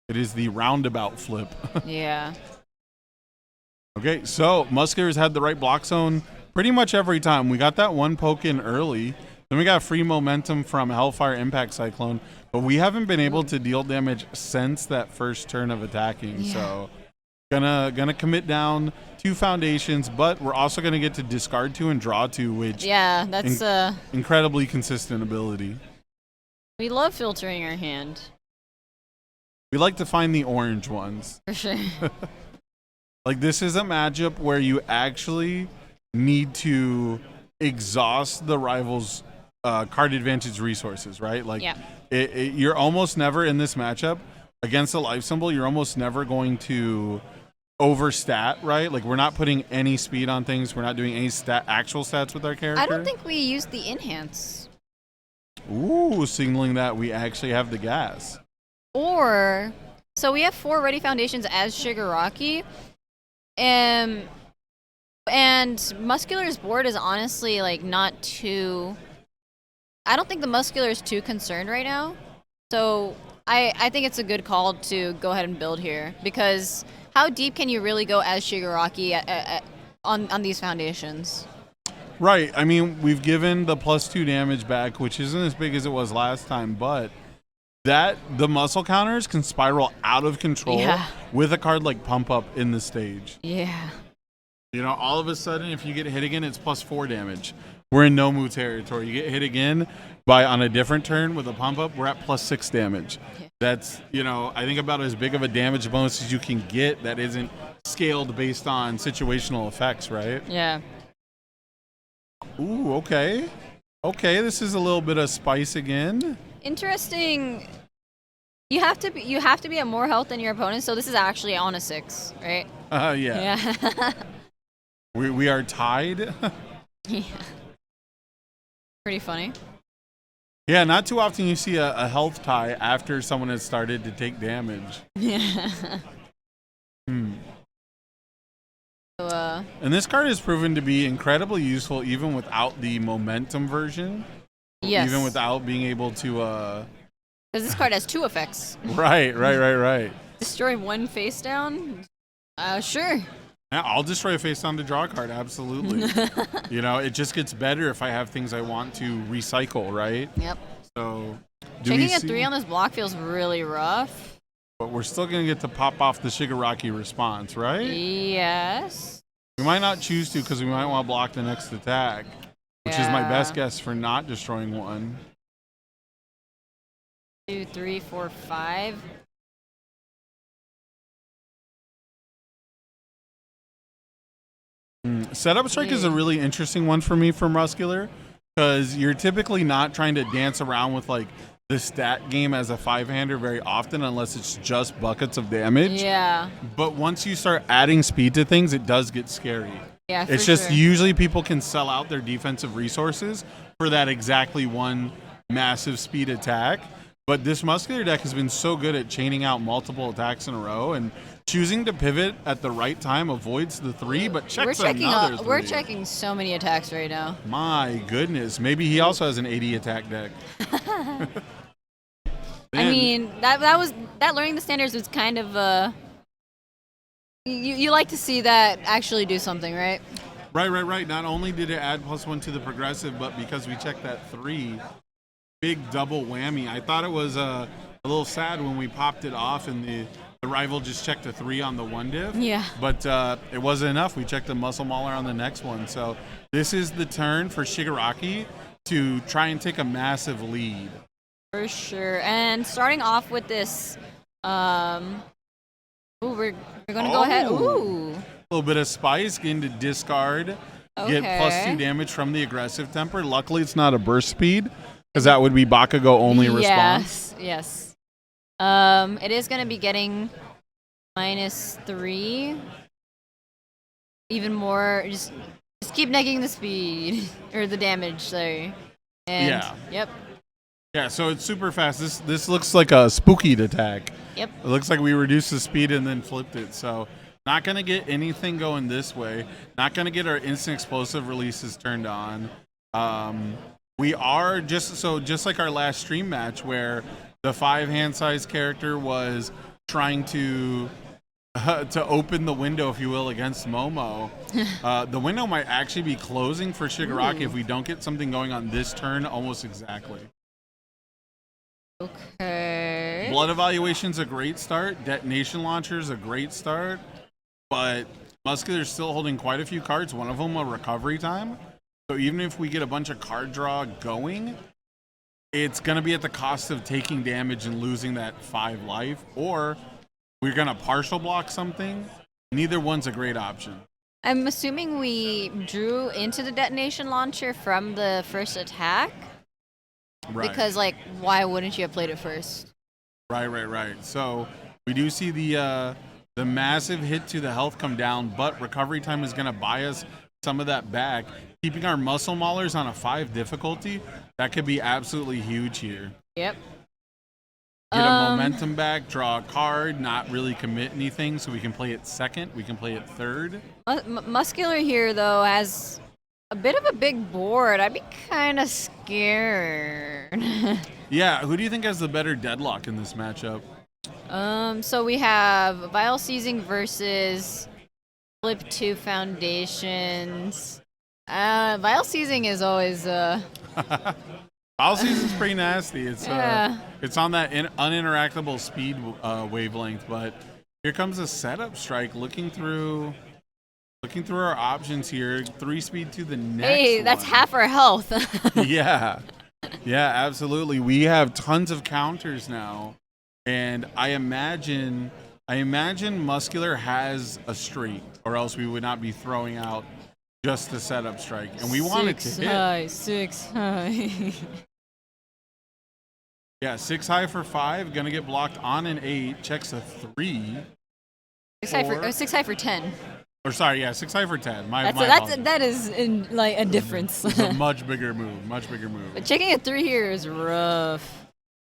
It is the roundabout flip. Yeah. Okay, so Muscular's had the right block zone pretty much every time. We got that one poke in early. Then we got free momentum from Hellfire Impact Cyclone, but we haven't been able to deal damage since that first turn of attacking. Yeah. So gonna commit down 2 foundations, but we're also gonna get to discard 2 and draw 2, which that's incredibly consistent ability. We love filtering our hand. We like to find the orange ones. For sure. Like, this is a matchup where you actually need to exhaust the rival's card advantage resources, right? Like, you're almost never in this matchup against a life symbol, you're almost never going to overstat, right? Like, we're not putting any speed on things. We're not doing any actual stats with our character. I don't think we used the enhance. Ooh, signaling that we actually have the gas. So we have 4 ready foundations as Shigaraki. And Muscular's board is honestly like not too... I don't think the Muscular is too concerned right now. So I think it's a good call to go ahead and build here. Because how deep can you really go as Shigaraki on these foundations? Right. I mean, we've given the +2 damage back, which isn't as big as it was last time, but... the muscle counters can spiral out of control with a card like Pump Up in the stage. Yeah. You know, all of a sudden, if you get hit again, it's +4 damage. We're in no-moo territory. You get hit again on a different turn with a Pump Up, we're at +6 damage. Yeah. That's, I think about as big of a damage bonus as you can get that isn't scaled based on situational effects, right? Yeah. Ooh, okay. Okay, this is a little bit of spice again. Interesting. You have to be at more health than your opponent, so this is actually on a 6, right? Yeah. we are tied. Yeah. Pretty funny. Yeah, not too often you see a health tie after someone has started to take damage. Yeah. So, and this card has proven to be incredibly useful even without the momentum version. Yes. Even without being able to... Because this card has 2 effects. Right. Destroy 1 face down? Sure. Yeah, I'll destroy a face down to draw a card, absolutely. It just gets better if I have things I want to recycle, right? Yep. So, taking a 3 on this block feels really rough. But we're still going to get to pop off the Shigaraki response, right? Yes. We might not choose to because we might want to block the next attack. Which is my best guess for not destroying 1. 2, 3, 4, 5. Setup strike is a really interesting one for me for Muscular because you're typically not trying to dance around with like the stat game as a 5-hander very often unless it's just buckets of damage. Yeah. But once you start adding speed to things, it does get scary. Yeah, It's for just sure. usually people can sell out their defensive resources for that exactly one massive speed attack. But this Muscular deck has been so good at chaining out multiple attacks in a row, and choosing to pivot at the right time avoids the 3, but checks another 3. We're checking so many attacks right now. My goodness. Maybe he also has an 80 attack deck. I mean, that learning the standards was kind of you like to see that actually do something, right? Right. Not only did it add +1 to the progressive, but because we checked that 3, big double whammy. I thought it was a little sad when we popped it off and the rival just checked a 3 on the 1 div. Yeah. But it wasn't enough. We checked a muscle mauler on the next one. So this is the turn for Shigaraki to try and take a massive lead. For sure. And starting off with this, we're gonna go ahead. Ooh. A little bit of spice, getting to discard, get +2 damage from the aggressive temper. Luckily, it's not a burst speed, because that would be Bakugo only response. Yes. It is gonna be getting -3. Even more. Just keep negging the speed or the damage. Sorry. And, Yeah. Yep. Yeah, so it's super fast. This looks like a spooky attack. Yep. It looks like we reduced the speed and then flipped it. So not going to get anything going this way. Not going to get our instant explosive releases turned on. We are just like our last stream match where the 5 hand size character was trying to open the window, if you will, against Momo. The window might actually be closing for Shigaraki if we don't get something going on this turn almost exactly. Okay. Blood Evaluation's a great start. Detonation Launcher's a great start. But Muscular's still holding quite a few cards, one of them a recovery time. So even if we get a bunch of card draw going, it's going to be at the cost of taking damage and losing that 5 life. Or we're going to partial block something. Neither one's a great option. I'm assuming we drew into the detonation launcher from the first attack. Right. Because, like, why wouldn't you have played it first? Right. So we do see the massive hit to the health come down, but recovery time is going to buy us some of that back. Keeping our muscle maulers on a 5 difficulty, that could be absolutely huge here. Yep. Get a momentum back, draw a card, not really commit anything, so we can play it second, we can play it third. Muscular here, though, has a bit of a big board. I'd be kind of scared. Yeah, who do you think has the better deadlock in this matchup? So we have Vile Seizing versus Flip 2 Foundations. Vile Seizing is always Vile Season's pretty nasty. It's Yeah. it's on that uninteractable speed wavelength, but here comes a setup strike looking through our options here. 3 speed to the next hey, that's one. half our health. Yeah, absolutely. We have tons of counters now, and I imagine Muscular has a streak, or else we would not be throwing out just the setup strike, and we want it to hit. 6 high. Yeah, 6 high for 5, gonna get blocked on an 8. Checks a 3. 6 high for 10. Or sorry, yeah, 6 high for 10. That is like a difference. It's a much bigger move. But checking a 3 here is rough.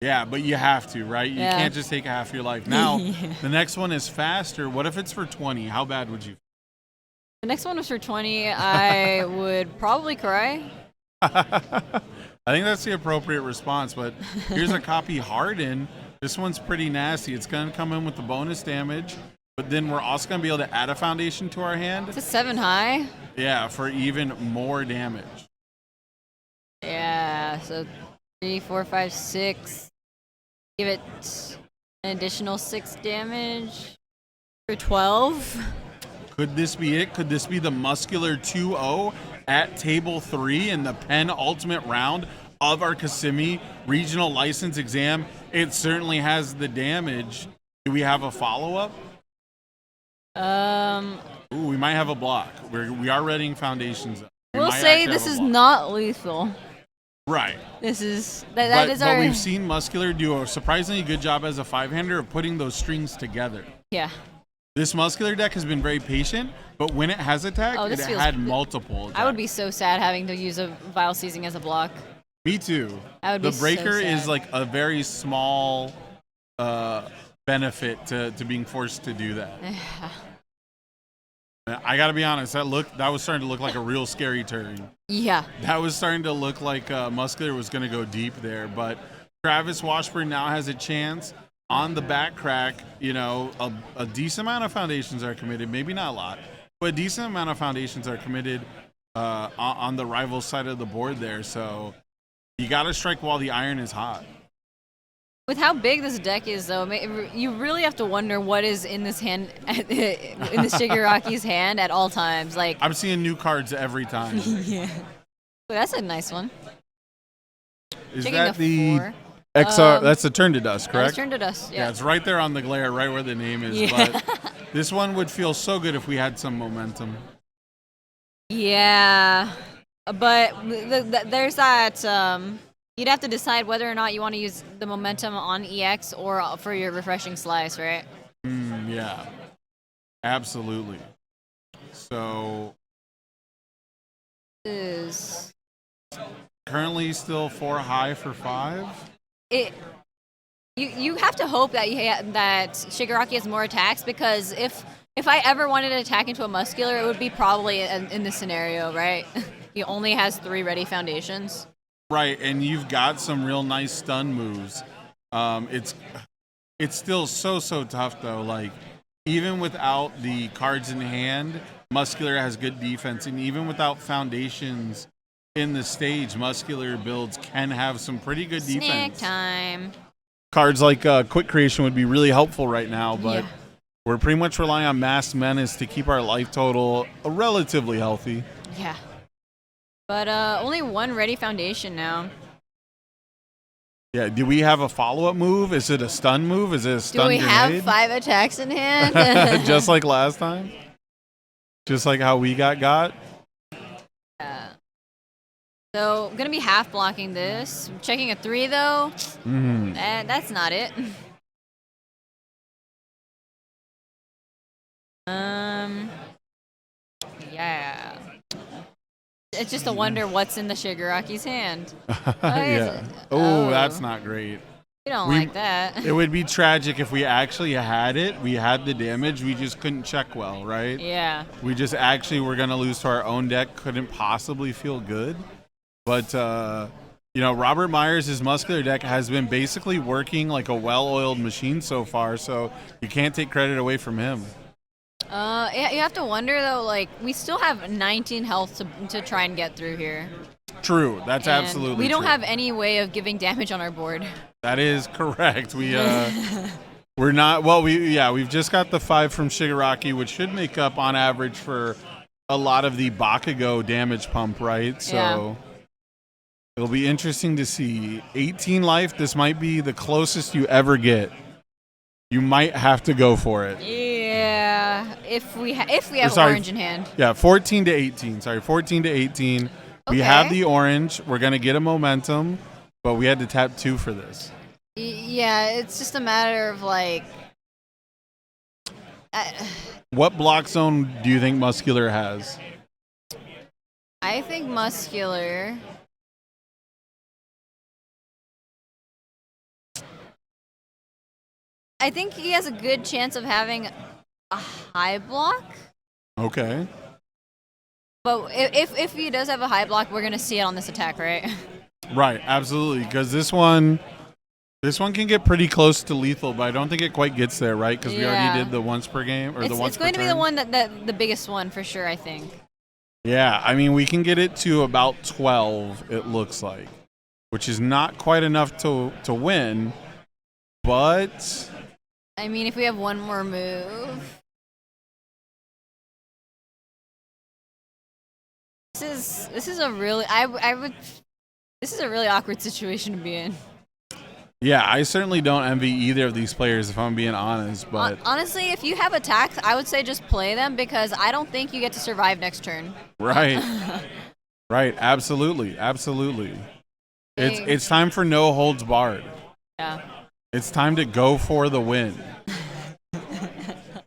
Yeah, but you have to, right? You Yeah. can't just take half your life. Now, the next one is faster. What if it's for 20? How bad would you? The next one was for 20. I would probably cry. I think that's the appropriate response, but here's a copy Harden. This one's pretty nasty. It's going to come in with the bonus damage, but then we're also going to be able to add a foundation to our hand. It's a 7 high. Yeah, for even more damage. Yeah, so 3, 4, 5, 6. Give it an additional 6 damage for 12. Could this be it? Could this be the Muscular 2-0 at table 3 in the penultimate round of our Kissimmee regional license exam? It certainly has the damage. Do we have a follow-up? Ooh, we might have a block. We are readying foundations. We'll say this is not lethal. Right. This is But our. we've seen Muscular do a surprisingly good job as a 5-hander of putting those strings together. Yeah. This Muscular deck has been very patient, but when it has attacked, Oh, it this feels had good. multiple attacks. I would be so sad having to use a Vile Seizing as a block. Me too. I would The be so breaker is sad. like a very small benefit to being forced to do that. I gotta be honest, that was starting to look like a real scary turn. Yeah. That was starting to look like Muscular was gonna go deep there, but Travis Washburn now has a chance on the back crack. You know, a decent amount of foundations are committed, maybe not a lot, but a decent amount of foundations are committed on the rival side of the board there. So you gotta strike while the iron is hot. With how big this deck is, though, you really have to wonder what is in this hand, in this Shigaraki's hand at all times. Like, I'm seeing new cards every time. yeah. But that's a nice one. Is Checking that the 4. XR? That's the Turn to Dust, That was correct? Turn to Dust. Yeah, Yeah. it's right there on the glare, right where the name is. Yeah. But this one would feel so good if we had some momentum. Yeah. But there's that. You'd have to decide whether or not you want to use the momentum on EX or for your refreshing slice, right? Yeah, absolutely. So Is currently still 4 high for 5. it? You have to hope that that Shigaraki has more attacks, because if I ever wanted to attack into a Muscular, it would be probably in this scenario, right? He only has 3 ready foundations. Right, and you've got some real nice stun moves. It's still so tough though. Like, even without the cards in hand, Muscular has good defense, and even without foundations in the stage, Muscular builds can have some pretty good Snack defense. time. Cards like Quick Creation would be really helpful right now, but Yeah. we're pretty much relying on Mass Menace to keep our life total relatively healthy. Yeah. But only 1 ready foundation now. Yeah, do we have a follow-up move? Is it a stun move? Is it a Do stun we grenade? have 5 attacks in hand? Just like last time? Just like how we got? Yeah. So I'm gonna be half blocking this. I'm checking a 3 though. That's not it. Yeah. It's just a wonder what's in the Shigaraki's hand. Yeah. Oh, that's not great. We don't We- like that. It would be tragic if we actually had it. We had the damage. We just couldn't check well, right? Yeah. We just actually were going to lose to our own deck. Couldn't possibly feel good. But, Robert Myers' Muscular deck has been basically working like a well-oiled machine so far, so you can't take credit away from him. Yeah, you have to wonder though. Like, we still have 19 health to try and get through here. True. That's And absolutely we don't true. have any way of giving damage on our board. That is correct. We're not. Well, we've just got the 5 from Shigaraki, which should make up on average for a lot of the Bakugo damage pump, right? So Yeah. it'll be interesting to see. 18 life. This might be the closest you ever get. You might have to go for it. Yeah, if we have sorry. orange in hand. Yeah, 14 to 18. Sorry, 14 to 18. We have Okay. the orange. We're gonna get a momentum, but we had to tap 2 for this. Yeah, it's just a matter of like. What block zone do you think Muscular has? I think Muscular. I think he has a good chance of having a high block. Okay. But if he does have a high block, we're gonna see it on this attack, right? Right, absolutely. Because this one can get pretty close to lethal, but I don't think it quite gets there, right? Because we already Yeah. did the once per game or the once It's per going to be the turn. one that the biggest one for sure. I think. Yeah, I mean we can get it to about 12. It looks like, which is not quite enough to win, but I mean, if we have one more move. This is a really this is a really awkward situation to be in. yeah, I certainly don't envy either of these players if I'm being honest. But Honestly, if you have attacks, I would say just play them, because I don't think you get to survive next turn. right, right, absolutely. Hey. It's time for no holds barred. Yeah. It's time to go for the win.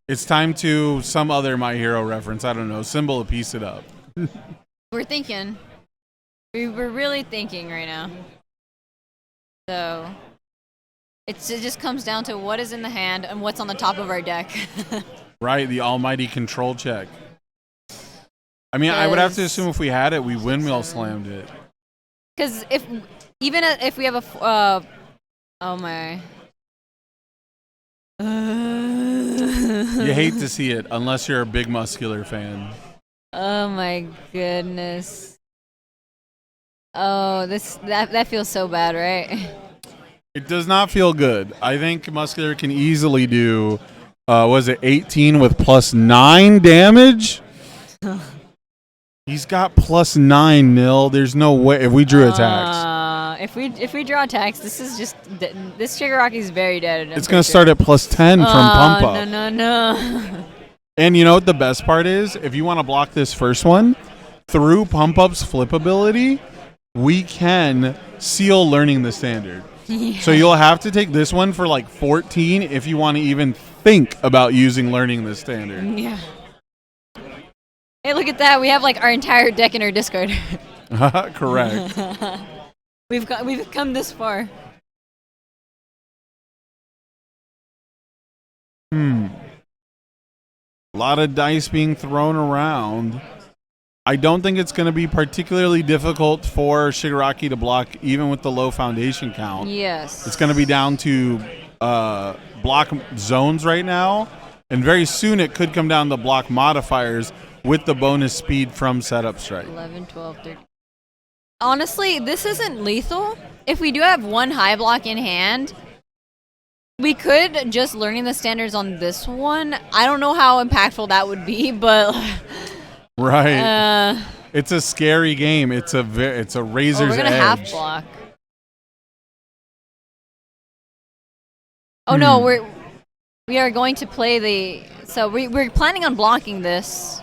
It's time to some other My Hero reference. I don't know. Symbol to piece it up. We're thinking. We're really thinking right now. So it just comes down to what is in the hand and what's on the top of our deck. Right, the almighty control check. I mean, I would have to assume if we had it, we windmill slammed it. Because if we have a oh my. You hate to see it unless you're a big Muscular fan. Oh my goodness. Oh, that feels so bad, right? It does not feel good. I think Muscular can easily do, was it 18 with +9 damage? He's got +9 nil. There's no way if we drew attacks. If we draw attacks, this is just this Shigaraki's very dead. It's gonna start at +10 from pump up. No. And you know what the best part is? If you want to block this first one, through pump up's flip ability, we can seal learning the standard. Yeah. So you'll have to take this one for like 14 if you want to even think about using learning the standard. Yeah. Hey, look at that! We have like our entire deck in our discard. Correct. We've come this far. A lot of dice being thrown around. I don't think it's going to be particularly difficult for Shigaraki to block, even with the low foundation count. Yes. It's going to be down to block zones right now, and very soon it could come down to block modifiers with the bonus speed from setup strike. 11, 12, 13. Honestly, this isn't lethal. If we do have one high block in hand, we could just learning the standards on this one. I don't know how impactful that would be, but right. It's a scary game. It's a razor's we're gonna edge. half block. Oh no, we are going to play we're planning on blocking this.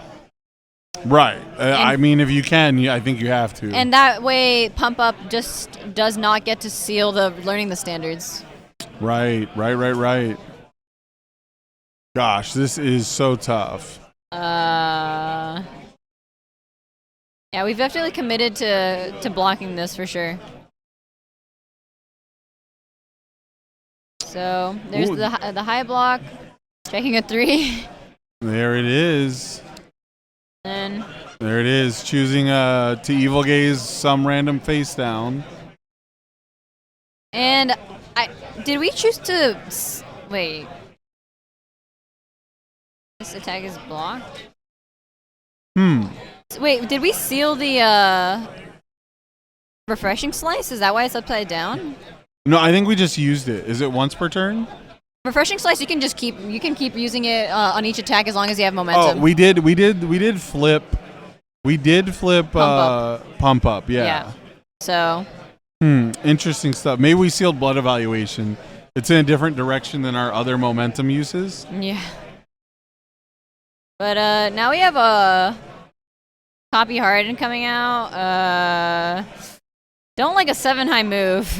Right. I mean, if you can, I think you have to. And that way, Pump Up just does not get to seal the learning the standards. Right. Gosh, this is so tough. Yeah, we've definitely committed to blocking this for sure. So there's the high block, checking a 3. There it is. And there it is, choosing to evil gaze some random face down. And did we choose to wait? This attack is blocked. Wait, did we seal the refreshing slice? Is that why it's upside down? No, I think we just used it. Is it once per turn? Refreshing slice, you can keep using it on each attack as long as you have momentum. Oh, we did flip. We did flip pump up. Yeah. So. Interesting stuff. Maybe we sealed blood evaluation. It's in a different direction than our other momentum uses. Yeah. But now we have a Copy Harden coming out. Don't like a 7 high move.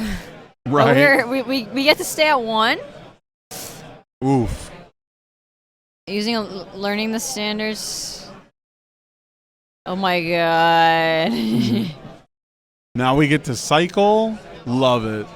Right. We get to stay at 1. Oof. Using learning the standards. Oh my god. Now we get to cycle. Love it.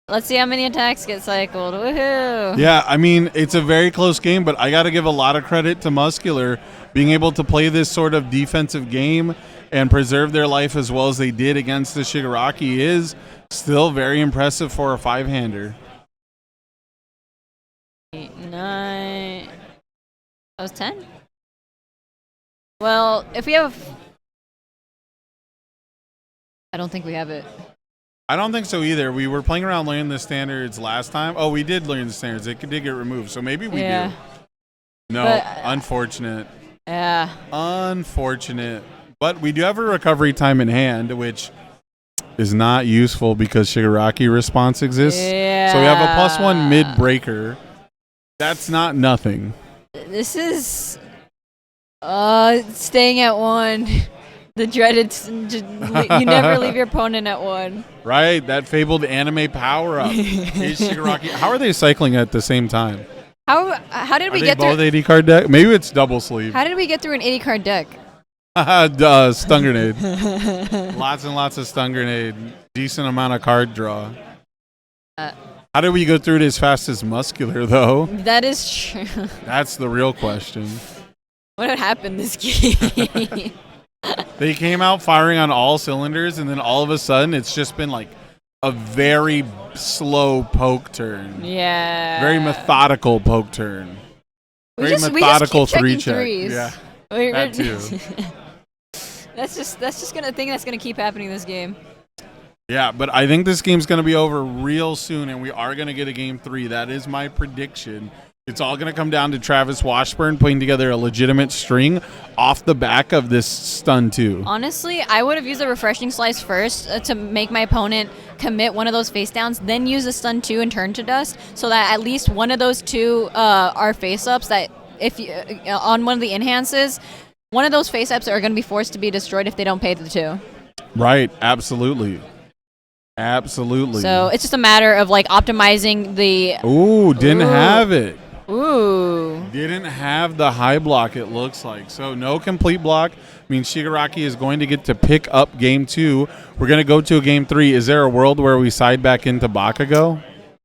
Let's see how many attacks get cycled. Woohoo! Yeah, I mean, it's a very close game, but I got to give a lot of credit to Muscular being able to play this sort of defensive game and preserve their life as well as they did against the Shigaraki is still very impressive for a 5-hander. 8, 9. That was 10? Well, if we have... I don't think we have it. I don't think so either. We were playing around learning the standards last time. Oh, we did learn the standards. It did get removed, so maybe we do. No, but, unfortunate. Yeah. Unfortunate. But we do have a recovery time in hand, which is not useful because Shigaraki response exists. Yeah. So we have a +1 mid-breaker. That's not nothing. This is staying at 1. The dreaded, you never leave your opponent at 1. Right, that fabled anime power-up. Hey, Shigaraki. How are they cycling at the same time? How did Are we they get both through? 80 card deck? Maybe it's double sleeve. How did we get through an 80 card deck? Stun grenade. Lots and lots of stun grenade. Decent amount of card draw. How did we go through it as fast as Muscular, though? That is true. That's the real question. What had happened this game? They came out firing on all cylinders, and then all of a sudden, it's just been like a very slow poke turn. Yeah. Very methodical poke turn. We Very just methodical keep checking 3-check. threes. Yeah, We're- that too. that's just gonna thing that's gonna keep happening this game. Yeah, but I think this game's going to be over real soon, and we are going to get a game 3. That is my prediction. It's all going to come down to Travis Washburn putting together a legitimate string off the back of this stun 2. Honestly, I would have used a refreshing slice first to make my opponent commit one of those face downs, then use a stun 2 and turn to dust, so that at least one of those 2 are face ups. That if you, on one of the enhances, one of those face ups are going to be forced to be destroyed if they don't pay the 2. Right, absolutely. Absolutely. So it's just a matter of like optimizing the. Ooh, didn't have it. Ooh. Didn't have the high block, it looks like. So no complete block. Means Shigaraki is going to get to pick up game 2. We're going to go to a game 3. Is there a world where we side back into Bakugo?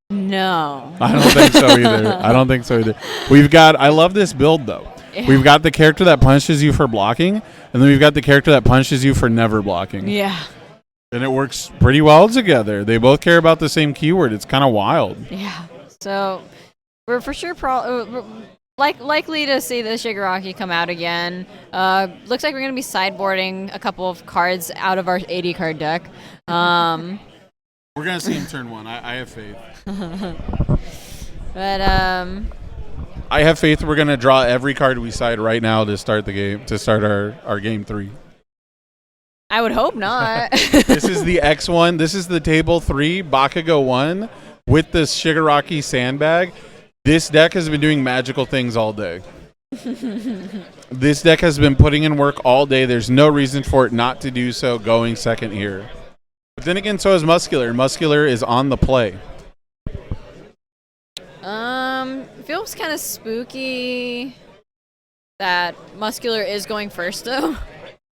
No. I don't think so either. I don't think so either. We've got, I love this build though. Yeah. We've got the character that punishes you for blocking, and then we've got the character that punishes you for never blocking. Yeah. And it works pretty well together. They both care about the same keyword. It's kind of wild. Yeah. So we're for sure likely to see the Shigaraki come out again. Looks like we're going to be sideboarding a couple of cards out of our 80 card deck. We're going to see him turn 1. I have faith. But I have faith we're going to draw every card we side right now to start the game, to start our game 3. I would hope not. This is the X1. This is the table 3, Bakugo 1, with the Shigaraki sandbag. This deck has been doing magical things all day. This deck has been putting in work all day. There's no reason for it not to do so going second here. But then again, so is Muscular. Muscular is on the play. Feels kind of spooky that Muscular is going first though.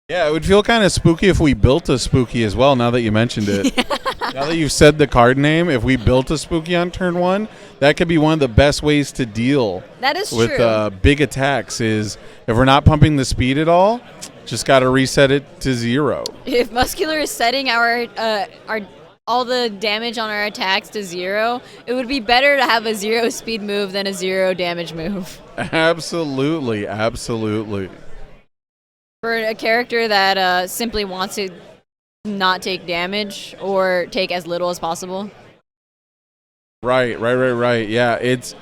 Yeah, it would feel kind of spooky if we built a spooky as well, now that you mentioned it. Now that you've said the card name, if we built a spooky on turn 1, that could be one of the best ways to deal That is with true. big attacks is if we're not pumping the speed at all, just got to reset it to 0. If Muscular is setting our all the damage on our attacks to 0, it would be better to have a 0 speed move than a 0 damage move. Absolutely, absolutely. For a character that simply wants to not take damage or take as little as possible. Right. Yeah, it's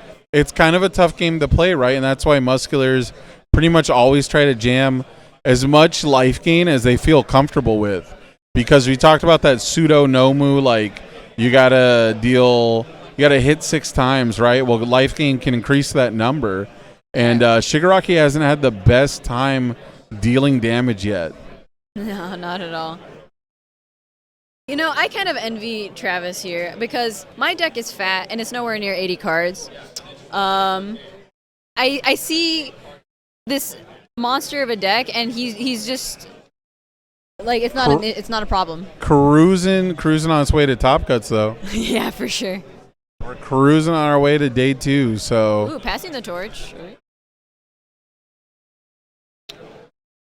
kind of a tough game to play, right? And that's why Musculars pretty much always try to jam as much life gain as they feel comfortable with. Because we talked about that pseudo Nomu, like you gotta hit 6 times, right? Well, life gain can increase that number. And Shigaraki hasn't had the best time dealing damage yet. No, not at all. You know, I kind of envy Travis here because my deck is fat and it's nowhere near 80 cards. I see this monster of a deck and he's just like it's not a problem. Cruising on its way to top cuts though. Yeah, for sure. We're cruising on our way to day 2, so Ooh, passing the torch.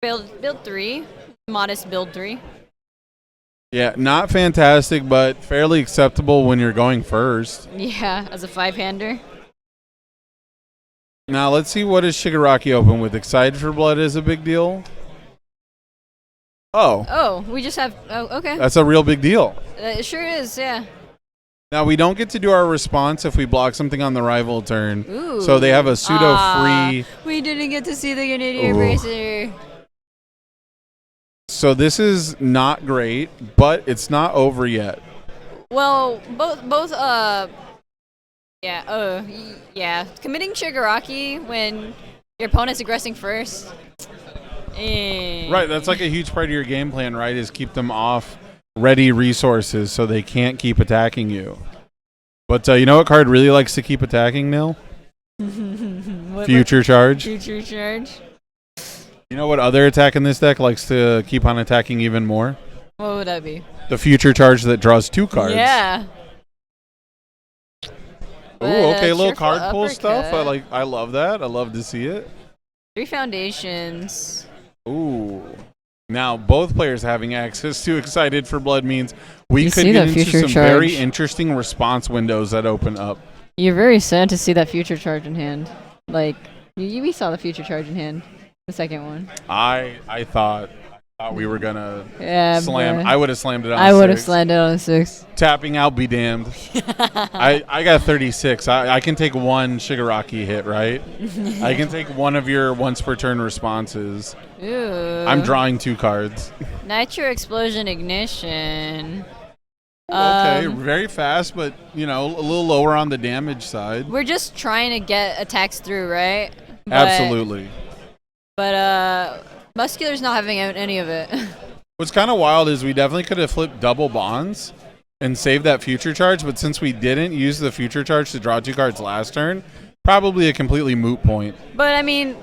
Build 3, modest build 3. yeah, not fantastic, but fairly acceptable when you're going first. Yeah, as a 5-hander. Now let's see what does Shigaraki open with. Excited for Blood is a big deal. Oh, we just have. Oh, okay. That's a real big deal. It sure is. Yeah. Now we don't get to do our response if we block something on the rival turn. Ooh. So they have a pseudo free. We didn't get to see the Canadian Bracer. So this is not great, but it's not over yet. Well, both yeah. Committing Shigaraki when your opponent's aggressing first. Right, that's like a huge part of your game plan, right? Is keep them off ready resources so they can't keep attacking you. But you know what card really likes to keep attacking, Nil? Future Charge. Future charge. You know what other attack in this deck likes to keep on attacking even more? What would that be? The Future Charge that draws 2 cards. Yeah. Ooh, But, okay, little cheerful card pull stuff. uppercut. I love that. I love to see it. 3 foundations. Ooh. Now, both players having access to Excited for Blood means we You could see get that into future some very charge? interesting response windows that open up. You're very sad to see that future charge in hand. Like, we saw the future charge in hand. The second one. I thought we were gonna Yeah, slam. bruh. I would have slammed it on. I would have 6. slammed it on 6. Tapping out, be damned. I got 36. I can take one Shigaraki hit, right? I can take one of your once per turn responses. Ooh. I'm drawing 2 cards. Nitro Explosion Ignition. Okay, very fast, but a little lower on the damage side. We're just trying to get attacks through, right? Absolutely. But Muscular's not having any of it. What's kind of wild is we definitely could have flipped double bonds and saved that future charge, but since we didn't use the future charge to draw 2 cards last turn, probably a completely moot point. But I mean,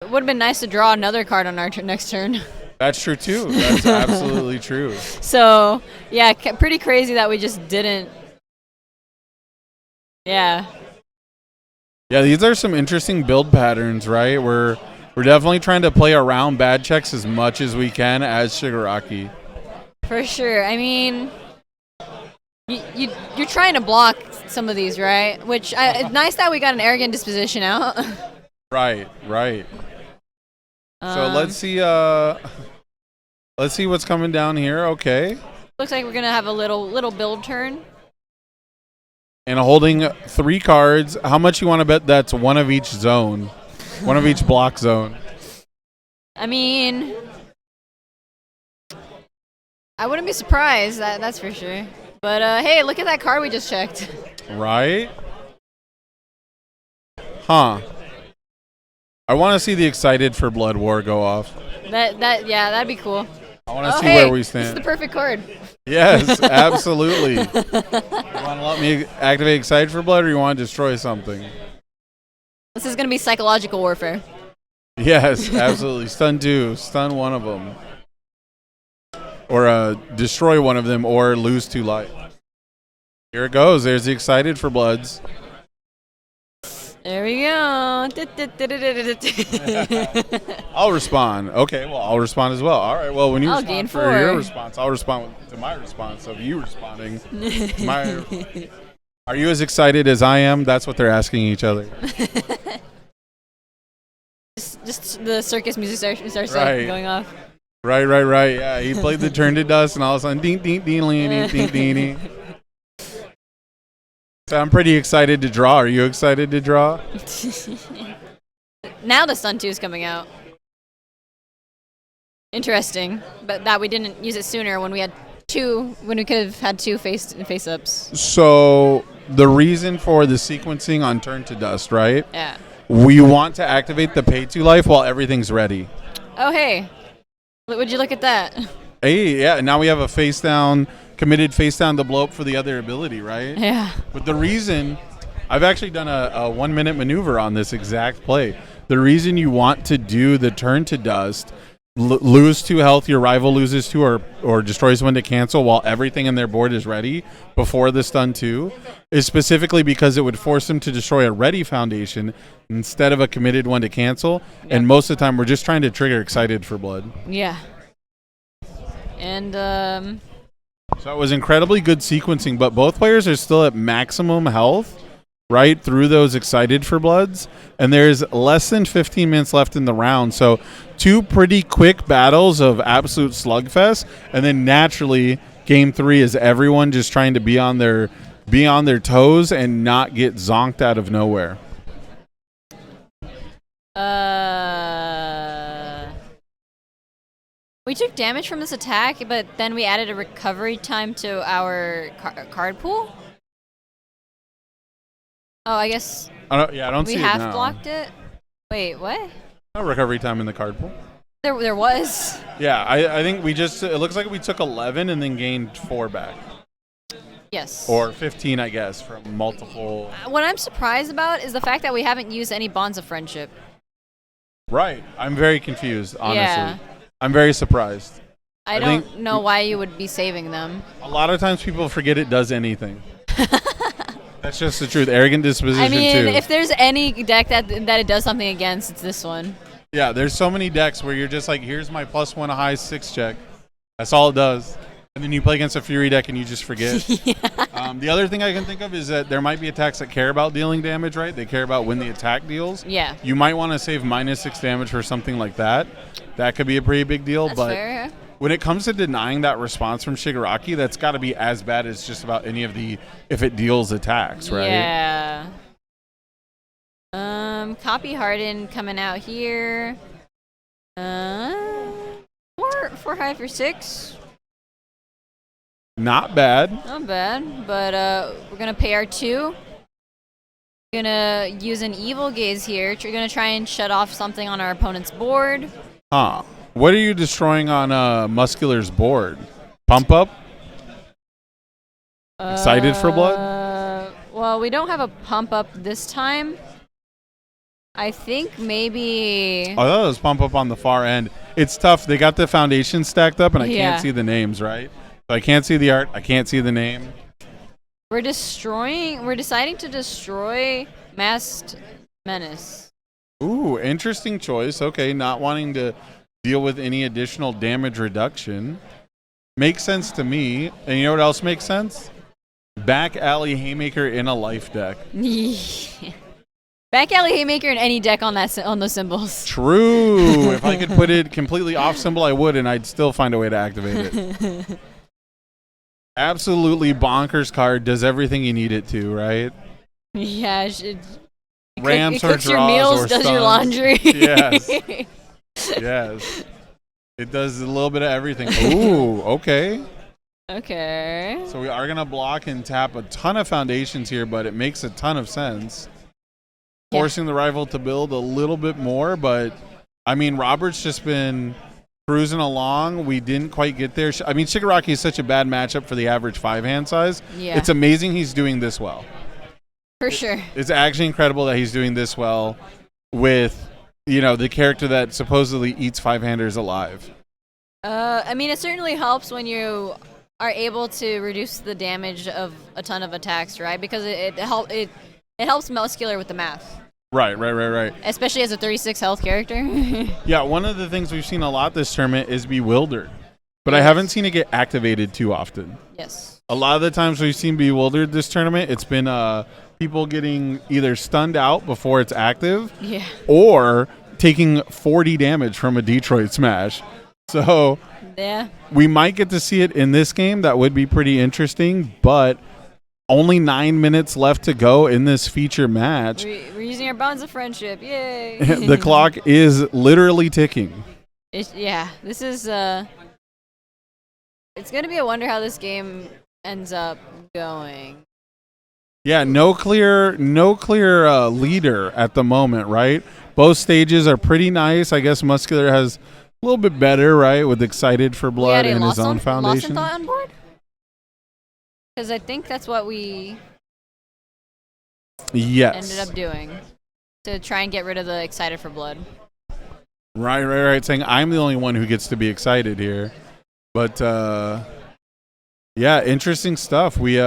it would have been nice to draw another card on our next turn. That's true too. That's absolutely true. So yeah, pretty crazy that we just didn't. Yeah. Yeah, these are some interesting build patterns, right? We're definitely trying to play around bad checks as much as we can as Shigaraki. For sure. I mean, you're trying to block some of these, right? Which it's nice that we got an Arrogant Disposition out. Right. So let's see what's coming down here. Okay. Looks like we're gonna have a little build turn. And holding 3 cards. How much you want to bet that's one of each zone? One of each block zone. I mean, I wouldn't be surprised. That's for sure. But hey, look at that card we just checked. Right? Huh. I want to see the Excited for Blood War go off. That'd be cool. I want to see hey, where we this is stand. the perfect card. Yes, absolutely. You want to let me activate Excited for Blood, or you want to destroy something? This is gonna be psychological warfare. Yes, absolutely. Stun 2, stun one of them. Or destroy one of them, or lose 2 life. Here it goes. There's the Excited for Bloods. There we go. I'll respond. Okay, well, I'll respond as well. All right, well, when you I'll respond gain for 4. your response, I'll respond to my response of you responding. Are you as excited as I am? That's what they're asking each other. just the circus music starts Right. going off. Right. Yeah, he played the Turn to Dust, and all of a sudden, ding, ding, ding, ding, ding, ding, ding, ding. So I'm pretty excited to draw. Are you excited to draw? Now the Stun 2 is coming out. Interesting, but that we didn't use it sooner when we could have had 2 face ups. So the reason for the sequencing on Turn to Dust, right? Yeah. We want to activate the pay 2 life while everything's ready. Oh hey, would you look at that? Hey, yeah, now we have a committed face down to blow up for the other ability, right? Yeah. But the reason, I've actually done a 1 minute maneuver on this exact play. The reason you want to do the Turn to Dust, lose 2 health, your rival loses 2 or destroys 1 to cancel while everything in their board is ready before the stun 2, is specifically because it would force them to destroy a ready foundation instead of a committed 1 to cancel. Yep. And most of the time, we're just trying to trigger Excited for Blood. Yeah. And So it was incredibly good sequencing, but both players are still at maximum health, right, through those Excited for Bloods, and there's less than 15 minutes left in the round. So 2 pretty quick battles of absolute slugfest, and then naturally game 3 is everyone just trying to be on their toes and not get zonked out of nowhere. we took damage from this attack, but then we added a recovery time to our card pool. Oh, I guess I don't see we it half now. blocked it. Wait, what? No recovery time in the card pool. There was. Yeah, I think it looks like we took 11 and then gained 4 back. Yes. Or 15, I guess, from multiple. What I'm surprised about is the fact that we haven't used any bonds of friendship. Right. I'm very confused, honestly. Yeah. I'm very surprised. I don't know why you would be saving them. A lot of times people forget it does anything. That's just the truth. Arrogant disposition, I mean, too. if there's any deck that it does something against, it's this one. Yeah, there's so many decks where you're just like, here's my +1 high 6 check. That's all it does. And then you play against a Fury deck and you just forget. The other thing I can think of is that there might be attacks that care about dealing damage, right? They care about when the attack deals. Yeah. You might want to save -6 damage for something like that. That could be a pretty big deal. That's but fair. when it comes to denying that response from Shigaraki, that's got to be as bad as just about any of the if it deals attacks, right? Yeah. Copy Harden coming out here. 4 high for 6. Not bad. Not bad, but we're gonna pay our 2. We're gonna use an Evil Gaze here. We're gonna try and shut off something on our opponent's board. Huh. What are you destroying on Muscular's board? Pump up? Excited for blood? Well, we don't have a pump up this time. I think maybe. I thought it was pump up on the far end. It's tough. They got the foundation stacked up, and I Yeah. can't see the names, right? So I can't see the art. I can't see the name. We're deciding to destroy Masked Menace. Ooh, interesting choice. Okay, not wanting to deal with any additional damage reduction. Makes sense to me. And you know what else makes sense? Back alley Haymaker in a life deck. Back alley Haymaker in any deck on those symbols. True. If I could put it completely off symbol, I would, and I'd still find a way to activate it. Absolutely bonkers card. Does everything you need it to, right? Yeah. It Rams or cooks your draws meals, or does stuns. your laundry. Yes. Yes. It does a little bit of everything. Ooh, okay. Okay. So we are going to block and tap a ton of foundations here, but it makes a ton of sense. Yeah. Forcing the rival to build a little bit more, but I mean, Robert's just been cruising along. We didn't quite get there. I mean, Shigaraki is such a bad matchup for the average 5-hand size. Yeah. It's amazing he's doing this well. For sure. It's actually incredible that he's doing this well with, the character that supposedly eats 5-handers alive. I mean, it certainly helps when you are able to reduce the damage of a ton of attacks, right? Because it helps Muscular with the math. Right. Especially as a 36 health character. Yeah, one of the things we've seen a lot this tournament is Bewildered, but I haven't seen it get activated too often. Yes. A lot of the times we've seen Bewildered this tournament, it's been people getting either stunned out before it's active, Yeah. or taking 40 damage from a Detroit Smash. So Yeah. we might get to see it in this game. That would be pretty interesting, but only 9 minutes left to go in this feature match. We're using our bonds of friendship. Yay. The clock is literally ticking. This is it's going to be a wonder how this game ends up going. Yeah, no clear leader at the moment, right? Both stages are pretty nice. I guess Muscular has a little bit better, right, with Excited for Blood and his own foundation. Lost on board? Because I think that's what we Yes. ended up doing to try and get rid of the Excited for Blood. Right. Saying I'm the only one who gets to be excited here. But, yeah, interesting stuff. We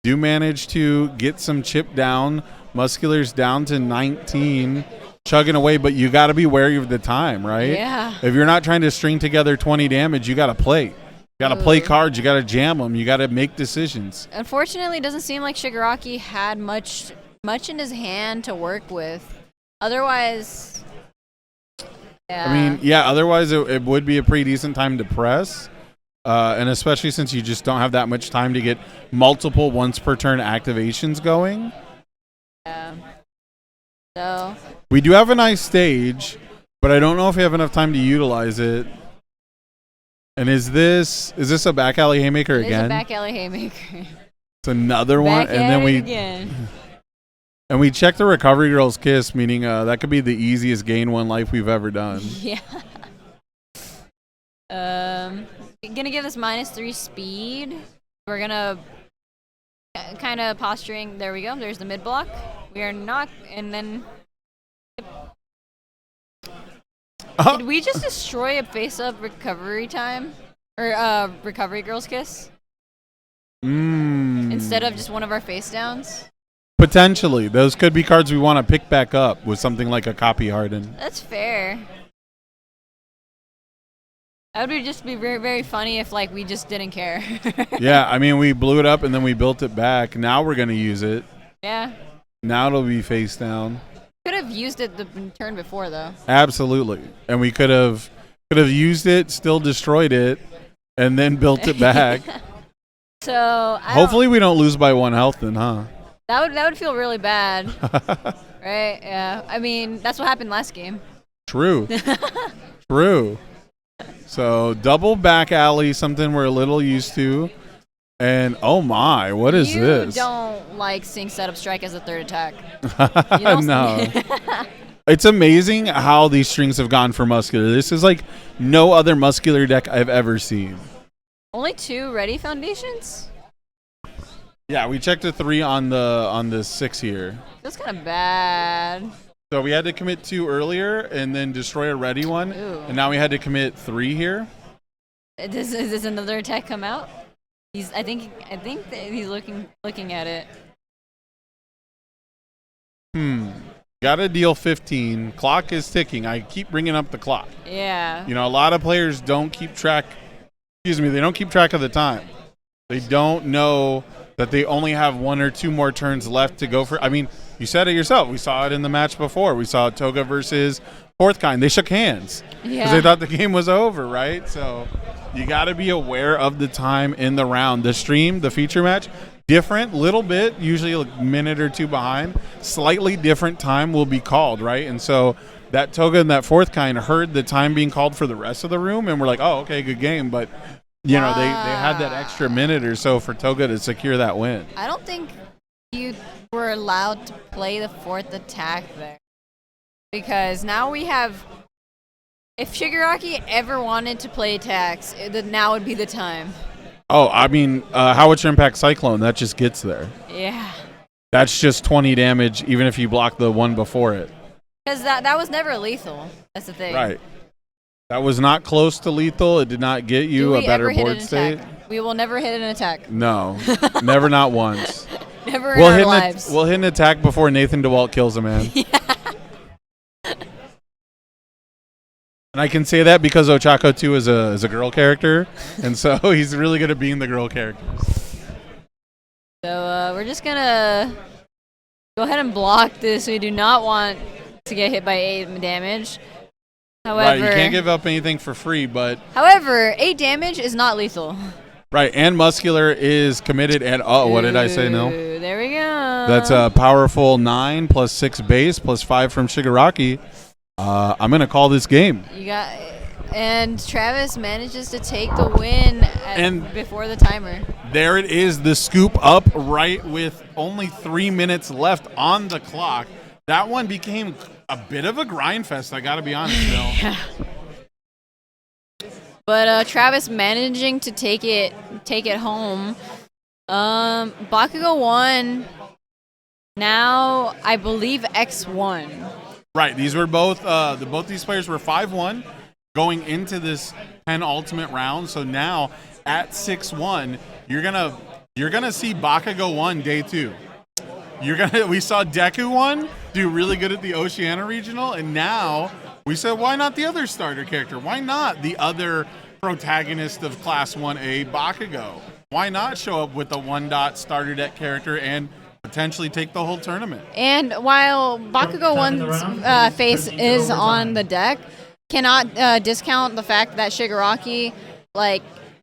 do manage to get some chip down. Muscular's down to 19, chugging away, but you got to be wary of the time, right? Yeah. If you're not trying to string together 20 damage, you got to play. You got to play cards. You got to jam them. You got to make decisions. Unfortunately, it doesn't seem like Shigaraki had much in his hand to work with. Otherwise, yeah. I mean, yeah, otherwise it would be a pretty decent time to press. And especially since you just don't have that much time to get multiple once per turn activations going. Yeah. So We do have a nice stage, but I don't know if we have enough time to utilize it. And is this a back alley haymaker it is again? a back alley haymaker. It's another one, Back and at then it again. and we check the Recovery Girl's Kiss, meaning that could be the easiest gain 1 life we've ever done. Yeah. Gonna give this -3 speed. We're gonna kind of posturing. There we go. There's the mid block. We are not, and then. Did we just destroy a face-up recovery time? Or recovery girl's kiss? Instead of just one of our face downs? Potentially. Those could be cards we want to pick back up with something like a copy harden. That's fair. That would just be very, very funny if, like, we just didn't care. Yeah, I mean, we blew it up and then we built it back. Now we're going to use it. Yeah. Now it'll be face down. Could have used it the turn before, though. Absolutely. And we could have used it, still destroyed it, and then built it back. So hopefully we don't lose by 1 health then, huh? That would feel really bad. Right? Yeah. I mean, that's what happened last game. True. True. So double back alley, something we're a little used to. And oh my, what is this? You don't like sync setup strike as a third attack. No. It's amazing how these strings have gone for Muscular. This is like no other Muscular deck I've ever seen. Only 2 ready foundations? Yeah, we checked a 3 on the 6 here. That's kind of bad. So we had to commit 2 earlier and then destroy a ready one. Ooh. And now we had to commit 3 here. Does another attack come out? I think that he's looking at it. Gotta deal 15. Clock is ticking. I keep bringing up the clock. Yeah. You know, a lot of players don't keep track. They don't keep track of the time. They don't know that they only have 1 or 2 more turns left to go for. I mean, you said it yourself. We saw it in the match before. We saw Toga versus Fourth Kind. They shook hands because they thought the game was over, right? So you got to be aware of the time in the round. The stream, the feature match, different, little bit, usually a minute or 2 behind. Slightly different time will be called, right? And so that Toga and that Fourth Kind heard the time being called for the rest of the room, and we're like, oh, okay, good game. But, you know, they had that extra minute or so for Toga to secure that win. I don't think you were allowed to play the 4th attack there. Because now we have... If Shigaraki ever wanted to play attacks, now would be the time. Oh, I mean, Howitzer Impact Cyclone, that just gets there. Yeah. That's just 20 damage, even if you block the one before it. Because that was never lethal. That's the thing. Right. That was not close to lethal. It did not get you a better board state. We will never hit an attack. No. Never, not once. Never in our lives. We'll hit an attack before Nathan Dewalt kills a man. Yeah. And I can say that because Ochaco 2 is a girl character, and so he's really good at being the girl character. So we're just going to go ahead and block this. We do not want to get hit by 8 damage. However, right, you can't give up anything for free, but... However, 8 damage is not lethal. Right, and Muscular is committed, and what did I say, no? There we go. That's a powerful 9 plus 6 base plus 5 from Shigaraki. I'm going to call this game. And Travis manages to take the win before the timer. There it is, the scoop up right with only 3 minutes left on the clock. That one became a bit of a grind fest, I got to be honest, Bill. Yeah. But Travis managing to take it home. Bakugo won. Now, I believe X1. Right, these were both these players were 5-1 going into this 10 ultimate round. So now at 6-1, you're gonna see Bakugo 1 day 2. We saw Deku 1 do really good at the Oceania regional, and now we said, why not the other starter character? Why not the other protagonist of Class 1A, Bakugo? Why not show up with a 1-dot starter deck character and potentially take the whole tournament? And while Bakugo 1's face is on the deck, cannot discount the fact that Shigaraki,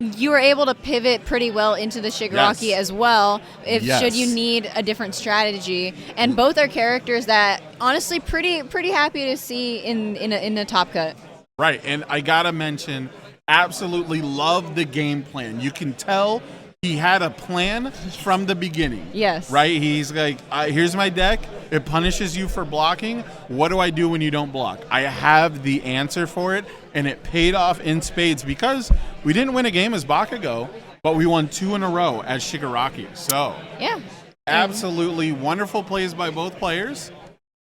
you were able to pivot pretty well into the Shigaraki as well, should you need a different strategy. And both are characters that, honestly, pretty happy to see in a top cut. Right, and I gotta mention, absolutely love the game plan. You can tell he had a plan from the beginning. Yes. Right? He's like, here's my deck. It punishes you for blocking. What do I do when you don't block? I have the answer for it, and it paid off in spades because we didn't win a game as Bakugo, but we won 2 in a row as Shigaraki. So Yeah. absolutely wonderful plays by both players.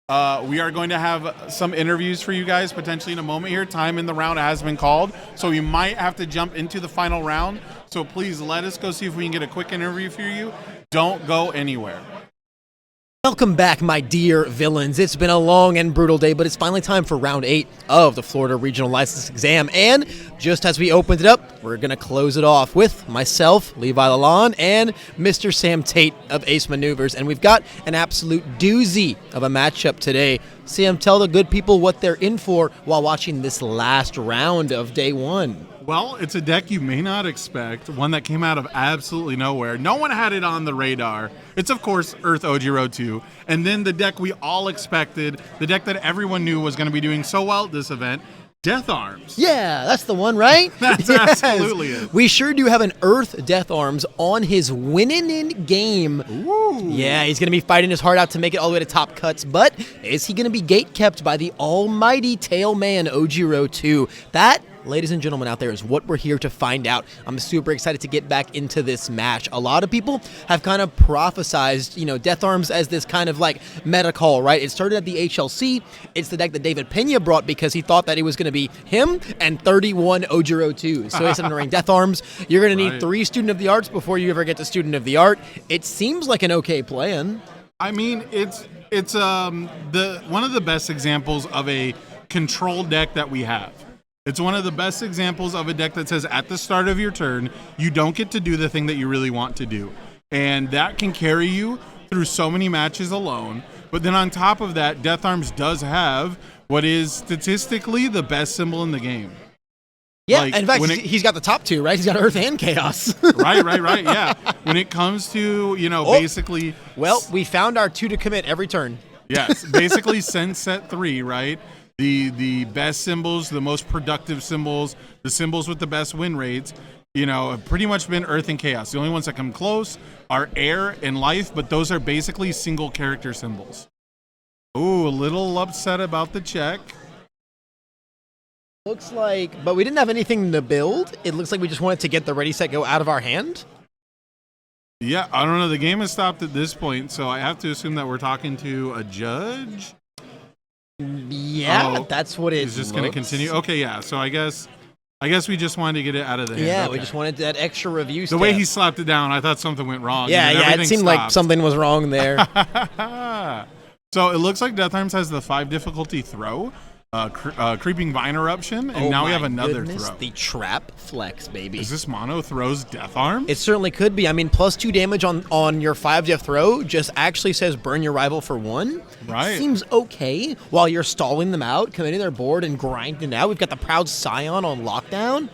We are going to have some interviews for you guys potentially in a moment here. Time in the round has been called, so we might have to jump into the final round. So please let us go see if we can get a quick interview for you. Don't go anywhere. Welcome back, my dear villains. It's been a long and brutal day, but it's finally time for round 8 of the Florida Regional License Exam. And just as we opened it up, we're going to close it off with myself, Levi Lalonde, and Mr. Sam Tate of Ace Maneuvers. And we've got an absolute doozy of a matchup today. Sam, tell the good people what they're in for while watching this last round of day 1. Well, it's a deck you may not expect, one that came out of absolutely nowhere. No one had it on the radar. It's, of course, Earth Ojiro 2. And then the deck we all expected, the deck that everyone knew was going to be doing so well at this event, Death Arms. Yeah, that's the one, right? That's absolutely it. We sure do have an Earth Death Arms on his winning in game. Ooh. Yeah, he's going to be fighting his heart out to make it all the way to top cuts, but is he going to be gate kept by the almighty tail man Ojiro 2? That, ladies and gentlemen out there, is what we're here to find out. I'm super excited to get back into this match. A lot of people have kind of prophesized, Death Arms as this kind of like meta call, right? It started at the HLC. It's the deck that David Pena brought because he thought that it was going to be him and 31 Ojiro 2. So he said during Death Arms, you're going to need 3 Student of the Arts before you ever get to Student of the Art. It seems like an okay plan. I mean, it's the one of the best examples of a control deck that we have. It's one of the best examples of a deck that says at the start of your turn, you don't get to do the thing that you really want to do. And that can carry you through so many matches alone. But then on top of that, Death Arms does have what is statistically the best symbol in the game. Yeah, Like, in fact, when he's got the top 2, right? He's got Earth and Chaos. Right, yeah. When it comes to, basically... Well, we found our 2 to commit every turn. Yes, basically send set 3, right? The best symbols, the most productive symbols, the symbols with the best win rates, have pretty much been Earth and Chaos. The only ones that come close are Air and Life, but those are basically single character symbols. Ooh, a little upset about the check. Looks like, but we didn't have anything to build. It looks like we just wanted to get the ready, set, go out of our hand. Yeah, I don't know. The game has stopped at this point, so I have to assume that we're talking to a judge. Yeah, that's what it is. Is just going to continue? Okay, yeah. So I guess we just wanted to get it out of the hand. Yeah, okay. We just wanted that extra review The way he slapped it down, I thought something went wrong. Yeah, it seemed like something was wrong there. So it looks like Death Arms has the 5 difficulty throw, Creeping Vine Eruption, and now we have another throw. The Trap Flex, baby. Is this mono throws Death Arms? It certainly could be. I mean, +2 damage on your 5 death throw just actually says burn your rival for 1. Right. Seems okay while you're stalling them out, committing their board and grinding it out. We've got the Proud Scion on lockdown.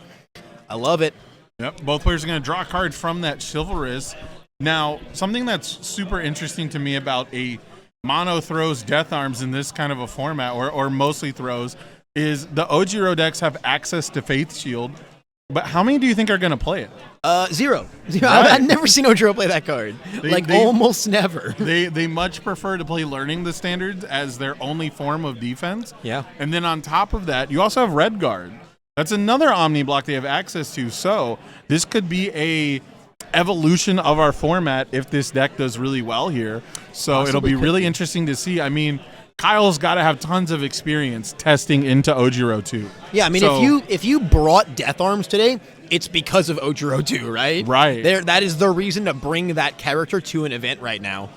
I love it. Yep, both players are going to draw a card from that Chivalrous. Now, something that's super interesting to me about a mono throws Death Arms in this kind of a format, or mostly throws, is the Ojiro decks have access to Faith Shield, but how many do you think are going to play it? 0. Right. I've never seen Ojiro play that card. Almost never. They much prefer to play Learning the Standards as their only form of defense. Yeah. And then on top of that, you also have Red Guard. That's another Omni block they have access to. So this could be a evolution of our format if this deck does really well here. So Possibly it'll be could really be. interesting to see. I mean, Kyle's got to have tons of experience testing into Ojiro 2. Yeah, I mean, if you brought Death Arms today, it's because of Ojiro 2, right? Right. That is the reason to bring that character to an event right now.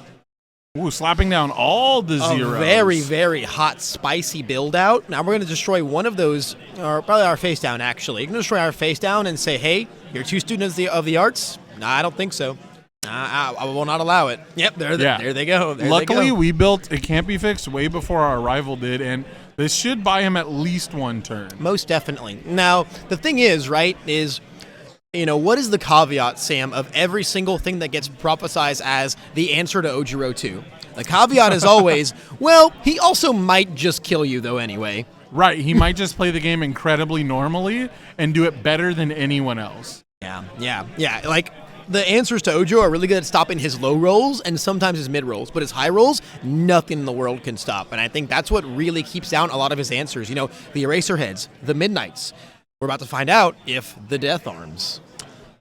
Ooh, slapping down all the zeros. A very, very hot, spicy build out. Now we're going to destroy one of those, or probably our face down, actually. We're going to destroy our face down and say, hey, you're 2 students of the arts? Nah, I don't think so. I will not allow it. Yep, there they go. Luckily, we built It Can't Be Fixed way before our rival did, and this should buy him at least 1 turn. Most definitely. Now, the thing is, right, what is the caveat, Sam, of every single thing that gets prophesized as the answer to Ojiro 2? The caveat is always, well, he also might just kill you, though, anyway. Right, he might just play the game incredibly normally and do it better than anyone else. Yeah. Like, the answers to Ojiro are really good at stopping his low rolls and sometimes his mid rolls, but his high rolls, nothing in the world can stop. And I think that's what really keeps down a lot of his answers. The Eraserheads, the Midnights. We're about to find out if the Death Arms.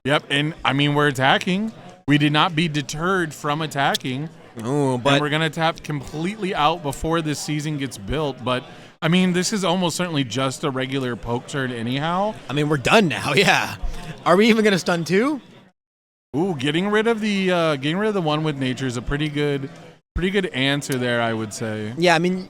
Yep, and I mean, we're attacking. We did not be deterred from attacking. Oh, and we're going to tap completely out before this season gets built. But, I mean, this is almost certainly just a regular poke turn anyhow. I mean, we're done now, yeah. Are we even going to stun 2? Ooh, getting rid of the one with nature is a pretty good answer there, I would say. Yeah, I mean,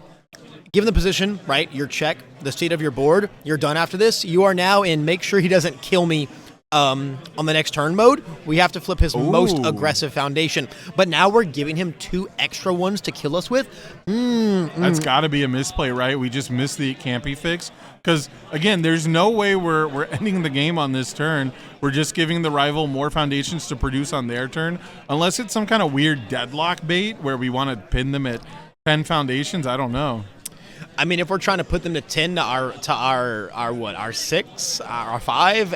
given the position, right, your check, the state of your board, you're done after this. You are now in make sure he doesn't kill me on the next turn mode. We have to flip his most aggressive foundation. But now we're giving him 2 extra ones to kill us with. That's got to be a misplay, right? We just missed the campy fix. Because, again, there's no way we're ending the game on this turn. We're just giving the rival more foundations to produce on their turn. Unless it's some kind of weird deadlock bait where we want to pin them at 10 foundations. I don't know. I mean, if we're trying to put them to 10 to our 6, our 5,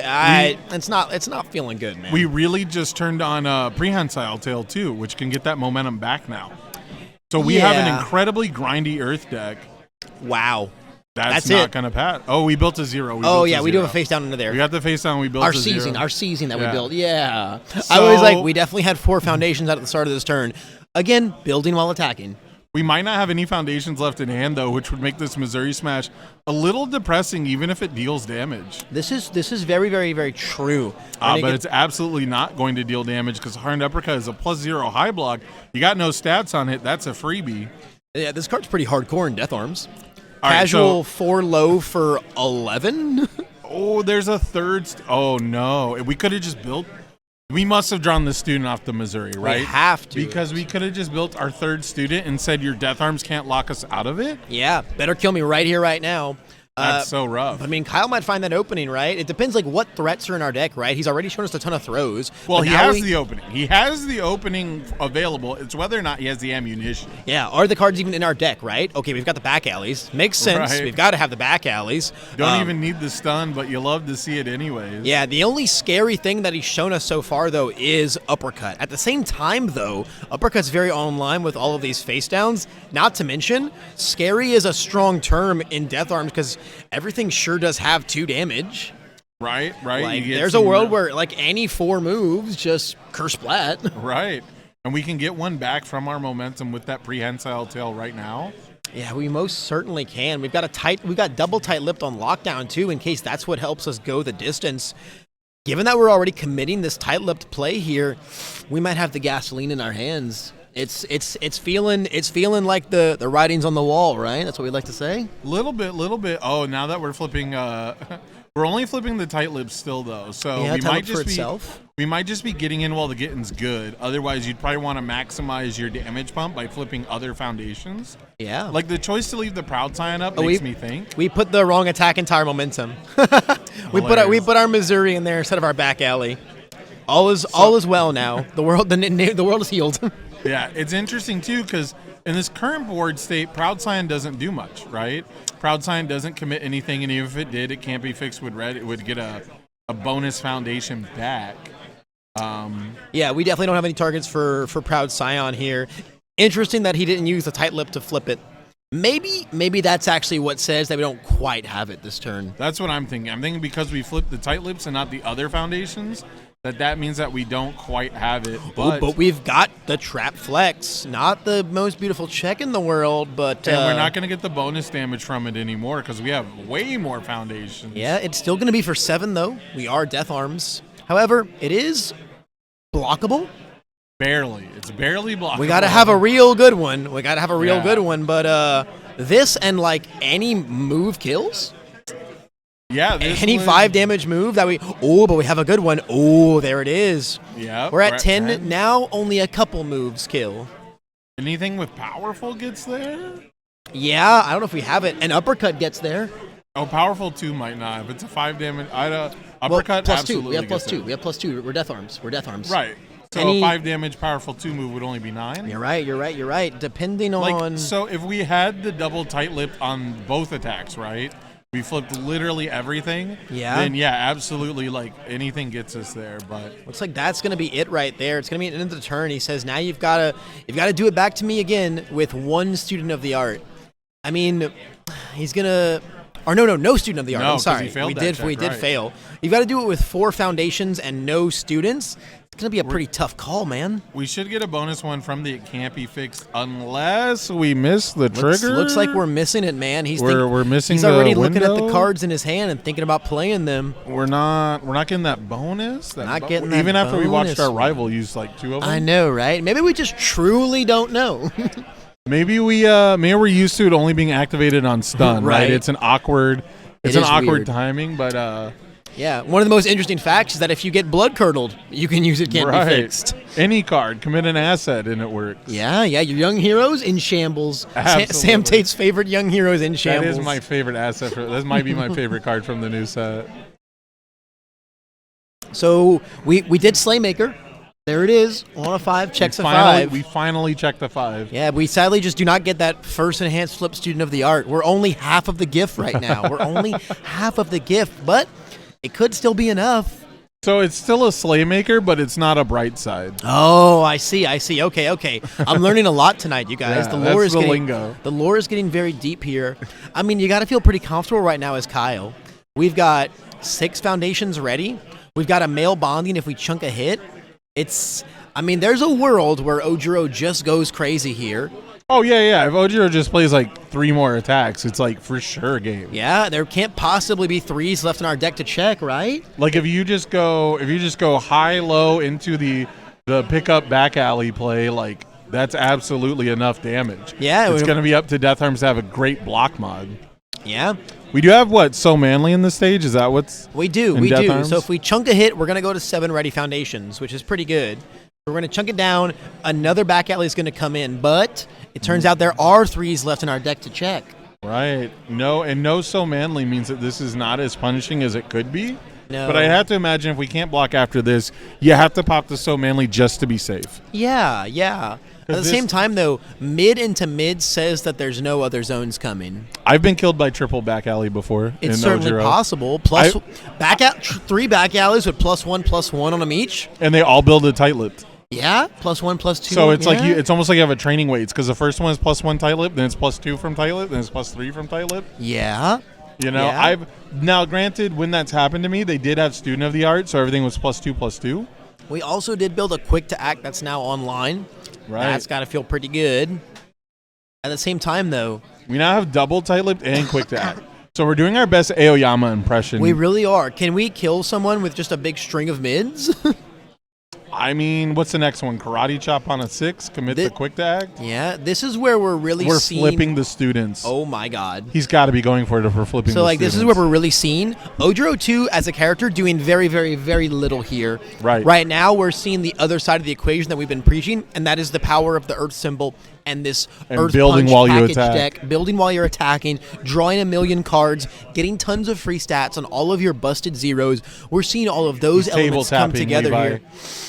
it's not feeling good, man. We really just turned on Prehensile Tail too, which can get that momentum back now. So we have an incredibly grindy Earth deck. Wow. That's not going to pass. Oh, we built a 0. We do have a face down under there. We got the face down. We built our a 0. Our season that we built. Yeah. So, I was like, we definitely had 4 foundations out at the start of this turn. Again, building while attacking. We might not have any foundations left in hand, though, which would make this Missouri Smash a little depressing, even if it deals damage. This is very, very, very true. But it's absolutely not going to deal damage because Hardened Uppercut is a +0 high block. You got no stats on it. That's a freebie. Yeah, this card's pretty hardcore in Death Arms. All Casual 4 low for 11. Oh, there's a third. Oh, no. We could have just built. We must have drawn the student off the Missouri, right? We have to. Because we could have just built our third student and said your Death Arms can't lock us out of it? Yeah, better kill me right here, right now. That's so rough. I mean, Kyle might find that opening, right? It depends, like, what threats are in our deck, right? He's already shown us a ton of throws. Well, he has the opening. He has the opening available. It's whether or not he has the ammunition. Yeah, are the cards even in our deck, right? Okay, we've got the back alleys. Makes sense. Right. We've got to have the back alleys. Don't even need the stun, but you love to see it anyways. Yeah, the only scary thing that he's shown us so far, though, is Uppercut. At the same time, though, Uppercut's very online with all of these face downs. Not to mention, scary is a strong term in Death Arms because everything sure does have 2 damage. Right. Like, there's a world where, like, any 4 moves just curse splat. Right. And we can get one back from our momentum with that Prehensile Tail right now. Yeah, we most certainly can. We've got double tight-lipped on lockdown, too, in case that's what helps us go the distance. Given that we're already committing this tight-lipped play here, we might have the gasoline in our hands. It's feeling like the writing's on the wall, right? That's what we like to say. Little bit. Oh, now that we're flipping, we're only flipping the tight lips still though. So yeah, we might just be getting in while the getting's good. Otherwise, you'd probably want to maximize your damage pump by flipping other foundations. Yeah, like the choice to leave the Proud Sign up makes me think we put the wrong attack entire momentum. we put our Missouri in there instead of our back alley. All is well now. The world is healed. Yeah, it's interesting, too, because in this current board state, Proud Sign doesn't do much, right? Proud Sign doesn't commit anything, and even if it did, it can't be fixed with red. It would get a bonus foundation back. Yeah, we definitely don't have any targets for Proud Scion here. Interesting that he didn't use the tight lip to flip it. Maybe that's actually what says that we don't quite have it this turn. That's what I'm thinking. I'm thinking because we flipped the tight lips and not the other foundations, that means that we don't quite have it. But we've got the trap flex. Not the most beautiful check in the world, but... And we're not going to get the bonus damage from it anymore because we have way more foundations. Yeah, it's still going to be for 7, though. We are Death Arms. However, it is blockable. Barely. It's barely blockable. We got to have a real good one. But this and, like, any move kills... Yeah, any 5 damage move that we... Oh, but we have a good one. Oh, there it is. Yeah, we're at 10 now. Only a couple moves kill. Anything with powerful gets there? Yeah, I don't know if we have it. An uppercut gets there. Oh, powerful 2 might not. If it's a 5 damage, uppercut plus absolutely 2. We have plus 2. We have plus 2. We're Death Arms. Right. So a 5 damage powerful 2 move would only be 9. You're right. Depending on... So if we had the double tight lip on both attacks, right? We flipped literally everything. Yeah. Then absolutely, like anything gets us there. But looks like that's gonna be it right there. It's gonna be an end of the turn. He says, now you've gotta do it back to me again with 1 student of the art. I mean, he's gonna Or no student of the art. No, I'm 'cause sorry. he failed we that did check, right. fail. You've got to do it with 4 foundations and no students. It's going to be a pretty tough call, man. We should get a bonus one from the It Can't Be Fixed unless we miss the trigger. Looks like we're missing it, man. We're missing He's the already looking at the window. cards in his hand and thinking about playing them. We're not getting that bonus. Even after we watched our bonus. rival use like 2 of them. I know, right? Maybe we just truly don't know. Maybe we're used to it only being activated on stun, right? Right. It's an awkward It is weird. timing, but Yeah, one of the most interesting facts is that if you get blood curdled, you can use it can't right. be fixed. Any card, commit an asset, and it works. Yeah, your young heroes in shambles. Absolutely. Sam Tate's favorite young heroes in shambles. That is my favorite asset. That might be my favorite card from the new set. So we did Slaymaker. There it is. On a 5, checks a 5. We finally checked the 5. Yeah, we sadly just do not get that first enhanced flip student of the art. We're only half of the gift right now. We're only half of the gift, but it could still be enough. So it's still a Slaymaker, but it's not a bright side. Oh, I see. Okay. I'm learning a lot tonight, you guys. Yeah, the lore that's is the lingo. The lore is getting very deep here. I mean, you got to feel pretty comfortable right now as Kyle. We've got 6 foundations ready. We've got a male bonding if we chunk a hit. There's a world where Ojiro just goes crazy here. Oh, yeah. If Ojiro just plays like 3 more attacks, it's like for sure a game. Yeah, there can't possibly be 3s left in our deck to check, right? Like if you just go high low into the pickup back alley play, like that's absolutely enough damage. Yeah, it's going to be up to Death Arms to have a great block mod. Yeah. We do have So Manly in this stage? Is that what's We do. in Death Arms? So if we chunk a hit, we're going to go to 7 ready foundations, which is pretty good. We're going to chunk it down. Another back alley is going to come in, but it turns out there are 3s left in our deck to check. Right. No So Manly means that this is not as punishing as it could be. No. But I have to imagine if we can't block after this, you have to pop the So Manly just to be safe. Yeah. At the same time, though, mid into mid says that there's no other zones coming. I've been killed by triple back alley before. It's in certainly Ojiro. possible. 3 back alleys with +1/+1 on them each. And they all build a tight lipped. Yeah, +1/+2. So it's like yeah. it's almost like you have a training weights because the first one is +1 tight lip, then it's +2 from tight lip, then it's +3 from tight lip. Yeah. You know, Yeah. I've now granted when that's happened to me, they did have student of the art, so everything was +2/+2. We also did build a quick to act that's now online. Right. That's got to feel pretty good. At the same time, though, We now have double tight lipped and quick to act. So we're doing our best Aoyama impression. we really are. Can we kill someone with just a big string of mids? I mean, what's the next one? Karate chop on a 6, commit the quick to act. Yeah, this is where we're really We're seeing. flipping the students. Oh my god. He's got to be going for it if we're flipping. So the like this is students. where we're really seeing Ojiro 2 as a character doing very, very, very little here. Right. Right now we're seeing the other side of the equation that we've been preaching, and that is the power of the Earth symbol and this And Earth building Punch while you package attack. deck, building while you're attacking, drawing a million cards, getting tons of free stats on all of your busted zeros. We're seeing all of those He's table elements come tapping, together Levi. here.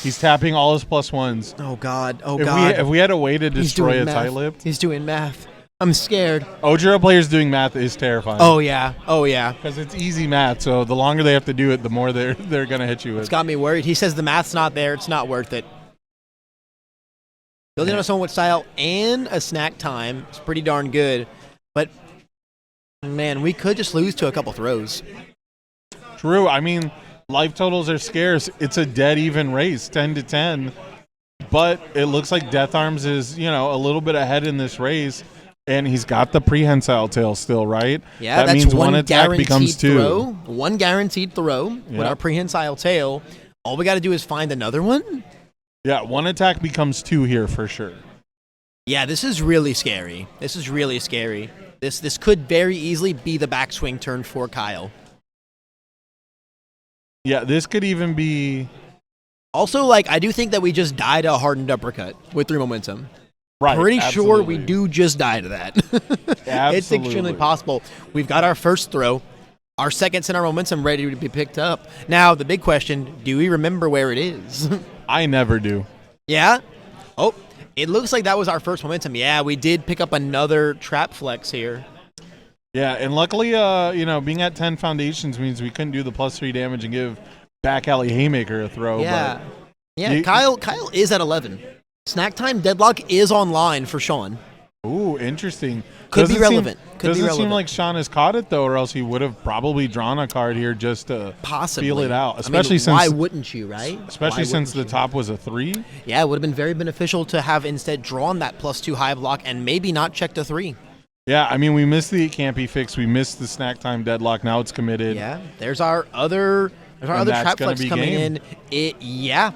He's tapping all his +1s. Oh god. Oh If god. we had a way to He's destroy doing a math. tight lip, He's doing math. I'm scared. Ojiro players doing math is terrifying. Oh yeah. Oh yeah. Because it's easy math, so the longer they have to do it, the more they're going to hit you with. It's got me worried. He says the math's not there. It's not worth it. Building on someone with style and a snack time is pretty darn good. But, man, we could just lose to a couple throws. True. I mean, life totals are scarce. It's a dead even race, 10-10. But it looks like Death Arms is, a little bit ahead in this race. And he's got the prehensile tail still, right? Yeah, that that's means one attack guaranteed becomes 2. throw. One guaranteed throw with Yeah. our prehensile tail. All we got to do is find another one. Yeah, one attack becomes 2 here for sure. Yeah, this is really scary. This could very easily be the backswing turn for Kyle. Yeah, this could even be... Also, I do think that we just died a hardened uppercut with 3 momentum. Right, Pretty sure we absolutely. do just die to that. It's Absolutely. extremely possible. We've got our first throw, our second center momentum ready to be picked up. Now, the big question, do we remember where it is? I never do. Yeah? Oh, it looks like that was our first momentum. Yeah, we did pick up another trap flex here. Yeah, and luckily, being at 10 foundations means we couldn't do the +3 damage and give back alley haymaker a throw. Yeah. But Yeah, Kyle is at 11. Snack time deadlock is online for Shawn. Ooh, interesting. Could be relevant. Doesn't seem like Shawn has caught it though, or else he would have probably drawn a card here just to feel it out. Especially since why wouldn't you, right? Especially since the top was a 3. Yeah, it would have been very beneficial to have instead drawn that +2 high block and maybe not checked a 3. Yeah, I mean, we missed the can't be fixed. We missed the snack time deadlock. Now it's committed. Yeah, there's our other trap flex coming game. in. Yeah.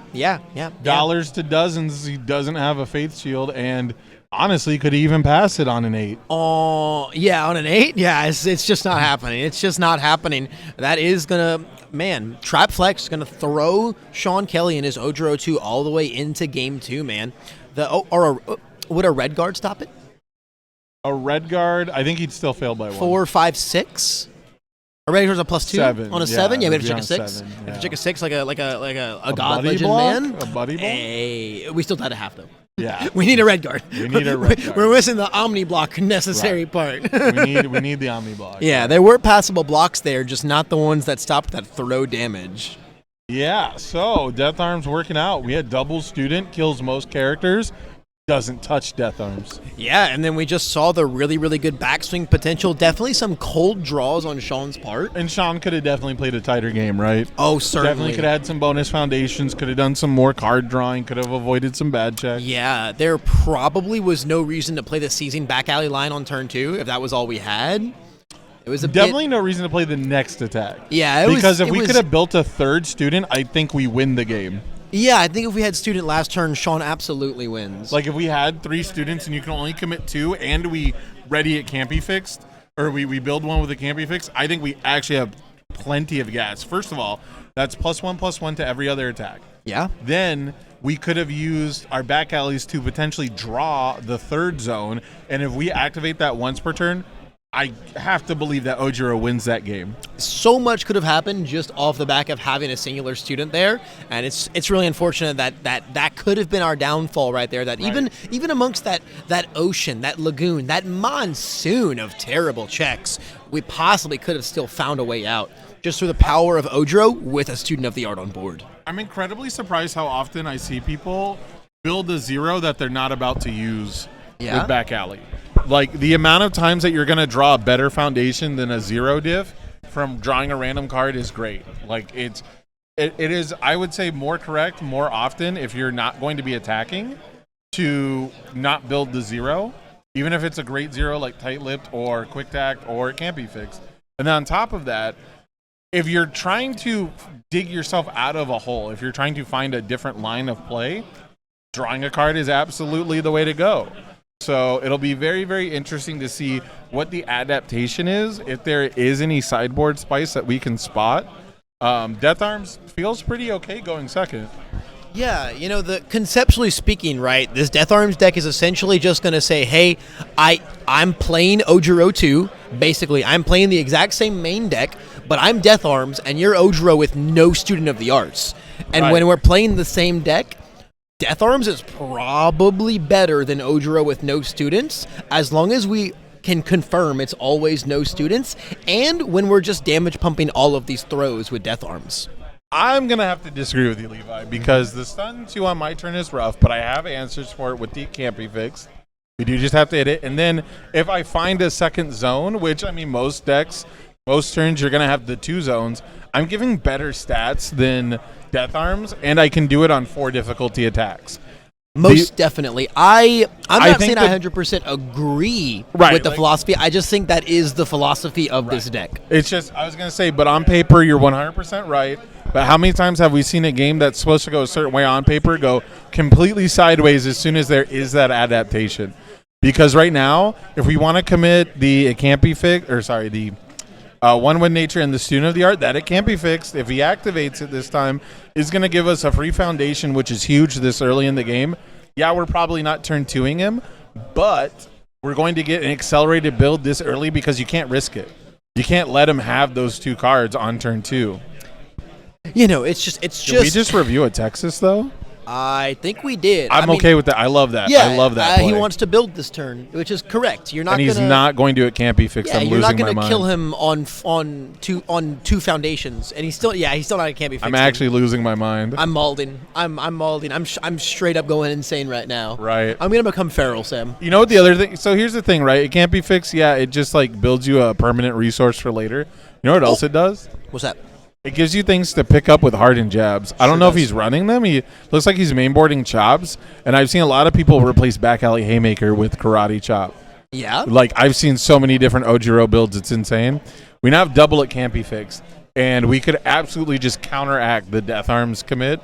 Dollars to dozens. He doesn't have a Faith Shield, and honestly, could even pass it on an 8. Oh, yeah, on an 8? Yeah, it's just not happening. It's just not happening. That is going to, Trap Flex is going to throw Shawn Kelly and his Ojiro 2 all the way into game 2, man. Would a red guard stop it? A red guard, I think he'd still fail by 1. 4, 5, 6? A red guard's a +2? 7. On a 7? Yeah, we have to it'd check be a 6. on 7, We yeah. have to check a 6 like a god buddy legend block? man. A buddy block? Hey, we still had a half, though. Yeah. We need a red guard. We need a red guard. We're missing the omni block necessary part. we need the Omni block. Yeah, there were passable blocks there, just not the ones that stopped that throw damage. Yeah, so Death Arms working out. We had double student, kills most characters, doesn't touch Death Arms. Yeah, and then we just saw the really, really good backswing potential. Definitely some cold draws on Shawn's part. And Shawn could have definitely played a tighter game, right? Oh, certainly. Definitely could have had some bonus foundations, could have done some more card drawing, could have avoided some bad checks. Yeah, there probably was no reason to play the seizing back alley line on turn 2 if that was all we had. It was definitely no reason to play the next attack. Yeah, because if we could have built a third student, I think we win the game. Yeah, I think if we had student last turn, Shawn absolutely wins. Like if we had 3 students and you can only commit 2 and we ready it can't be fixed, or we build one with a can't be fixed, I think we actually have plenty of gas. First of all, that's +1/+1 to every other attack. Yeah. Then we could have used our back alleys to potentially draw the 3rd zone, and if we activate that once per turn, I have to believe that Ojiro wins that game. So much could have happened just off the back of having a singular student there, and it's really unfortunate that could have been our downfall right there. That even amongst that ocean, that lagoon, that monsoon of terrible checks, we possibly could have still found a way out just through the power of Ojiro with a student of the art on board. I'm incredibly surprised how often I see people build a 0 that they're not about to use with back alley. Like the amount of times that you're going to draw a better foundation than a 0 diff from drawing a random card is great. Like it is, I would say, more correct more often if you're not going to be attacking to not build the 0, even if it's a great 0 like tight-lipped or quick tacked or it can't be fixed. And then on top of that, if you're trying to dig yourself out of a hole, if you're trying to find a different line of play, drawing a card is absolutely the way to go. So it'll be very, very interesting to see what the adaptation is, if there is any sideboard spice that we can spot. Death Arms feels pretty okay going second. Yeah, conceptually speaking, right, this Death Arms deck is essentially just going to say, hey, I'm playing Ojiro 2. Basically, I'm playing the exact same main deck, but I'm Death Arms, and you're Ojiro with no student of the arts. And when we're playing the same deck, Death Arms is probably better than Ojiro with no students, as long as we can confirm it's always no students, and when we're just damage pumping all of these throws with Death Arms. I'm going to have to disagree with you, Levi, because the stun 2 on my turn is rough, but I have answers for it with the can't be fixed. We do just have to hit it. And then if I find a second zone, which, I mean, most decks, most turns, you're going to have the 2 zones, I'm giving better stats than Death Arms, and I can do it on 4 difficulty attacks. Most definitely. I'm not saying I 100% agree with the philosophy. I just think that is the philosophy of this deck. It's just, I was going to say, but on paper, you're 100% right. But how many times have we seen a game that's supposed to go a certain way on paper go completely sideways as soon as there is that adaptation? Because right now, if we want to commit the it can't be fixed, or sorry, the One With Nature and the Student of the Art, that it can't be fixed, if he activates it this time, is going to give us a free foundation, which is huge this early in the game. Yeah, we're probably not turn 2ing him, but we're going to get an accelerated build this early because you can't risk it. You can't let him have those 2 cards on turn 2. It's just. Did we just review a Texas, though? I think we did. I'm okay with that. I love that. Yeah, I love that. he play. wants to build this turn, which is correct. You're not. And he's gonna, not going to. It can't be fixed. Yeah, I'm you're losing not my going to mind. kill him on two foundations, and he's still not. It can't be fixed. I'm actually losing my mind. I'm malding. I'm malding. I'm straight up going insane right now. Right. I'm gonna become feral, Sam. You know what the other thing? So here's the thing, right? It can't be fixed. Yeah, it just like builds you a permanent resource for later. You know what else it does? What's that? It gives you things to pick up with hardened jabs. I don't know if he's running them. He looks like he's mainboarding chops, and I've seen a lot of people replace back alley haymaker with karate chop. Yeah. Like I've seen so many different Ojiro builds. It's insane. We now have double it can't be fixed, and we could absolutely just counteract the death arms commit.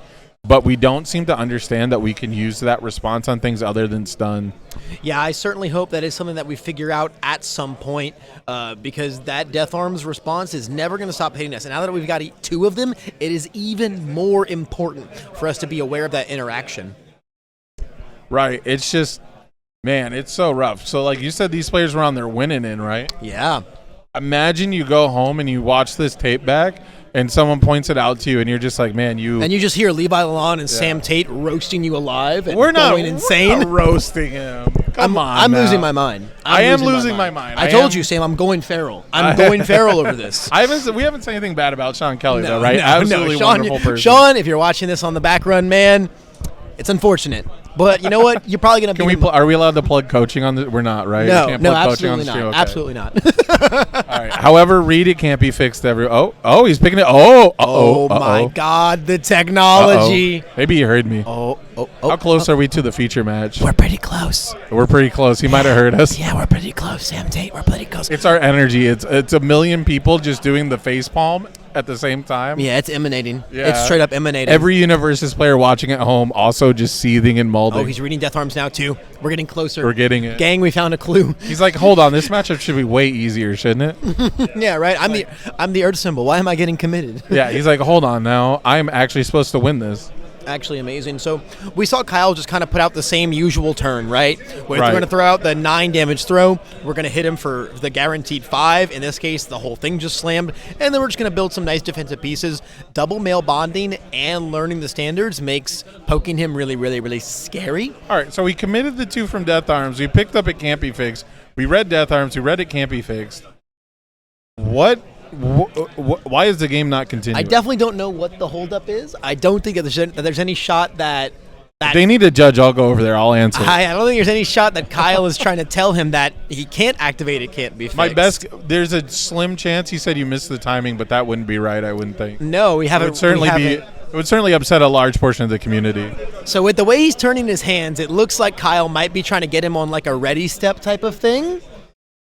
But we don't seem to understand that we can use that response on things other than stun. Yeah, I certainly hope that is something that we figure out at some point, because that Death Arms response is never going to stop hitting us. And now that we've got 2 of them, it is even more important for us to be aware of that interaction. Right. It's just, man, it's so rough. So, like you said, these players were on their winning in, right? Yeah. Imagine you go home and you watch this tape back, and someone points it out to you, and you're just like, man, you... And you just hear Levi Lalonde and Sam Tate roasting you alive and We're not insane. We're not roasting him. Come on I'm now. losing my mind. I am losing my mind. I told you, Sam, I'm going feral. I'm going feral over this. We haven't said anything bad about Sean Kelly, though, No, right? no, Absolutely no. Sean, wonderful person. Sean, if you're watching this on the back run, man, it's unfortunate. But you know what? You're probably going to be... Are we allowed to plug coaching on this? We're not, right? No, we can't no, plug coaching on absolutely the not. stream? Okay. Absolutely not. All right. However, read it can't be fixed. He's picking it. Oh, my God, the technology. Maybe he heard me. How close are we to the feature match? We're pretty close. We're pretty close. He might have heard us. Yeah, we're pretty close, Sam Tate. We're pretty close. It's our energy. It's a million people just doing the face palm at the same time. Yeah, it's emanating. Yeah. It's straight up emanating. Every Universus player watching at home also just seething and molding. Oh, he's reading Death Arms now, too. We're getting closer. We're getting it. Gang, we found a clue. He's like, hold on, this matchup should be way easier, shouldn't it? Yeah, right. I'm the Earth symbol. Why am I getting committed? Yeah, he's like, hold on now. I'm actually supposed to win this. Actually amazing. So we saw Kyle just kind of put out the same usual turn, right? We're Right. going to throw out the 9 damage throw. We're going to hit him for the guaranteed 5. In this case, the whole thing just slammed. And then we're just going to build some nice defensive pieces. Double male bonding and learning the standards makes poking him really, really, really scary. All right, so we committed the 2 from Death Arms. We picked up It Can't Be Fixed. We read Death Arms. We read It Can't Be Fixed. Why is the game not continuing? I definitely don't know what the holdup is. I don't think that there's any shot that If they need a judge, I'll go over there. I'll answer. I don't think there's any shot that Kyle is trying to tell him that he can't activate it, can't be fixed. There's a slim chance he said you missed the timing, but that wouldn't be right, I wouldn't think. No, we haven't. It would certainly upset a large portion of the community. So with the way he's turning his hands, it looks like Kyle might be trying to get him on like a ready step type of thing.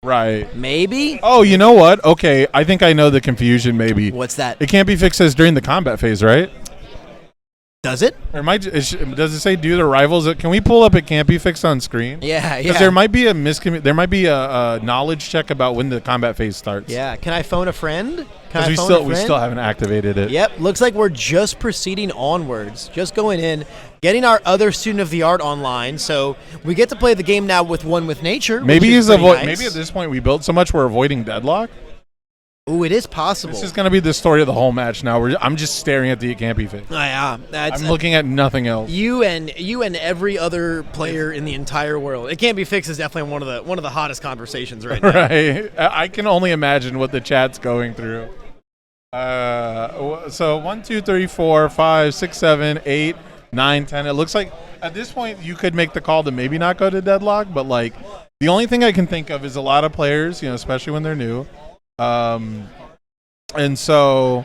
Right. Maybe. Oh, you know what? Okay, I think I know the confusion maybe. What's that? It can't be fixed as during the combat phase, right? Does it? Or does it say due to rivals? Can we pull up It Can't Be Fixed on screen? Yeah, yeah. Because there might be there might be a knowledge check about when the combat phase starts. Yeah. Can I phone a friend? Because we still haven't activated it. Yep. Looks like we're just proceeding onwards, just going in, getting our other student of the art online. So we get to play the game now with One with Nature. Maybe which is pretty nice. Maybe at this point we built so much we're avoiding deadlock. Ooh, it is possible. This is going to be the story of the whole match now. I'm just staring at the It Can't Be Fixed. Yeah, I'm looking at nothing else. You and every other player in the entire world. It Can't Be Fixed is definitely one of the hottest conversations right now. Right. I can only imagine what the chat's going through. So 1, 2, 3, 4, 5, 6, 7, 8, 9, 10. It looks like at this point you could make the call to maybe not go to deadlock, but like the only thing I can think of is a lot of players, especially when they're new. And so,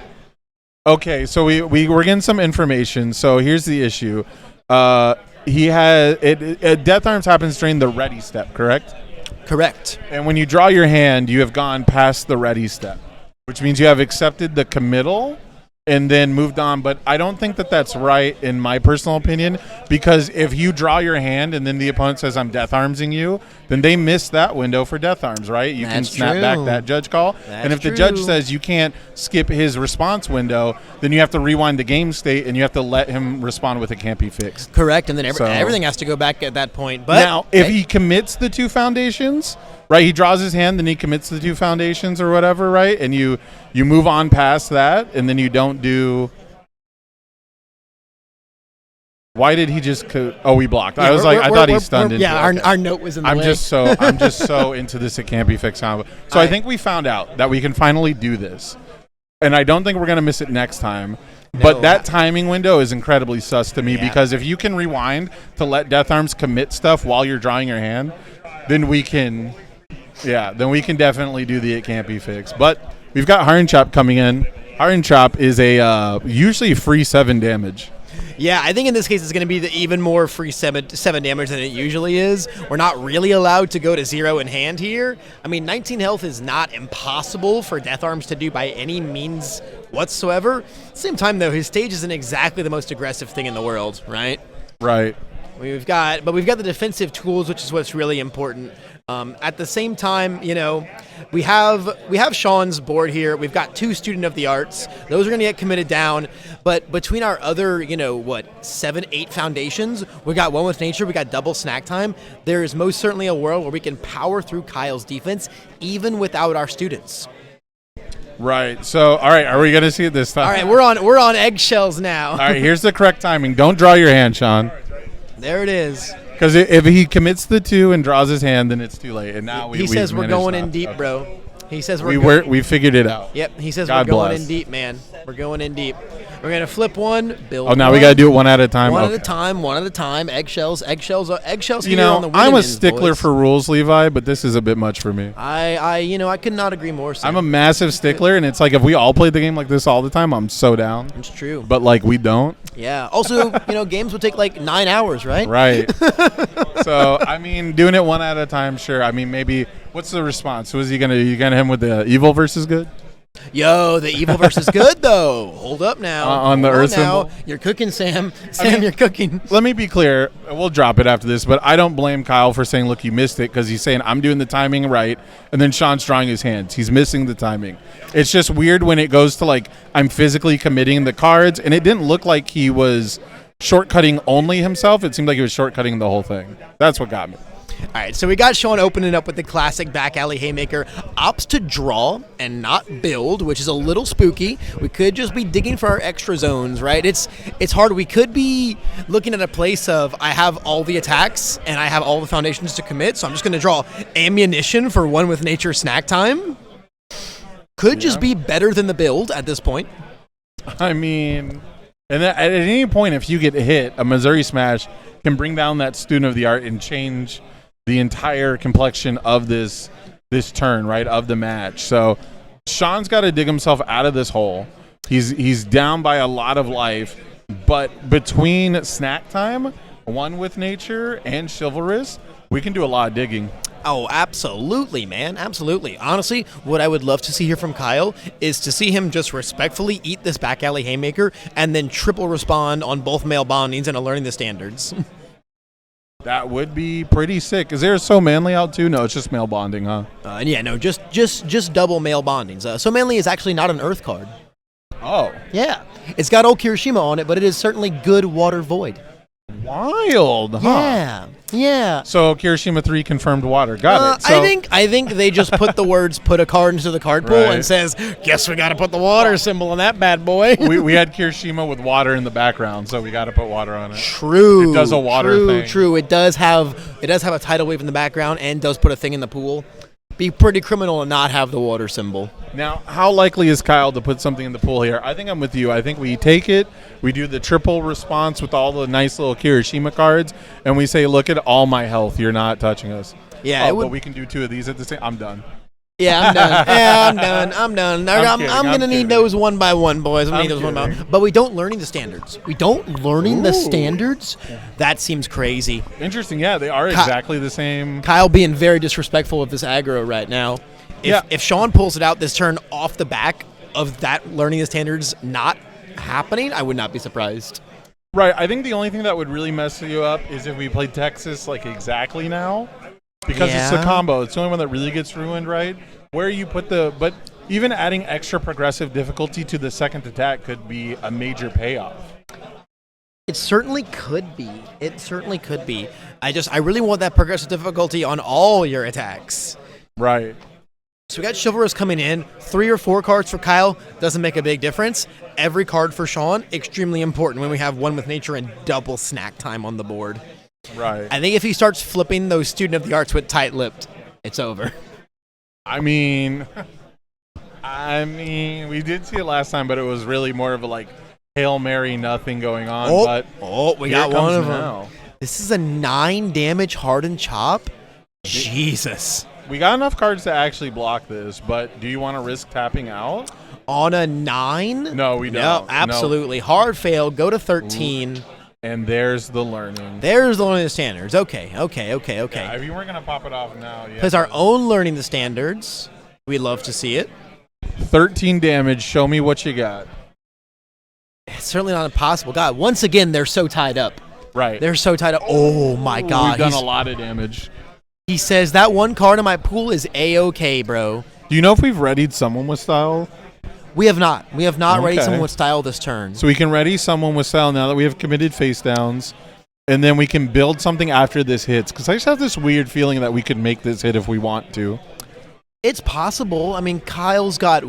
okay, so we're getting some information. So here's the issue. He has Death Arms happens during the ready step, correct? Correct. And when you draw your hand, you have gone past the ready step, which means you have accepted the committal and then moved on. But I don't think that that's right, in my personal opinion, because if you draw your hand and then the opponent says, I'm Death Armsing you, then they miss that window for Death Arms, right? You can snap back that judge call. And if the judge says you can't skip his response window, then you have to rewind the game state and you have to let him respond with It Can't Be Fixed. Correct, and then everything has to go back at that point. But now, if he commits the 2 foundations, right, he draws his hand, then he commits the 2 foundations or whatever, right, and you move on past that, and then you don't do Why did he just? We blocked. Yeah, I was like, I thought he stunned into Yeah, it. our note was in the I'm way. just so into this. It can't be fixed combo. So I think we found out that we can finally do this, and I don't think we're gonna miss it next time. But that timing window is incredibly sus to me because if you can rewind to let Death Arms commit stuff while you're drawing your hand, then we can definitely do the it can't be fixed. But we've got Iron Chop coming in. Iron Chop is a usually free 7 damage. Yeah, I think in this case it's going to be the even more free 7 damage than it usually is. We're not really allowed to go to 0 in hand here. I mean, 19 health is not impossible for Death Arms to do by any means whatsoever. At the same time, though, his stage isn't exactly the most aggressive thing in the world, right? Right. We've got the defensive tools, which is what's really important. At the same time, we have Shawn's board here. We've got 2 Student of the Arts. Those are going to get committed down. But between our other, 7, 8 foundations, we got One with Nature, we got double snack time. There is most certainly a world where we can power through Kyle's defense, even without our students. Right. So, all right, are we going to see it this time? All right, we're on eggshells now. All right, here's the correct timing. Don't draw your hand, Shawn. There it is. Because if he commits the 2 and draws his hand, then it's too late. And now he says we're going in deep, bro. He says we figured it out. Yep. He says God we're going bless. in deep, man. We're going in deep. We're gonna flip one. Build. Oh, now one, we got to do it one at a time. One Okay. at a time. Eggshells. Eggshells You here on the know, I'm a Winnemans, stickler boys. for rules, Levi, but this is a bit much for me. I could not agree more. Sam. I'm a massive stickler, and it's like if we all played the game like this all the time, I'm so down. It's true. But like we don't. Yeah. Also, games would take like 9 hours, right? Right. So I mean, doing it one at a time, sure. I mean, maybe. What's the response? Who is he gonna? You gonna hit him with the evil versus good? Yo, the evil versus good though. Hold up now. On the Earth now. symbol? You're cooking, Sam. Sam, you're cooking. Let me be clear. We'll drop it after this, but I don't blame Kyle for saying, look, you missed it, because he's saying, I'm doing the timing right, and then Shawn's drawing his hands. He's missing the timing. It's just weird when it goes to, like, I'm physically committing the cards, and it didn't look like he was shortcutting only himself. It seemed like he was shortcutting the whole thing. That's what got me. All right, so we got Shawn opening up with the classic back alley haymaker. Opts to draw and not build, which is a little spooky. We could just be digging for our extra zones, right? It's hard. We could be looking at a place of I have all the attacks and I have all the foundations to commit, so I'm just going to draw ammunition for One with Nature snack time. Could just be better than the build at this point. I mean, and at any point, if you get hit, a Missouri Smash can bring down that Student of the Art and change the entire complexion of this turn, right, of the match. So Shawn's got to dig himself out of this hole. He's down by a lot of life, but between snack time, One with Nature, and Chivalrous, we can do a lot of digging. Oh, absolutely, man. Absolutely. Honestly, what I would love to see here from Kyle is to see him just respectfully eat this back alley haymaker and then triple respond on both male bondings and learning the standards. That would be pretty sick. Is there So Manly out too? No, it's just male bonding, huh? Just double male bondings. So Manly is actually not an Earth card. Oh. Yeah. It's got old Kirishima on it, but it is certainly good water void. Wild, huh? Yeah. So Kirishima 3 confirmed water. Got it. So, I think they just put the words "put a card into the card pool" and says, "Guess we got to put the water symbol on that bad boy." we had Kirishima with water in the background, so we got to put water on it. True. It does a water thing. True. It does have a tidal wave in the background and does put a thing in the pool. Be pretty criminal and not have the water symbol. Now, how likely is Kyle to put something in the pool here? I think I'm with you. I think we take it, we do the triple response with all the nice little Kirishima cards, and we say, look at all my health. You're not touching us. Yeah, but we can do 2 of these at the same. I'm done. Yeah, I'm done. I'm done. I'm gonna need those one by one, boys. I'm gonna need those one by one. But we don't learning the standards. The standards? That seems crazy. Interesting. Yeah, they are exactly the same. Kyle being very disrespectful of this aggro right now. If Shawn pulls it out this turn off the back of that learning the standards not happening, I would not be surprised. Right. I think the only thing that would really mess you up is if we played Texas like exactly now. Because it's the combo. It's the only one that really gets ruined, right? Where you put but even adding extra progressive difficulty to the second attack could be a major payoff. It certainly could be. I really want that progressive difficulty on all your attacks. Right. So we got Chivalrous coming in. 3 or 4 cards for Kyle doesn't make a big difference. Every card for Shawn, extremely important when we have One with Nature and double snack time on the board. Right. I think if he starts flipping those Student of the Arts with tight-lipped, it's over. I mean, we did see it last time, but it was really more of a like Hail Mary, nothing going on. We got one of them. This is a 9 damage hardened chop. Jesus. We got enough cards to actually block this, but do you want to risk tapping out? On a 9? No, we don't. No, absolutely. No. Hard fail. Go to 13. And there's the learning. There's the learning the standards. Okay. Yeah, if you weren't going to pop it off now. Because our own learning the standards. We'd love to see it. 13 damage. Show me what you got. It's certainly not impossible. God, once again, they're so tied up. Right. They're so tied up. Oh, my God. We've done a lot of damage. He says that one card in my pool is A-OK, bro. Do you know if we've readied someone with style? We have not. We have not readied Okay. someone with style this turn. So we can ready someone with style now that we have committed face downs, and then we can build something after this hits. Because I just have this weird feeling that we could make this hit if we want to. It's possible. I mean, Kyle's got,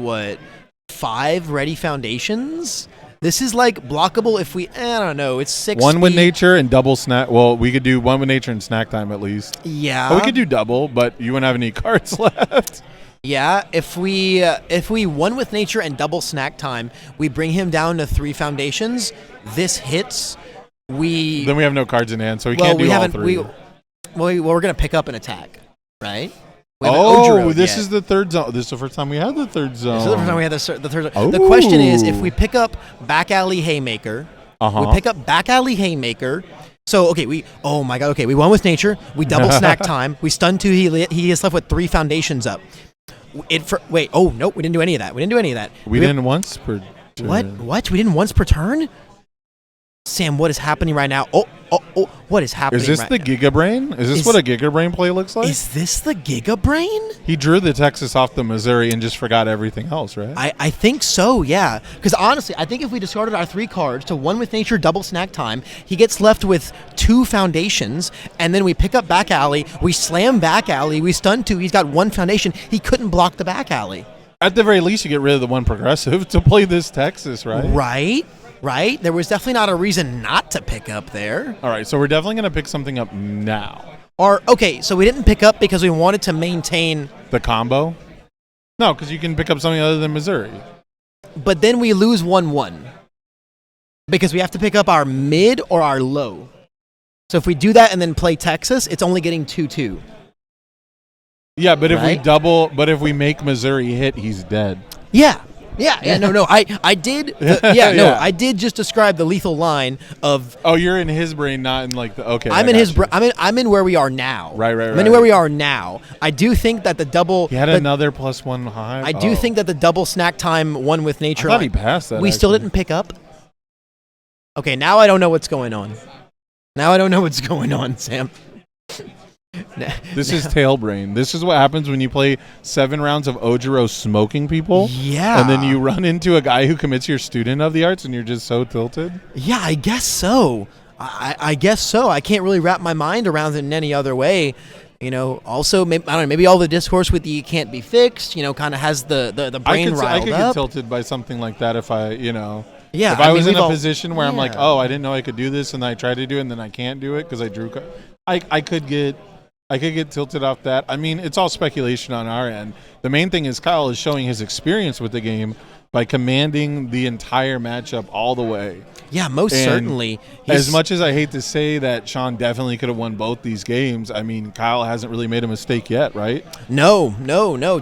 5 ready foundations? This is like blockable if we, I don't know, it's 6 One with speed. nature and double snack. Well, we could do one with nature and snack time at least. Yeah. But we could do double, but you wouldn't have any cards left. Yeah, if we one with nature and double snack time, we bring him down to 3 foundations. This hits. Then we have no cards in hand, so we can't do all 3. We're gonna pick up an attack, right? We haven't Oh, Ojiro this yet. is the third zone. This is the first time we had the third zone. This is the first time we had the third. The question is, if we pick up Back Alley Haymaker, we pick up Back Alley Haymaker. So oh my God, we won with nature. We double snack time. We stun 2. He is left with 3 foundations up. We didn't do any of that. We didn't once per turn. What? We didn't once per turn? Sam, what is happening right now? What is happening Is this right the now? Giga Brain? Is this what a Giga Brain play looks like? Is this the Giga Brain? He drew the Texas off the Missouri and just forgot everything else, right? I think so, yeah. Because honestly, I think if we discarded our 3 cards to one with nature, double snack time, he gets left with 2 foundations, and then we pick up Back Alley, we slam Back Alley, we stun 2, he's got 1 foundation, he couldn't block the Back Alley. At the very least, you get rid of the 1 progressive to play this Texas, right? Right? There was definitely not a reason not to pick up there. All right, so we're definitely going to pick something up now. So we didn't pick up because we wanted to maintain the combo? No, because you can pick up something other than Missouri. But then we lose 1-1 because we have to pick up our mid or our low. So if we do that and then play Texas, it's only getting 2-2. Yeah, but if we make Missouri hit, he's dead. Yeah. I did. I did just describe the lethal line of. Oh, you're in his brain, not in like the. Okay, I'm in his. I'm in where we are now. Right. I'm in where we are now. I do think that the double. He had another +1 high. I do think that the double snack time one with nature. I thought he passed that. We still didn't pick up. Okay, now I don't know what's going on. Sam. This is tail brain. This is what happens when you play 7 rounds of Ojiro smoking people. Yeah. And then you run into a guy who commits your student of the arts and you're just so tilted. Yeah, I guess so. I guess so. I can't really wrap my mind around it in any other way. Also, maybe, I don't know, maybe all the discourse with the can't be fixed, kind of has the brain riled up. I could get tilted by something like that if I, Yeah, if I was in a position where I'm like, oh, I didn't know I could do this, and I tried to do it, and then I can't do it because I drew. I could get tilted off that. I mean, it's all speculation on our end. The main thing is Kyle is showing his experience with the game by commanding the entire matchup all the way. Yeah, most certainly. As much as I hate to say that Shawn definitely could have won both these games, I mean, Kyle hasn't really made a mistake yet, right? No,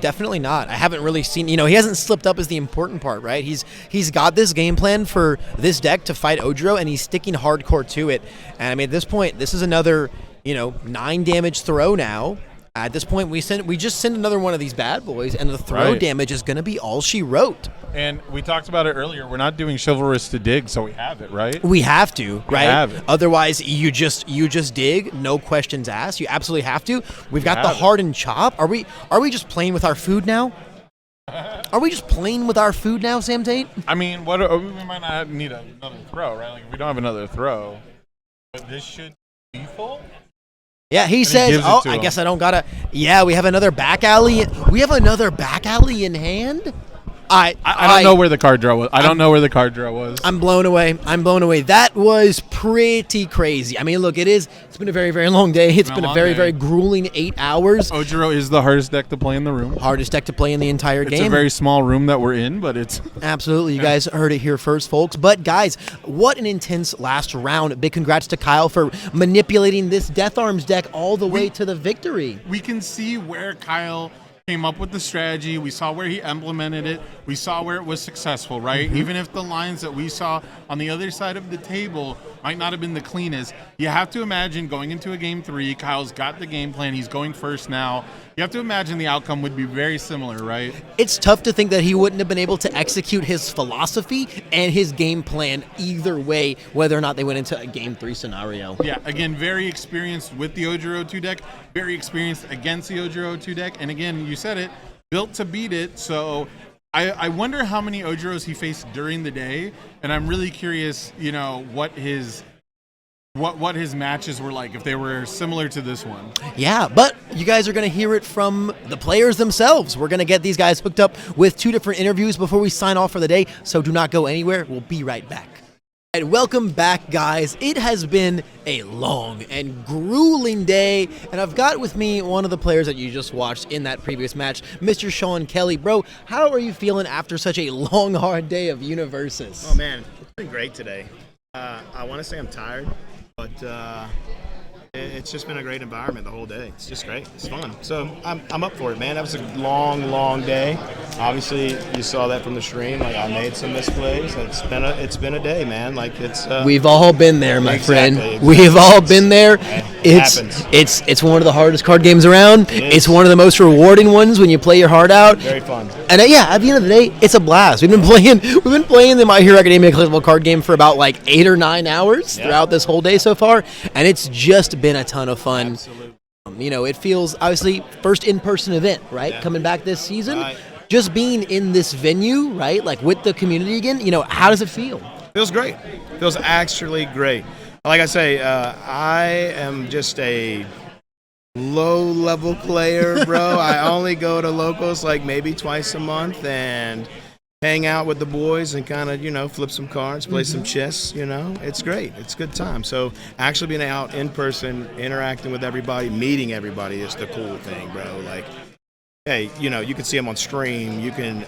definitely not. I haven't really seen, he hasn't slipped up is the important part, right? He's got this game plan for this deck to fight Ojiro, and he's sticking hardcore to it. And I mean, at this point, this is another 9 damage throw now. At this point, we just send another one of these bad boys, and the throw damage is going to be all she wrote. And we talked about it earlier. We're not doing chivalrous to dig, so we have it, right? We have to, right? We have it. Otherwise, you just dig, no questions asked. You absolutely have to. We've got the hardened chop. Are we just playing with our food now? Are we just playing with our food now, Sam Tate? I mean, we might not need another throw, right? Like, if we don't have another throw, but this should be full. Yeah, he he says, gives it "Oh, to I him. guess I don't gotta." Yeah, we have another back alley. We have another back alley in hand. I don't know where the card draw was. I don't know where the card draw was. I'm blown away. I'm blown away. That was pretty crazy. I mean, look, it's been a very, very long day. It's been a very, very grueling 8 hours. Ojiro is the hardest deck to play in the room. Hardest deck to play in the entire game. It's a very small room that we're in, but it's... Absolutely. You guys heard it here first, folks. But, guys, what an intense last round. Big congrats to Kyle for manipulating this Death Arms deck all the way to the victory. We can see where Kyle came up with the strategy. We saw where he implemented it. We saw where it was successful, right? Even if the lines that we saw on the other side of the table might not have been the cleanest, you have to imagine going into a game 3, Kyle's got the game plan. He's going first now. You have to imagine the outcome would be very similar, right? It's tough to think that he wouldn't have been able to execute his philosophy and his game plan either way, whether or not they went into a game 3 scenario. Yeah, again, very experienced with the Ojiro 2 deck, very experienced against the Ojiro 2 deck, and again, you said it, built to beat it, so I wonder how many Ojiros he faced during the day, and I'm really curious, what his matches were like, if they were similar to this one. Yeah, but you guys are going to hear it from the players themselves. We're going to get these guys hooked up with 2 different interviews before we sign off for the day, so do not go anywhere. We'll be right back. And welcome back, guys. It has been a long and grueling day, and I've got with me one of the players that you just watched in that previous match, Mr. Shawn Kelly. Bro, how are you feeling after such a long, hard day of Universes? Oh, man, it's been great today. I want to say I'm tired, but it's just been a great environment the whole day. It's just great. It's fun. So I'm up for it, man. That was a long, long day. Obviously, you saw that from the stream. Like, I made some misplays. It's been a day, man. Like, it's we've all been there, my friend. Exactly. We've all been there. It happens. It's one of the hardest card games around. It's one of the most rewarding ones when you play your heart out. Very fun. And yeah, at the end of the day, it's a blast. We've been playing the My Hero Academia collectible card game for about like 8 or 9 hours throughout this whole day so far, and it's just been a ton of fun. Absolutely. It feels, obviously, first in-person event, right? Yeah. Coming back this season. Right. Just being in this venue, right? Like with the community again, how does it feel? Feels great. Feels actually great. Like I say, I am just a low-level player, bro. I only go to locals like maybe twice a month and hang out with the boys and kind of, flip some cards, play some chess, It's great. It's a good time. So actually being out in person, interacting with everybody, meeting everybody is the cool thing, bro. Like, hey, you can see them on stream. You can,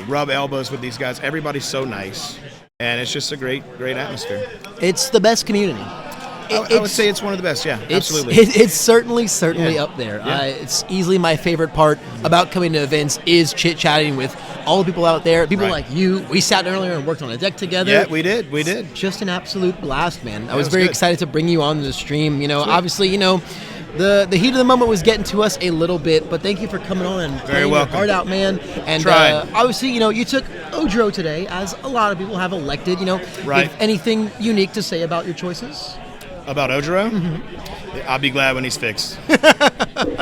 rub elbows with these guys. Everybody's so nice. And it's just a great, great atmosphere. It's the best community. I would say it's one of the best, yeah, absolutely. It's certainly Yeah. up there. Yeah. It's easily my favorite part about coming to events is chit-chatting with all the people out there, people like you. We sat earlier and worked on a deck together. Yeah, we did. Just an absolute blast, man. I it was was very good. excited to bring you on the stream. Obviously, the heat of the moment was getting to us a little bit, but thank you for coming on and playing your welcome. heart out, man. And obviously, you took Ojiro today, as a lot of people have elected. Right. If anything unique to say about your choices? About Ojiro? I'll be glad when he's fixed.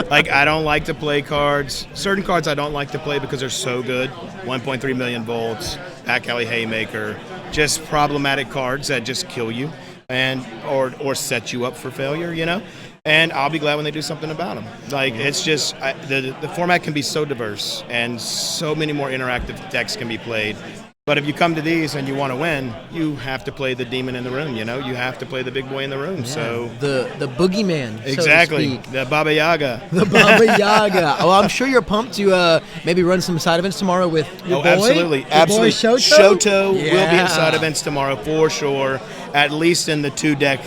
Like, I don't like to play cards. Certain cards I don't like to play because they're so good. 1.3 million volts, Back Alley Haymaker, just problematic cards that just kill you and or set you up for failure, And I'll be glad when they do something about them. Like, it's just, the format can be so diverse and so many more interactive decks can be played. But if you come to these and you want to win, you have to play the demon in the room, You have to play the big boy in the room. So the boogeyman, exactly, so to speak. the Baba Yaga. The Baba Yaga. Oh, I'm sure you're pumped to maybe run some side events tomorrow with your boy. Absolutely, Your absolutely. boy Shoto? Shoto will be Yeah. in side events tomorrow for sure. At least in the 2-deck.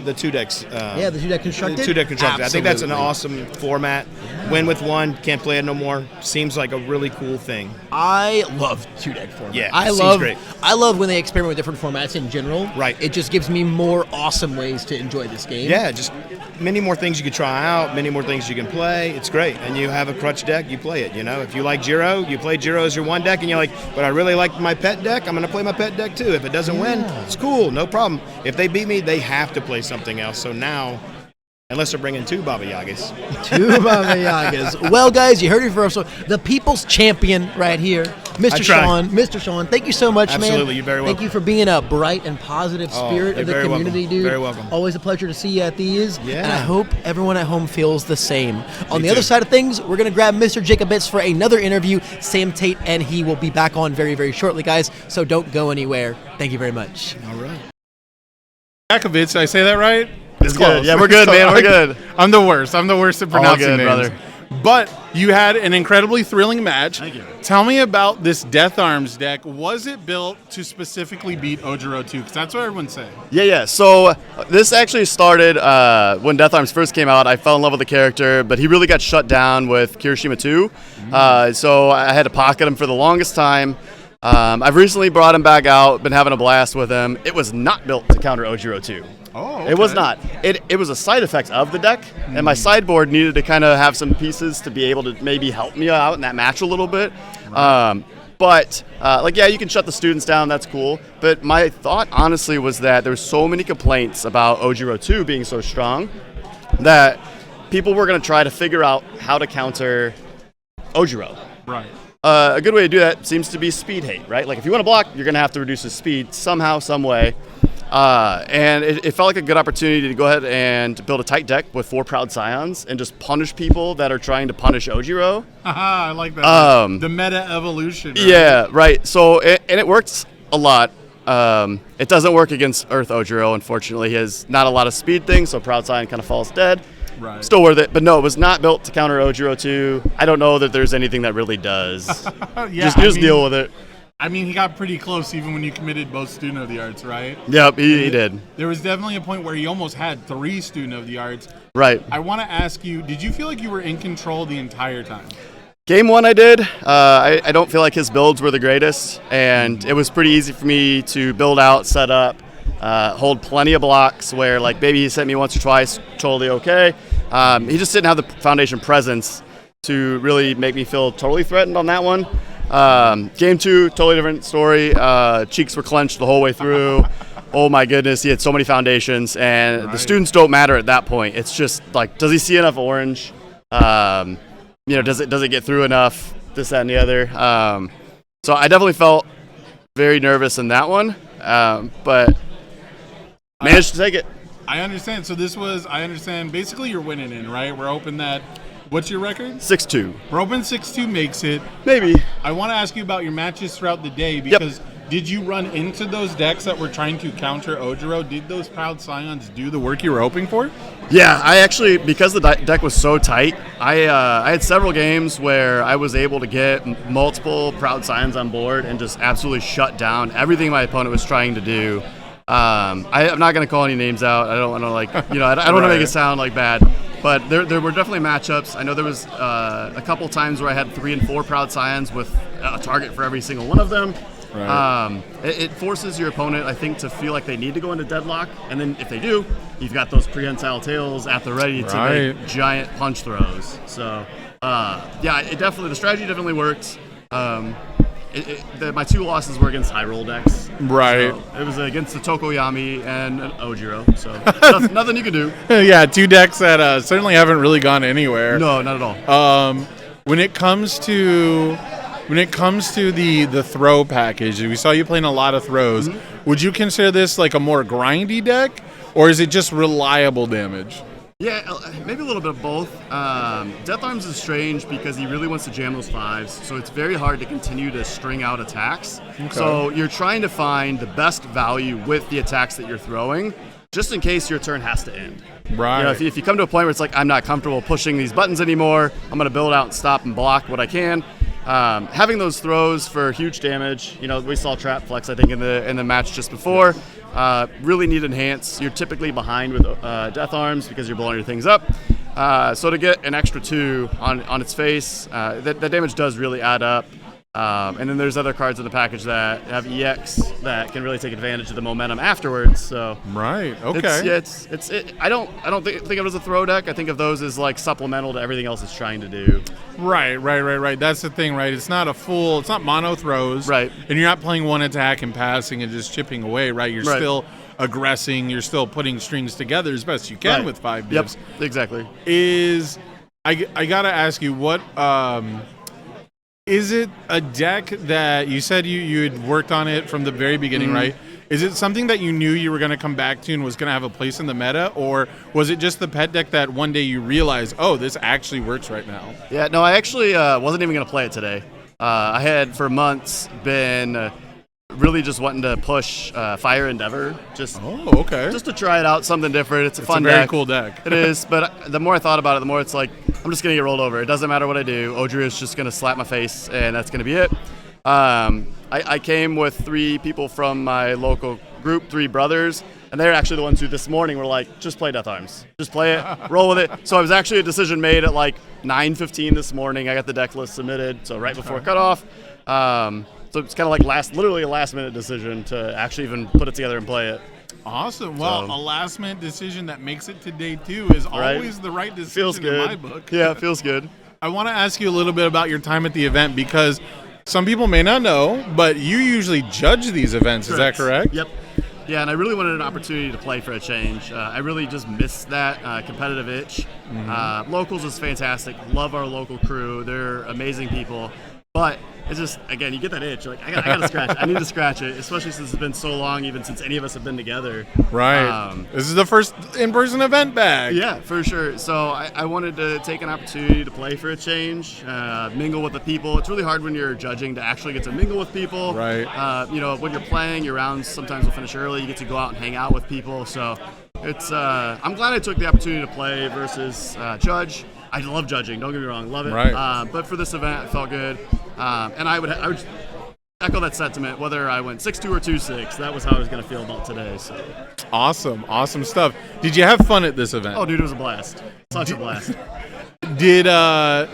The 2-decks. The 2-deck constructed. 2-deck constructed. I think that's an Absolutely. awesome format. Win with one, can't play it no more. Seems like a really cool thing. I love 2-deck format. Yeah, I seems love great. I love when they experiment with different formats in general. Right. It just gives me more awesome ways to enjoy this game. Yeah, just many more things you can try out, many more things you can play. It's great. And you have a crutch deck, you play it, If you like Jiro, you play Jiro as your one deck, and you're like, but I really like my pet deck, I'm going to play my pet deck too. If it doesn't win, it's cool, no problem. If they beat me, they have to play something else. So now Unless they're bringing 2 Baba Yagas. 2 Baba Yagas. Well, guys, you heard it first. So the people's champion right here, Mr. try. Shawn. Mr. Shawn, thank you so much, man. Absolutely, you're very welcome. Thank you for being a bright and positive spirit you're of the very community, welcome. dude. Very welcome. Always a pleasure to see you at these. Yeah. And I hope everyone at home feels the same. On the too. other side of things, we're going to grab Mr. Jakobitz for another interview. Sam Tate, and he will be back on very, very shortly, guys. So don't go anywhere. Thank you very much. All right. Jakobitz, did I say that right? It's good. Yeah, we're good, man. We're good. I'm the worst. I'm the worst at All pronouncing good, names. brother. But you had an incredibly thrilling match. Thank you. Tell me about this Death Arms deck. Was it built to specifically beat Ojiro 2? Because that's what everyone's saying. Yeah. So this actually started when Death Arms first came out. I fell in love with the character, but he really got shut down with Kirishima 2. So I had to pocket him for the longest time. I've recently brought him back out, been having a blast with him. It was not built to counter Ojiro 2. Oh, okay. It was not. It was a side effect of the deck, and my sideboard needed to kind of have some pieces to be able to maybe help me out in that match a little bit. But you can shut the students down. That's cool. But my thought, honestly, was that there were so many complaints about Ojiro 2 being so strong that people were going to try to figure out how to counter Ojiro. Right. A good way to do that seems to be speed hate, right? Like if you want to block, you're going to have to reduce his speed somehow, some way. And it felt like a good opportunity to go ahead and build a tight deck with 4 Proud Scions and just punish people that are trying to punish Ojiro. I like that. The meta evolution. Right? Yeah, right. So, and it works a lot. It doesn't work against Earth Ojiro, unfortunately. He has not a lot of speed things, so Proud Scion kind of falls dead. Right. Still worth it, but no, it was not built to counter Ojiro 2. I don't know that there's anything that really does. Yeah, just deal with it. I mean, he got pretty close even when you committed both Student of the Arts, right? Yep, he did. There was definitely a point where he almost had 3 Student of the Arts. Right. I want to ask you, did you feel like you were in control the entire time? Game 1 I did. I don't feel like his builds were the greatest, and it was pretty easy for me to build out, set up, hold plenty of blocks where like maybe he sent me once or twice, totally okay. He just didn't have the foundation presence to really make me feel totally threatened on that one. Game 2, totally different story. Cheeks were clenched the whole way through. Oh my goodness, he had so many foundations, and the students don't matter at that point. It's just like, does he see enough orange? Does it get through enough? This, that, and the other. So I definitely felt very nervous in that one, but managed to take it. I understand. So I understand. Basically, you're winning in, right? We're hoping that. What's your record? 6-2. We're hoping 6-2 makes it. Maybe. I want to ask you about your matches throughout the day because did you run into those decks that were trying to counter Ojiro? Did those Proud Scions do the work you were hoping for? Yeah, I actually, because the deck was so tight, I had several games where I was able to get multiple Proud Scions on board and just absolutely shut down everything my opponent was trying to do. I'm not going to call any names out. I don't want to I don't want to make it sound like bad. But there were definitely matchups. I know there was a couple times where I had 3 and 4 Proud Scions with a target for every single one of them. Right. It forces your opponent, I think, to feel like they need to go into deadlock. And then if they do, you've got those prehensile tails at the ready to make giant punch throws. So, the strategy definitely worked. My 2 losses were against high roll decks. Right. So it was against the Tokoyami and an Ojiro. So nothing you can do. Yeah, 2 decks that certainly haven't really gone anywhere. No, not at all. When it comes to the throw package, we saw you playing a lot of throws. Mm-hmm. Would you consider this like a more grindy deck, or is it just reliable damage? Yeah, maybe a little bit of both. Death Arms is strange because he really wants to jam those 5s, so it's very hard to continue to string out attacks. Okay. So you're trying to find the best value with the attacks that you're throwing, just in case your turn has to end. Right. If you come to a point where it's like, I'm not comfortable pushing these buttons anymore, I'm going to build out and stop and block what I can. Having those throws for huge damage, we saw Trap Flex, I think, in the match just before. Really need enhance. You're typically behind with Death Arms because you're blowing your things up. So to get an extra 2 on its face, that damage does really add up. And then there's other cards in the package that have EX that can really take advantage of the momentum afterwards. So right, okay. I don't think of it as a throw deck. I think of those as like supplemental to everything else it's trying to do. Right. That's the thing, right? It's not mono throws, right? And you're not playing one attack and passing and just chipping away, right? You're still aggressing. You're still putting strings together as best you can Right. with 5 Yep, divs. exactly. I gotta ask you, what is it a deck that you said you had worked on it from the very beginning, right? Is it something that you knew you were going to come back to and was going to have a place in the meta, or was it just the pet deck that one day you realized, oh, this actually works right now? Yeah, no, I actually wasn't even going to play it today. I had for months been really just wanting to push Fire Endeavor, just to try it out, something different. It's a fun deck. It's a very deck. cool deck. It is, but the more I thought about it, the more it's like I'm just going to get rolled over. It doesn't matter what I do. Ojiro is just going to slap my face, and that's going to be it. I came with 3 people from my local group, 3 brothers, and they're actually the ones who this morning were like, just play Death Arms. Just play it, roll with it. So it was actually a decision made at like 9:15 this morning. I got the deck list submitted, so right before cutoff. So it's kind of like literally a last-minute decision to actually even put it together and play it. Awesome. Well, So- a last-minute decision that makes it to day 2 is Right. always the right decision Feels good. in my book. Yeah, it feels good. I want to ask you a little bit about your time at the event, because some people may not know, but you usually judge these events. Is that correct? Yep. Yeah, and I really wanted an opportunity to play for a change. I really just missed that competitive itch. Locals is fantastic. Love our local crew. They're amazing people. But it's just, again, you get that itch. You're like, I gotta scratch it. I need to scratch it, especially since it's been so long, even since any of us have been together. Right. This is the first in-person event back. Yeah, for sure. So I wanted to take an opportunity to play for a change, mingle with the people. It's really hard when you're judging to actually get to mingle with people. Right. When you're playing, your rounds sometimes will finish early. You get to go out and hang out with people. So it's. I'm glad I took the opportunity to play versus judge. I love judging. Don't get me wrong, love it. Right. But for this event, it felt good. And I would echo that sentiment. Whether I went 6-2 or 2-6, that was how I was going to feel about today. So. Awesome stuff. Did you have fun at this event? Oh, dude, it was a blast. Such a blast. Did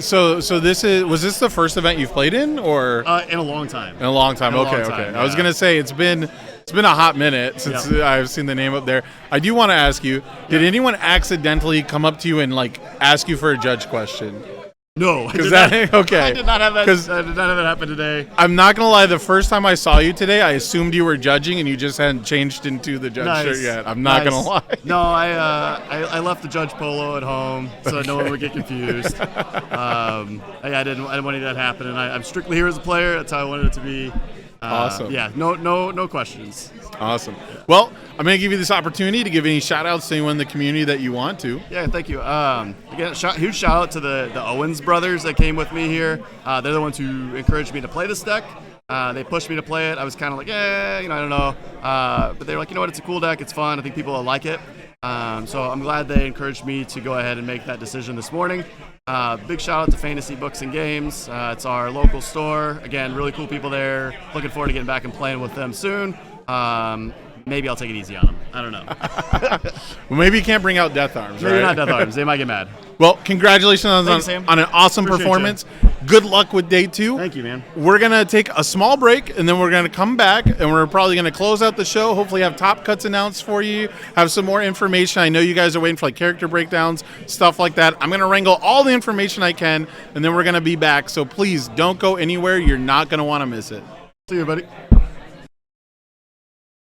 so was this the first event you've played in, or in a long time? In a long time. In a Okay. long time, I was yeah. gonna say it's been a hot minute since I've seen the name up there. I do want to ask you, did anyone accidentally come up to you and like ask you for a judge question? No. Is that okay? I did not have that. 'Cause I did not have that happen today. I'm not gonna lie. The first time I saw you today, I assumed you were judging, and you just hadn't changed into the judge shirt yet. I'm not gonna lie. No, I left the judge polo at home so no one would get confused. I didn't want any of that happen, and I'm strictly here as a player. That's how I wanted it to be. Awesome. Yeah. No questions. Awesome. Well, I'm going to give you this opportunity to give any shout-outs to anyone in the community that you want to. Yeah, thank you. Again, huge shout out to the Owens brothers that came with me here. They're the ones who encouraged me to play this deck. They pushed me to play it. I was kind of like, I don't know. But they were like, you know what, it's a cool deck. It's fun. I think people will like it. So I'm glad they encouraged me to go ahead and make that decision this morning. Big shout out to Fantasy Books and Games. It's our local store. Again, really cool people there. Looking forward to getting back and playing with them soon. Maybe I'll take it easy on them. I don't know. Well, maybe you can't bring out Death Arms, Maybe right? not Death Arms. They might get mad. Well, congratulations Thanks, Sam. on an awesome Appreciate performance. Good luck with day 2. Thank you, man. We're going to take a small break, and then we're going to come back, and we're probably going to close out the show, hopefully have top cuts announced for you, have some more information. I know you guys are waiting for like character breakdowns, stuff like that. I'm going to wrangle all the information I can, and then we're going to be back. So please don't go anywhere. You're not going to want to miss it. See you, buddy.